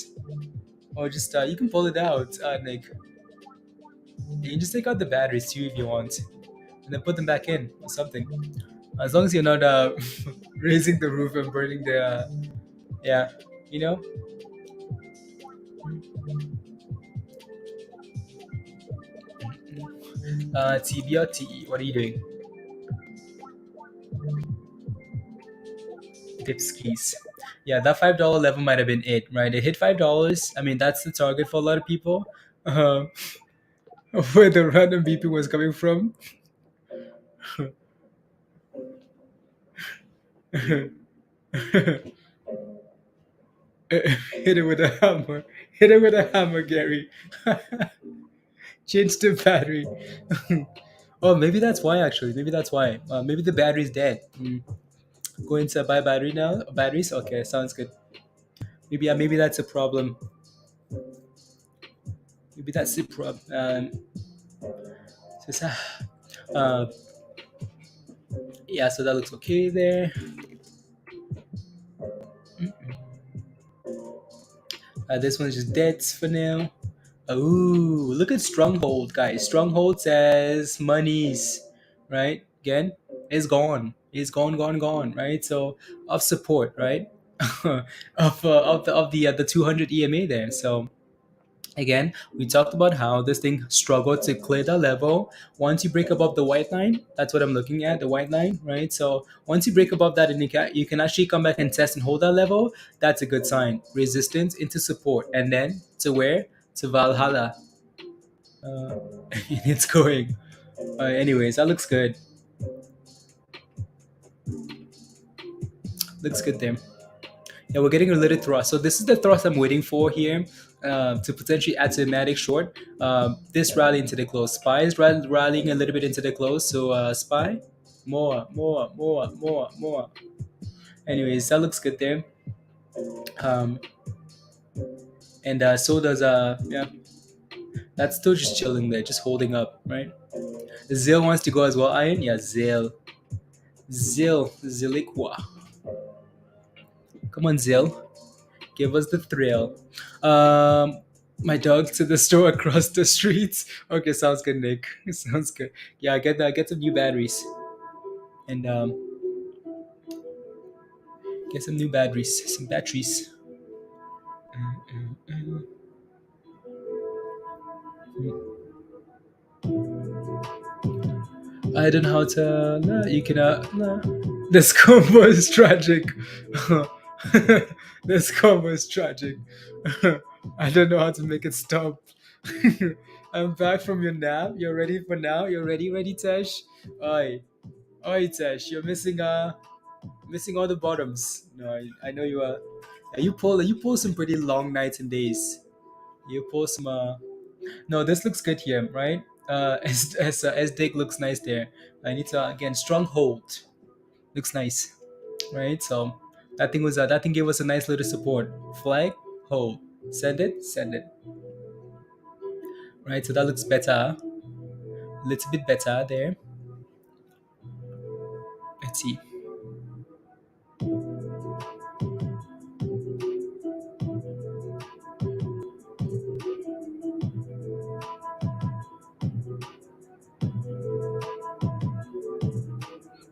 or just you can pull it out, Nick. You can just take out the batteries too if you want, and then put them back in or something. As long as you're not raising the roof and burning the yeah, you know. TBLT. What are you doing? Dipskis. Yeah, that $5 level might have been it, right? It hit $5. I mean, that's the target for a lot of people. Um, where the random BP was coming from. Hit it with a hammer. Hit it with a hammer, Gary. Change the battery. Oh, maybe that's why. Actually, maybe that's why. Maybe the battery's dead. Going to buy battery now. Batteries. Okay, sounds good. Maybe that's a problem. Maybe that's the problem. So, uh, yeah. So that looks okay there. This one's just dead for now. Oh, look at Stronghold, guys. Stronghold says monies, right? Again, it's gone. It's gone, right? So of support, right? of the 200 EMA there. So again, we talked about how this thing struggled to clear the level. Once you break above the white line, that's what I'm looking at, the white line, right? So once you break above that and you can actually come back and test and hold that level, that's a good sign. Resistance into support. And then to where? To Valhalla. Uh, it's going. Anyways, that looks good. Looks good there. Yeah, we're getting a little thrust. So this is the thrust I'm waiting for here to potentially add to Matic short. This rally into the close. SPY is rallying a little bit into the close. So SPY, more. Anyways, that looks good there. Um, and so does yeah. That's still just chilling there, just holding up, right? Zil wants to go as well. Iron, yeah, Zil, Ziliqua. Come on, Zil, give us the thrill. My dog to the store across the streets. Okay, sounds good, Nick. Sounds good. Yeah, get some new batteries, and get some new batteries, some batteries. I don't know how to. No, you cannot. No. This combo is tragic. This combo is tragic. I don't know how to make it stop. I'm back from your nap. You're ready for now? You're ready, Tesh? Oi, oi, Tesh. You're missing all the bottoms. No, I know you are. Yeah, you pull some pretty long nights and days. You pull some. No, this looks good here, right? As Dick looks nice there. I need to again strong hold. Looks nice, right? So that thing gave us a nice little support. Flag, hold, send it, right? So that looks better, a little bit better there. Let's see.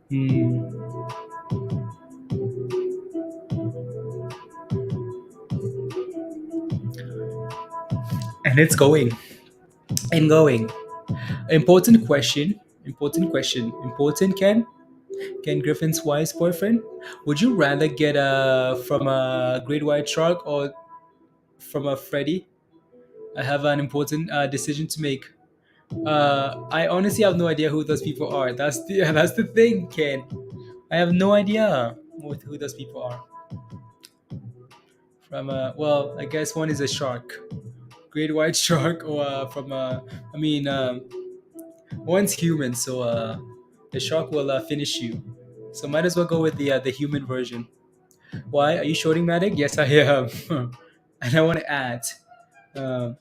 Hmm. And it's going and going. Important question. Important question. Important, Ken Griffin's wife's boyfriend. Would you rather get from a great white shark or from a Freddy? I have an important decision to make. I honestly have no idea who those people are. That's the thing, Ken. I have no idea who those people are. From well, I guess one is a shark, great white shark, or from I mean, one's human, so the shark will finish you. So might as well go with the human version. Why are you shorting Matic? Yes, I am, and I want to add. Um,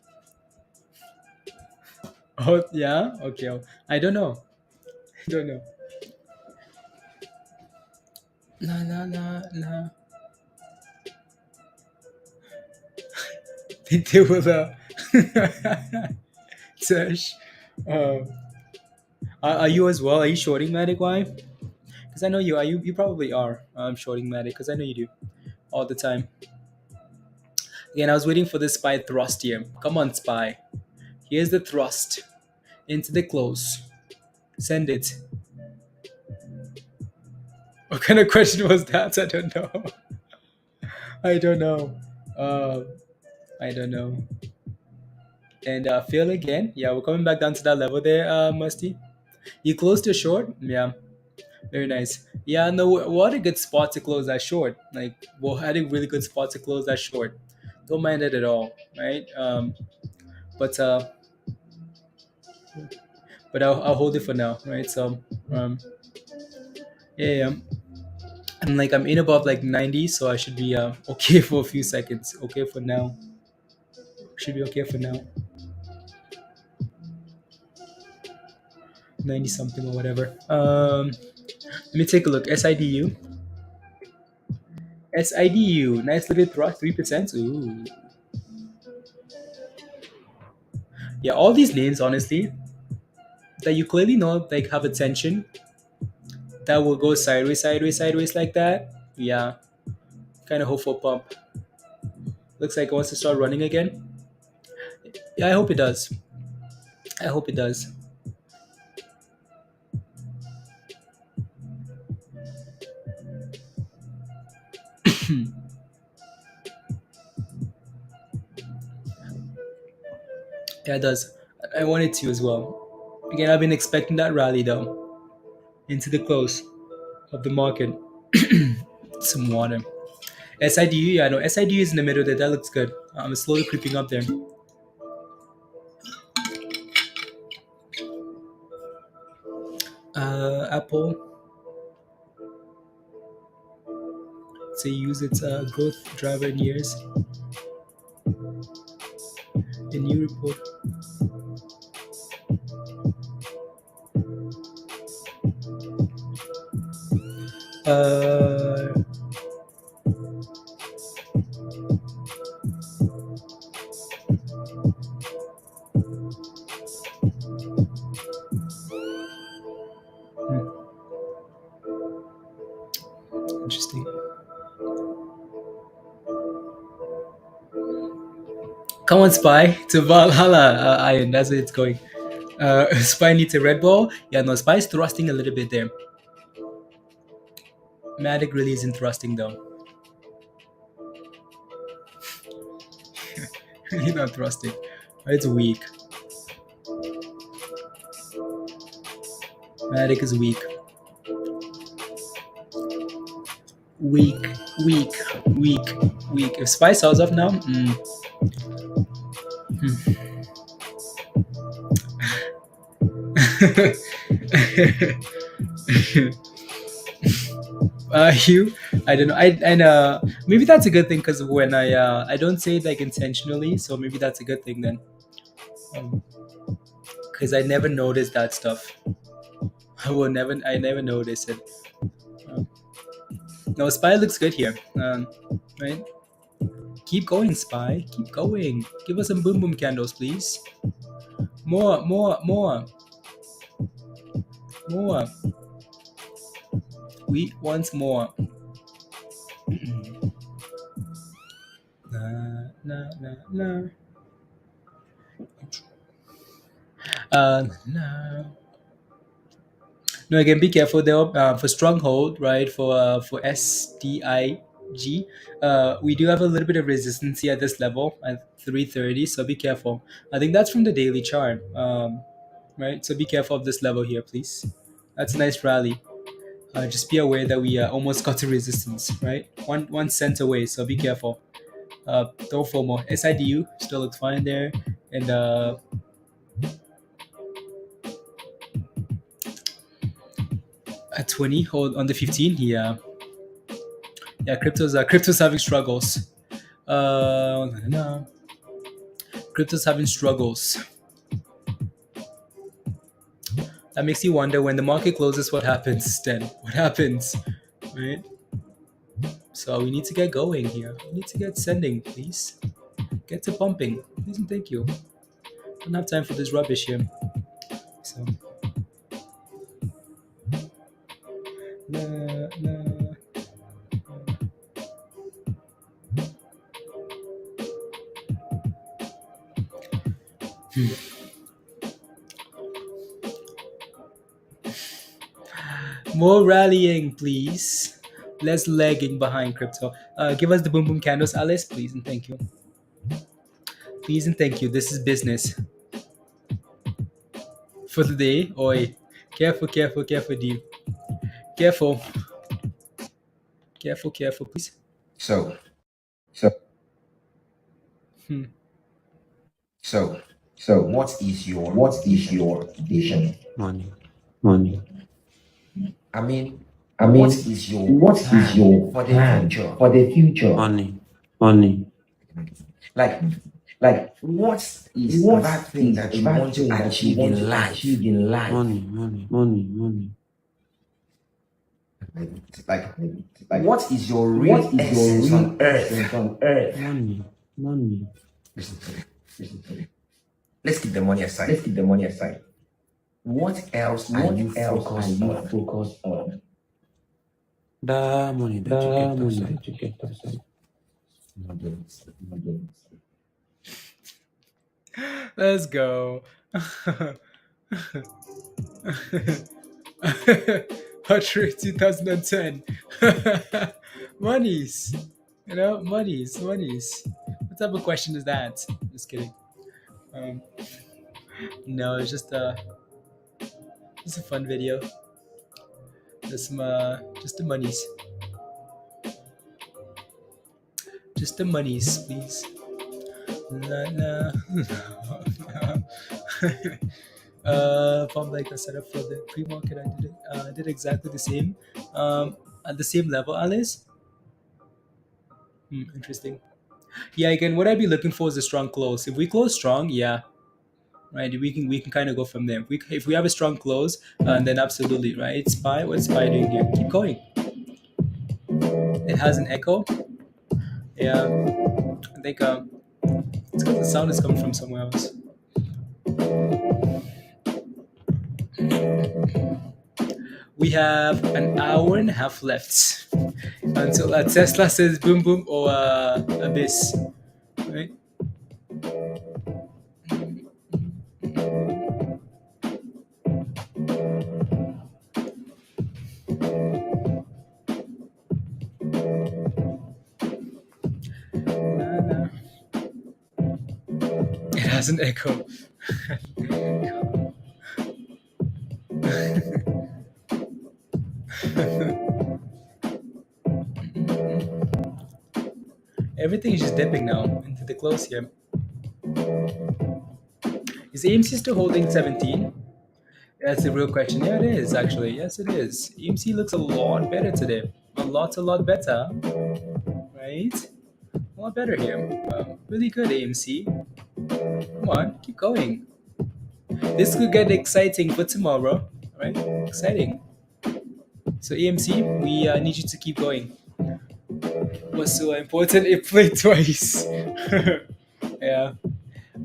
oh yeah, okay. I don't know. I don't know. La la la la. They will Sesh. Um, are you as well? Are you shorting Matic? Why? Because I know you are. You probably are. Shorting Matic because I know you do all the time. Again, I was waiting for this spy thrust here. Come on, spy. Here's the thrust into the close. Send it. What kind of question was that? I don't know. I don't know. I don't know. And fail again. Yeah, we're coming back down to that level there, Musty. You closed your short? Yeah. Very nice. Yeah, no, what a good spot to close that short. Like, well, had a really good spot to close that short. Don't mind it at all, right? But I'll hold it for now, right? So, yeah, yeah. And like I'm in above like 90, so I should be okay for a few seconds. Okay for now. Should be okay for now. 90 something or whatever. Let me take a look. SIDU. SIDU. Nice little thrust, 3%. Ooh. Yeah, all these names, honestly, that you clearly know like have a tension that will go sideways, sideways, sideways like that. Yeah. Kind of hope for pump. Looks like it wants to start running again. Yeah, I hope it does. I hope it does. Yeah, it does. I want it to as well. Again, I've been expecting that rally though into the close of the market. Some water. SIDU, yeah, no, SIDU is in the middle there. That looks good. I'm slowly creeping up there. Apple to use its growth driver in years. A new report Uh, Interesting. Come on, Spy, to Valhalla, Iron. That's where it's going. Spy needs a red ball. Yeah, no, Spy's thrusting a little bit there. Matic really isn't thrusting though. Really not thrusting. It's weak. Matic is weak. Weak. If Spy sells off now, Hugh, I don't know. I maybe that's a good thing because when I don't say it like intentionally, so maybe that's a good thing then. Because I never noticed that stuff. I never noticed it. No, Spy looks good here. Right? Keep going, Spy. Keep going. Give us some boom boom candles, please. More. We want more. No. No, again, be careful though. For stronghold, right? For SDIG, we do have a little bit of resistance here at this level at 330. So be careful. I think that's from the daily chart, right? So be careful of this level here, please. That's a nice rally. Just be aware that we almost got to resistance, right? One cent away. So be careful. Don't FOMO. SIDU still looks fine there, and at 20, hold on the 15. Yeah, crypto's having struggles. No. Crypto's having struggles. That makes you wonder when the market closes, what happens then? What happens, right? So we need to get going here. We need to get sending, please. Get to pumping, please and thank you. Don't have time for this rubbish here. So. More rallying, please. Less lagging behind crypto. Give us the boom boom candles, Alice, please and thank you. Please and thank you. This is business. For the day, oi. Careful, deal. Careful, please. So, what is your vision? Money. I mean, what is your plan for the future? Money. Like, what is that thing that you want to achieve in life? Money. Like, what is your real essence on earth? Money. Listen to me. Let's keep the money aside. What else are you focused on? The money that you get outside. Let's go. Patrick 2010. Monies. Monies. What type of question is that? Just kidding. No, it's just a fun video. Just the monies. Just the monies, please. From like a setup for the pre-market, I did exactly the same. At the same level, Alice. Interesting. Yeah, again, what I'd be looking for is a strong close. If we close strong, yeah, right, we can kind of go from there. If we have a strong close, then absolutely, right. What's Spy doing here? Keep going. It has an echo. Yeah, I think it's because the sound is coming from somewhere else. We have an hour and a half left until Tesla says boom boom or abyss, right? It has an echo. Everything is just dipping now into the close here. Is AMC still holding 17? That's the real question. Yeah, it is actually. Yes, it is. AMC looks a lot better today. A lot better. Right? A lot better here. Really good, AMC. Come on, keep going. This could get exciting for tomorrow. Right? Exciting. So AMC, we need you to keep going. What's so important? It played twice. Yeah.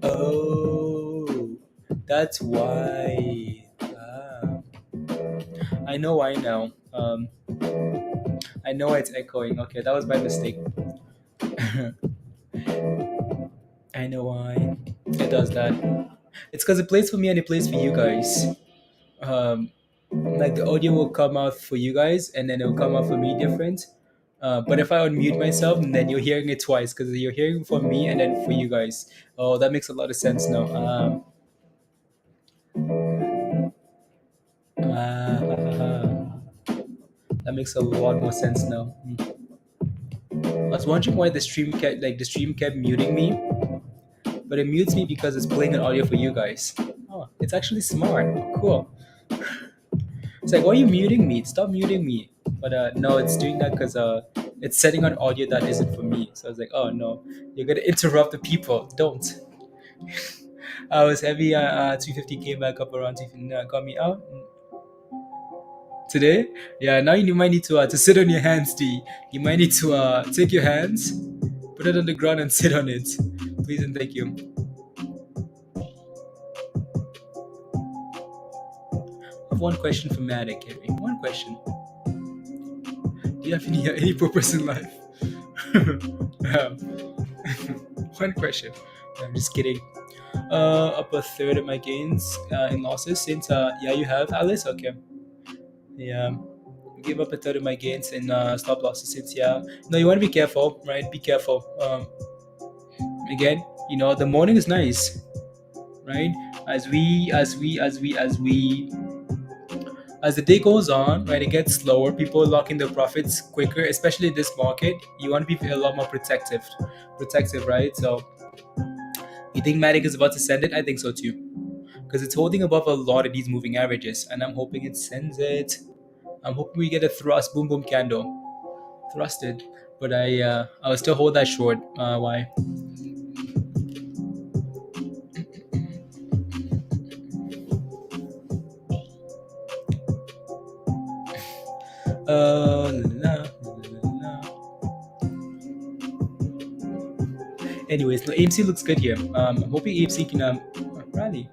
Oh, that's why. I know why now. I know it's echoing. Okay, that was my mistake. I know why it does that. It's because it plays for me and it plays for you guys. Like the audio will come out for you guys and then it will come out for me different. But if I unmute myself, then you're hearing it twice because you're hearing for me and then for you guys. Oh, that makes a lot of sense now. That makes a lot more sense now. I was wondering why the stream kept muting me, but it mutes me because it's playing an audio for you guys. Oh, it's actually smart. Oh, cool. It's like, why are you muting me? Stop muting me. But no, it's doing that because it's setting on audio that isn't for me. So I was like, oh no, you're gonna interrupt the people. Don't. I was heavy. 250 came back up around 250. Got me out today. Yeah, now you might need to sit on your hands, D. You might need to take your hands, put it on the ground, and sit on it. Please and thank you. I have one question for Matic, Harry. One question. Do you have any purpose in life? One question. I'm just kidding. Up a third of my gains in losses since yeah, you have Alice. Okay. Yeah, give up a third of my gains in stop losses since yeah. No, you want to be careful, right? Be careful. Again, the morning is nice, right? As the day goes on, right, it gets slower. People lock in their profits quicker, especially in this market. You want to be a lot more protective, right? So, you think Matic is about to send it? I think so too, because it's holding above a lot of these moving averages, and I'm hoping it sends it. I'm hoping we get a thrust, boom boom candle, thrusted. But I will still hold that short. Why? Anyways, no, AMC looks good here. I'm hoping AMC can rally.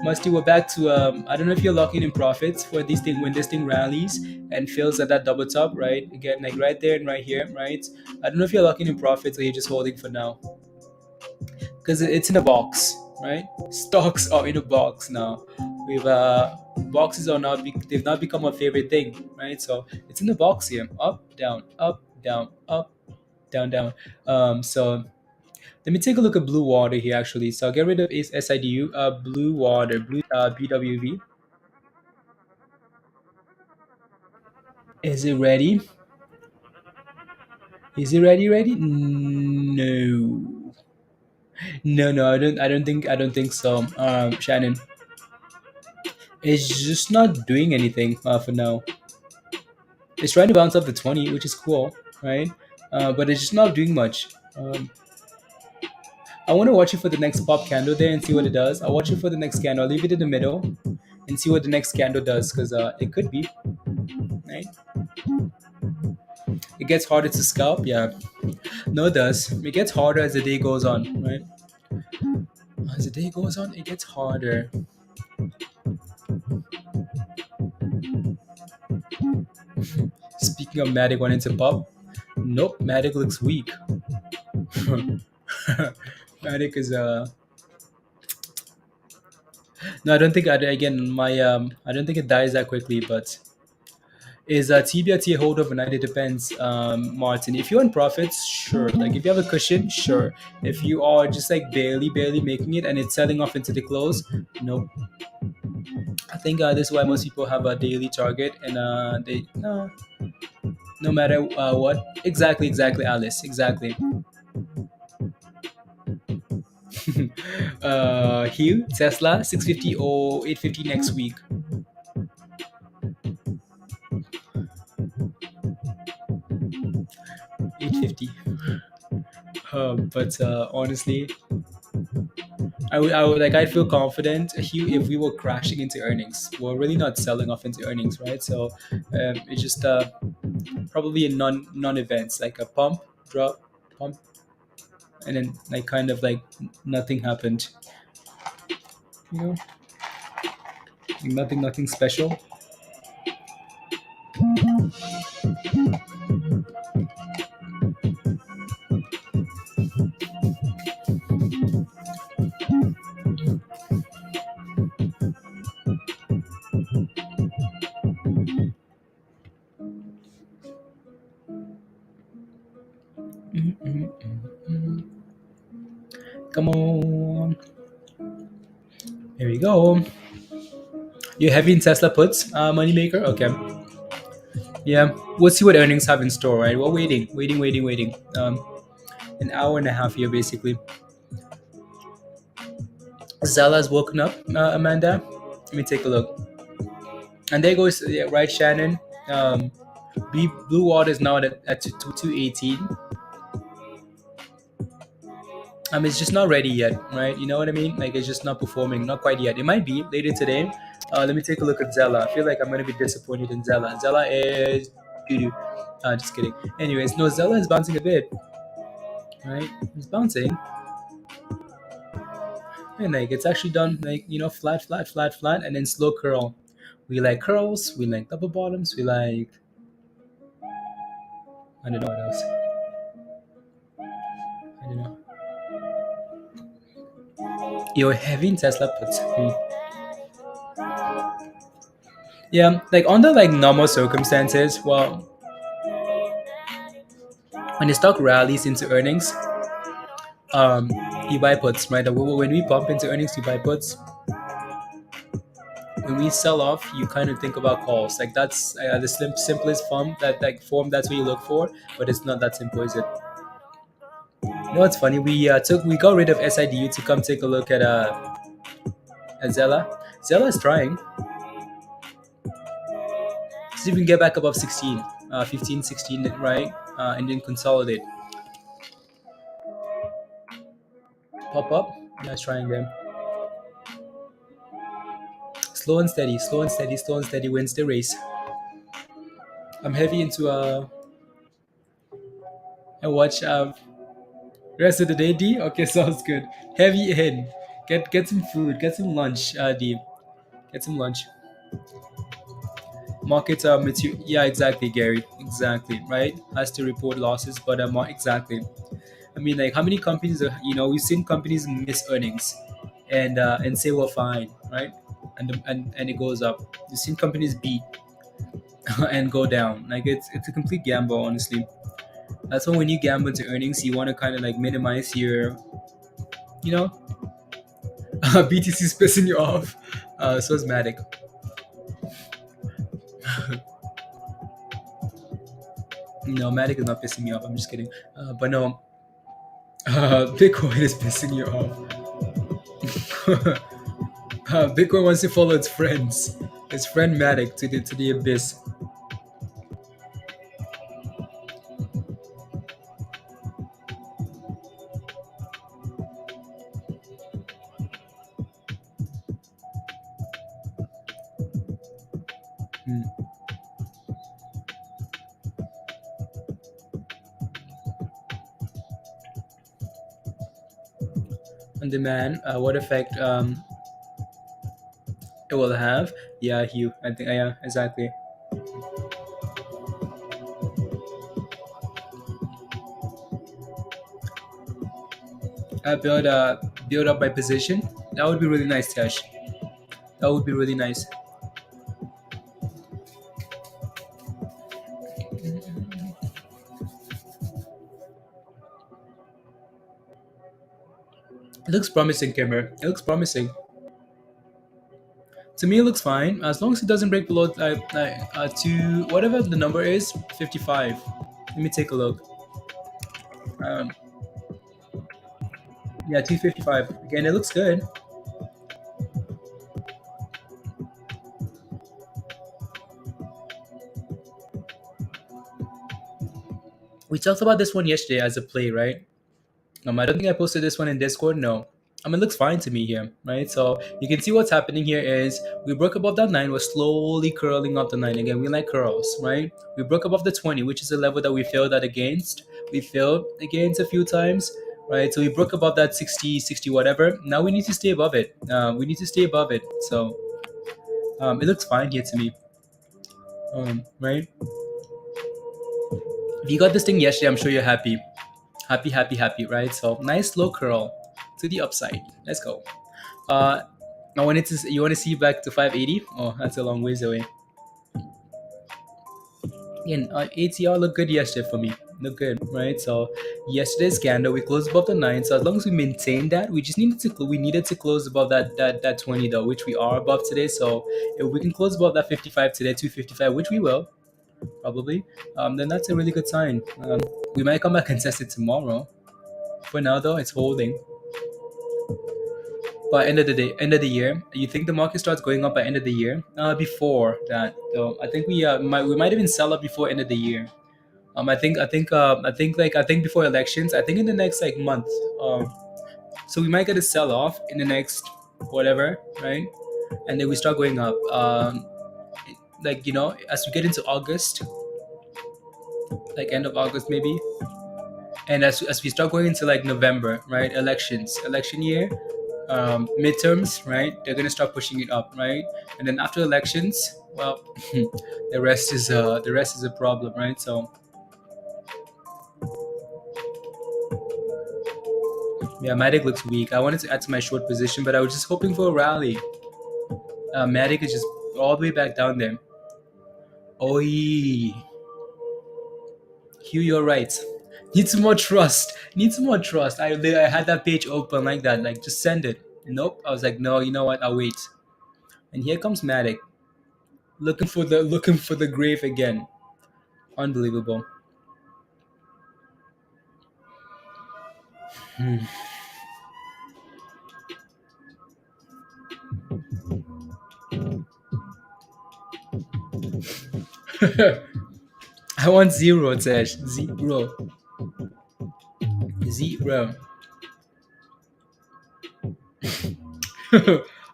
Musty, we're back to I don't know if you're locking in profits for this thing when this thing rallies and fills at that double top, right? Again, like right there and right here, right? I don't know if you're locking in profits or you're just holding for now, because it's in a box, right? Stocks are in a box now. We've boxes are not they've not become a favorite thing, right? So it's in the box here, up, down, up, down, up, down, down. So let me take a look at blue water here actually. So I'll get rid of SIDU, blue water, blue BWV. Is it ready? Is it ready? No. No, I don't think so. Shannon. It's just not doing anything for now. It's trying to bounce up the 20, which is cool, right? But it's just not doing much. I want to watch it for the next pop candle there and see what it does. I'll watch it for the next candle. I'll leave it in the middle and see what the next candle does, because it could be, right? It gets harder to scalp. Yeah, no, it does. It gets harder as the day goes on, right? As the day goes on, it gets harder. Speaking of Matic wanting to pop, nope, Matic looks weak. Matic is no, I don't think. Again, my I don't think it dies that quickly. But is TBLT a hold overnight? It depends, Martin. If you're in profits, sure. Like if you have a cushion, sure. If you are just like barely making it and it's selling off into the close, nope. I think this is why most people have a daily target and they no matter what. Exactly, Alice. Exactly. Hugh, Tesla, 650 or 850 next week. 850. But honestly, I'd feel confident, Hugh, if we were crashing into earnings. We're really not selling off into earnings, right? So it's just probably a non-events, like a pump, drop, pump, and then like kind of like nothing happened. You know, nothing special. Come on. Here we go. You're heavy in Tesla puts, moneymaker? Okay. Yeah. We'll see what earnings have in store, right? We're waiting. An hour and a half here, basically. Zala's woken up, Amanda. Let me take a look. And there goes, yeah, right, Shannon. Blue Water is now at 218. It's just not ready yet, right? You know what I mean? Like it's just not performing, not quite yet. It might be later today. Let me take a look at Zella. I feel like I'm gonna be disappointed in Zella. Zella is doo-doo. Just kidding. Anyways, no, Zella is bouncing a bit, right? It's bouncing, and like it's actually done like flat, and then slow curl. We like curls. We like double bottoms. We like I don't know what else. I don't know. You're heavy in Tesla puts. Yeah, like under like normal circumstances, well, when the stock rallies into earnings, you buy puts, right? When we pump into earnings, you buy puts. When we sell off, you kind of think about calls. Like that's the simplest form. That's what you look for, but it's not that simple, is it? You know what's funny? We got rid of SIDU to come take a look at Zella. Zella is trying. See if we can get back above 16, 15, 16, right? And then consolidate. Pop up. Let's try again. Slow and steady wins the race. I'm heavy into and watch rest of the day, D. Okay, sounds good. Heavy in. Get some food. Get some lunch, D. Get some lunch. Markets are material. Yeah, exactly, Gary. Exactly, right? Has to report losses, but exactly. I mean, like, how many companies are, we've seen companies miss earnings and say we're fine, right? And it goes up. We've seen companies beat and go down. Like, it's a complete gamble, honestly. That's why when you gamble into earnings, you want to kind of like minimize your, BTC is pissing you off. So is Matic. No, Matic is not pissing me off. I'm just kidding. But no, Bitcoin is pissing you off. Bitcoin wants to follow its friends, its friend Matic to the abyss. on demand, what effect it will have. Yeah, Hugh. I think yeah, exactly. Build build up by position. That would be really nice, Tash. That would be really nice. It looks promising, Kimber. It looks promising. To me, it looks fine as long as it doesn't break below to whatever the number is, 55. Let me take a look. Um, yeah, 255. Again, it looks good. We talked about this one yesterday as a play, right? I don't think I posted this one in Discord. No. I mean, it looks fine to me here, right? So you can see what's happening here is we broke above that 9. We're slowly curling up the 9. Again, we like curls, right? We broke above the 20, which is a level that we failed at against. We failed against a few times, right? So we broke above that 60, 60, whatever. Now we need to stay above it. We need to stay above it. So it looks fine here to me, right? If you got this thing yesterday, I'm sure you're happy. Happy, happy, happy, right? So nice low curl to the upside. Let's go. I wanted to. You want to see back to 580? Oh, that's a long ways away. Again, ATR looked good yesterday for me. Look good, right? So yesterday's candle we closed above the 9. So as long as we maintain that, we just needed to close above that 20 though, which we are above today. So if we can close above that 55 today, 255, which we will probably, then that's a really good sign. We might come back and test it tomorrow. For now though, it's holding. By end of the day, end of the year, you think the market starts going up by end of the year? Before that, though, I think we might even sell up before end of the year. I think before elections. I think in the next like month. So we might get a sell off in the next whatever, right? And then we start going up. Like as we get into August, like end of August maybe, and as we start going into like November, right? Election year. Midterms, right? They're gonna start pushing it up, right? And then after elections, well, the rest is a problem, right? So yeah, Matic looks weak. I wanted to add to my short position, but I was just hoping for a rally. Matic is just all the way back down there. Oi, Hugh, you're right. Need some more trust. I had that page open like that, like just send it. Nope. I was like, no, you know what? I'll wait. And here comes Matic, looking for the grave again. Unbelievable. I want 0, Tesh. 0.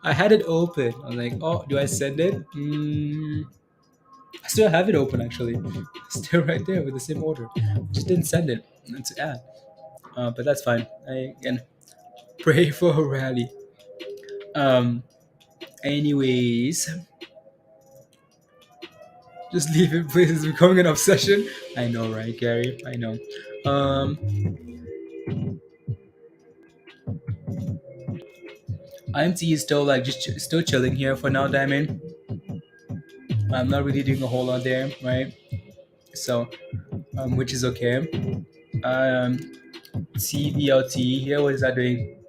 I had it open. I'm like, oh, do I send it? I still have it open actually. Still right there with the same order. Just didn't send it to add. But that's fine. I can pray for a rally. Anyways, just leave it, please. It's becoming an obsession. I know, right, Gary? I know. IMT is still like still chilling here for now, Diamond. I'm not really doing a whole lot there, right? So, which is okay. TBLT here, what is that doing?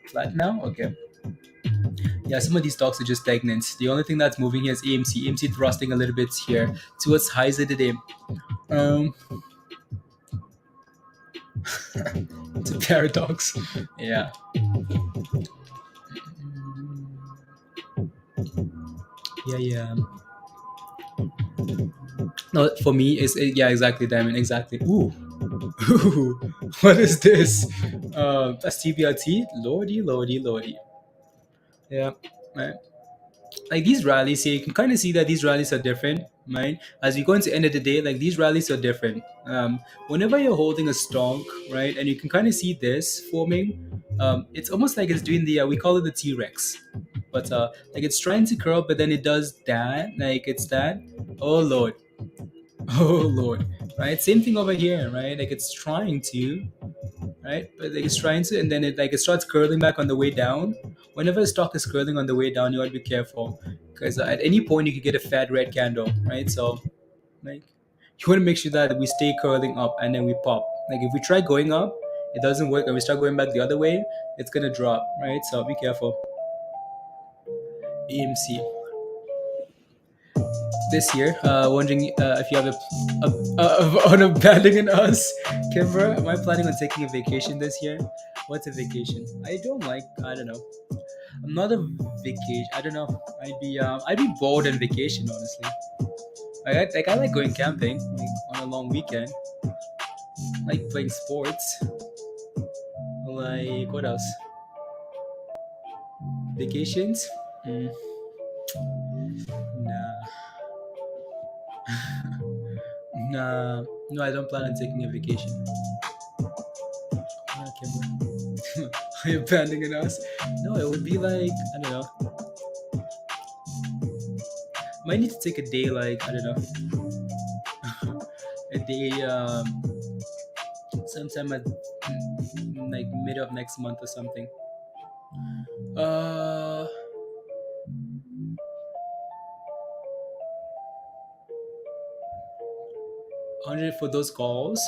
Flat now? Okay. Yeah, some of these stocks are just stagnant. The only thing that's moving here is AMC. AMC thrusting a little bit here towards highs of the day. It's a paradox. Yeah. Yeah. No, for me, yeah, exactly, Diamond, exactly. Ooh. What is this? That's TBLT. Lordy. Yeah, right. like these rallies here, you can kind of see that these rallies are different, right? As we go into the end of the day, like these rallies are different. Whenever you're holding a stonk, right, and you can kind of see this forming, it's almost like it's doing the we call it the T-Rex, but like it's trying to curl, but then it does that, like it's that. Oh lord, oh lord, right? Same thing over here, right? Like it's trying to, right? But like it's trying to, and then it starts curling back on the way down. Whenever a stock is curling on the way down, you want to be careful because at any point you could get a fat red candle, right? So like you want to make sure that we stay curling up and then we pop. Like if we try going up, it doesn't work, and we start going back the other way, it's gonna drop, right? So be careful. AMC this year. Wondering if you have on abandoning us, Kimber. Am I planning on taking a vacation this year? What's a vacation? I don't like. I don't know. I'm not a vacation. I don't know. I'd be bored on vacation, honestly. I like going camping like, on a long weekend. I like playing sports. Like what else? Vacations? Mm, nah, nah. No, I don't plan on taking a vacation. Okay, are you abandoning us? No, it would be like I don't know. Might need to take a day, like I don't know, a day, sometime at like mid of next month or something. Uh, 100 for those calls.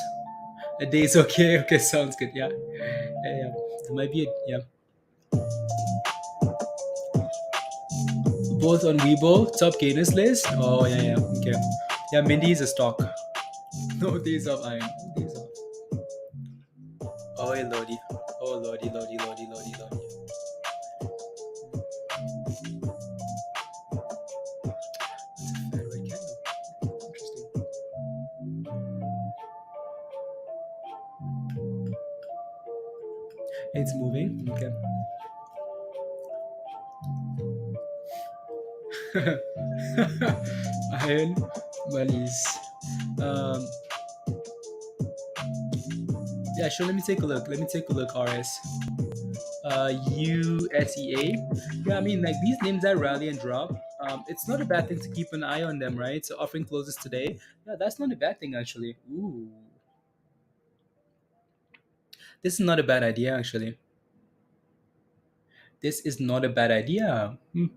A day is okay. Okay, sounds good. Yeah, yeah, yeah. It might be a, yeah. Both on Weibo top gainers list. Oh yeah, yeah. Okay. Yeah, Mindy is a stock. No days off. I no days off. Oh hey, lordy. Oh lordy, lordy, lordy, lordy, lordy. Very right candle. Interesting. It's moving. Okay. Iron bunnies. Um, yeah, sure. Let me take a look. Let me take a look. RS. USEA. Yeah, I mean, like these names that rally and drop. It's not a bad thing to keep an eye on them, right? So offering closes today. Yeah, that's not a bad thing actually. Ooh, this is not a bad idea actually. This is not a bad idea. Let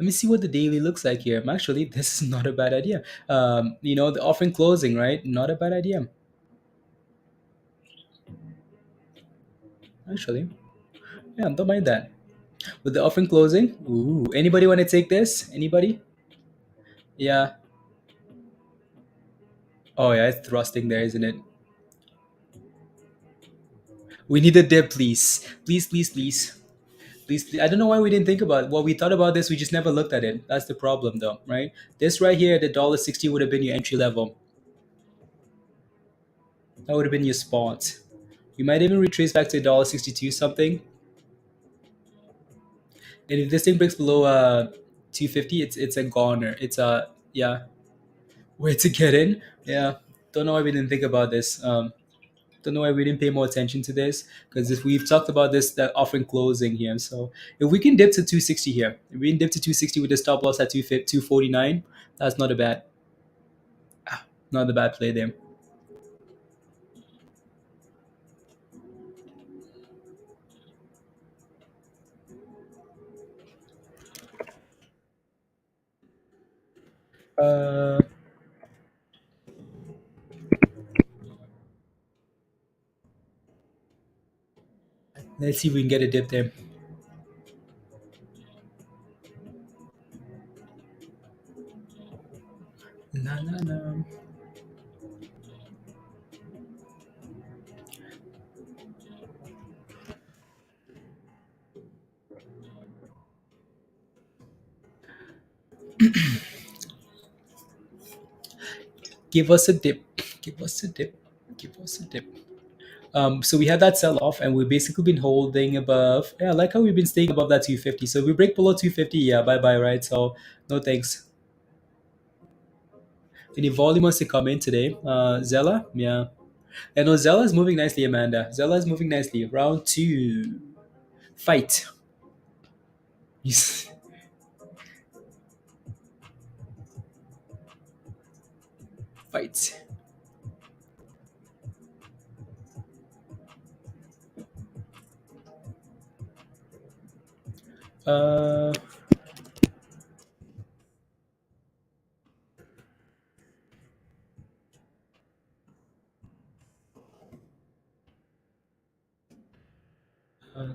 me see what the daily looks like here. Actually, this is not a bad idea. The offering closing, right? Not a bad idea. Actually, yeah, don't mind that. With the offering closing, ooh, anybody want to take this? Anybody? Yeah. Oh yeah, it's thrusting there, isn't it? We need a dip, please. Please, please, please. Please, please. I don't know why we didn't think about it. Well, we thought about this, we just never looked at it. That's the problem though, right? This right here, the $1.60 would have been your entry level. That would have been your spot. You might even retrace back to $1.62 something. And if this thing breaks below 250, it's a goner. It's a yeah, way to get in. Yeah. Don't know why we didn't think about this. Don't know why we didn't pay more attention to this because if we've talked about this, that offering closing here. So if we can dip to 260 here, if we can dip to 260 with the stop loss at 249, that's not a bad play there. Uh, let's see if we can get a dip there. Na na na. Give us a dip. Give us a dip. Give us a dip. So we had that sell off, and we've basically been holding above. Yeah, I like how we've been staying above that 250. So if we break below 250, yeah, bye bye, right? So no thanks. Any volume wants to come in today? Zella, yeah. I know Zella is moving nicely, Amanda. Zella is moving nicely. Round two, fight. Yes. Fight. Uh, uh,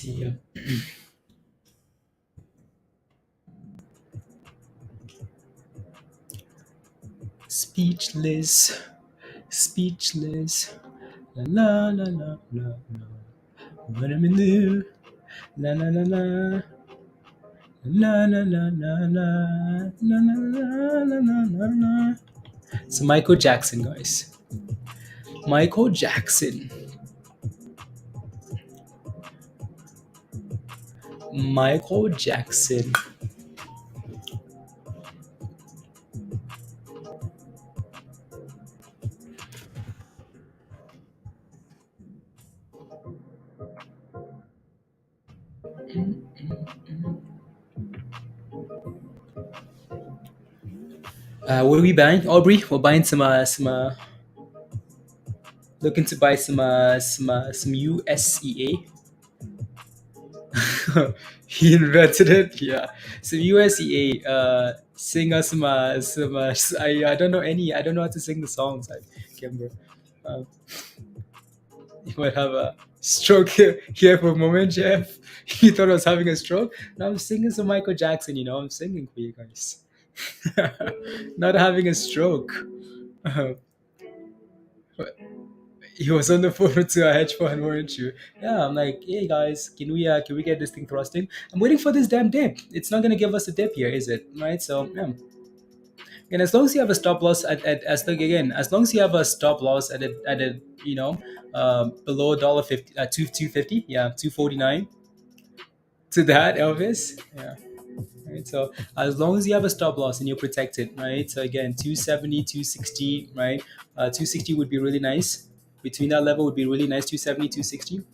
yeah. Speechless, speechless. La la la la la la. What am I do? La la la la. La la la la la. La la la la la la la. So Michael Jackson, guys. Michael Jackson. Michael Jackson. What are we buying, Aubrey? We're buying some. Looking to buy some USEA. He invented it. Yeah, some USEA. Sing us some. I don't know any. I don't know how to sing the songs. I can't remember. Uh, you might have a stroke here for a moment, Jeff. You thought I was having a stroke? No, I'm singing some Michael Jackson. You know, I'm singing for you guys. Not having a stroke. Uh, he was on the phone to a hedge fund, weren't you? Yeah, I'm like, hey guys, can we get this thing thrusting? I'm waiting for this damn dip. It's not gonna give us a dip here, is it? Right? So yeah. And as long as you have a stop loss as long as you have a stop loss at a below $1.50 two 250, yeah, 249 to that, Elvis. Yeah. Right. So as long as you have a stop loss and you're protected, right? So again, 270, 260, right? 260 would be really nice. Between that level would be really nice. 270, 260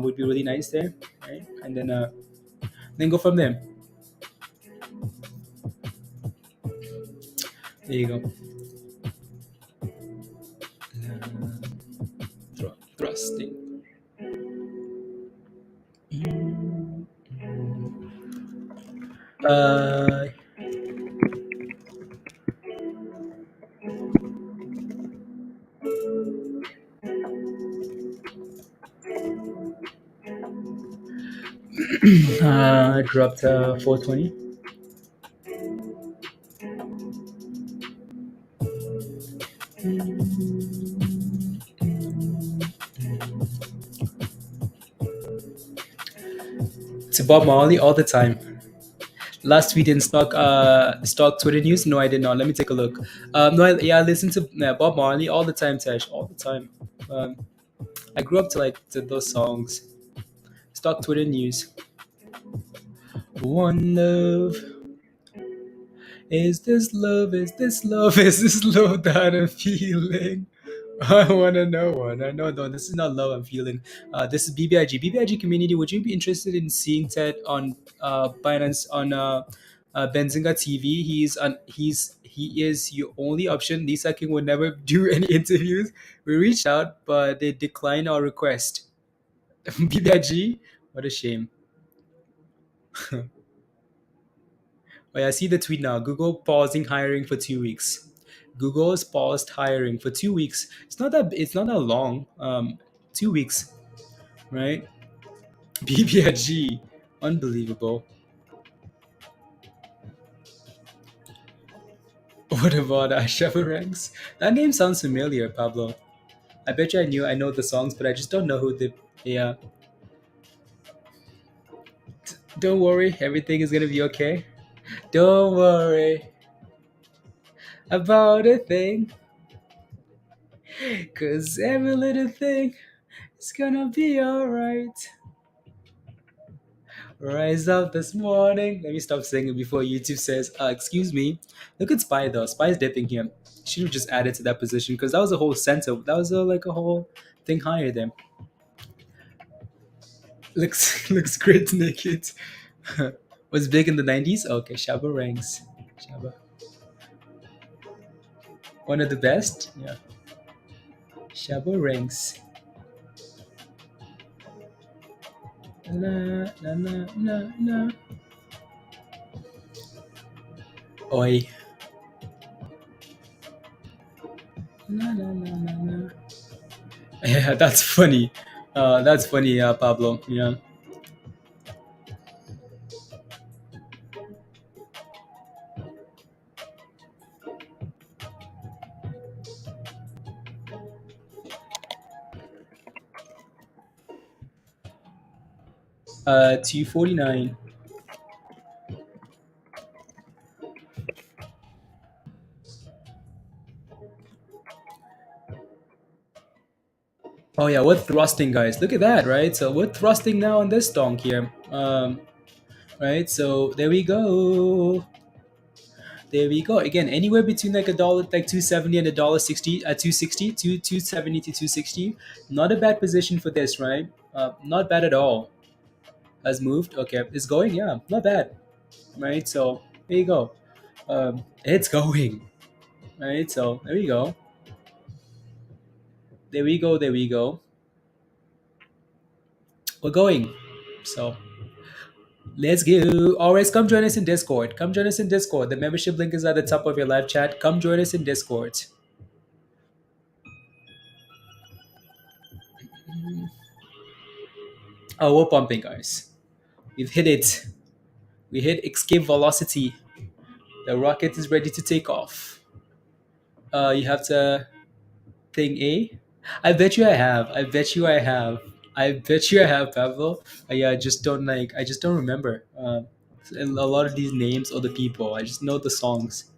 would be really nice there, right? And then go from there. There you go. Thrusting. Uh, dropped 420. To Bob Marley all the time. Last tweet in stock Twitter news. No, I did not. Let me take a look. No, I listen to Bob Marley all the time, Tash, all the time. I grew up to those songs. Stock Twitter news. One love. Is this love? Is this love? Is this love that I'm feeling? I wanna know one. I know, no, this is not love I'm feeling. This is BBIG. BBIG community. Would you be interested in seeing Ted on Binance on Benzinga TV? He is your only option. Lisa King would never do any interviews. We reached out, but they declined our request. BBIG, what a shame. Oh, yeah, I see the tweet now. Google pausing hiring for 2 weeks. Google has paused hiring for 2 weeks. It's not that long. 2 weeks, right? BBIG. Unbelievable. What about Shava Ranks? That name sounds familiar, Pablo. I bet you I know the songs, but I just don't know who the. Yeah. Don't worry, everything is gonna be okay. Don't worry about a thing, cause every little thing is gonna be alright. Rise up this morning. Let me stop singing before YouTube says, excuse me. Look at Spy though. Spy's dipping here. Should have just added to that position because that was a whole center. That was like a whole thing higher than. Looks looks great naked. Was big in the 90s? Okay, Shabba ranks. Shabba. One of the best? Yeah. Shabba ranks. Na na na na na. Oi. Na na na na na. Yeah, that's funny. That's funny, Pablo. Yeah. 249. Oh yeah, we're thrusting, guys. Look at that, right? So we're thrusting now on this donk here. Right. So there we go. There we go. Again, anywhere between like a dollar, like 270 and a dollar 60, 260, 270 to 260. Not a bad position for this, right? Not bad at all. Has moved. Okay, it's going. Yeah, not bad. Right. So there you go. It's going. Right. So there we go. There we go. There we go. We're going. So let's go. Always come join us in Discord. Come join us in Discord. The membership link is at the top of your live chat. Come join us in Discord. Oh, we're pumping, guys. We've hit it. We hit escape velocity. The rocket is ready to take off. You have to thing A. I bet you I have. I bet you I have. I bet you I have, Pablo. Yeah, I just don't like. I just don't remember. A lot of these names or the people. I just know the songs.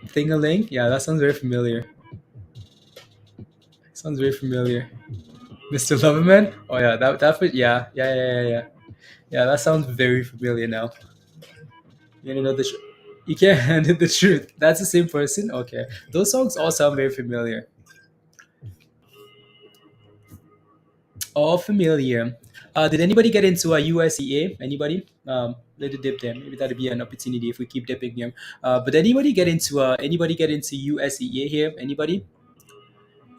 Thing-a-ling? Yeah, that sounds very familiar. Sounds very familiar. Mr. Loverman? Oh yeah, yeah. Yeah, that sounds very familiar now. You know the you can't handle the truth. That's the same person? Okay. Those songs all sound very familiar. All familiar. Did anybody get into a USEA? Anybody? Let it dip there. Maybe that'd be an opportunity if we keep dipping here. But anybody get into USEA here? Anybody?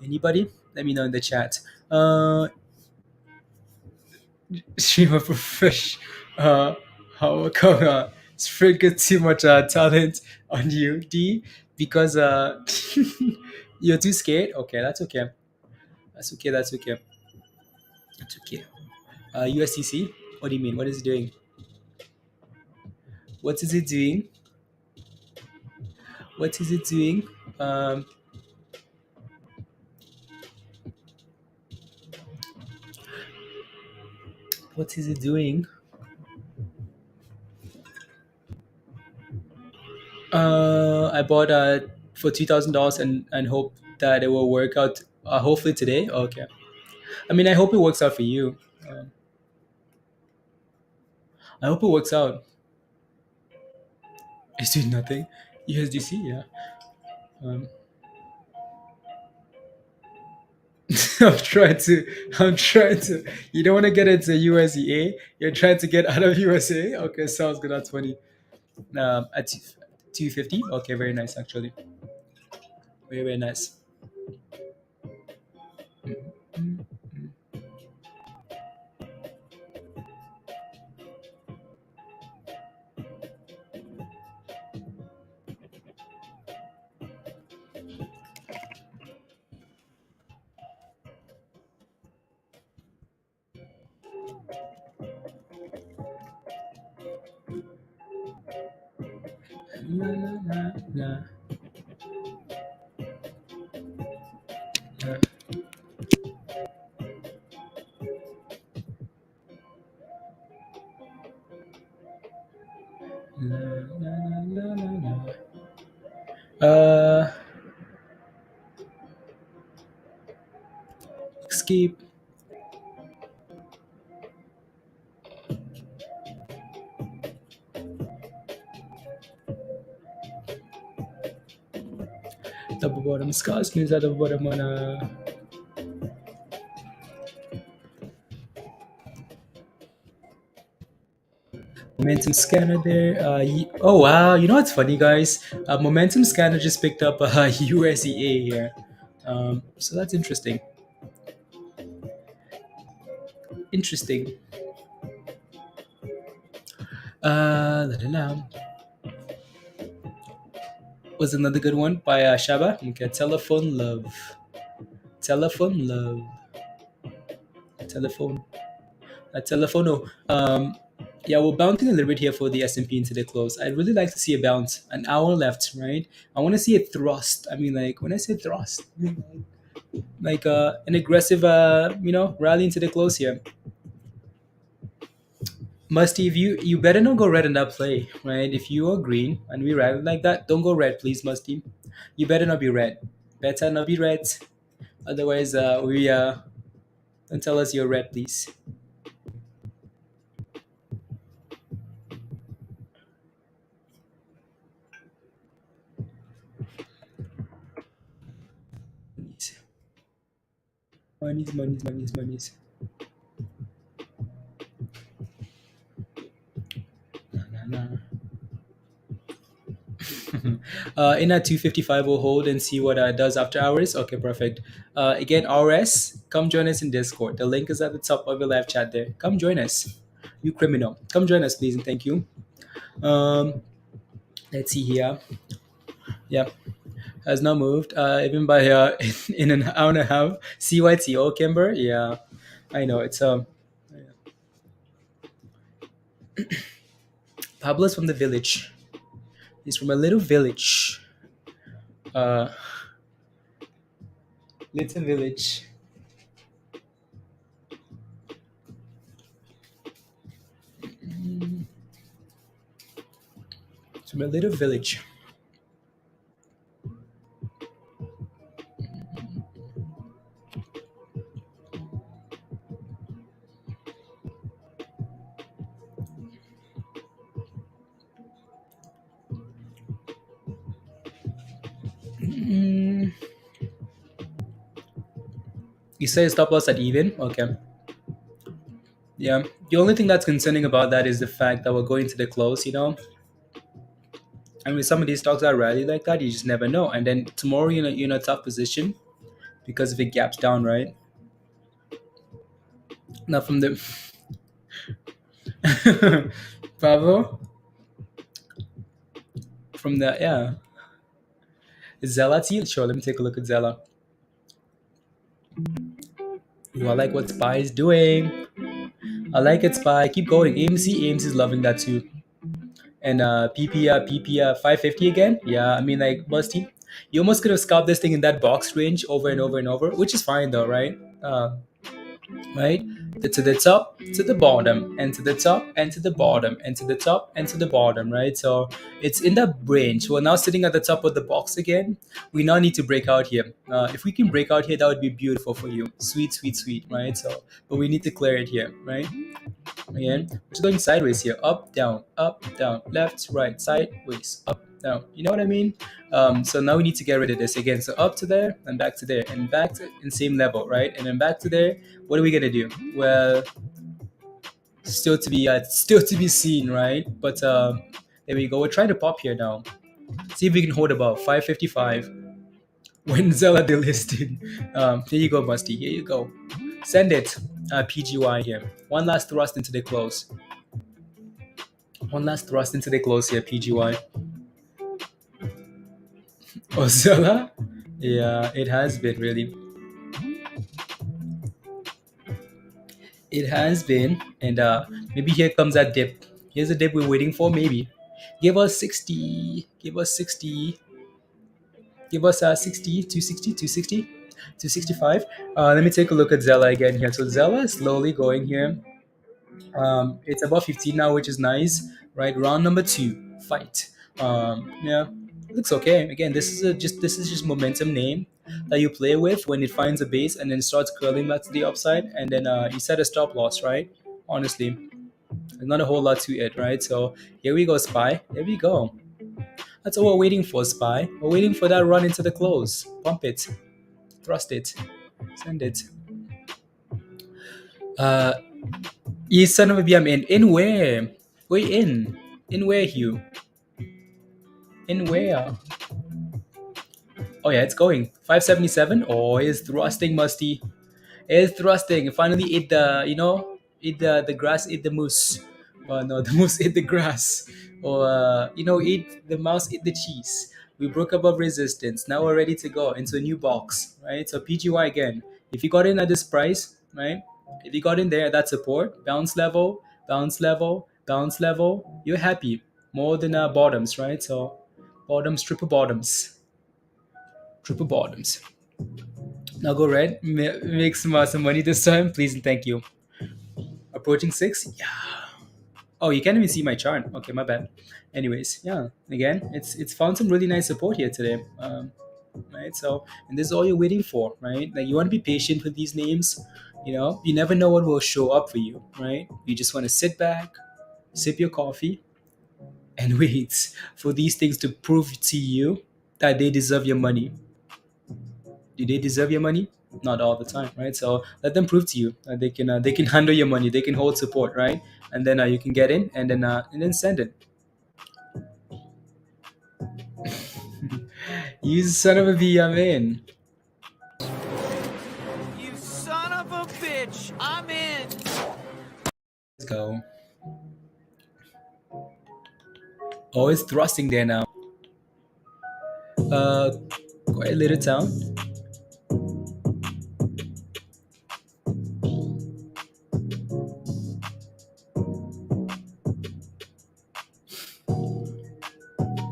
Anybody? Let me know in the chat. Stream of fish. How come Sprig got too much talent on you, D? Because you're too scared? Okay, that's okay. That's okay, that's okay. That's okay. USCC? What do you mean? What is it doing? What is it doing? What is it doing? What is it doing? I bought for $2,000 and hope that it will work out. Hopefully today. Okay. I mean, I hope it works out for you. I hope it works out. It's doing nothing. USDC, yeah. I'm trying to. You don't want to get into USEA. You're trying to get out of USA. Okay, sounds good. That's funny. At 250. Okay, very nice actually. Very very nice. La, la, la, la. La, la, la, la, la. Skip. Double bottom scars means that double bottom on a momentum scanner there. Oh wow, you know what's funny, guys? Momentum scanner just picked up a USEA here. So that's interesting. Interesting. La, la, la. Was another good one by Shaba. Okay, telephone love. Telephone love. Telephone. Telephono. Yeah, we're bouncing a little bit here for the S&P into the close. I'd really like to see a bounce. An hour left, right? I want to see a thrust. I mean, like, when I say thrust, I mean, like an aggressive, rally into the close here. Musty, if you better not go red in that play, right? If you are green and we rally like that, don't go red, please, Musty. You better not be red. Better not be red. Otherwise, don't tell us you're red, please. Monies. In at 255, we'll hold and see what it does after hours. Okay, perfect. Again, RS, come join us in Discord. The link is at the top of your live chat there. Come join us. You criminal. Come join us, please, and thank you. Let's see here. Yeah, has not moved. Even by in an hour and a half. CYTO, Kimber. Yeah, I know. It's Pablo's from the village. He's from a little village. Little village. It's from a little village. You say stop loss at even? Okay. Yeah. The only thing that's concerning about that is the fact that we're going to the close, And with some of these stocks that rally like that, you just never know. And then tomorrow, you're in a tough position because if it gaps down, right? Now from the Bravo. From the Zella T. Sure, let me take a look at Zella. Ooh, I like what SPY is doing. I like it, SPY. Keep going. AMC is loving that too. And PP 550 again. Yeah, I mean, like, Musty, you almost could have scalped this thing in that box range over and over and over, which is fine though, right? Right? To the top, to the bottom, and to the top, and to the bottom, and to the top, and to the bottom, right? So it's in that range. We're now sitting at the top of the box again. We now need to break out here. If we can break out here, that would be beautiful for you. Sweet, sweet, sweet, right? So, but we need to clear it here, right? Again, we're just going sideways here. Up, down, left, right, sideways, up, down. You know what I mean? So now we need to get rid of this again. So up to there and back to there and back to in same level, right? And then back to there. What are we gonna do? Well, still to be seen, right? But there we go. We're trying to pop here now. See if we can hold above 555 when Zella delisted. Here you go, Musty. Here you go. Send it. PGY here. One last thrust into the close. One last thrust into the close here, PGY. Oh, Zella? Yeah, it has been really. It has been. And maybe here comes that dip. Here's the dip we're waiting for, maybe. Give us 60. Give us 60. Give us 60, 260, 260, 265. Let me take a look at Zella again here. So Zella is slowly going here. It's above 15 now, which is nice, right? Round number 2, fight. Yeah, looks okay. Again, this is just momentum name that you play with when it finds a base and then starts curling back to the upside, and then you set a stop loss, right? Honestly, there's not a whole lot to it, right? So here we go, Spy. There we go. That's all we're waiting for, Spy. We're waiting for that run into the close. Pump it, thrust it, send it. Uh, you son of a I'm in. In where? Where you in? In where, Hugh? In where? Oh yeah, it's going. 577. Oh, it's thrusting, Musty. It's thrusting. It finally ate the, ate the grass, ate the moose. Well, no, the moose ate the grass. Or, ate the mouse, ate the cheese. We broke above resistance. Now we're ready to go into a new box, right? So PGY again. If you got in at this price, right? If you got in there at that support, bounce level, bounce level, bounce level, you're happy. More than bottoms, right? So bottoms, triple bottoms. Triple bottoms. Now go red. Make some money this time, please and thank you. Approaching 6. Yeah. Oh, you can't even see my chart. Okay, my bad. Anyways, yeah. Again, it's found some really nice support here today. Right. So, and this is all you're waiting for, right? Like you want to be patient with these names. You never know what will show up for you, right? You just want to sit back, sip your coffee, and wait for these things to prove to you that they deserve your money. Do they deserve your money? Not all the time, right? So let them prove to you that they can handle your money, they can hold support, right? And then you can get in and then send it. You son of a bee, I'm in. You son of a bitch! I'm in! Let's go. Oh, it's thrusting there now. Quite a little town.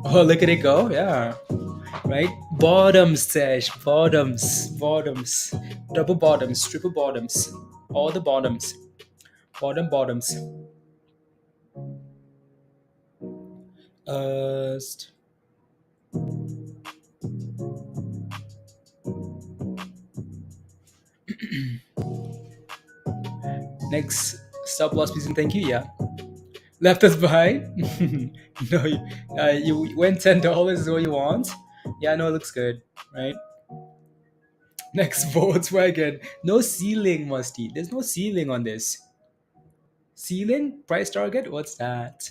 Oh, look at it go. Yeah. Right? Bottoms, Tash. Bottoms. Double bottoms, triple bottoms. All the bottoms. Bottoms. St- Next stop loss, please and thank you. Yeah. Left us behind. No, you went $10 is what you want. Yeah, no, it looks good, right? Next Volkswagen. No ceiling, Musty. There's no ceiling on this. Ceiling? Price target? What's that?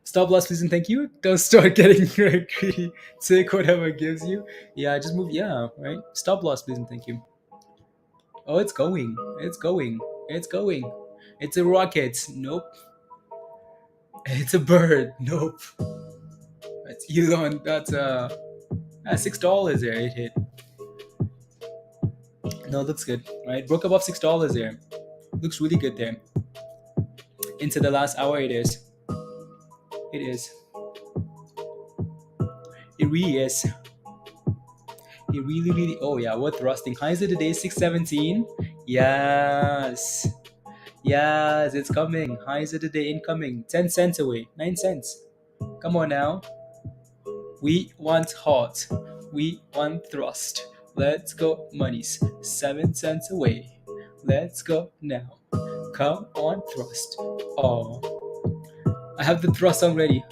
Stop loss, please and thank you. Don't start getting greedy. Take whatever it gives you. Yeah, just move. Yeah, right. Stop loss, please and thank you. Oh, it's going. It's going. It's going. It's a rocket. Nope. It's a bird. Nope. That's Elon. That's $6 there. It hit. No, looks good. Right, broke above $6 there. Looks really good there. Into the last hour, it is. It is. It really is. It really. Oh yeah, worth rusting. Highs of the day 617. Yes. Yes, it's coming. Highs of the day incoming. 10 cents away. 9 cents. Come on now. We want hot. We want thrust. Let's go, monies. 7 cents away. Let's go now. Come on, thrust. Oh, I have the thrust song ready.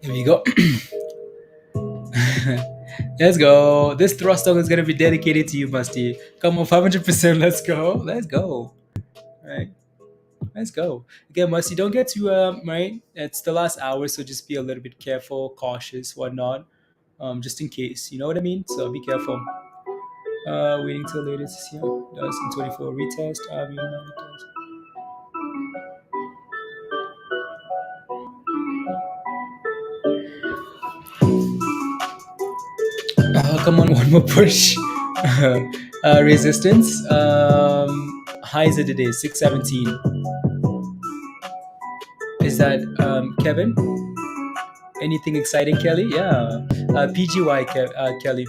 Here we go. Let's go. This thrust talk is gonna be dedicated to you, Musty. Come on, 500%. Let's go. Let's go. Right. Let's go. Again, Musty, don't get too right. It's the last hour, so just be a little bit careful, cautious, whatnot. Just in case. You know what I mean? So be careful. Waiting till later to see how it does in 24 retest. Come on, one more push. Resistance. Highs of the day 617. Is that Kevin? Anything exciting, Kelly? Yeah. PGY, Kelly.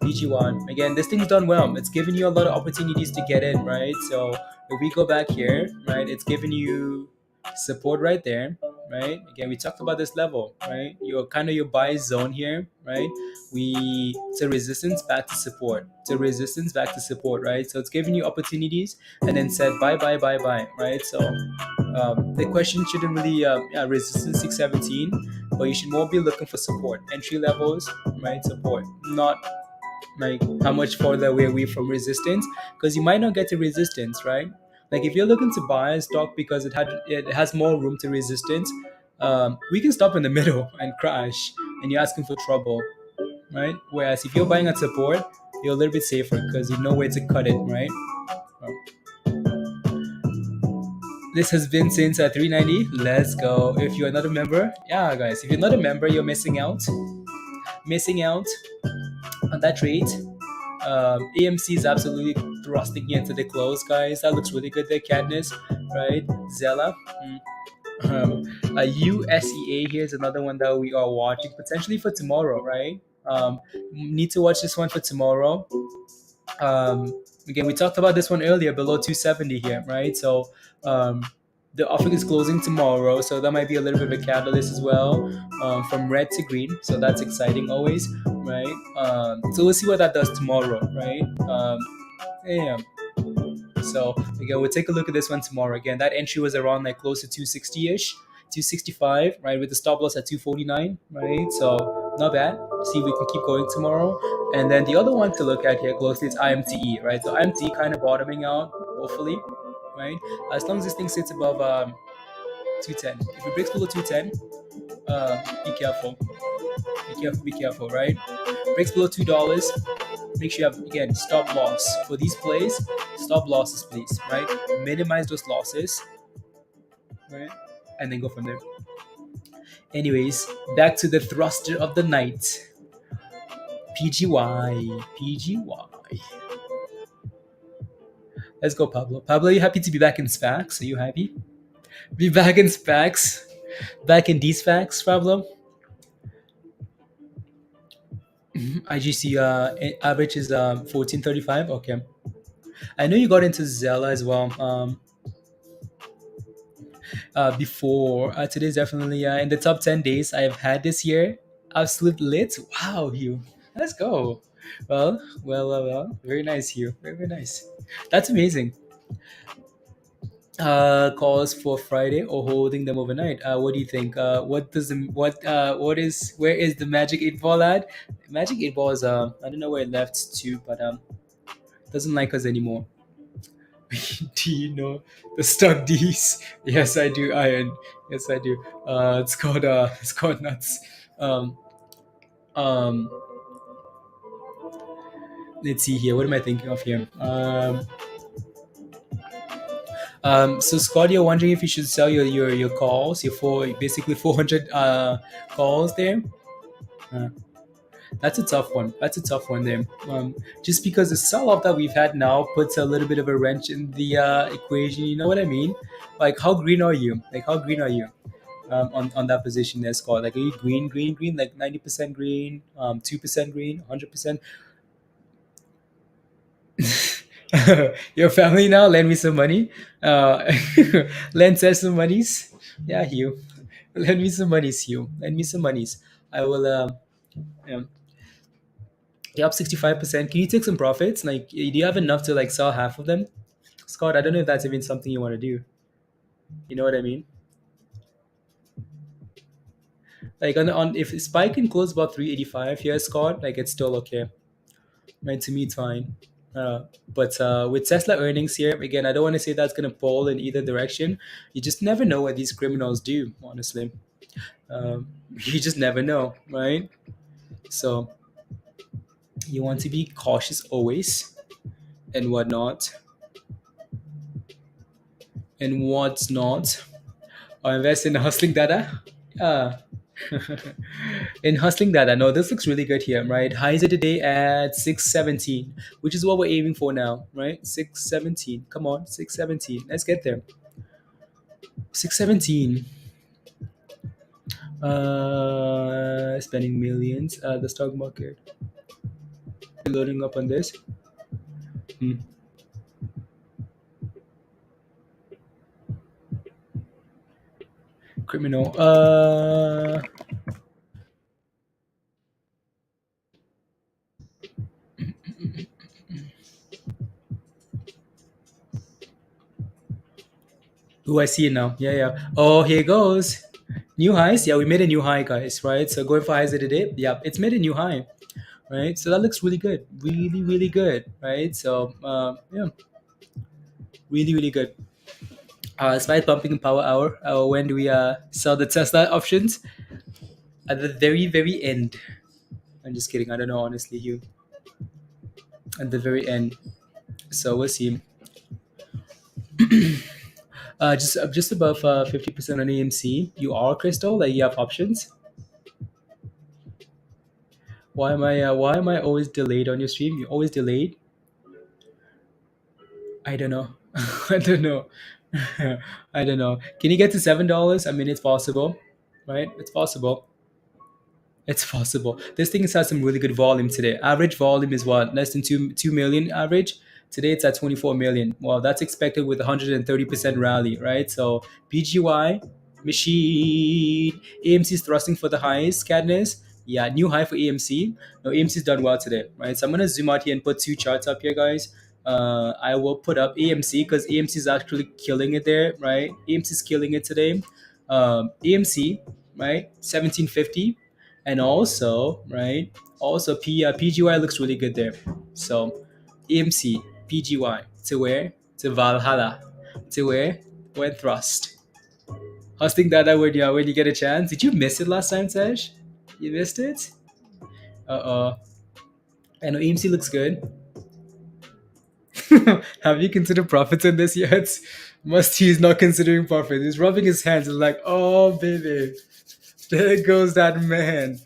PGY. Again, this thing's done well. It's giving you a lot of opportunities to get in, right? So if we go back here, right, it's giving you support right there, right? Again, we talked about this level, right? Your kind of your buy zone here, right? It's a resistance back to support. It's a resistance back to support, right? So it's giving you opportunities and then said buy, right? So the question shouldn't really resistance 617, but you should more be looking for support, entry levels, right? Support, not like how much farther away are we from resistance, because you might not get to resistance, right? Like if you're looking to buy a stock because it has more room to resistance, we can stop in the middle and crash, and you're asking for trouble, right? Whereas if you're buying at support, you're a little bit safer because you know where to cut it, right? This has been since 390. Let's go. If you're not a member, yeah, guys, if you're not a member, you're missing out on that trade. AMC is absolutely thrusting here into the close, guys. That looks really good there. Katniss, right? Zella. USEA here is another one that we are watching potentially for tomorrow, right? Need to watch this one for tomorrow. Again, we talked about this one earlier, below 270 here, right? So the offering is closing tomorrow, so that might be a little bit of a catalyst as well, from red to green. So that's exciting always, right? So we'll see what that does tomorrow, right? Yeah. So again, we'll take a look at this one tomorrow. Again, that entry was around like close to 260-ish, 265, right? With the stop loss at 249, right? So not bad. See if we can keep going tomorrow. And then the other one to look at here closely is IMTE, right? So IMTE kind of bottoming out, hopefully, right? As long as this thing sits above 210. If it breaks below 210, be careful. Be careful, right? Breaks below $2. Make sure you have, again, stop loss for these plays. Stop losses, please, right? Minimize those losses, right? And then go from there. Anyways, back to the thruster of the night. PGY. Let's go, Pablo. Pablo, you happy to be back in SPACs? Are you happy? Be back in SPACs? Back in these SPACs, Pablo? IGC average is 1435. Okay. I know you got into Zella as well. Before today's definitely in the top 10 days I've had this year. I've slipped lit. Wow, Hugh. Let's go. Well. Very nice, Hugh. Very nice. That's amazing. Calls for Friday or holding them overnight. What do you think? Where is the Magic 8 Ball at? Magic 8 Ball is I don't know where it left to, but doesn't like us anymore. Do you know the stock D's? Yes, I do, Iron. Yes, I do. It's called nuts. Let's see here. What am I thinking of here? So Scott, you're wondering if you should sell your calls, basically 400 calls there. That's a tough one. There. Just because the sell-off that we've had now puts a little bit of a wrench in the equation. You know what I mean? Like, how green are you? On that position there, Scott? Like, are you green? Like 90% green, 2% green, 100%? Your family now lend me some money. Lend us some monies. Yeah, Hugh. Lend me some monies, Hugh. Lend me some monies. I will. You're up 65%. Can you take some profits? Like, do you have enough to like sell half of them, Scott? I don't know if that's even something you want to do. You know what I mean? Like on if SPY can close about 385 here, Scott, like it's still okay. Right, to me, it's fine. But with Tesla earnings here, again, I don't want to say that's going to pull in either direction. You just never know what these criminals do, honestly. You just never know, right? So you want to be cautious always and whatnot and what's not. Or invest in hustling data. Yeah. In hustling data, no, this looks really good here, right? Highs of the day at 617, which is what we're aiming for now, right? 617. Come on, 617. Let's get there. 617. Spending millions. The stock market. Loading up on this. Criminal. Oh, I see it now. Yeah, yeah. Oh, here goes. New highs. Yeah, we made a new high, guys, right? So going for highs of the day. Yeah, it's made a new high, right? So that looks really good. Really, really good, right? So, yeah, really, really good. Despite bumping in power hour, when do we sell the Tesla options? At the very, very end. I'm just kidding. I don't know, honestly, you. At the very end. So we'll see. Just above 50% on AMC. You are Crystal. Like you have options. Why am I always delayed on your stream? You're always delayed. I don't know. I don't know. I don't know. Can you get to $7? I mean, it's possible, right? It's possible. It's possible. This thing has had some really good volume today. Average volume is what, less than 2 million average. Today it's at 24 million. Well, that's expected with 130% rally, right? So PGY machine. AMC is thrusting for the highs. Cadness, yeah, new high for AMC. No, AMC's done well today, right? So I'm gonna zoom out here and put two charts up here, guys. I will put up AMC because AMC is actually killing it there, right? AMC is killing it today. AMC, right? 1750, and also, right? Also, PGY looks really good there. So AMC, PGY, to where? To Valhalla, to where? When thrust. Hosting data when you get a chance. Did you miss it last time, Tej? You missed it? Uh-oh. I know AMC looks good. Have you considered profits in this yet? Musty is not considering profit. He's rubbing his hands. He's like, oh, baby. There goes that man.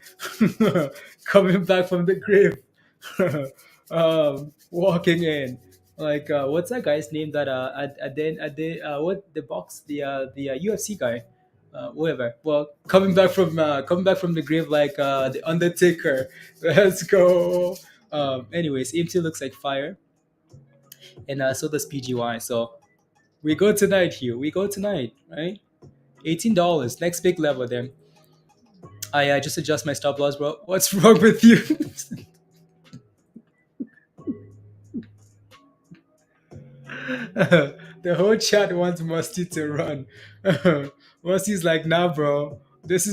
Coming back from the grave. Walking in. Like, what's that guy's name that, what, the UFC guy? Whatever. Well, coming back from the grave like the Undertaker. Let's go. Anyways, AMT looks like fire, and so does PGY. So we go tonight, Hugh. We go tonight, right? $18. Next big level there. I just adjust my stop loss, bro. What's wrong with you? The whole chat wants Musty to run. Musty's like, nah, bro. This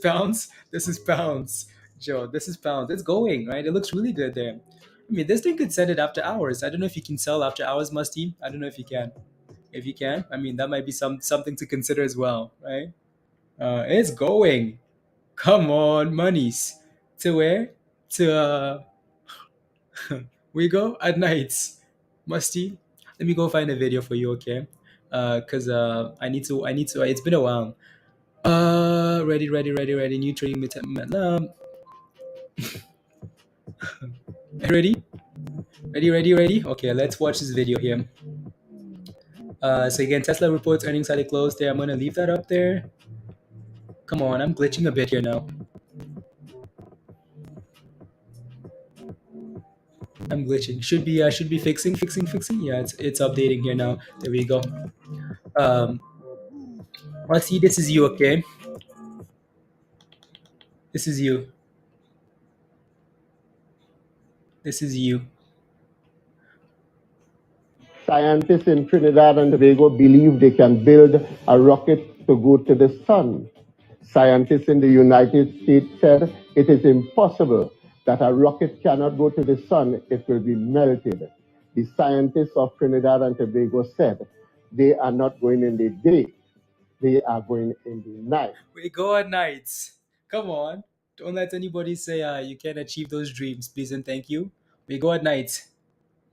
pounds. This is pounds, Joe. This is pounds. It's going right. It looks really good there. I mean, this thing could send it after hours. I don't know if you can sell after hours, Musty. I don't know if you can. If you can, I mean, that might be something to consider as well, right? It's going. Come on, monies. To where? To we go at nights. Musty. Let me go find a video for you, okay? Cause I need to. It's been a while. Ready. New trading ready? Ready? Okay, let's watch this video here. So again, Tesla reports earnings how they closed there. I'm gonna leave that up there. Come on, I'm glitching a bit here now. I'm glitching. Should be fixing. Yeah, it's updating here now. There we go. Let's see. This is you, okay? This is you. This is you. Scientists in Trinidad and Tobago believe they can build a rocket to go to the sun. Scientists in the United States said it is impossible that a rocket cannot go to the sun, it will be melted. The scientists of Trinidad and Tobago said they are not going in the day, they are going in the night. We go at nights. Come on. Don't let anybody say you can't achieve those dreams. Please and thank you. We go at night.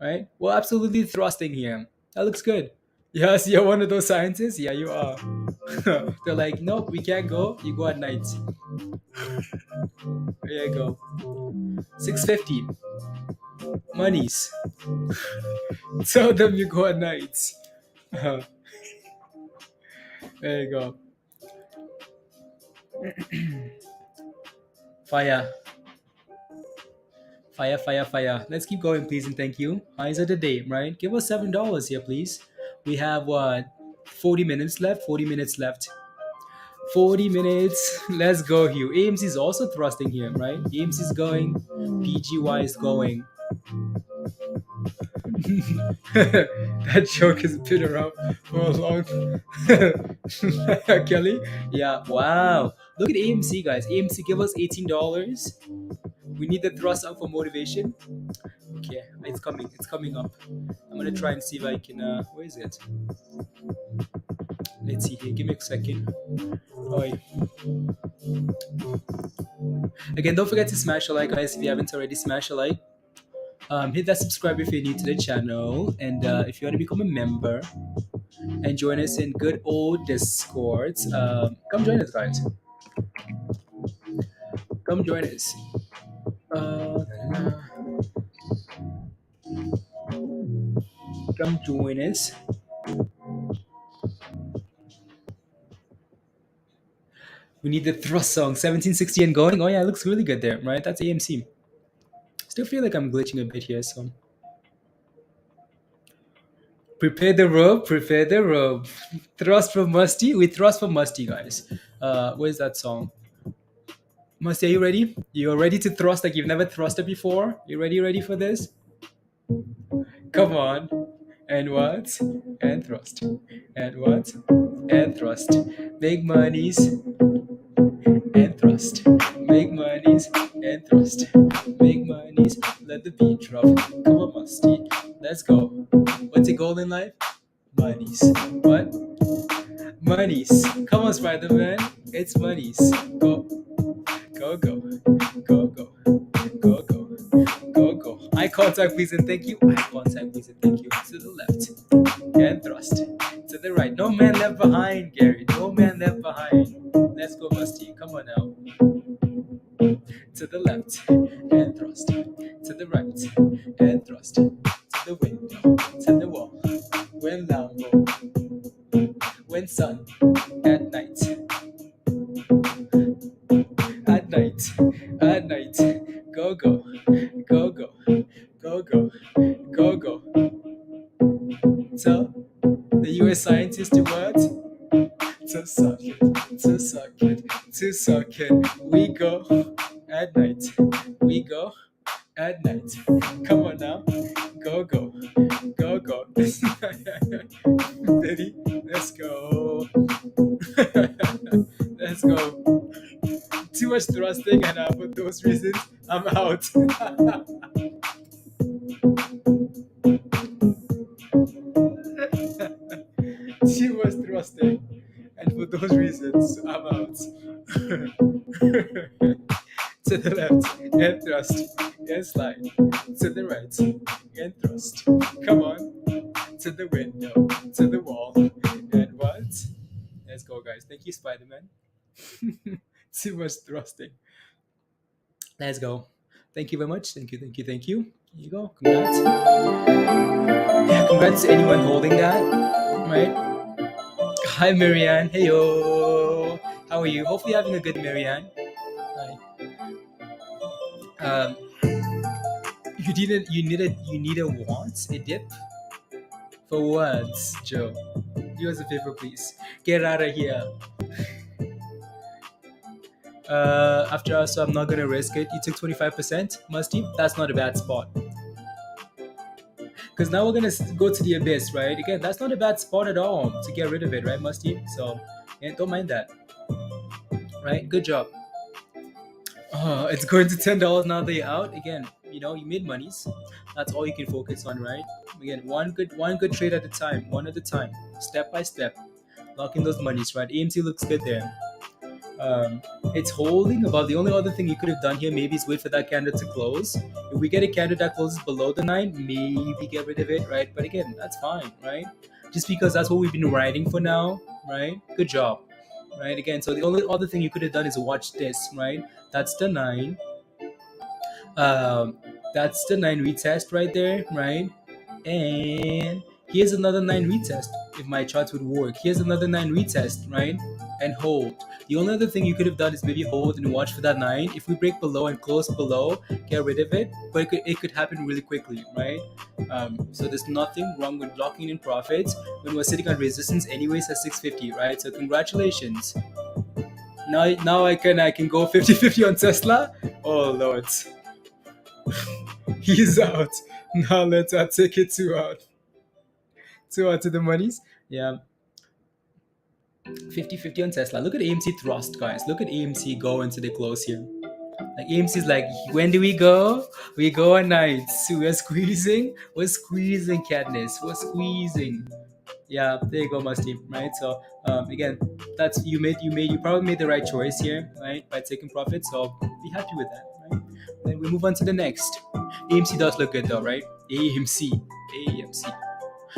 Right? We're absolutely thrusting here. That looks good. Yes, you're one of those scientists? Yeah, you are. They're like, nope, we can't go. You go at night. There you go. 650. Monies. Tell them you go at night. There you go. Fire. Fire, fire, fire. Let's keep going, please, and thank you. Highs of the day, right? Give us $7 here, please. We have what? 40 minutes left? 40 minutes left. 40 minutes. Let's go, Hugh. AMC is also thrusting here, right? AMC is going. PGY is going. That joke has been around for a long Kelly? Yeah, wow. Look at AMC, guys. AMC, give us $18. We need the thrust up for motivation. Okay, it's coming. It's coming up. I'm gonna try and see if I can. Where is it? Let's see here. Give me a second. Oh, yeah. Again, don't forget to smash a like, guys. If you haven't already, smash a like. Hit that subscribe if you're new to the channel, and if you want to become a member and join us in good old Discords, come join us, guys. Come join us. Come join us. We need the thrust song, 1760 and going. Oh yeah, it looks really good there, right? That's AMC. Still feel like I'm glitching a bit here, so. Prepare the rope, prepare the rope. Thrust for Musty. We thrust for Musty, guys. Where's that song? Musty, are you ready? You're ready to thrust like you've never thrusted before? You ready for this? Come on. And what? And thrust. And what? And thrust. Big monies. And thrust. Big monies. And thrust. Big monies. Let the beat drop. Come on, Musty. Let's go. What's your goal in life? Monies. What? Monies. Come on, Spider-Man. It's monies. Go. Go, go. Go, go. Go, go. Go, go. Eye contact, please, and thank you. Eye contact, please, and thank you. To the left. And thrust. To the right. No man left behind, Gary. No man left behind. Let's go, Musty. Come on now. To the left. And thrust. To the right. And thrust. To the window. To the wall. When Lambo. When sun. At night. At night. At night. Go, go. Go, go. Go, go. Go, go. Tell the US scientists to what? To suck it. To suck it. To suck it. We go at night. We go at night. Come on now. Go, go. Go, go. Diddy, let's go. Let's go. Too much thrusting, and for those reasons, I'm out. Too much thrusting, and for those reasons, I'm out. To the left, and thrust, and slide. To the right, and thrust. Come on. To the window, to the wall, and what? Let's go, guys. Thank you, Spider-Man. Too much thrusting. Let's go. Thank you very much. Thank you, thank you, thank you. Here you go. Congrats. Yeah, congrats to anyone holding that. Right? Hi, Marianne. Hey, yo. How are you? Hopefully having a good Marianne. Hi. You need a what? A dip? For what, Joe? Do us a favor, please. Get out of here. After all, so I'm not gonna risk it. You took 25%, Musty. That's not a bad spot. Because now we're gonna go to the abyss, right? Again, that's not a bad spot at all to get rid of it, right, Musty? So, yeah, don't mind that. right? Good job. It's going to $10 now that you're out. Again, you made monies. That's all you can focus on, right? Again, one good trade at a time, one at a time, step by step. Lock in those monies, right? AMC looks good there. It's holding. About the only other thing you could have done here maybe is wait for that candle to close. If we get a candle that closes below the 9, maybe get rid of it, right? But again, that's fine, right? Just because that's what we've been riding for now, right? Good job, right? Again, so the only other thing you could have done is watch this, right? That's the 9. That's the 9 retest right there, right? And here's another 9 retest. If my charts would work, here's another 9 retest, right? And hold. The only other thing you could have done is maybe hold and watch for that 9. If we break below and close below, get rid of it. But it could happen really quickly, right? So there's nothing wrong with locking in profits when we're sitting on resistance anyways at 650, right? So congratulations. Now I can go 50-50 on Tesla. Oh Lord. He's out. Now let's take it to the monies. Yeah. 50-50 on Tesla. Look at AMC thrust, guys. Look at AMC go into the close here. Like AMC's like, when do we go? We go at nights. We're squeezing, Katniss. We're squeezing. Yeah, there you go, Musty. Right. So again, that's you probably made the right choice here, right? By taking profit. So be happy with that, right? Then we move on to the next. AMC does look good though, right? AMC.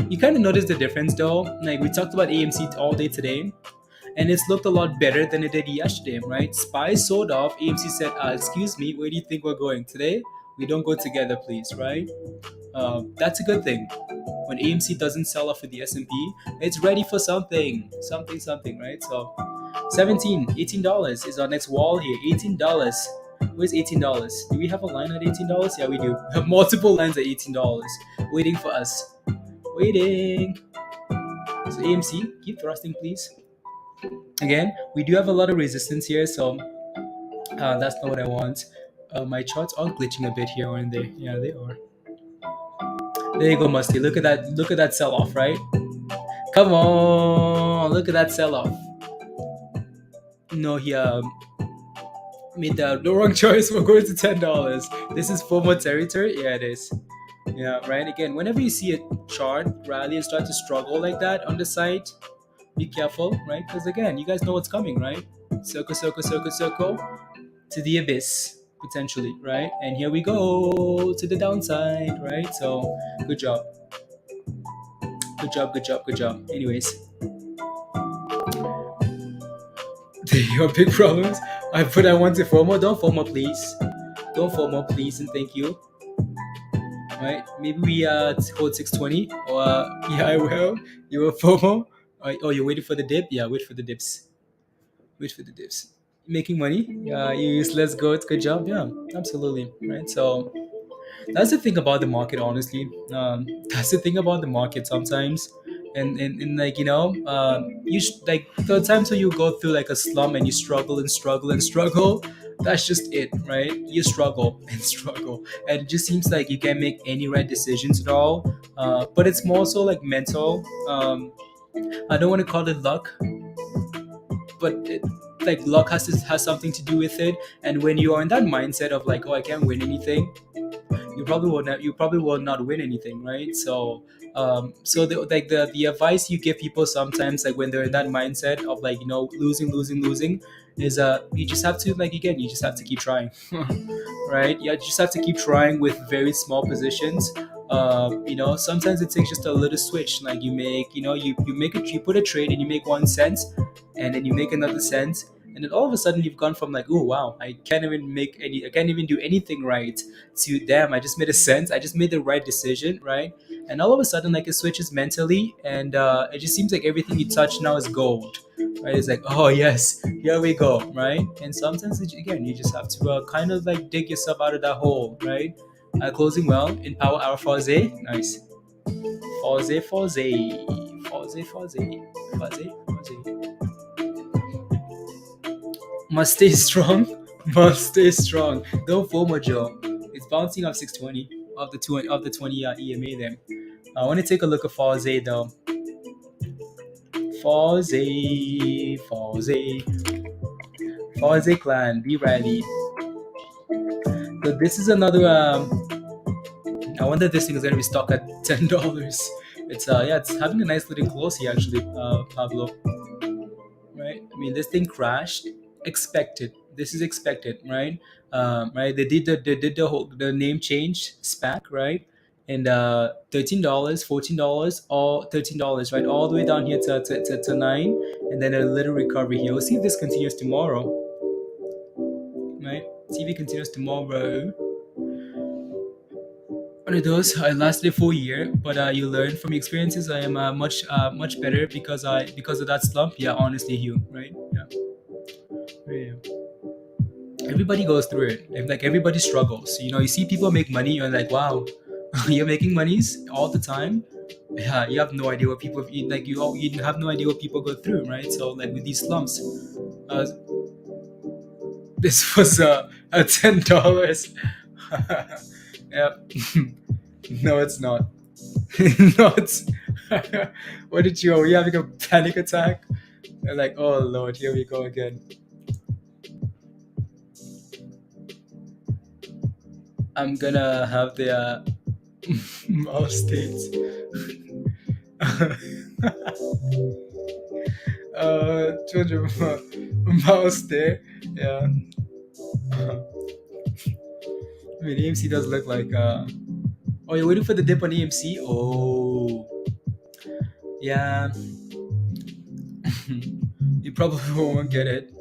You kind of notice the difference though. Like we talked about AMC all day today, and it's looked a lot better than it did yesterday, right? SPY sold off. AMC said, excuse me, where do you think we're going today? We don't go together, please, right? That's a good thing. When AMC doesn't sell off with the S&P, it's ready for something, right? So $18 is our next wall here. $18. Where's $18? Do we have a line at $18? Yeah, we do. We have multiple lines at $18 waiting for us. Waiting. So AMC, keep thrusting, please. Again, we do have a lot of resistance here, so that's not what I want. My charts are glitching a bit here, aren't they? Yeah, they are. There you go, Musty. Look at that sell-off, right? Come on, look at that sell-off. No, he made the wrong choice. We're going to $10. This is FOMO territory. Yeah, it is. Yeah, right. Again, whenever you see a chart rally and start to struggle like that on the side, be careful, right? Because again, you guys know what's coming, right? Circle to the abyss, potentially, right? And here we go to the downside, right? So good job. Anyways, your big problems. I want to FOMO. Don't FOMO, please, and thank you. Right? Maybe we hold 620, or yeah, I will. You will FOMO. Oh, you're waiting for the dip? Yeah, wait for the dips. Making money? Yeah, let's go. It's good job. Yeah, absolutely. Right. So that's the thing about the market, honestly. That's the thing about the market sometimes. And like you like the times when you go through like a slump and you struggle. That's just it, right? You struggle, and it just seems like you can't make any right decisions at all. But it's more so like mental. I don't want to call it luck, but like luck has something to do with it. And when you are in that mindset of like, oh, I can't win anything, you probably will not win anything, right? So the advice you give people sometimes, like when they're in that mindset of like losing is you just have to keep trying. Right? You just have to keep trying with very small positions. Sometimes it takes just a little switch. Like you make you put a trade and you make 1 cent, and then you make another cent, and then all of a sudden you've gone from like, oh wow, I can't even do anything right, to damn, I just made a cent, I just made the right decision, right? And all of a sudden like it switches mentally, and it just seems like everything you touch now is gold, right? It's like, oh yes, here we go, right? And sometimes again you just have to kind of like dig yourself out of that hole, right? Closing well in power hour. Forze, nice. Forze. Must stay strong. Don't FOMO, Joe. It's bouncing off 620 of the 20 EMA there. I want to take a look at Forze though. Foze Clan, B Riley. So this is another. I wonder if this thing is going to be stuck at $10. It's it's having a nice little close here actually, Pablo. Right? I mean, this thing crashed. Expected. This is expected, right? Right? They did the name change, SPAC, right? And $13, $14, or $13, right? All the way down here to 9, and then a little recovery here. We'll see if this continues tomorrow, right? See if it continues tomorrow. One of those. I lasted a full year, but you learn from experiences. I am much better because of that slump. Yeah, honestly, Hugh, right? Yeah. Everybody goes through it. Like everybody struggles. You know, you see people make money. You're like, wow, you're making monies all the time. Yeah, you have no idea what people like. You have no idea what people go through, right? So like with these slumps, this was a $10. Yeah. No, it's not. No, it's. What did you? Are you having a panic attack? They're like, oh Lord, here we go again. I'm gonna have the mouse states. 200 mouse there. Yeah. I mean, AMC does look like. Oh, you're waiting for the dip on AMC? Oh. Yeah. You probably won't get it.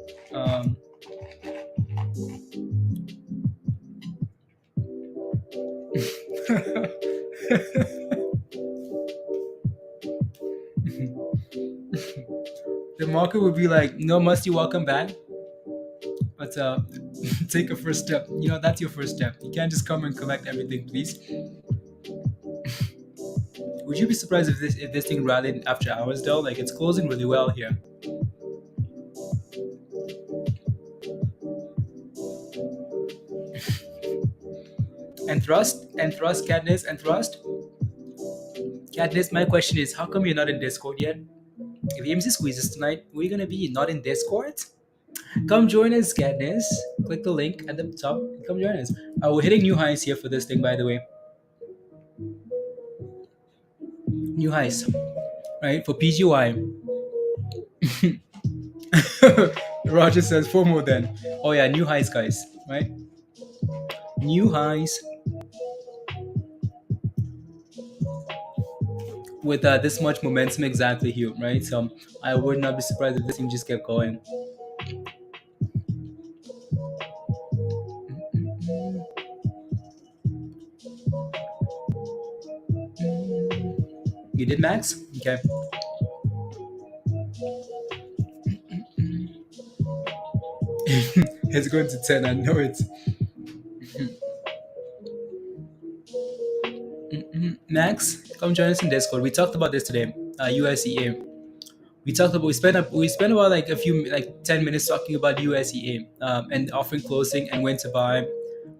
The market would be like, no, Musty, welcome back. But take a first step. You know, that's your first step. You can't just come and collect everything, please. Would you be surprised if this thing rallied after hours though? Like it's closing really well here. And thrust, Katniss, and thrust. Katniss, my question is, how come you're not in Discord yet? If AMC squeezes tonight, we're gonna be not in Discord. Come join us, Katniss. Click the link at the top. Come join us. We're hitting new highs here for this thing, by the way. New highs, right? For PGY. Roger says 4 more then. Oh yeah, new highs, guys, right? New highs. With this much momentum exactly here, right? So I would not be surprised if this thing just kept going. You did, Max? Okay. It's going to 10, I know it. Max, come join us in Discord. We talked about this today. USEA. We spent about like 10 minutes talking about USEA and offering closing and when to buy,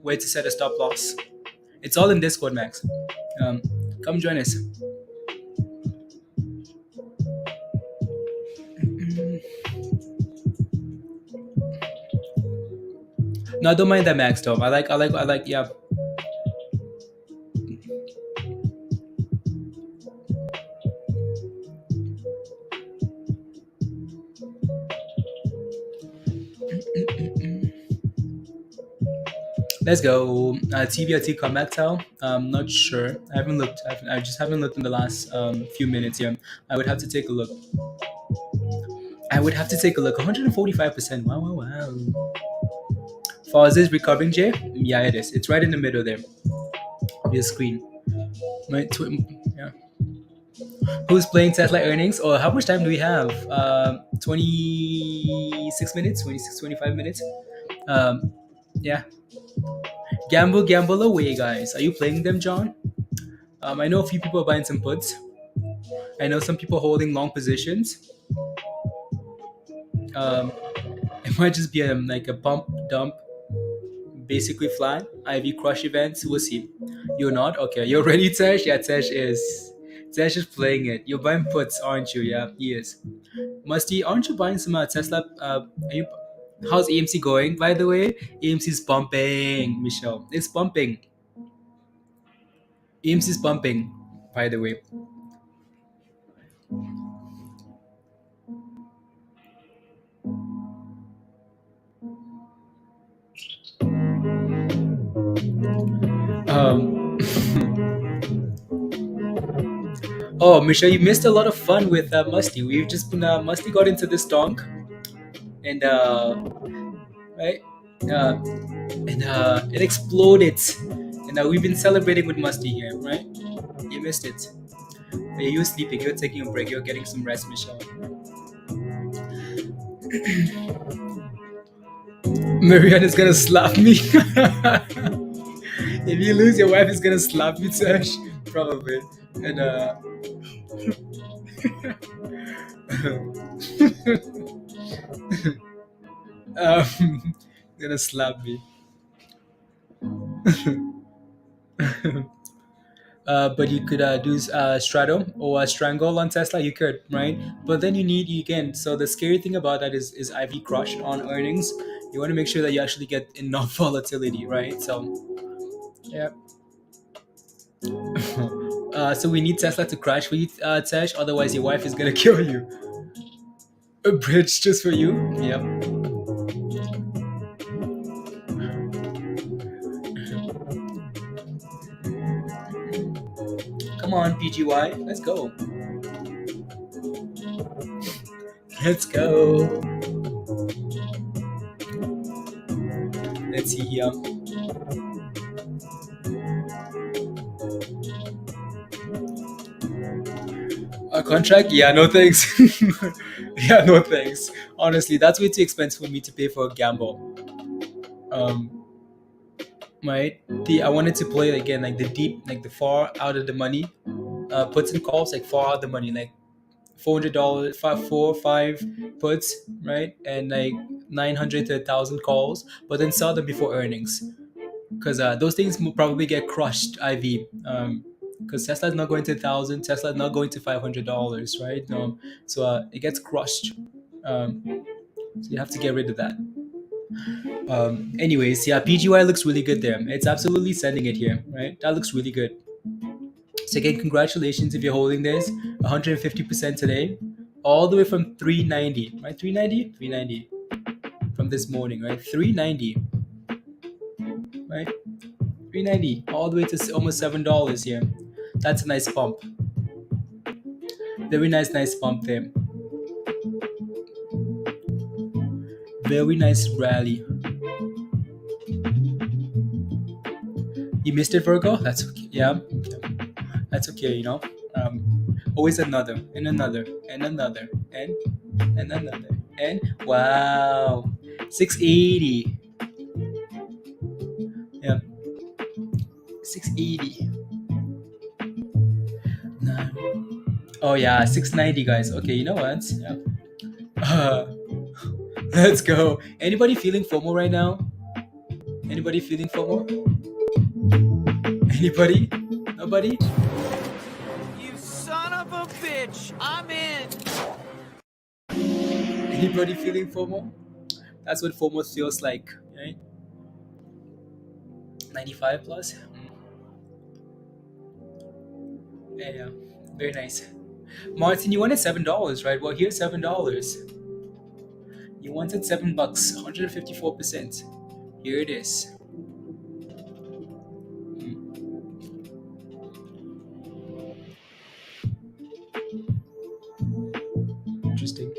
where to set a stop loss. It's all in Discord, Max. Come join us. No, I don't mind that, Max. Though I like. Yeah. Let's go. TBLT comeback tell. Not sure. I haven't looked. I just haven't looked in the last few minutes here. I would have to take a look. 145%. Wow. Foz is recovering, Jay? Yeah, it is. It's right in the middle there of your screen. Right. Yeah. Who's playing Tesla earnings? Or how much time do we have? 26 minutes. 25 minutes. Yeah. Gamble away, guys. Are you playing them, John? I know a few people are buying some puts. I know some people holding long positions. It might just be like a pump dump, basically flat. IV crush events. We'll see. You're not? Okay. You're ready, Tesh? Yeah, Tesh is playing it. You're buying puts, aren't you? Yeah, he is. Musty, aren't you buying some Tesla? How's AMC going, by the way? AMC is pumping, Michelle. It's pumping. AMC is pumping, by the way. Oh, Michelle, you missed a lot of fun with Musty. We've just been Musty got into this donk, and right, and it exploded, and we've been celebrating with Musty here, right? You missed it. Yeah, you're sleeping. You're taking a break. You're getting some rest, Michelle. Marianne is gonna slap me. If you lose, your wife is gonna slap you, Tash. Probably. And gonna slap me. But you could do straddle or strangle on Tesla. You could, right? But then you can. So the scary thing about that is IV crush on earnings. You want to make sure that you actually get enough volatility, right? So yeah. So we need Tesla to crash for you, Tesh. Otherwise, your wife is gonna kill you. A bridge just for you. Yep. Come on, PGY. Let's go. Let's go. Let's see here. A contract? Yeah, no thanks. Yeah, no thanks. Honestly, that's way too expensive for me to pay for a gamble. Right? I wanted to play again like the deep, like the far out of the money. Puts and calls like far out of the money, like $400, 5 puts, right? And like 900 to 1,000 calls, but then sell them before earnings, because those things will probably get crushed. IV, because Tesla's not going to 1,000, Tesla's not going to $500, right? So it gets crushed. So you have to get rid of that. Anyways, yeah, PGY looks really good there. It's absolutely sending it here, right? That looks really good. So again, congratulations if you're holding this 150% today, all the way from 390, right? 390 from this morning, right? 390, right? 390 all the way to almost $7 here. That's a nice pump. Very nice pump there. Very nice rally. You missed it, Virgo? That's okay. Yeah, okay. That's okay, you know. Always another and another and another and another and wow, 680. Yeah, 680. Oh yeah, 690, guys. Okay, you know what? Yeah. Let's go. Anybody feeling FOMO right now? Anybody feeling FOMO? Anybody? Nobody? You son of a bitch! I'm in! Anybody feeling FOMO? That's what FOMO feels like, right? 95 plus? Yeah, very nice. Martin, you wanted $7, right? Well, here's $7. You wanted $7, 154%. Here it is. Interesting.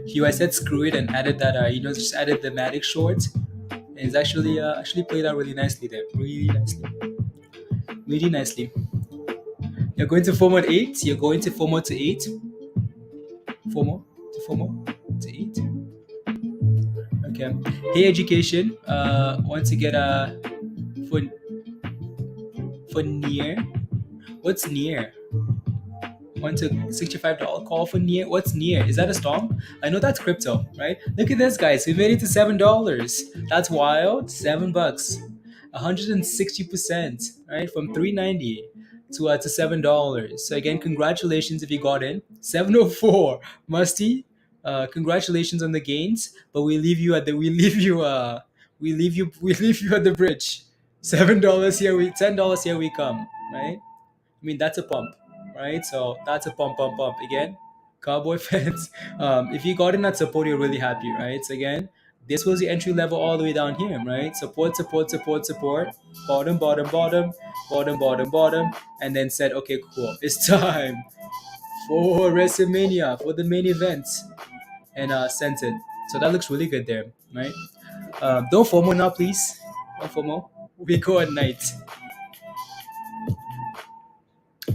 Hugh, I said screw it and added that, just added the Matic short. And it's actually played out really nicely there. Really nicely. You're going to FOMO at 8. You're going to FOMO to 8. FOMO to 8. Okay. Hey, education. Want to get for near? What's near? Want to $65 call for near? What's near? Is that a storm? I know that's crypto, right? Look at this, guys. We made it to $7. That's wild. $7, 160%, right? From 390. to $7. So again, congratulations if you got in. 704, Musty. Congratulations on the gains, but we leave you at the bridge. $7 here, $10 here we come, right? I mean, that's a pump, right? So that's a pump again. Cowboy fans, if you got in that support, you're really happy, right? So again, this was the entry level all the way down here, right? Support, bottom, and then said, okay, cool, it's time for WrestleMania, for the main event, and sent it. So that looks really good there, right? Don't FOMO now, please. Don't FOMO. We go at night.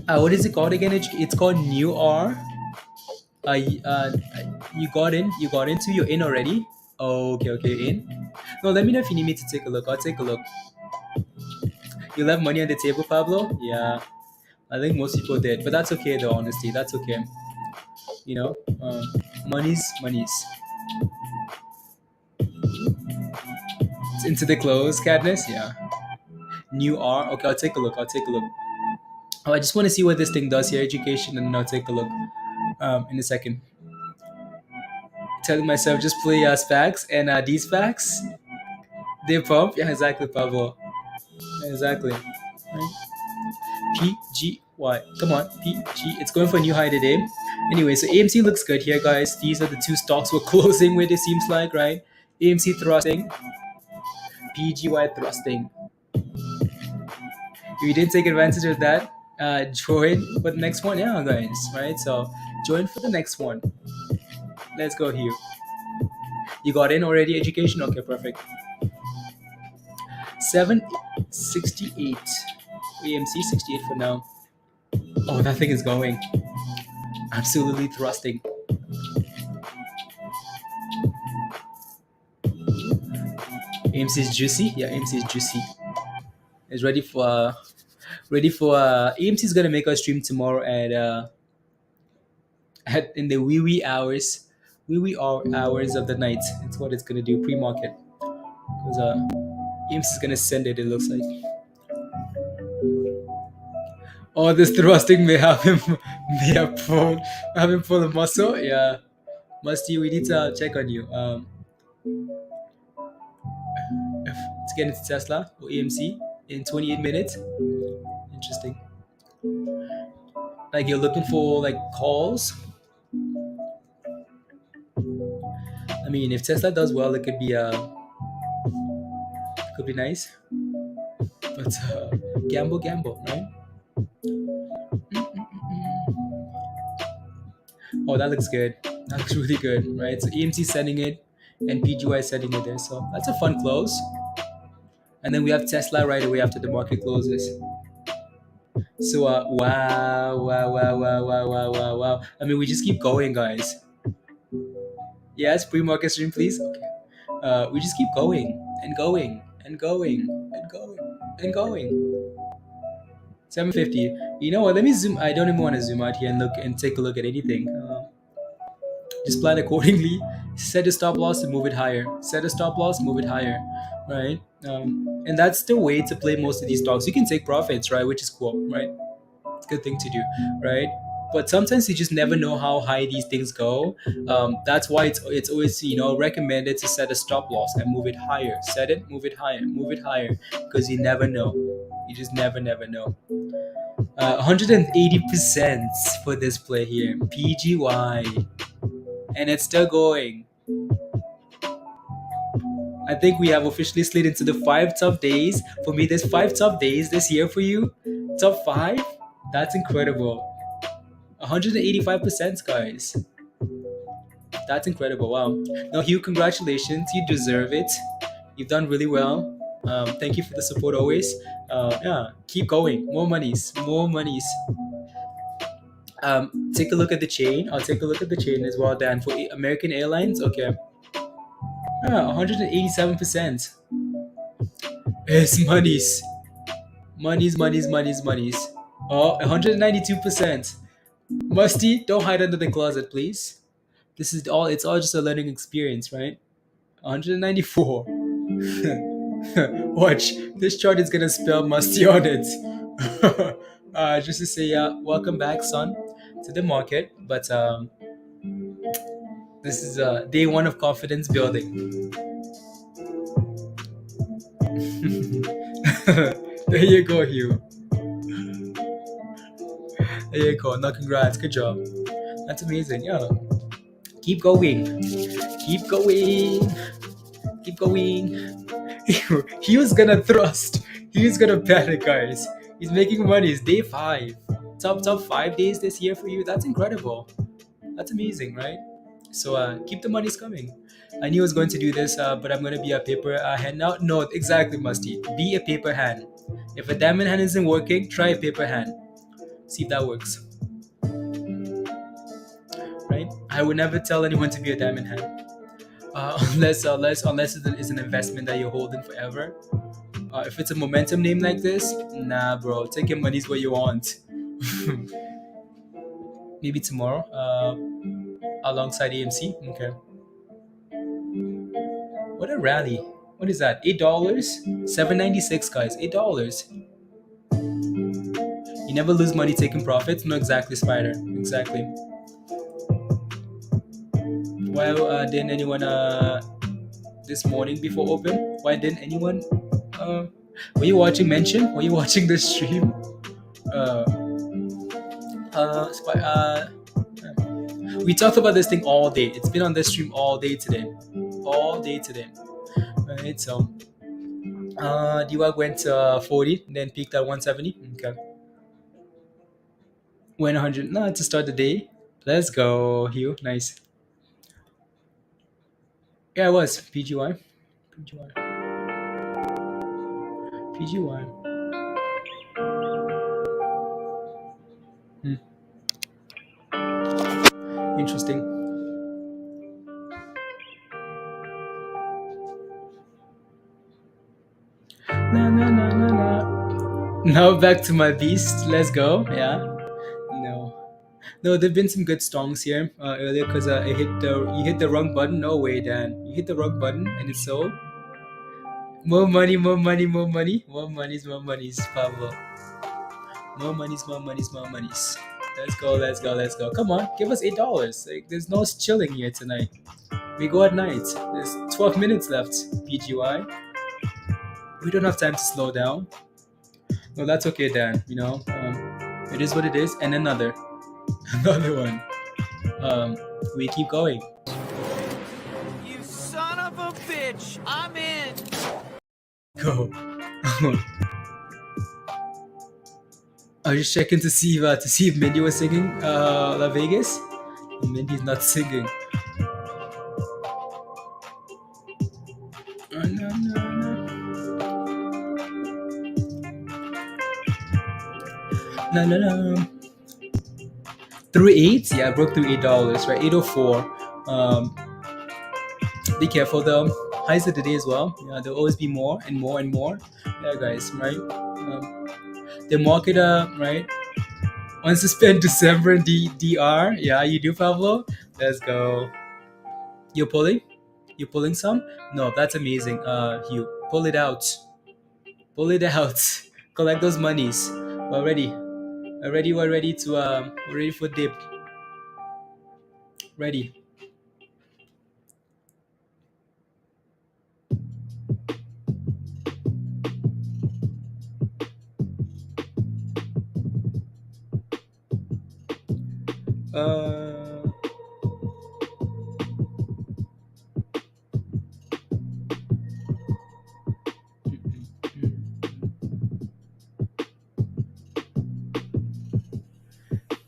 What is it called again? It's called New R. You got in. You're in already. Okay, you're in. No, let me know if you need me to take a look. I'll take a look. You left money on the table, Pablo? Yeah, I think most people did, but that's okay though. Honestly, that's okay. You know, money's. It's into the close, Cadness. Yeah. New R. Okay, I'll take a look. Oh, I just want to see what this thing does here, education, and then I'll take a look in a second. Telling myself just play facts, and these facts, they pump. Yeah, exactly, Pablo. Exactly. Right? PGY. Come on, PG. It's going for a new high today. Anyway, so AMC looks good here, guys. These are the two stocks we're closing with, it seems like, right? AMC thrusting, PGY thrusting. If you didn't take advantage of that, join for the next one. Yeah, guys, right? So join for the next one. Let's go here. You got in already, education? Okay, perfect. 768. AMC 68 for now. Oh, that thing is going. Absolutely thrusting. AMC is juicy. Yeah, AMC is juicy. It's ready for AMC is gonna make a stream tomorrow at in the wee hours of the night. It's what it's gonna do pre-market, because AMC is gonna send it. It looks like. Oh, this thrusting may have him pull a muscle. Yeah, Musty, we need to check on you. Let's get into Tesla or AMC in 28 minutes. Interesting. Like, you're looking for like calls. I mean, if Tesla does well, it could be nice. But gamble, right? Oh, that looks good. That looks really good, right? So AMC sending it, and PGY sending it there. So that's a fun close. And then we have Tesla right away after the market closes. So wow. I mean, we just keep going, guys. Yes, pre-market stream, please. Okay. We just keep going and going and going and going and going. 750. You know what? Let me zoom. I don't even want to zoom out here and look and take a look at anything. Just plan accordingly. Set a stop loss and move it higher. Set a stop loss, move it higher, right? And that's the way to play most of these stocks. You can take profits, right? Which is cool, right? It's a good thing to do, right? But sometimes you just never know how high these things go. That's why it's always recommended to set a stop loss and move it higher. Set it, move it higher, because you never know. You just never know. 180% for this play here, PGY, and it's still going. I think we have officially slid into the 5 top days. For me, there's 5 top days this year for you. Top 5? That's incredible. 185%, guys. That's incredible. Wow. Now, Hugh, congratulations. You deserve it. You've done really well. Thank you for the support always. Yeah, keep going. More monies. Take a look at the chain. I'll take a look at the chain as well, Dan. For American Airlines, okay. 187%. It's monies. Oh, 192%. Musty, don't hide under the closet, please. It's all just a learning experience, right? 194. Watch, this chart is gonna spell Musty on it. Just to say, welcome back, son, to the market. But this is day one of confidence building. There you go, Hugh. There you go. No, congrats. Good job. That's amazing. Yeah. Keep going. Keep going. Keep going. He was gonna thrust. He was gonna panic, guys. He's making money. It's day 5. Top 5 days this year for you. That's incredible. That's amazing, right? So keep the monies coming. I knew I was going to do this, but I'm going to be a paper hand now. No, exactly, Musty. Be a paper hand. If a diamond hand isn't working, try a paper hand. See if that works. Right? I would never tell anyone to be a diamond hand, unless it is an investment that you're holding forever. If it's a momentum name like this, nah, bro. Take your monies where you want. Maybe tomorrow, alongside AMC. Okay. What a rally. What is that? $8? $7.96, guys. $8. You never lose money taking profits. No, exactly, Spider. Exactly. Why didn't anyone this morning before open? Why didn't anyone? Were you watching Mention? Were you watching the stream? We talked about this thing all day. It's been on the stream all day today. Right, so DWAG went to 40, then peaked at 170. Okay. Went 100. No, to start the day. Let's go, Hugh. Nice. Yeah, it was PGY. PGY. Interesting. Now back to my beast. Let's go. Yeah. No, there've been some good stongs here earlier because you hit the wrong button. No way, Dan. You hit the wrong button and it's sold. More money, Pablo. More monies. Let's go. Come on, give us $8. Like, there's no chilling here tonight. We go at night. There's 12 minutes left. PGY. We don't have time to slow down. No, that's okay, Dan. It is what it is. And another one. We keep going. You son of a bitch! I'm in! Go. I was just checking to see if Mindy was singing La Vegas. Mindy's not singing. No. Through 8? Yeah, I broke through $8, right? 804. Be careful though. Highs of the day as well. Yeah, there'll always be more and more and more. Yeah, guys, right? The market, right? Wants to spend December in DR. Yeah, you do, Pablo. Let's go. You're pulling? You're pulling some? No, that's amazing. Hugh, pull it out. Collect those monies. We're ready. We're ready for dip. Ready.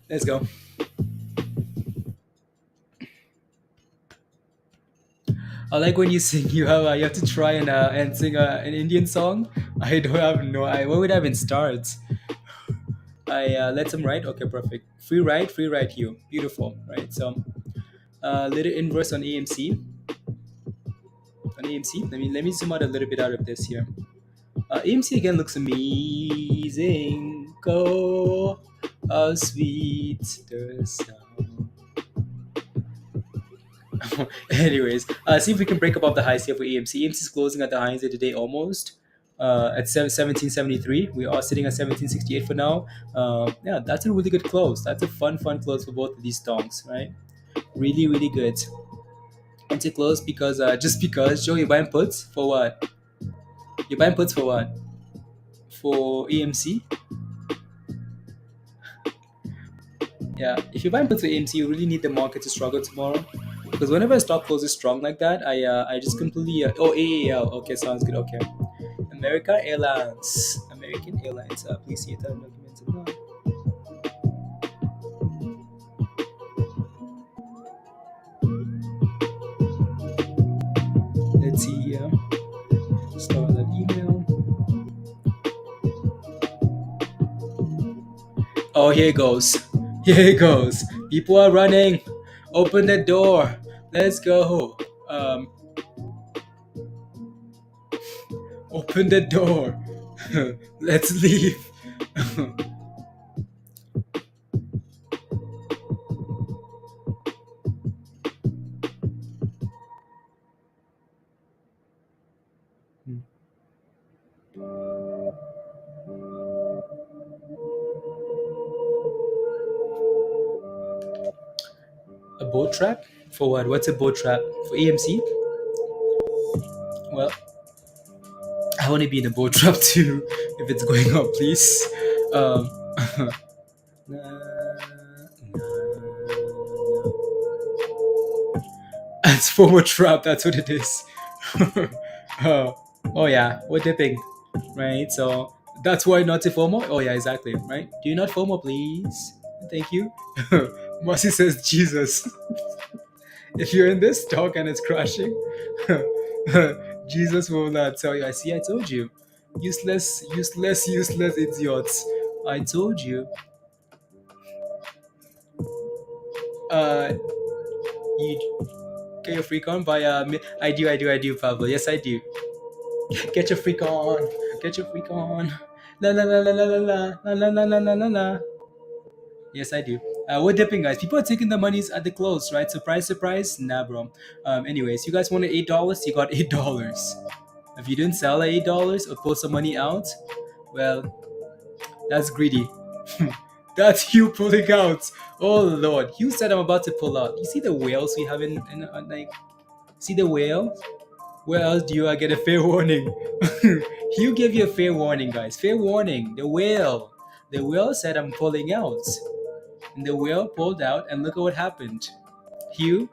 Let's go. I like when you sing. You have to try and sing an Indian song. I don't have no. What would I even start? I let them write. Okay, perfect. Free write, Hugh. Beautiful, right? So, little inverse on AMC. Let me zoom out a little bit out of this here. AMC again looks amazing. Go, how sweet the sound. Anyways, see if we can break above the highs here for AMC. AMC is closing at the highs of the day almost. at 1773. We are sitting at 1768 for now. Yeah, that's a really good close. That's a fun close for both of these stocks, right? Really, really good. And to close because just because Joe, you're buying puts for what? You're buying puts for what? For AMC? Yeah, if you're buying puts for AMC, you really need the market to struggle tomorrow. Because whenever a stock closes strong like that, I just completely AAL. Okay, sounds good. Okay, American Airlines. Please see it documented now. Let's see here. Start that email. Oh, here it goes. Here it goes. People are running. Open the door. Let's go. Open the door. Let's leave. A boat trap? For what? What's a boat trap? For AMC? Well, I want to be in a boat trap too if it's going up, please. It's forward trap, that's what it is. Oh yeah, we're dipping, right? So that's why not to FOMO. Oh yeah, exactly, right? Do you not FOMO, please? Thank you. Marcy says Jesus. If you're in this stock and it's crashing, Jesus will not tell you. I told you. Useless idiots. I told you. You get your freak on by I do, Pablo. Yes, I do. Get your freak on. Get your freak on. La la la la la la la la la la la la la. Yes, I do. We're dipping, guys. People are taking the monies at the close, right? Surprise, surprise. Nah, bro. Anyways, you guys wanted $8. You got $8. If you didn't sell at $8 or pull some money out, well, that's greedy. That's you pulling out. Oh Lord, you said I'm about to pull out. You see the whales we have in like, see the whale? Where else do you get a fair warning? Hugh gave you a fair warning, guys. Fair warning. The whale said I'm pulling out, and the whale pulled out, and look at what happened. Hugh,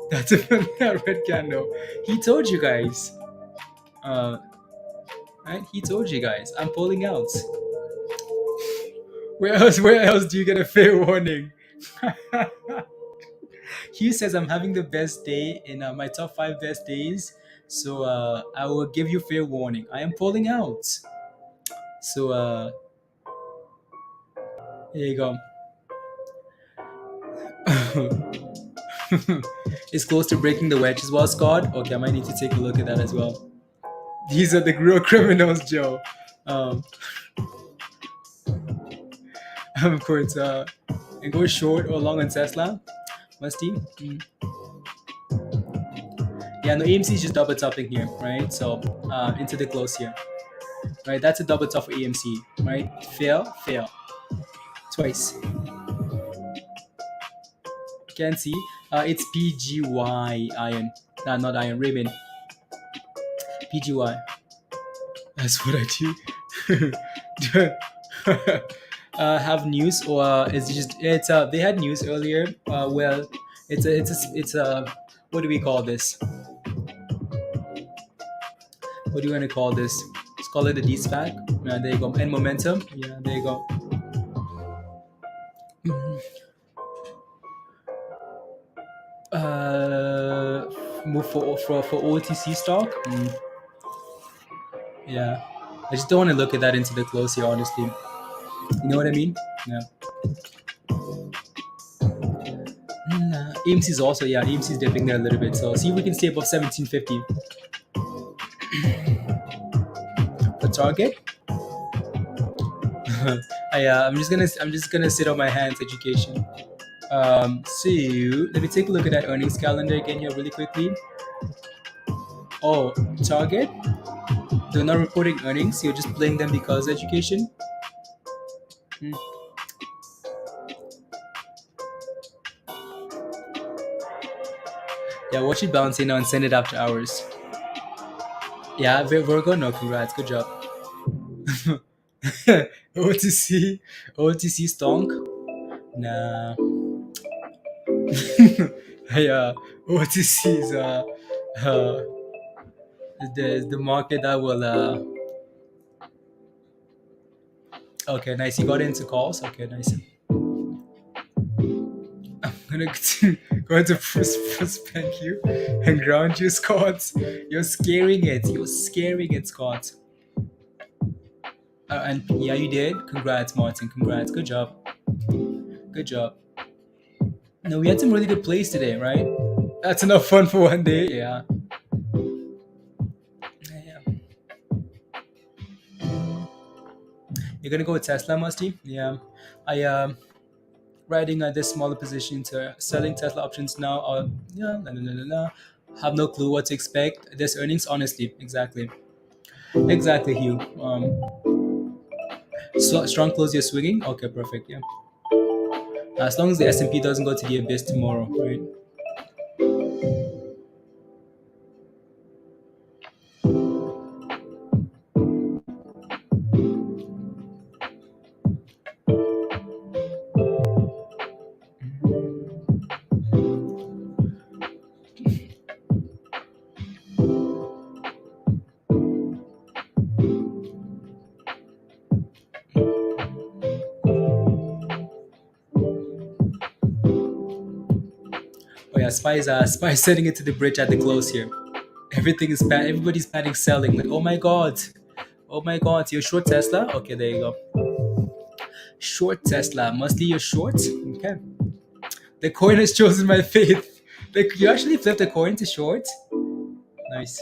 that's a red candle. He told you guys. Right? He told you guys I'm pulling out. Where else do you get a fair warning? Hugh says I'm having the best day in my top 5 best days, so I will give you fair warning. I am pulling out. So here you go. It's close to breaking the wedge as well, Scott. Okay, I might need to take a look at that as well. These are the real criminals, Joe. Of course, and go short or long on Tesla. Musty. Yeah, no, AMC is just double topping here, right? So into the close here, right? That's a double top for AMC, right? Fail. Twice. Can't see. It's PGY iron. Nah, not iron. Raven. PGY. That's what I do. Have news or is it just it's they had news earlier. Well, it's a what do we call this? What do you want to call this? Let's call it a D-SPAC. There you go. And momentum. Yeah, there you go. Move for OTC stock. Yeah, I just don't want to look at that into the close here, honestly. You know what I mean? Yeah. AMC is also, yeah, AMC is dipping there a little bit. So see if we can stay above 1750. For target, I'm just gonna sit on my hands. Education. So let me take a look at that earnings calendar again here really quickly. Oh, target. They're not reporting earnings. You're just playing them because education. Yeah, watch it bouncing now and send it after hours. Yeah, Virgo, no, congrats, good job. OTC stonk. Nah. Yeah, OTC is the market that will okay, nice. You got into calls. Okay, nice. I'm gonna go into first spank you and ground you, Scott. You're scaring it. You're scaring it, Scott. And yeah, you did. Congrats, Martin. Congrats. Good job. Good job. No, we had some really good plays today, right? That's enough fun for one day. Yeah. Yeah. You're gonna go with Tesla, Musty? Yeah. I riding at this smaller position to selling Tesla options now. Yeah. Have no clue what to expect. This earnings, honestly, exactly. Exactly, Hugh. Strong close you're swinging. Okay, perfect. Yeah. As long as the S&P doesn't go to the abyss tomorrow, right? Oh yeah, Spy's setting it to the bridge at the close here. Everything is bad. Everybody's panic selling. Like, oh my god, you're short Tesla. Okay, there you go. Short Tesla. Mostly you're short. Okay. The coin has chosen my faith. Like, you actually flipped the coin to short. Nice.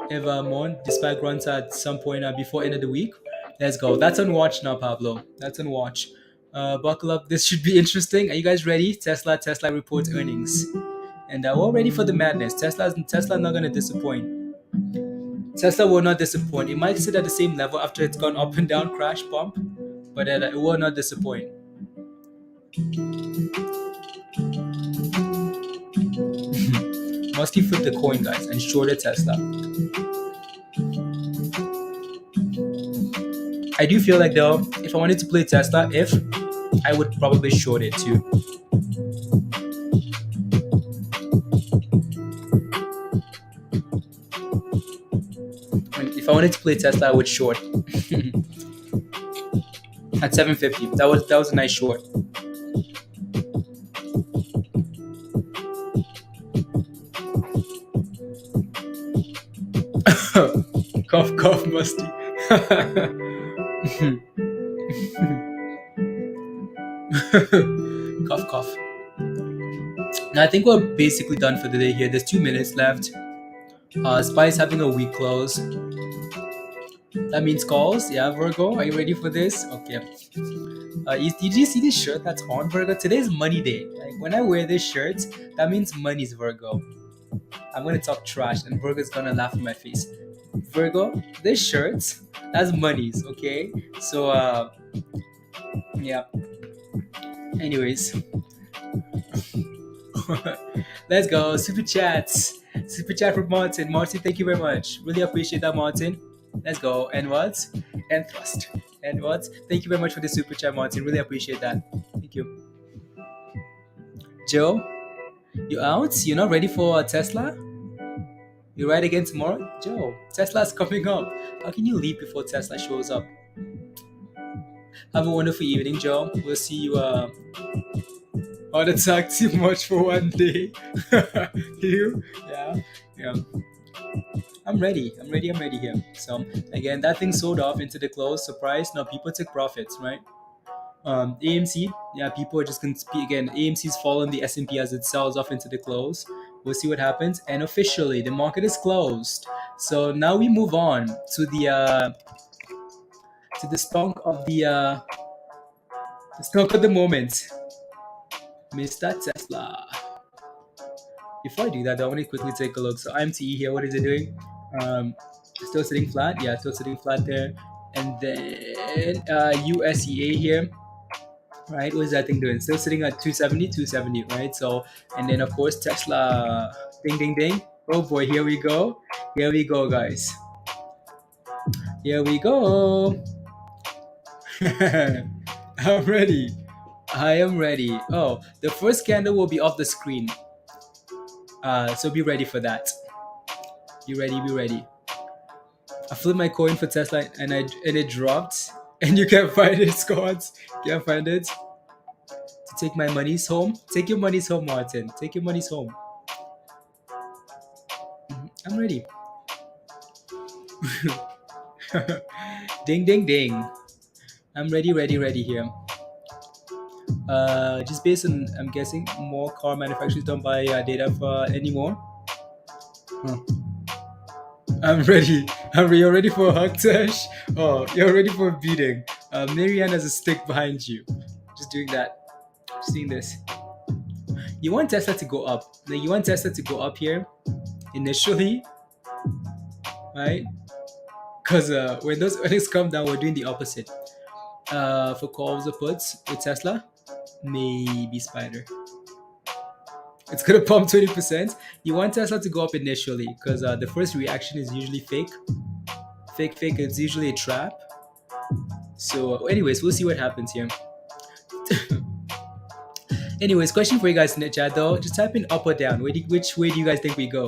If Mon, despite runs at some point before end of the week, let's go. That's on watch now, Pablo. That's on watch. Buckle up. This should be interesting. Are you guys ready? Tesla reports earnings, and we're ready for the madness. Tesla not gonna disappoint. Tesla will not disappoint. It might sit at the same level after it's gone up and down, crash, bump, but it will not disappoint. Mostly flip the coin, guys, and shorted Tesla. I do feel like, though, if I wanted to play Tesla, I would probably short it too. If I wanted to play Tesla, I would short at 750. That was a nice short. Cough, Musty. Cough. Now I think we're basically done for the day here. There's 2 minutes left. Spy's having a weak close. That means calls. Yeah, Virgo, are you ready for this? Okay. Did you see this shirt that's on, Virgo? Today's money day. Like, when I wear this shirt, that means money's, Virgo. I'm gonna talk trash and Virgo's gonna laugh in my face. Virgo, this shirt, that's money's, okay? So yeah. Anyways. Let's go. Super chat from Martin. Martin, thank you very much. Really appreciate that, Martin. Let's go. And what? And thrust. And what? Thank you very much for the super chat, Martin. Really appreciate that. Thank you. Joe, you out? You're not ready for Tesla? You ride again tomorrow? Joe, Tesla's coming up. How can you leave before Tesla shows up? Have a wonderful evening, Joe. We'll see you on the talk too much for one day. You? Yeah. I'm ready here. So again, that thing sold off into the close. Surprise. Now people took profits, right? AMC, yeah, people are just going to speak again. AMC's fallen the S&P as it sells off into the close. We'll see what happens. And officially, the market is closed. So now we move on to the stonk of the stonk of the moment, Mr. Tesla. before I do that, I want to quickly take a look. So IMTE here, what is it doing? Still sitting flat. Yeah, still sitting flat there. And then USEA here, right? What is that thing doing? Still sitting at 270, right? So, and then of course Tesla, ding, ding, ding. Oh boy, here we go. Here we go, guys. Here we go. I'm ready. I am ready. Oh, the first candle will be off the screen. So be ready for that. Be ready, be ready. I flipped my coin for Tesla and it dropped. And you can't find it, Scott. Can't find it. To take my monies home. Take your monies home, Martin. Take your monies home. I'm ready. Ding, ding, ding. I'm ready here. Just based on, I'm guessing, more car manufacturers don't buy data for anymore. I'm ready. You're ready for a hug, Tash? Oh, you're ready for a beating. Marianne has a stick behind you. Just doing that. Just seeing this. You want Tesla to go up. Like, you want Tesla to go up here initially, right? Because when those earnings come down, we're doing the opposite. For calls or puts with Tesla, maybe Spider. It's gonna pump 20%. You want Tesla to go up initially because the first reaction is usually fake. Fake. It's usually a trap. So, anyways, we'll see what happens here. Anyways, question for you guys in the chat though. Just type in up or down. Which way do you guys think we go?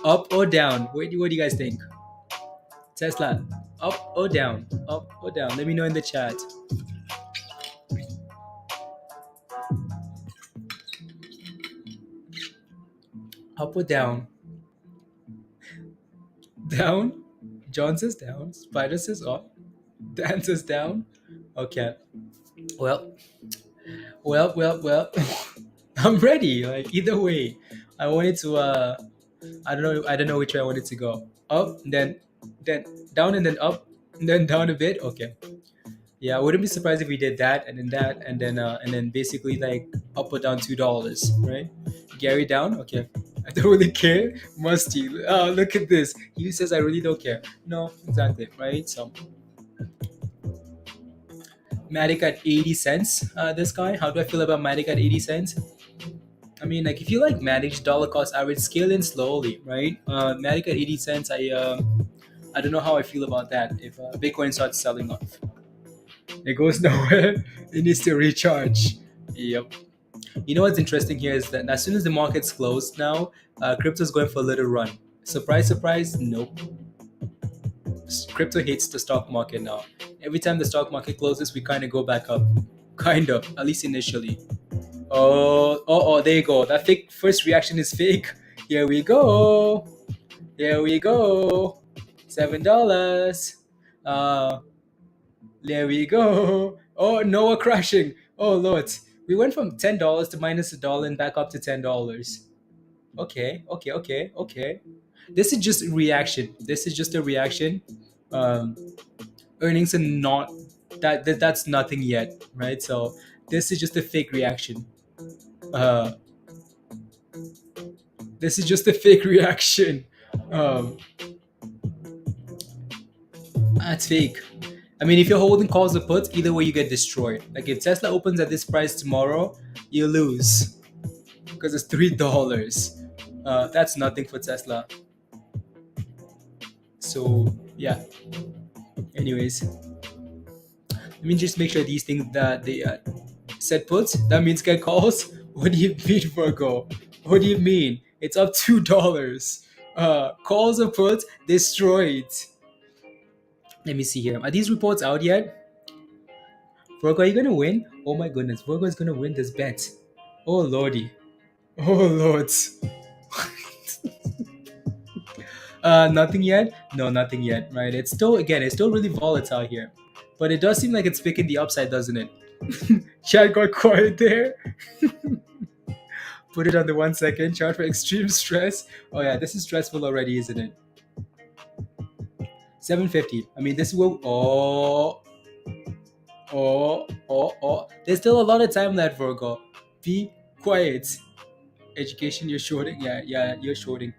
Up or down? What do you guys think? Tesla, up or down? Up or down? Let me know in the chat. Up or down? Down? John says down. Spider says up. Dan says down. Okay. Well. I'm ready. Like, either way, I wanted to. I don't know which way I wanted to go. Up, then down, and then up, and then down a bit. Okay. Yeah, I wouldn't be surprised if we did that, and then that, and then basically like up or down $2, right? Gary down. Okay. I don't really care. Musty. Oh, look at this. He says I really don't care. No, exactly, right? So. Matic at 80 cents. This guy. How do I feel about Matic at 80 cents? I mean, like, if you like Matic dollar cost average, scale in slowly, right? Matic at 80 cents. I don't know how I feel about that. If Bitcoin starts selling off, it goes nowhere. It needs to recharge. Yep. You know what's interesting here is that as soon as the market's closed now, crypto's going for a little run. Surprise, surprise. Nope. Crypto hates the stock market now. Every time the stock market closes, we kind of go back up. Kind of, at least initially. Oh, there you go. That fake first reaction is fake. Here we go. $7. There we go. Oh, no, we're crashing. Oh, Lord. We went from $10 to minus $1 and back up to $10. Okay. This is just a reaction. Earnings are not that's nothing yet, right? So this is just a fake reaction. That's fake. I mean, if you're holding calls or puts, either way you get destroyed. Like, if Tesla opens at this price tomorrow, you lose because it's $3. That's nothing for Tesla. So yeah. Anyways, let me just make sure these things that they set puts. That means get calls. What do you mean, Virgo? What do you mean? It's up $2. Calls or puts destroyed. Let me see here. Are these reports out yet? Virgo, are you gonna win? Oh my goodness, Virgo is gonna win this bet. Oh lordy. Oh lord. Nothing yet? No, nothing yet, right? It's still really volatile here. But it does seem like it's picking the upside, doesn't it? Chat got quiet there. Put it on the 1 second chart for extreme stress. Oh yeah, this is stressful already, isn't it? 750. I mean, this will... Oh. There's still a lot of time left, Virgo. Be quiet. education, you're shorting. Yeah, you're shorting.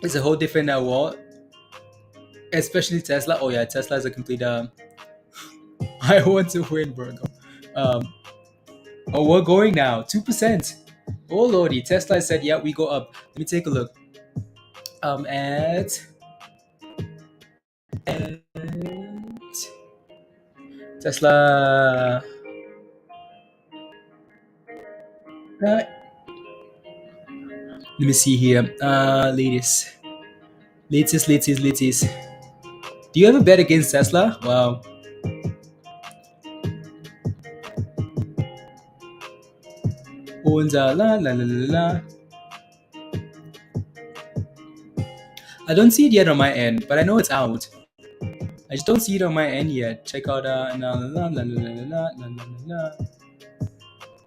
It's a whole different world, especially Tesla. Oh yeah, Tesla is a complete. I want to win, Virgo. Um, oh, we're going now 2%. Oh lordy, Tesla said, yeah, we go up. Let me take a look. At Tesla. Let me see here. Latest. Do you ever bet against Tesla? Wow. Owns la. I don't see it yet on my end, but I know it's out. I just don't see it on my end yet. Check out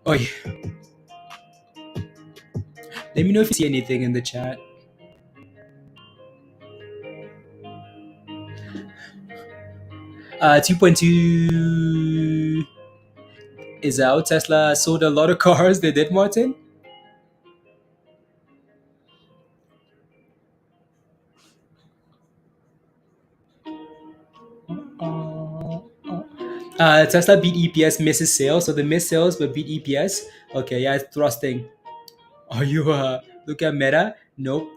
Oh yeah. Let me know if you see anything in the chat. 2.2 is out. Tesla sold a lot of cars. They did, Martin. Tesla beat EPS, misses sales. So the missed sales but beat EPS. Okay, yeah, it's thrusting. Are you look at Meta? Nope.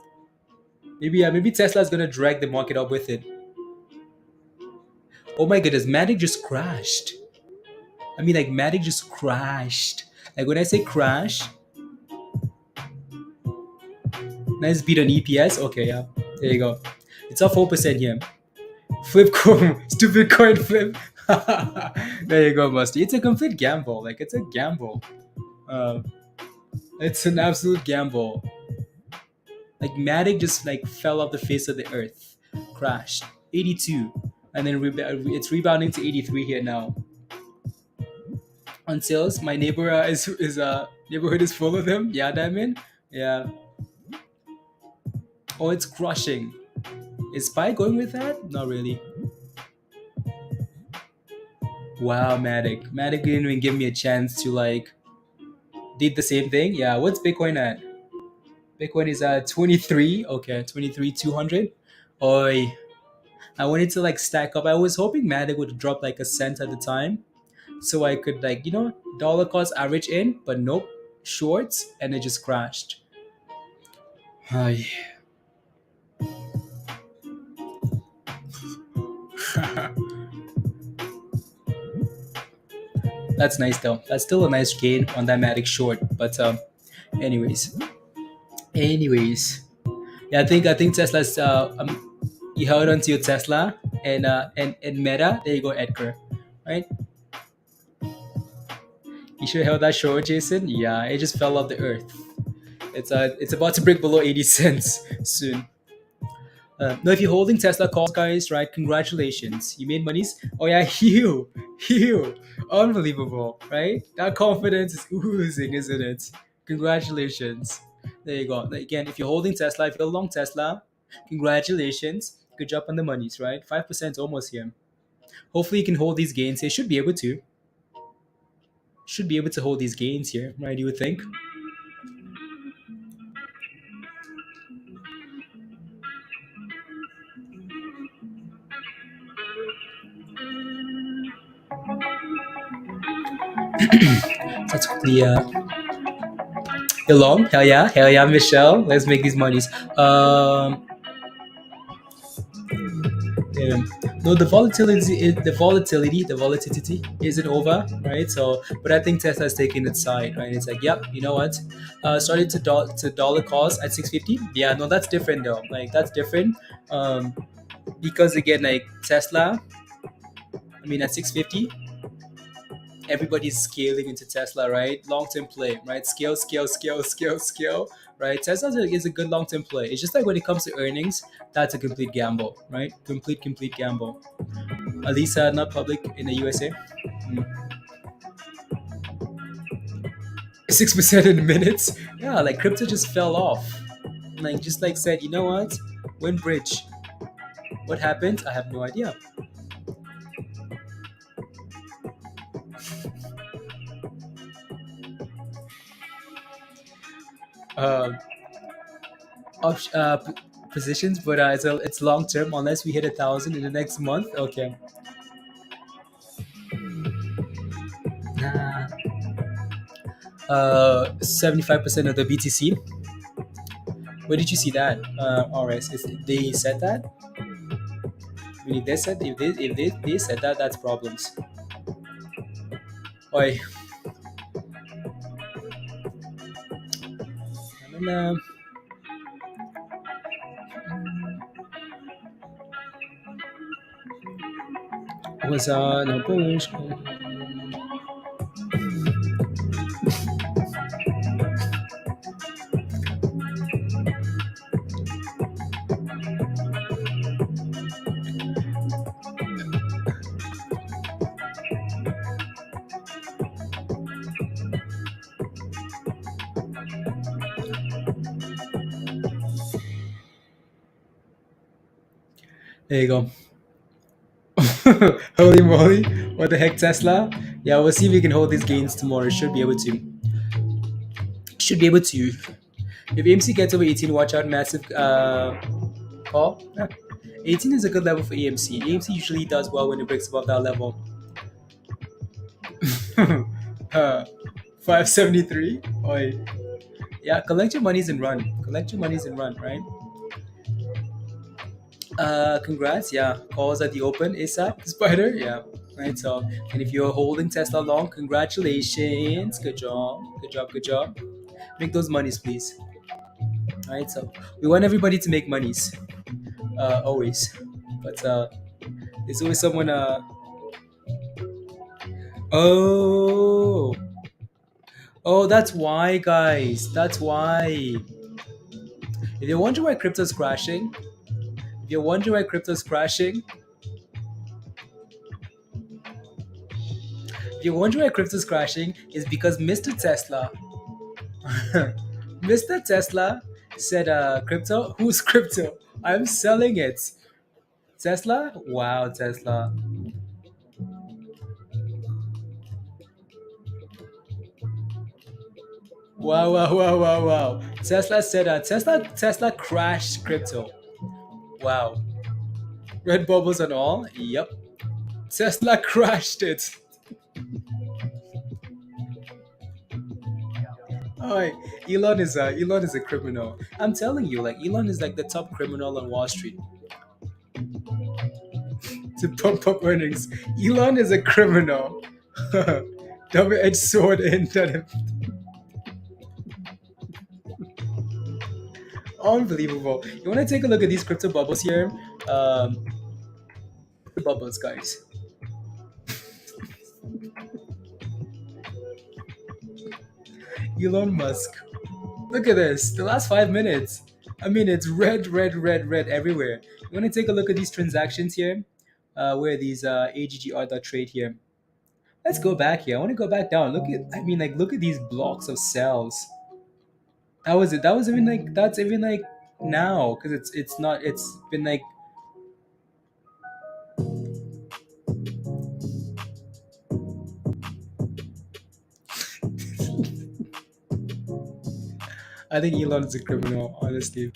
Maybe Tesla's gonna drag the market up with it. Oh my goodness, Matic just crashed. I mean, like Matic just crashed. Like when I say crash, nice beat on EPS. Okay, yeah, there you go. It's up 4% here. Flip coin, stupid coin flip. There you go, Musty. It's a complete gamble. Like it's a gamble. It's an absolute gamble. Like Matic just like fell off the face of the earth, crashed 82, and then it's rebounding to 83 here now. On sales, my neighbor is neighborhood is full of them. Yeah, Diamond. Yeah. Oh, it's crushing. Is Spy going with that? Not really. Wow, Matic. Matic didn't even give me a chance to like did the same thing. Yeah, what's Bitcoin at? Bitcoin is at 23. Okay, 23,200. Oi. I wanted to like stack up. I was hoping Matic would drop like a cent at the time, so I could like dollar cost average in. But nope, shorts, and it just crashed. Hi. That's nice though. That's still a nice gain on that Matic short. But anyways, yeah, I think Tesla's you held onto your Tesla and Meta. There you go, Edgar. Right? You should have held that short, Jason. Yeah, it just fell off the earth. It's about to break below 80 cents soon. Now, if you're holding Tesla calls, guys, right? Congratulations, you made monies. Oh yeah, Hugh, unbelievable, right? That confidence is oozing, isn't it? Congratulations. There you go. Again, if you're holding Tesla, if you're long Tesla, congratulations. Good job on the monies, right? 5% almost here. Hopefully, you can hold these gains. They should be able to. Should be able to hold these gains here, right? You would think. That's quickly you're long. Hell yeah, Michelle. Let's make these monies. Yeah. No, the volatility isn't over, right? So, but I think Tesla's taking its side, right? It's like, yep, you know what? Started to dollar cost at 650. Yeah, no, that's different though. Like that's different, because again, like Tesla, I mean, at 650, everybody's scaling into Tesla, right? Long-term play, right? Scale, right? Tesla is a good long-term play. It's just like when it comes to earnings, that's a complete gamble, right? Complete gamble. At least not public in the USA. 6% in minutes. Yeah, like crypto just fell off. Like just like said, you know what? Win bridge. What happened? I have no idea. uh, positions, but it's long term unless we hit 1,000 in the next month. Okay. 75% of the BTC. Where did you see that? RS, they said that. I mean, if they said if they said that, that's problems. Oi. I mean, was no bullish. There you go. Holy moly! What the heck, Tesla? Yeah, we'll see if we can hold these gains tomorrow. Should be able to. Should be able to. If AMC gets over 18, watch out, massive call. 18 is a good level for AMC. AMC usually does well when it breaks above that level. 573. Oi. Yeah, collect your monies and run. Collect your monies and run, right? Congrats. Yeah, calls at the open ASAP. Spider. Yeah. Right. So, and if you're holding Tesla long, congratulations. Good job. Good job. Good job. Make those monies, please. Right. So we want everybody to make monies. Always. But there's always someone. Oh. Oh, that's why, guys. That's why. If you're wondering why crypto's crashing, if you're wondering why crypto's crashing, if you're wondering why crypto's crashing, is because Mr. Tesla, Mr. Tesla said, crypto? Who's crypto? I'm selling it. Tesla? Wow, Tesla. Wow, wow, wow, wow, wow. Tesla said, Tesla crashed crypto. Wow. Red bubbles and all? Yep. Tesla crashed it. Oh, Elon is a criminal. I'm telling you, like Elon is like the top criminal on Wall Street. To pump up earnings, Elon is a criminal. Double-edged sword in. Unbelievable. You want to take a look at these crypto bubbles here? Bubbles, guys. Elon Musk. Look at this. The last 5 minutes. I mean, it's red, red, red, red everywhere. You want to take a look at these transactions here? Where these AGGR.trade here. Let's go back here. I want to go back down. Look at these blocks of cells. That was it. That's even like now, because it's been like. I think Elon is a criminal, honestly.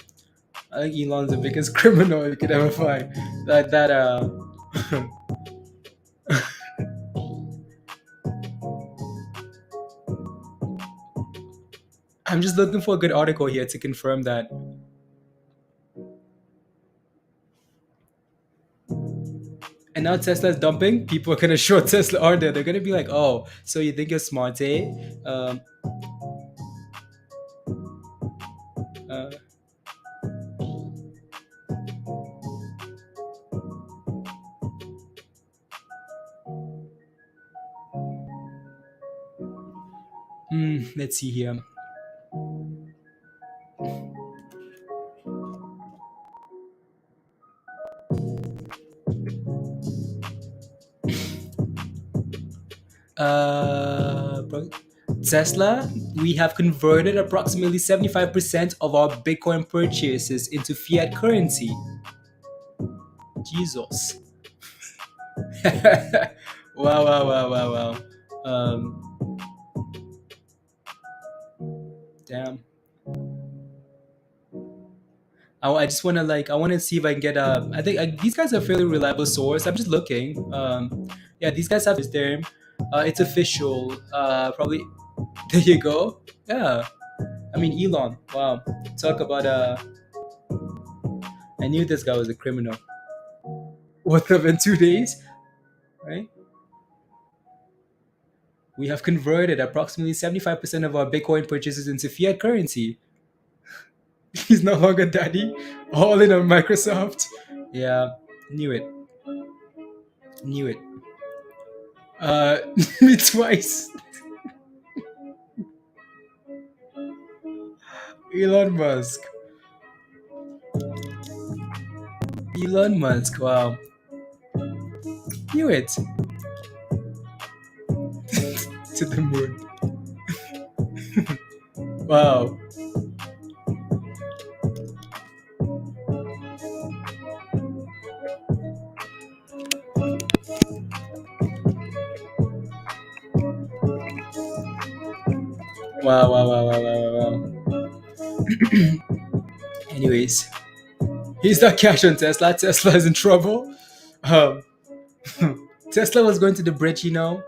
I think Elon's the biggest criminal you could ever find. I'm just looking for a good article here to confirm that. And now Tesla's dumping. People are gonna short Tesla, aren't they? They're gonna be like, "Oh, so you think you're smart, eh?" Let's see here. Tesla, we have converted approximately 75% of our Bitcoin purchases into fiat currency. Jesus. Wow, wow, wow, wow, wow. Damn. I just want to I want to see if I can get I think these guys are a fairly reliable source. I'm just looking. Yeah, these guys have is there. It's official. Probably there you go. Yeah, I mean Elon. Wow, talk about I knew this guy was a criminal. What's up in 2 days? Right? We have converted approximately 75% of our Bitcoin purchases into fiat currency. He's no longer daddy. All in on Microsoft. Yeah, knew it. Knew it. Me twice. Elon Musk. Elon Musk. Wow. Knew it. To the moon. Wow. Wow, wow, wow, wow, wow, wow. Anyways, he's not cash on Tesla. Tesla is in trouble. Um, Tesla was going to the bridge, you know.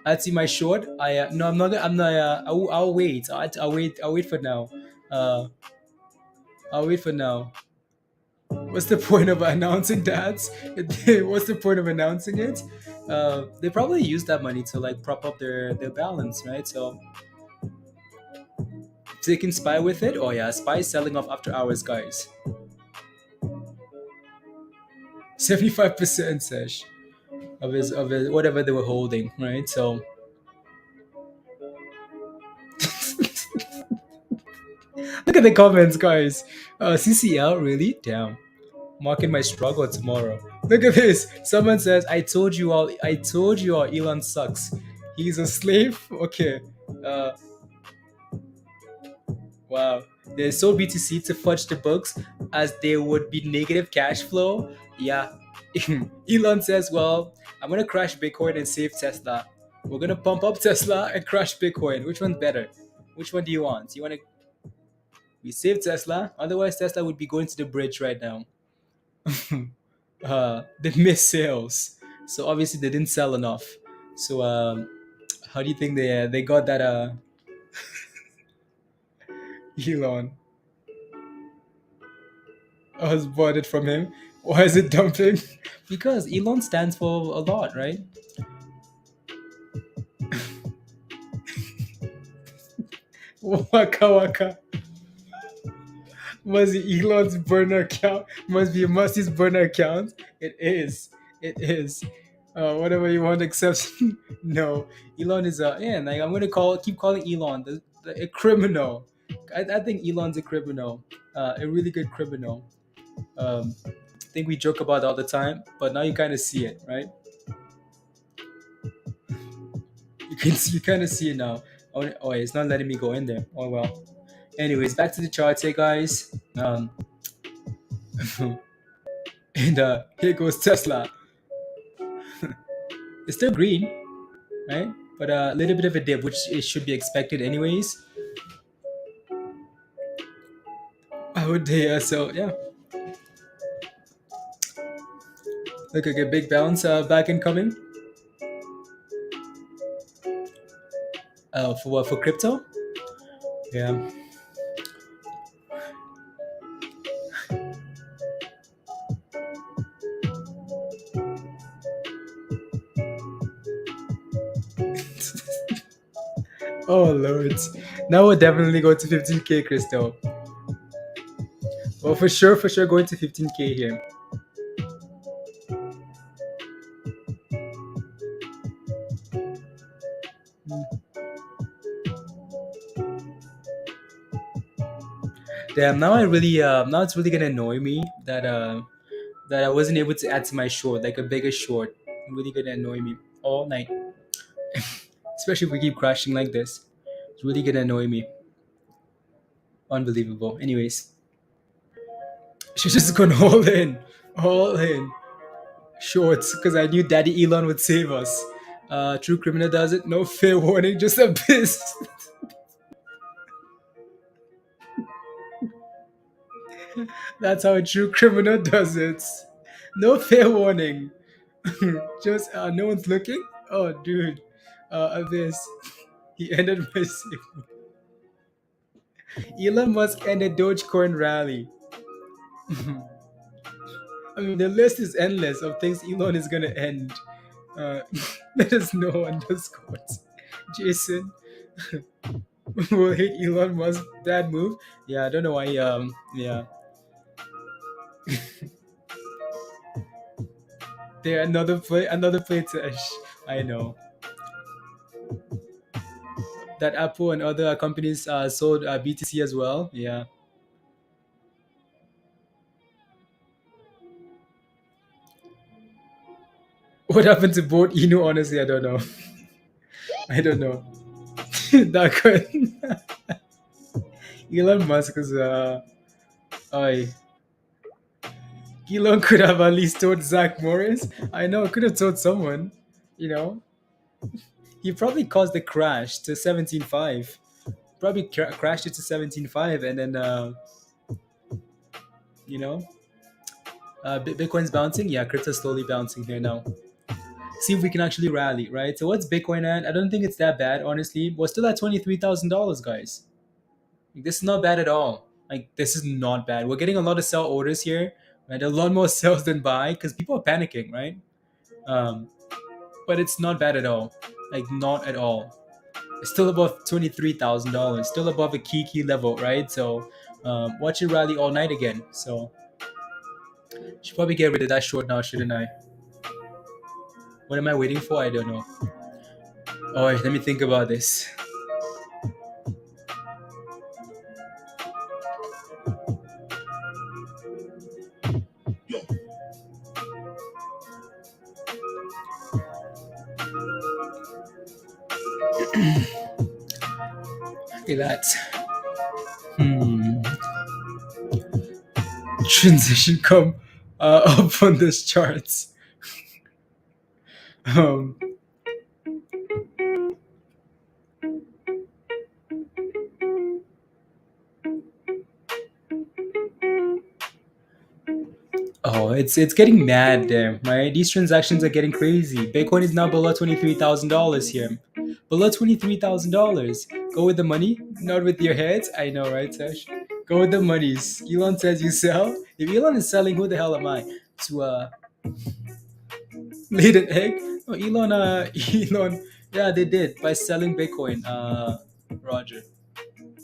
I'd see my short. I no, I'm not. I'm not. I'll wait. I'll wait. I'll wait for now. Uh, I'll wait for now. What's the point of announcing that? What's the point of announcing it? They probably use that money to prop up their balance, right? So they can spy with it. Oh yeah, spy selling off after hours, guys. 75% sesh of his whatever they were holding, right? So look at the comments, guys. CCL really? Damn. Marking my struggle tomorrow. Look at this. Someone says, I told you all, Elon sucks. He's a slave? Okay. Uh, wow. They sold BTC to fudge the books as there would be negative cash flow. Yeah. Elon says, well, I'm going to crash Bitcoin and save Tesla. We're going to pump up Tesla and crash Bitcoin. Which one's better? Which one do you want? You want to... We save Tesla. Otherwise, Tesla would be going to the bridge right now. They missed sales, so obviously they didn't sell enough. So how do you think they got that Elon? I was bought it from him. Why is it dumping? Because Elon stands for a lot, right? Waka waka. Must be Elon's burner account. Must be Musty's burner account. It is. It is. Whatever you want, except no. Elon is I'm gonna keep calling Elon a criminal. I think Elon's a criminal. A really good criminal. I think we joke about it all the time, but now you kind of see it, right? You kind of see it now. Oh, it's not letting me go in there. Oh well. Anyways, back to the charts here, guys. And here goes Tesla. It's still green, right? But a little bit of a dip, which it should be expected anyways. I would so yeah. Look like a big bounce back incoming. For what? For crypto? Yeah. Oh lord. Now we're definitely going to 15k, Crystal. Well, for sure going to 15k here. Damn, now now it's really gonna annoy me that I wasn't able to add to my short, like a bigger short. It's really gonna annoy me all night. Especially if we keep crashing like this. It's really gonna annoy me. Unbelievable. Anyways. She's just gone all in. All in. Shorts, because I knew Daddy Elon would save us. True criminal does it. No fair warning, just a piss. That's how a true criminal does it. No fair warning. Just no one's looking. Oh, dude, Abyss. He ended my signal. Elon Musk ended Dogecoin rally. I mean, the list is endless of things Elon is gonna end. Uh, let us know underscore. Jason will hate Elon Musk bad move. Yeah, I don't know why. Yeah, there another play Tesh. I know that Apple and other companies sold BTC as well. Yeah. What happened to both Inu? Honestly, I don't know. I don't know. That could Elon Musk is I Elon could have at least told Zach Morris. I know, could have told someone. You know, he probably caused the crash to 17.5. Probably crashed it to 17.5, and then you know, Bitcoin's bouncing. Yeah, crypto's slowly bouncing here now. See if we can actually rally, right? So what's Bitcoin at? I don't think it's that bad, honestly. We're still at $23,000, guys. Like, this is not bad at all. Like, this is not bad. We're getting a lot of sell orders here, right? A lot more sells than buy because people are panicking, right? Um, but it's not bad at all. Like, not at all. It's still above $23,000. Still above a key level, right? So watch it rally all night again. So should probably get rid of that short now, shouldn't I? What am I waiting for? I don't know. Oh, let me think about this. Look at that. Transition come up on this charts. Um, oh, it's getting mad there, right? These transactions are getting crazy. Bitcoin is now below $23,000 here. Below $23,000. Go with the money, not with your heads. I know, right, Sash? Go with the monies. Elon says you sell. If Elon is selling, who the hell am I to laid an egg? No, Elon. Elon. Yeah, they did by selling Bitcoin. Roger.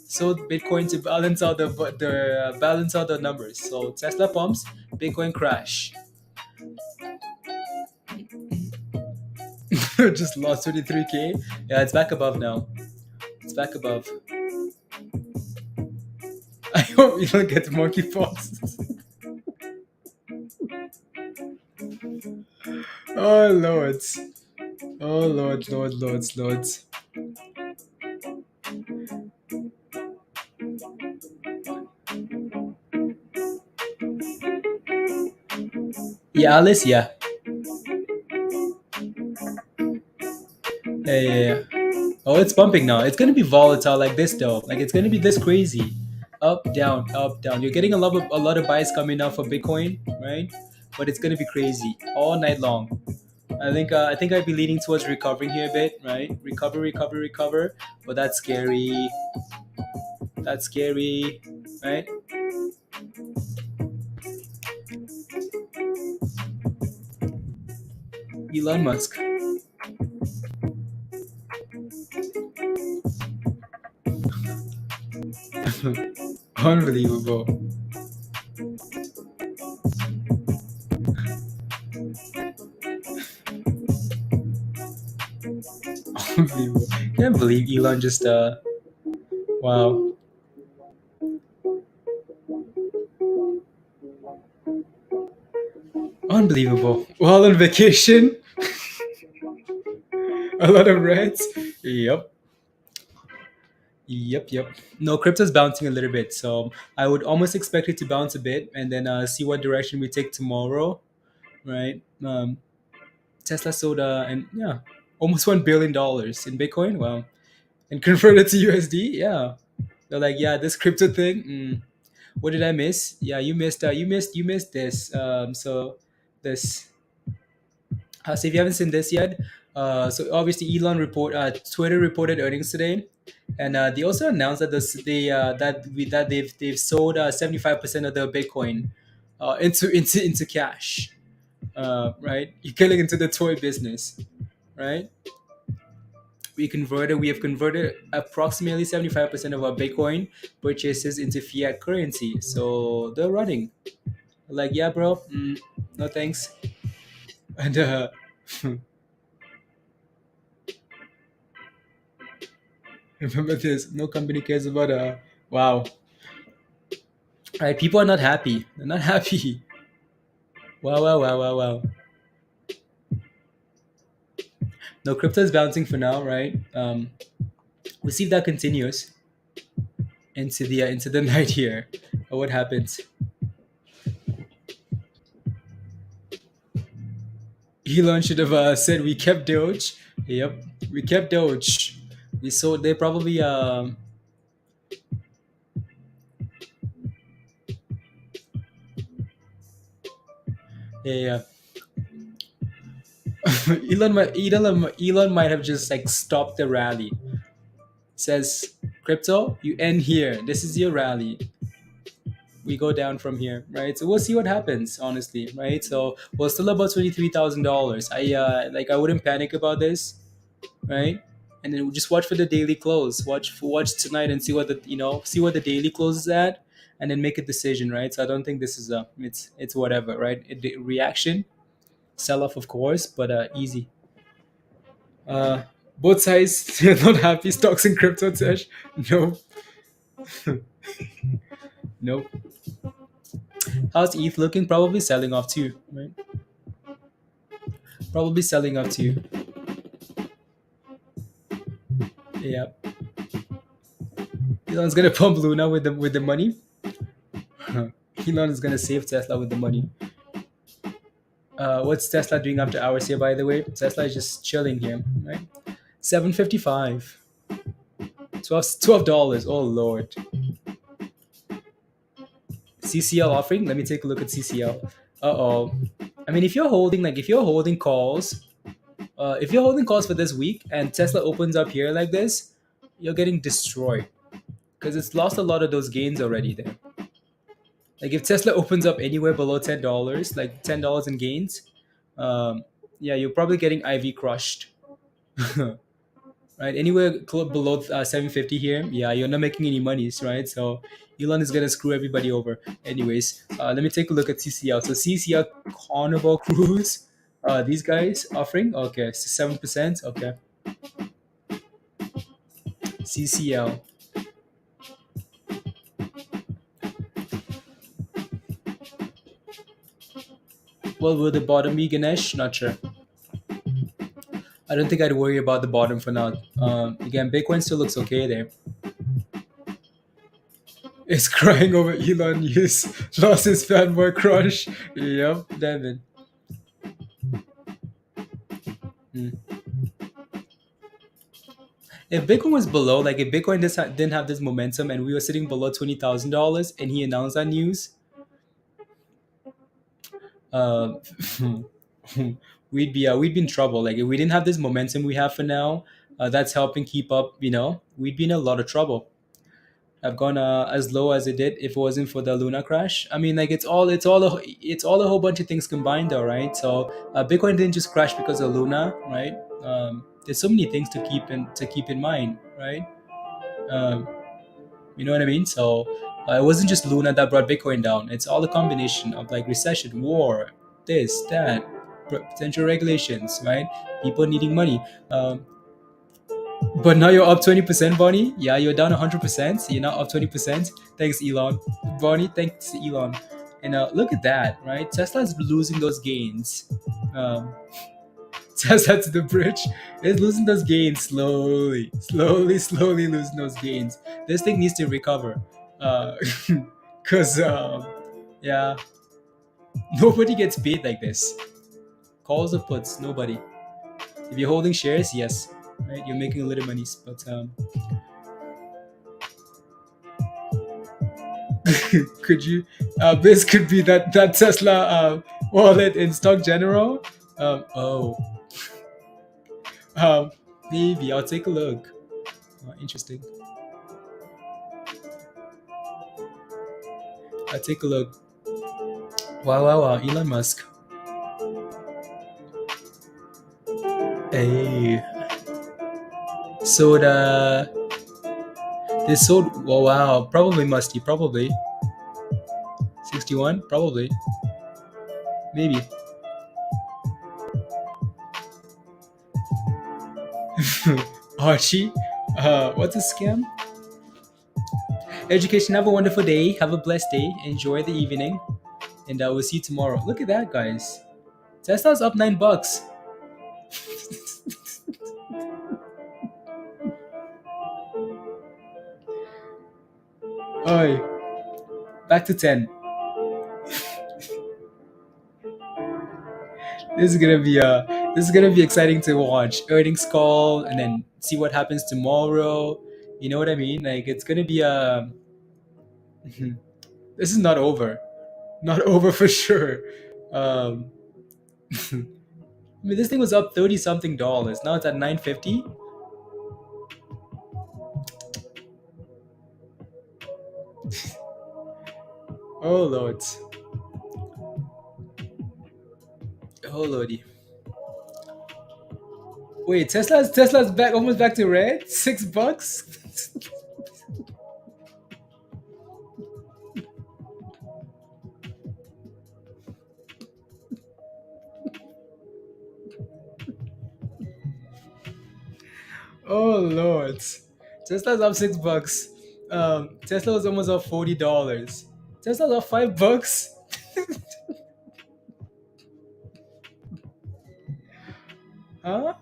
Sold Bitcoin to balance out balance out the numbers. So Tesla pumps, Bitcoin crash. Just lost 23K. Yeah, it's back above now. It's back above. I hope you don't get monkeypox. Oh lords. Oh lords. Yeah, Alice, yeah. Yeah. Oh, it's bumping now. It's gonna be volatile like this though. Like it's gonna be this crazy. Up, down, up, down. You're getting a lot of buys coming now for Bitcoin, right? But it's gonna be crazy all night long. I think I'd be leaning towards recovering here a bit, right? Recover. But that's scary. That's scary, right? Elon Musk. Unbelievable. Unbelievable. Can't believe Elon just wow. Unbelievable. While on vacation, a lot of reds. Yep. No, crypto's bouncing a little bit, so I would almost expect it to bounce a bit and then see what direction we take tomorrow, right? Tesla sold and yeah, almost $1 billion in Bitcoin. Wow, and converted to USD. Yeah, they're like, yeah, this crypto thing. What did I miss? Yeah, you missed this. So this. So if you haven't seen this yet, so obviously Twitter reported earnings today, and they also announced that they've sold 75% of their Bitcoin into cash. Right, you're getting into the toy business, right? We have converted approximately 75% of our Bitcoin purchases into fiat currency. So they're running. Like, yeah, bro, no thanks. And remember this, no company cares about wow. Right, people are not happy. They're not happy. Wow, wow, wow, wow, wow. No, crypto is bouncing for now, right? We'll see if that continues into the night here, or what happens. Elon should have said we kept Doge. Yep, we kept Doge. We sold. They probably yeah. Elon might have just like stopped the rally. Says crypto, you end here. This is your rally. We go down from here, right? So we'll see what happens, honestly, right? So we're still about $23,000. I wouldn't panic about this, right? And then we'll just watch for the daily close. Watch tonight and see what the daily close is at, and then make a decision, right? So I don't think this is it's whatever, right? Reaction, sell off, of course, but easy. Uh, both sides not happy. Stocks and crypto, Tesh. Nope, nope. How's ETH looking? Probably selling off too, right? Probably selling off too. Yeah. Elon's gonna pump Luna with the money. Elon is gonna save Tesla with the money. What's Tesla doing after hours here, by the way? Tesla is just chilling here, right? 755. $12. Oh lord. CCL offering. Let me take a look at CCL. Uh-oh. I mean, if you're holding calls, if you're holding calls for this week and Tesla opens up here like this, you're getting destroyed because it's lost a lot of those gains already there. Like if Tesla opens up anywhere below $10, like $10 in gains, yeah, you're probably getting IV crushed. Right, anywhere below 750 here, yeah, you're not making any monies, right? So Elon is gonna screw everybody over. Anyways, let me take a look at CCL. So CCL, Carnival Cruise, these guys offering, okay, 7%, okay. CCL. Well, will the bottom be, Ganesh? Not sure. I don't think I'd worry about the bottom for now. Again, Bitcoin still looks okay there. It's crying over Elon. Yes, lost his fanboy crush. Yep, Devin. If Bitcoin was below, like if Bitcoin didn't have this momentum and we were sitting below $20,000 and he announced that news, uh, we'd be in trouble. Like if we didn't have this momentum we have for now, that's helping keep up. We'd be in a lot of trouble. Have gone as low as it did if it wasn't for the Luna crash. I mean, like it's all a whole bunch of things combined, though, right? So Bitcoin didn't just crash because of Luna, right? There's so many things to keep in mind, right? Um, you know what I mean? So it wasn't just Luna that brought Bitcoin down. It's all a combination of like recession, war, this, that, potential regulations, right? People needing money. But now you're up 20%, Bonnie. Yeah, you're down 100%. You're now up 20%. Thanks, Elon. Bonnie, thanks, Elon. And look at that, right? Tesla's losing those gains. Tesla to the bridge is losing those gains slowly, slowly losing those gains. This thing needs to recover. Because, yeah, nobody gets paid like this. Calls or puts, nobody. If you're holding shares, yes, right, you're making a little money, but Could you? This could be that Tesla wallet in stock general. Oh, um, maybe I'll take a look. Interesting. I'll take a look. Wow, Elon Musk. Hey, soda. This sold. Oh wow, probably musty. Probably 61. Probably maybe. Archie. What's a scam? Education. Have a wonderful day. Have a blessed day. Enjoy the evening, and we'll see you tomorrow. Look at that, guys. Tesla's up $9. Oi, back to 10. This is gonna be exciting to watch. Earnings call and then see what happens tomorrow. You know what I mean? Like it's gonna be this is not over. Not over for sure. Um I mean this thing was up 30 something dollars. Now it's at 950. Oh lord. Oh lordy. Wait, Tesla's back almost back to red? $6? Oh lord. Tesla's up $6. Tesla was almost up $40. Tesla's up $5. Huh?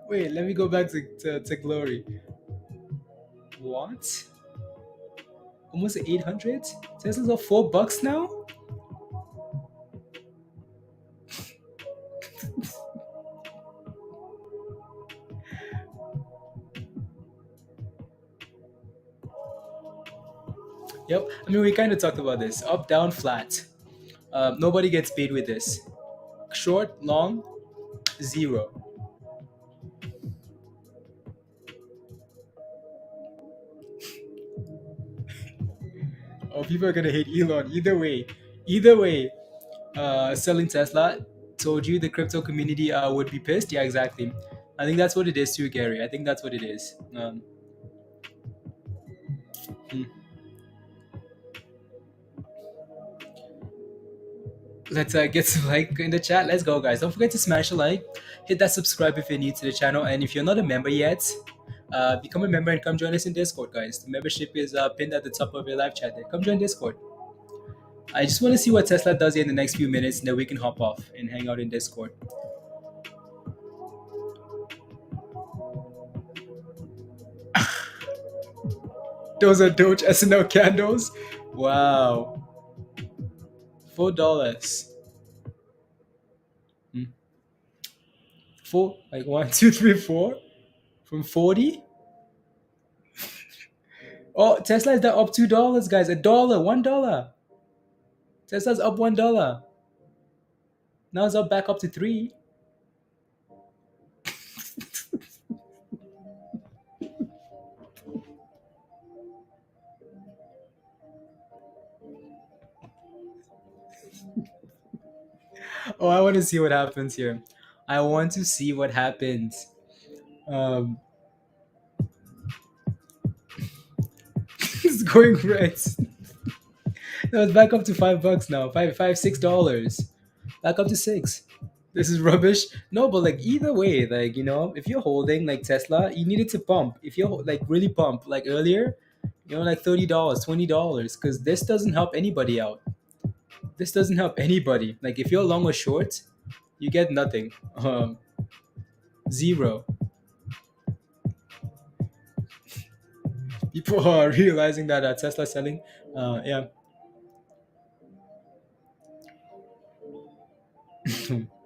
Wait, let me go back to glory. What? Almost 800? Tesla's up $4 now? Yep. I mean, we kind of talked about this. Up, down, flat. Nobody gets paid with this. Short, long, zero. Oh, people are gonna hate Elon. Either way, selling Tesla told you the crypto community would be pissed. Yeah, exactly. I think that's what it is too, Gary. I think that's what it is. Let's get some like in the chat. Let's go, guys. Don't forget to smash a like, hit that subscribe if you're new to the channel, and if you're not a member yet, become a member and come join us in Discord, guys. The membership is pinned at the top of your live chat there. Come join Discord. I just want to see what Tesla does here in the next few minutes, and then we can hop off and hang out in Discord. Those are Doge SNL candles. Wow. $4. Four, like 1, 2, 3, 4 from 40. Oh, Tesla is up $2, guys. $1, $1. Tesla's up $1. Now it's up back up to 3. Oh, I want to see what happens here. I want to see what happens. It's going red. No, it's back up to $5 now. $6. Back up to 6. This is rubbish. No, but like either way, like if you're holding like Tesla, you need it to pump. If you're like really pump, like earlier, like $30, $20, because this doesn't help anybody out. This doesn't help anybody. Like if you're long or short, you get nothing. Zero. People are realizing that Tesla selling. Yeah.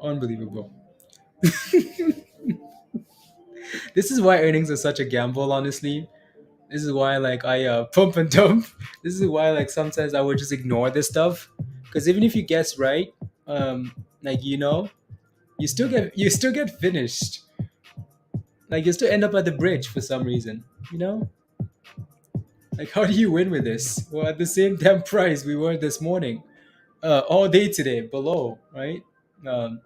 Unbelievable. This is why earnings are such a gamble, honestly. This is why like I pump and dump. This is why like sometimes I would just ignore this stuff, because even if you guess right, like you still get finished. Like you still end up at the bridge for some reason. You know, like how do you win with this? Well, at the same damn price we were this morning, all day today below, right? Um,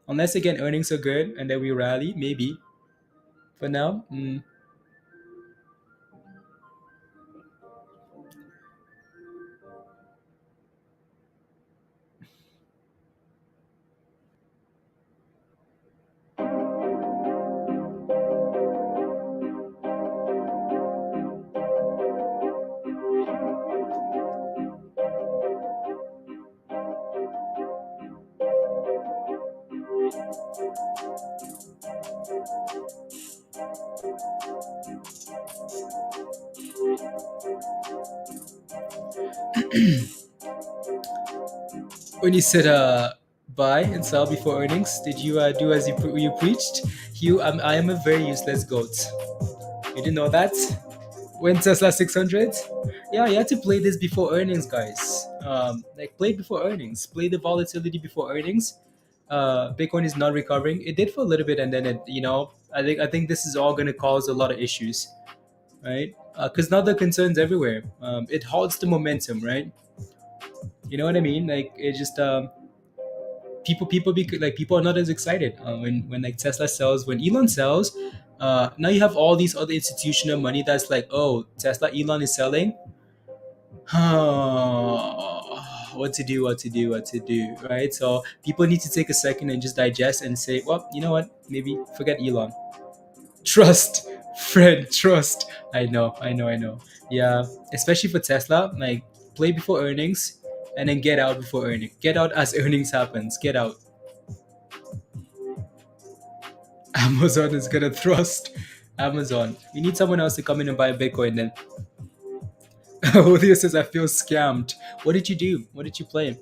Unless again earnings are good and then we rally, maybe. For now, when you said buy and sell before earnings, did you do as you preached? Hugh, I am a very useless goat. You didn't know that? When Tesla 600? Yeah, you had to play this before earnings, guys. Like play it before earnings. Play the volatility before earnings. Bitcoin is not recovering. It did for a little bit, and then I think this is all going to cause a lot of issues, right? Because now the concerns everywhere. It halts the momentum, right? You know what I mean? Like it just people are not as excited when like Tesla sells, when Elon sells. Now you have all these other institutional money that's like, oh, Tesla, Elon is selling. What to do, right? So people need to take a second and just digest and say, well, you know what? Maybe forget Elon. Trust, friend, trust. I know. Yeah, especially for Tesla, like play before earnings and then get out before earnings. Get out as earnings happens. Get out. Amazon is gonna thrust. Amazon. We need someone else to come in and buy Bitcoin then. Julio says I feel scammed. What did you do? What did you play?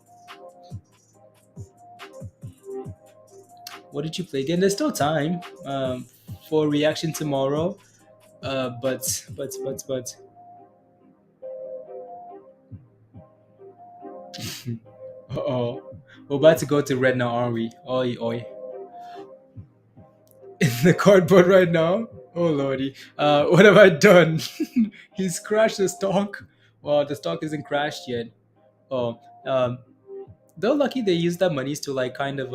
What did you play? Then there's still time for reaction tomorrow. But. Uh-oh. We're about to go to red now, aren't we? Oi, oi. In the cardboard right now? Oh, lordy. What have I done? He's crashed the stock. Well, the stock isn't crashed yet. Oh, they're lucky they used that monies to like kind of,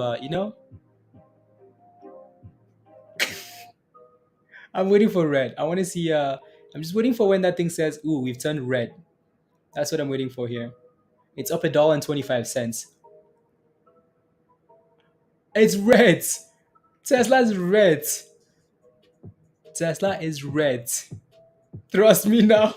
I'm waiting for red. I want to see, I'm just waiting for when that thing says, ooh, we've turned red. That's what I'm waiting for here. It's up $1.25. It's red. Tesla's red. Tesla is red. Trust me now.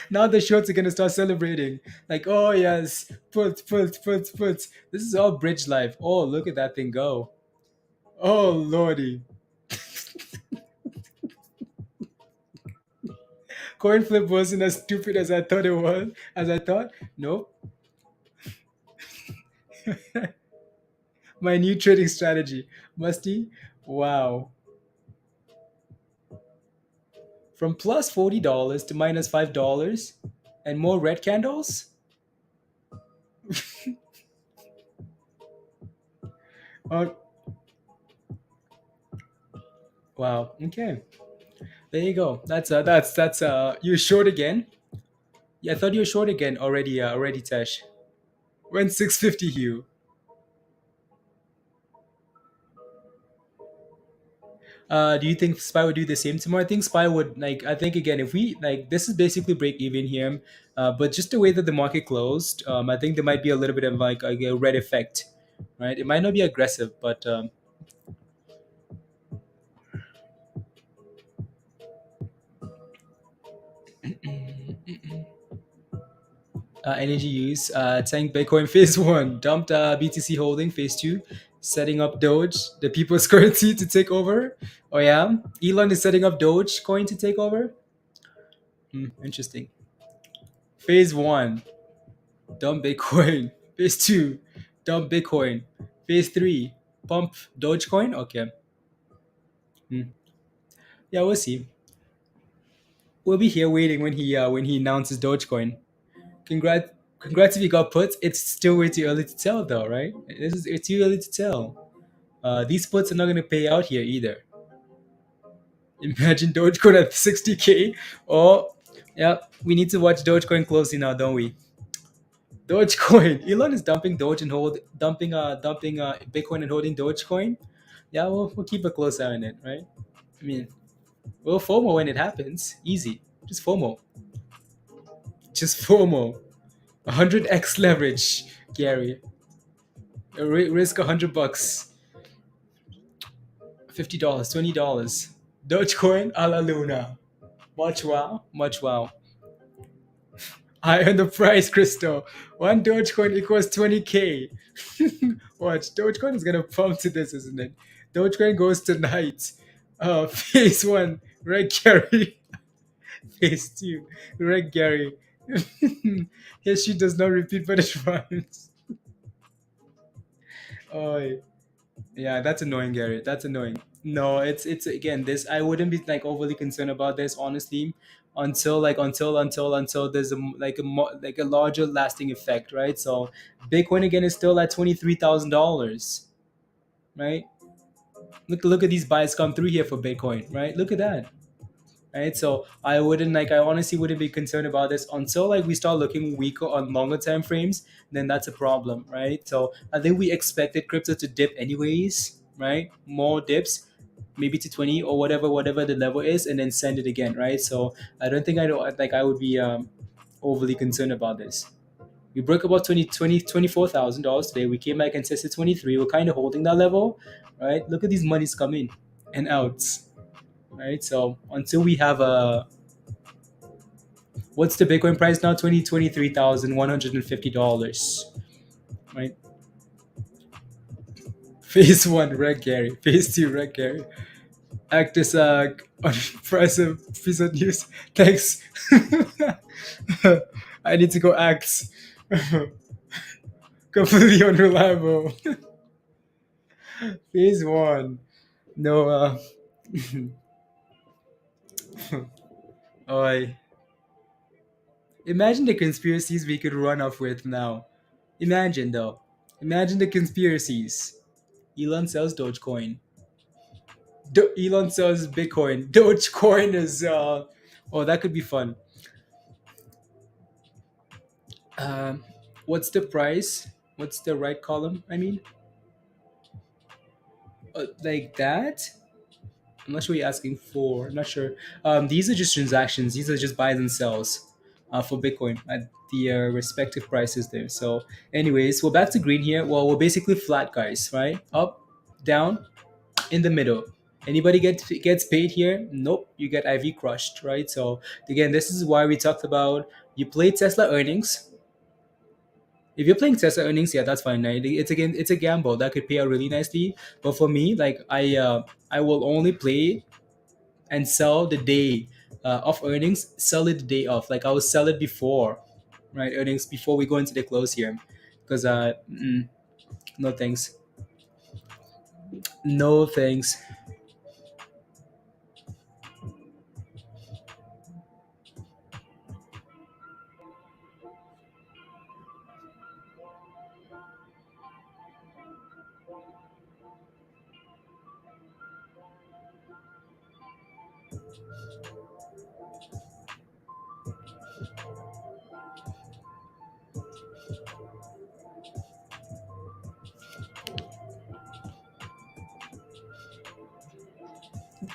Now the shorts are gonna start celebrating. Like, oh yes, put. This is all bridge life. Oh, look at that thing go. Oh lordy. Coin flip wasn't as stupid as I thought it was. As I thought. Nope. My new trading strategy. Musty. Wow. From plus $40 to minus $5 and more red candles? Oh, wow. Okay. There you go. That's you're short again. Yeah, I thought you were short again already. Already, Tesh. When 650 Hugh. Do you think Spy would do the same tomorrow? I think Spy would like. I think again, if we like, this is basically break even here. But just the way that the market closed, I think there might be a little bit of like a red effect, right? It might not be aggressive, but energy use. Tank Bitcoin phase one. Dumped BTC holding phase two. Setting up Doge, the people's currency, to take over. Oh yeah, Elon is setting up Doge coin to take over. Interesting. Phase one, dump Bitcoin. Phase two, dump Bitcoin. Phase three, pump Dogecoin. Okay. Yeah, we'll see. we'll be here waiting when he announces Dogecoin. Congrats if you got puts. It's still way too early to tell though, right? It's too early to tell. These puts are not gonna pay out here either. Imagine Dogecoin at 60K. Oh, yeah, we need to watch Dogecoin closely now, don't we? Dogecoin. Elon is dumping Doge and dumping Bitcoin and holding Dogecoin. Yeah, we'll keep a close eye on it, right? I mean, we'll FOMO when it happens. Easy. Just FOMO. Just FOMO. 100x leverage, Gary. Risk $100. $50, $20. Dogecoin a la Luna. Much wow, much wow. High on the price, Crystal. One Dogecoin equals 20K. Watch, Dogecoin is gonna pump to this, isn't it? Dogecoin goes tonight. Phase one, Reg Gary. Phase two, Reg Gary. History does not repeat, but it rhymes. Oh, yeah, that's annoying, Gary. That's annoying. No, it's again this. I wouldn't be like overly concerned about this, honestly, until there's like a larger lasting effect, right? So, Bitcoin again is still at $23,000, right? Look at these buys come through here for Bitcoin, right? Look at that, right? So I honestly wouldn't be concerned about this until like we start looking weaker on longer time frames. Then that's a problem, right? So I think we expected crypto to dip anyways, right? More dips, maybe to 20 or whatever the level is, and then send it again, right? So I don't think I would be overly concerned about this. We broke about $24,000 today. We came back and tested 23. We're kind of holding that level, right? Look at these monies come in and out, right? So until we have a, what's the Bitcoin price now? $23,150, right? Phase one, Red Gary. Phase two, Red Gary. Act as unimpressive piece of news. Thanks. I need to go act. Completely unreliable. Phase one. No, oh, imagine the conspiracies we could run off with now. Imagine though. Imagine the conspiracies. Elon sells Dogecoin. Elon sells Bitcoin. Dogecoin is oh, that could be fun. Um, what's the price? What's the right column? I mean, like that. I'm not sure what you're asking for. I'm not sure. These are just transactions. These are just buys and sells for Bitcoin at the respective prices there. So, anyways, we're back to green here. Well, we're basically flat, guys, right? Up, down, in the middle. Anybody gets paid here? Nope. You get IV crushed, right? So again, this is why we talked about you play Tesla earnings. If you're playing Tesla earnings, yeah, that's fine. Right? It's a gamble that could pay out really nicely. But for me, like I will only play and sell the day of earnings. Sell it the day of. Like I will sell it before, right? Earnings before we go into the close here, because no thanks, no thanks.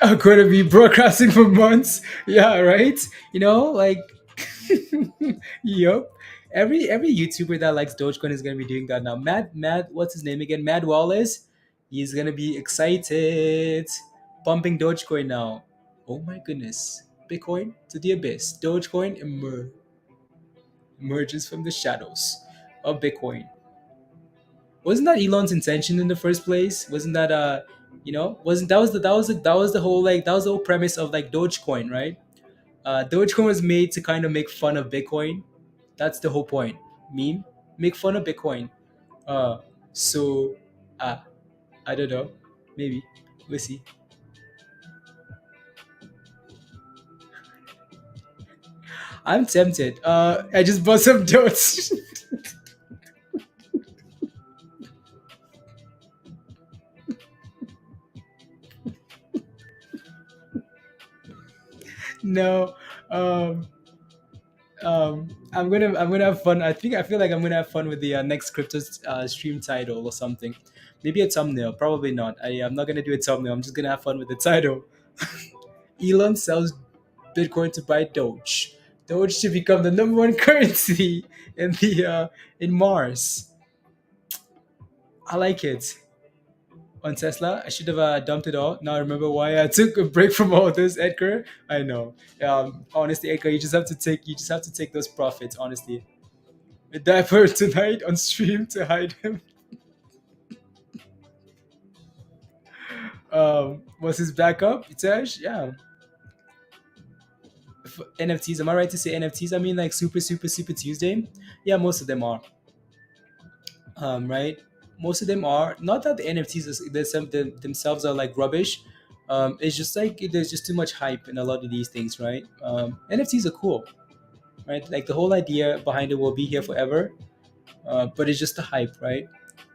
I'm gonna be broadcasting for months. Yeah, right. You know, like, yep. Every YouTuber that likes Dogecoin is gonna be doing that now. Mad, what's his name again? Mad Wallace. He's gonna be excited, pumping Dogecoin now. Oh my goodness! Bitcoin to the abyss. Dogecoin emerges from the shadows of Bitcoin. Wasn't that Elon's intention in the first place? Wasn't that wasn't that was the whole like that was the whole premise of like Dogecoin, right? Dogecoin was made to kind of make fun of Bitcoin. That's the whole point. Meme, make fun of Bitcoin. Uh, so, uh, I don't know. Maybe we'll see. I'm tempted. I just bought some Doge. No. Um, I'm gonna have fun. I feel like I'm gonna have fun with the next crypto stream title or something. Maybe a thumbnail. Probably not. I'm not gonna do a thumbnail. I'm just gonna have fun with the title. Elon sells Bitcoin to buy Doge. Doge to become the number one currency in Mars. I like it. On Tesla, I should have dumped it all. Now I remember why I took a break from all this, Edgar. I know. Honestly, Edgar, you just have to take those profits. Honestly, a diaper tonight on stream to hide him. Was his backup? Itesh? Yeah. NFTs. Am I right to say NFTs? I mean, like super Tuesday. Yeah, most of them are. Right. Most of them are not that the NFTs themselves are like rubbish. It's just like there's just too much hype in a lot of these things, right? NFTs are cool, right? Like the whole idea behind it will be here forever, but it's just the hype, right?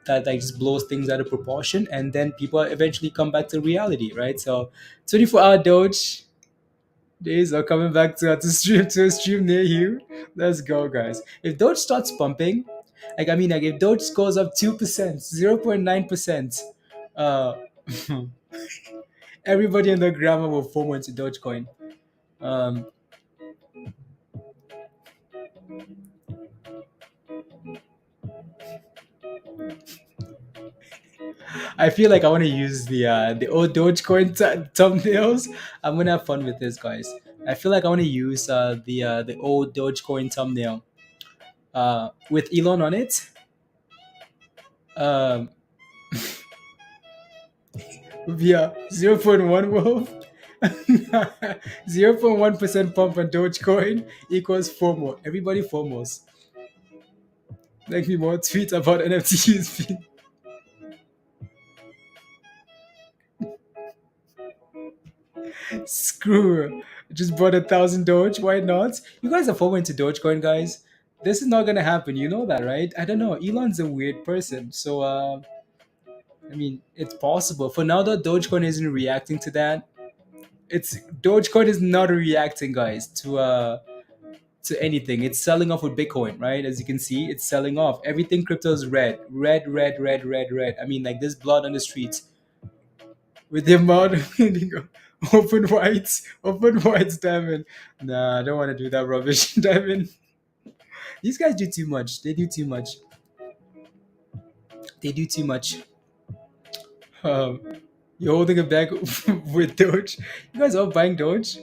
That like just blows things out of proportion, and then people eventually come back to reality, right? So, 24-hour Doge days are coming back to a stream near you. Let's go, guys. If Doge starts pumping, like I mean, like if Doge goes up 2%, 0.9%, uh, everybody in the grammar will FOMO into Dogecoin. Um, I feel like I want to use the old Dogecoin thumbnails. I'm gonna have fun with this, guys. I feel like I want to use the old Dogecoin thumbnail with Elon on it. Um, yeah, 0.1 wolf. 0.1% pump on Dogecoin equals FOMO. Everybody FOMOs. Make me more tweets about NFTs. Screw. Just bought 1,000 Doge. Why not? You guys are FOMO into Dogecoin, guys. This is not gonna happen. You know that, right? I don't know. Elon's a weird person. So I mean, it's possible. For now that Dogecoin isn't reacting to that, it's Dogecoin is not reacting, guys, to anything. It's selling off with Bitcoin, right? As you can see, it's selling off. Everything crypto is red, red, red, red, red, red. I mean, like there's blood on the streets with the amount of open whites, Diamond. Nah, I don't want to do that rubbish, Diamond. These guys do too much. They do too much. They do too much. Um, you're holding a bag with Doge. You guys all buying Doge?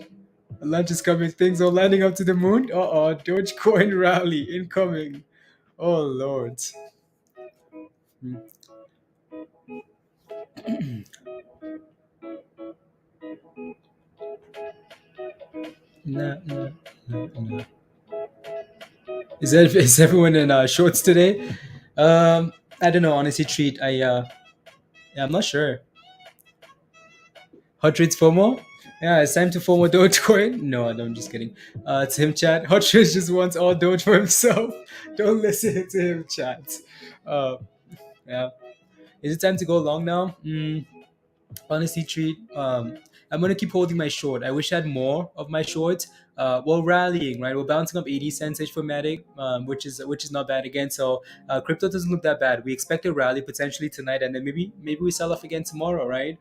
Lunch is coming. Things are landing up to the moon. Dogecoin rally incoming. Oh Lord. Hmm. Nah, nah, nah, nah. Is everyone in shorts today? I don't know. Honestly, treat. Yeah, I'm not sure. Hot Treats FOMO. Yeah, it's time to FOMO Dogecoin. No, I'm just kidding. It's him, chat. Hot Treats just wants all Doge for himself. Don't listen to him, chat. Uh, yeah. Is it time to go long now? Honestly, treat. I'm gonna keep holding my short. I wish I had more of my short. We're rallying, right? We're bouncing up 80 cents ish for Matic, which is not bad again. So crypto doesn't look that bad. We expect a rally potentially tonight, and then maybe we sell off again tomorrow, right?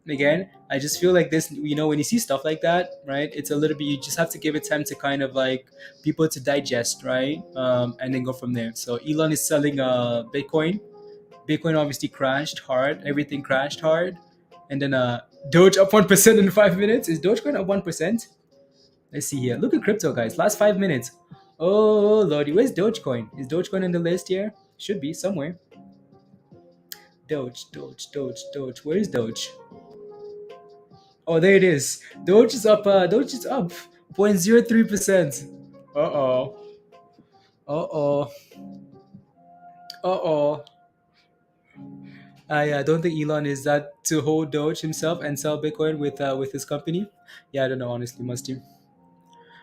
Again, I just feel like this. When you see stuff like that, right? It's a little bit. You just have to give it time to kind of like people to digest, right? And then go from there. So Elon is selling Bitcoin. Bitcoin obviously crashed hard. Everything crashed hard, and then Doge up 1% in 5 minutes. Is Dogecoin up 1%? Let's see here. Look at crypto, guys. Last 5 minutes. Oh lordy, where's Dogecoin? Is Dogecoin on the list here? Should be somewhere. Doge. Where is Doge? Oh, there it is. Doge is up. Doge is up 0.03%. Uh oh. Uh oh. Uh oh. I don't think Elon is that to hold Doge himself and sell Bitcoin with his company. Yeah, I don't know honestly, must you?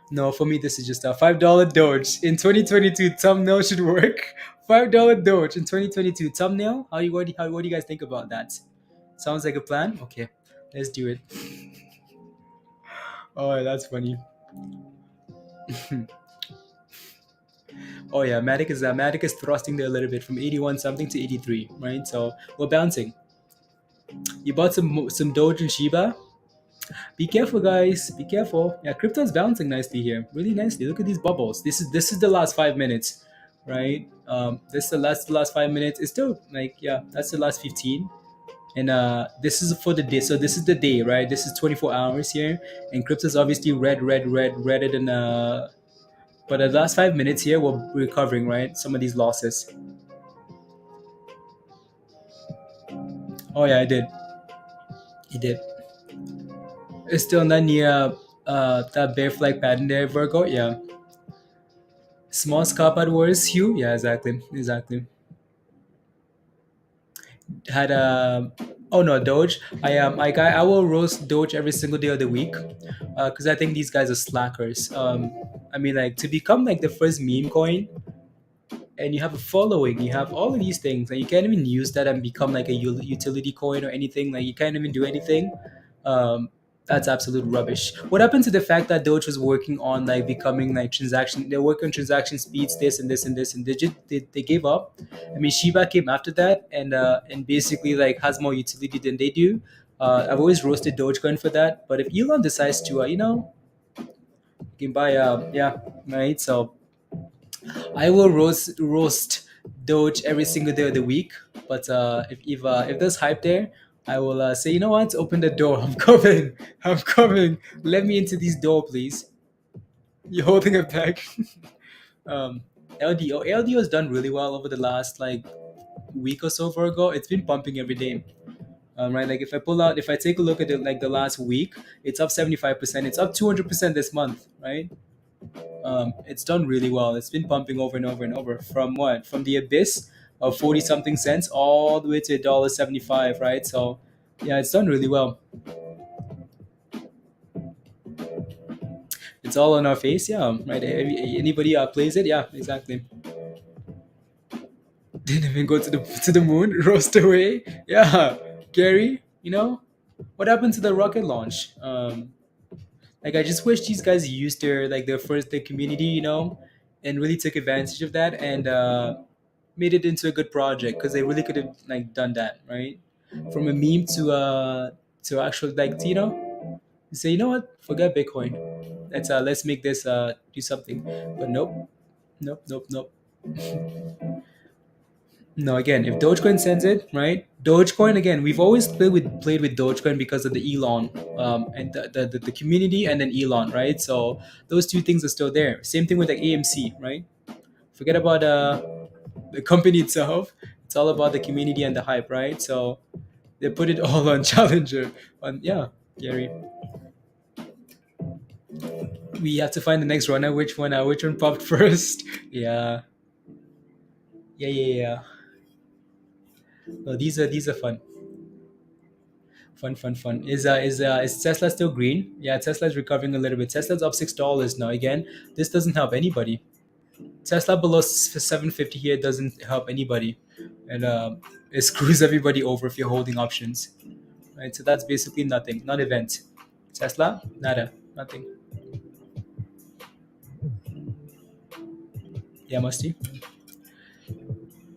No, for me this is just a $5 Doge in 2022 thumbnail should work. $5 Doge in 2022 thumbnail. What do you guys think about that? Sounds like a plan. Okay, let's do it. Oh, that's funny. Oh yeah, Matic is thrusting there a little bit from 81 something to 83, right? So we're bouncing. You bought some Doge and Shiba. Be careful, guys. Be careful. Yeah, crypto's bouncing nicely here, really nicely. Look at these bubbles. This is the last 5 minutes, right? This is the last 5 minutes. It's still like, yeah, that's the last 15. And this is for the day. So this is the day, right? This is 24 hours here, and crypto's obviously redder than But the last 5 minutes here, we're recovering, right? Some of these losses. Oh yeah, I did. He did. It's still not near that bear flag pattern there, Virgo. Yeah. Small scalp at worst hue. Yeah, exactly. Had a oh no Doge. I will roast Doge every single day of the week, because I think these guys are slackers. I mean, like, to become like the first meme coin, and you have a following, you have all of these things, and you can't even use that and become like a utility coin or anything. Like, you can't even do anything. Um, that's absolute rubbish. What happened to the fact that Doge was working on like becoming like transaction? They're working on transaction speeds, this and this and this, and they gave up. I mean, Shiba came after that, and basically like has more utility than they do. I've always roasted Dogecoin for that. But if Elon decides to, you can buy, yeah, right. So I will roast Doge every single day of the week. But if there's hype there, I will say, you know what? Open the door. I'm coming. I'm coming. Let me into this door, please. You're holding it back. um, LDO has done really well over the last like week or so. Virgo, it's been pumping every day. Right, like if I take a look at it, like the last week, it's up 75%. It's up 200% this month, right? It's done really well. It's been pumping over and over and over from what? From the abyss of 40 something cents all the way to $1.75, right? So yeah, it's done really well. It's all on our face, yeah, right? Anybody plays it, yeah, exactly. Didn't even go to the moon, roast away, yeah. Gary, what happened to the rocket launch? Like, I just wish these guys used their community, and really took advantage of that, and made it into a good project, because they really could have like done that, right? From a meme to actual, like, say, you know what, forget Bitcoin. Let's make this do something. But nope. No, again, if Dogecoin sends it, right? Dogecoin, again, we've always played with Dogecoin because of the Elon, and the community, and then Elon, right? So those two things are still there. Same thing with like AMC, right? Forget about the company itself. It's all about the community and the hype, right? So they put it all on Challenger. Yeah, Gary. We have to find the next runner. Which one popped first? Yeah. Yeah. No, these are fun. Fun. Is Tesla still green? Yeah, Tesla's recovering a little bit. Tesla's up $6 now. Again, this doesn't help anybody. Tesla below 750 here doesn't help anybody, and it screws everybody over if you're holding options, right? So that's basically nothing, non-event. Tesla, nada, nothing. Yeah, Musty.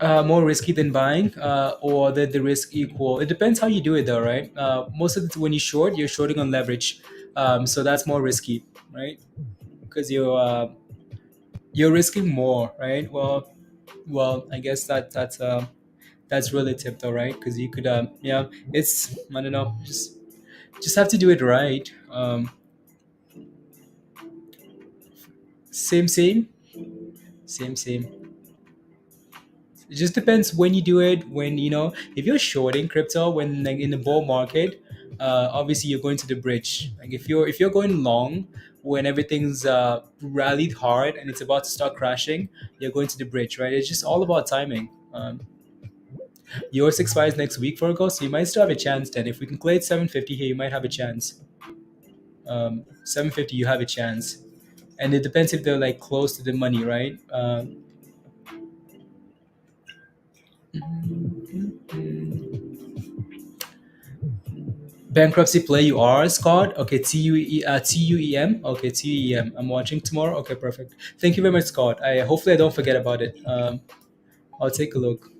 More risky than buying, or the risk equal. It depends how you do it, though, right? Most of the when you short, you're shorting on leverage, so that's more risky, right? Because you're risking more, right? Well, I guess that's relative, though, right? Because you could, yeah, it's, I don't know, just have to do it right. Same. It just depends when you do it. When if you're shorting crypto when like in the bull market, obviously you're going to the bridge. Like if you're going long when everything's rallied hard and it's about to start crashing, you're going to the bridge, right? It's just all about timing. Yours expires next week, Virgo, so you might still have a chance. Then if we can play at 750 here, you might have a chance. 750, you have a chance. and it depends if they're like close to the money, right? Bankruptcy play you are, Scott. Okay, TUEM. Okay, TUEM. I'm watching tomorrow. Okay, perfect. Thank you very much, Scott. I hopefully I don't forget about it. I'll take a look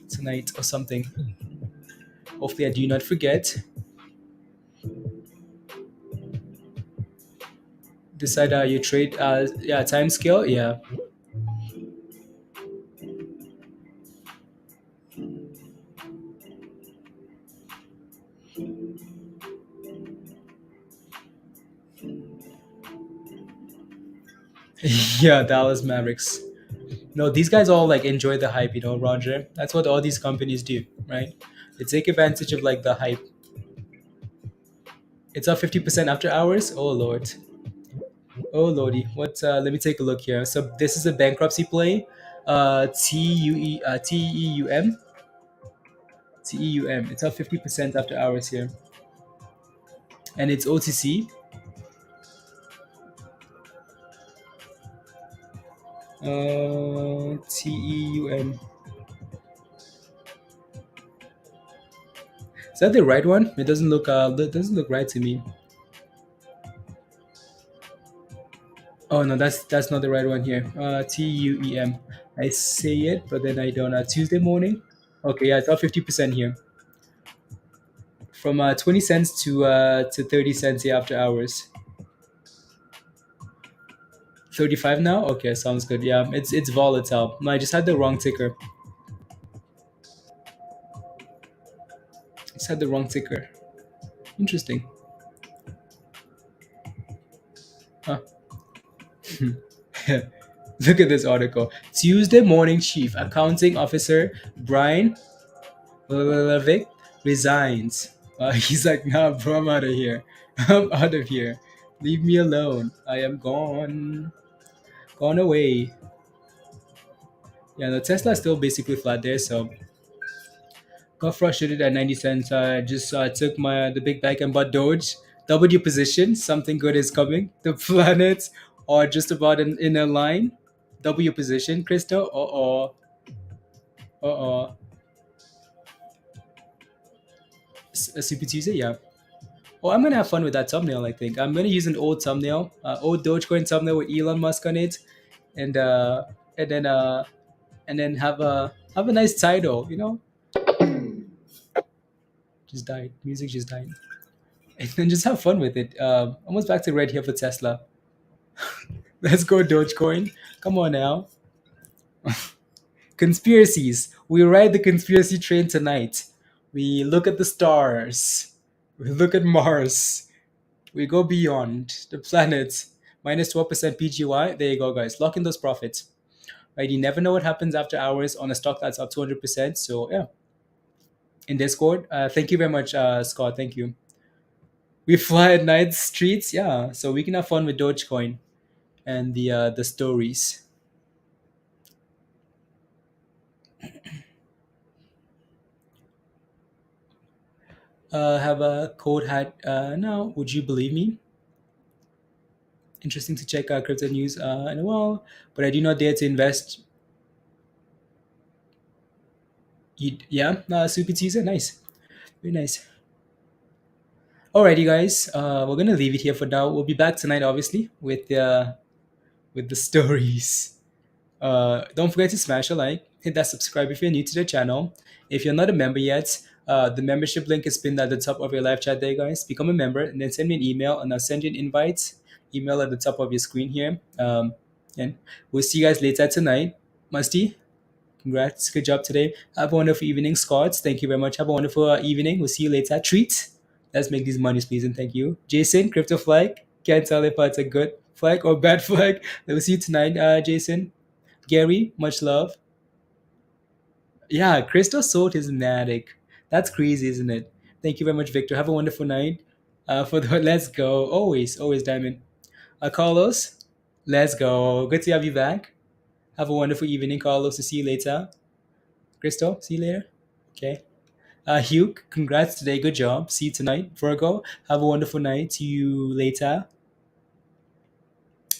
tonight or something. Hopefully I do not forget. Decide your trade. Yeah, time scale. Yeah. Yeah, Dallas Mavericks. No, these guys all like enjoy the hype, Roger. That's what all these companies do, right? They take advantage of like the hype. It's up 50% after hours. Oh lord. Oh lordy. What? Let me take a look here. So this is a bankruptcy play. TEUM. TEUM. It's up 50% after hours here, and it's OTC. TEUM. Is that the right one? It doesn't look. It doesn't look right to me. Oh no, that's not the right one here. TUEM. I say it, but then I don't. Tuesday morning. Okay, yeah, it's up 50% here, from 20 cents to 30 cents here after hours. 35 now. Okay, sounds good. Yeah, it's volatile. No, I just had the wrong ticker. Just had the wrong ticker. Interesting. Huh. Look at this article. Tuesday morning, Chief Accounting Officer Brian Levick resigns. He's like, nah, bro, I'm out of here. I'm out of here. Leave me alone. I am gone. Gone away. Yeah, the Tesla's still basically flat there, so got frustrated at 90 cents. I just took the big bag and bought Doge. W position. Something good is coming. The planets are just about in a line. W position, Crystal. Uh-oh. Uh-oh. Super Tuesday, yeah. Oh, I'm gonna have fun with that thumbnail. I think I'm gonna use an old thumbnail, old Dogecoin thumbnail with Elon Musk on it, and uh, and then uh, and then have a nice title. Just died. Music just died, and then just have fun with it. Almost back to red here for Tesla. Let's go Dogecoin. Come on now. Conspiracies. We ride the conspiracy train tonight. We look at the stars. We look at Mars. We go beyond the planets. Minus 12% PGY. There you go, guys. Lock in those profits. Right? You never know what happens after hours on a stock that's up 200%. So, yeah. In Discord. Thank you very much, Scott. Thank you. We fly at night streets. Yeah. So we can have fun with Dogecoin and the stories. Have a code hat now. Would you believe me? Interesting to check crypto news in a while, but I do not dare to invest. Yeah, Super teaser, nice, very nice. Alrighty, guys, we're gonna leave it here for now. We'll be back tonight, obviously, with the stories. Don't forget to smash a like, hit that subscribe if you're new to the channel. If you're not a member yet, the membership link is pinned at the top of your live chat there, guys. Become a member and then send me an email, and I'll send you an invite. Email at the top of your screen here. And we'll see you guys later tonight. Musty, congrats, good job today. Have a wonderful evening, Scott. Thank you very much. Have a wonderful evening. We'll see you later. Treat. Let's make these monies, please, and thank you. Jason, crypto flag. Can't tell if it's a good flag or bad flag. We'll see you tonight, Jason. Gary, much love. Yeah, Crystal sold his Matic. That's crazy, isn't it? Thank you very much, Victor. Have a wonderful night. For the let's go. Always, Diamond. Carlos, let's go. Good to have you back. Have a wonderful evening, Carlos. See you later. Crystal, see you later. Okay. Hugh, congrats today. Good job. See you tonight. Virgo, have a wonderful night. See you later.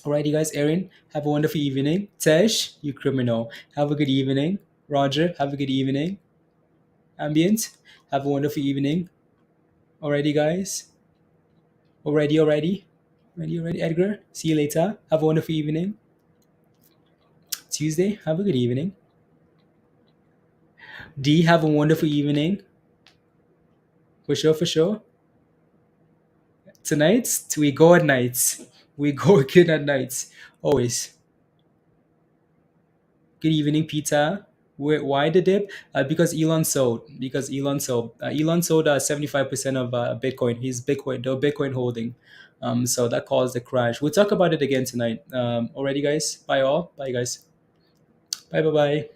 Alrighty, guys. Erin, have a wonderful evening. Tesh, you criminal. Have a good evening. Roger, have a good evening. Ambient, have a wonderful evening. Alrighty, guys. Alrighty. Edgar, see you later. Have a wonderful evening. Tuesday, have a good evening. D, have a wonderful evening. For sure. Tonight, we go at nights. We go again at nights. Always. Good evening, Peter. Why the dip? Because Elon sold. Elon sold 75% of Bitcoin. The Bitcoin holding. So that caused the crash. We'll talk about it again tonight. Alrighty, guys. Bye all. Bye, guys. Bye.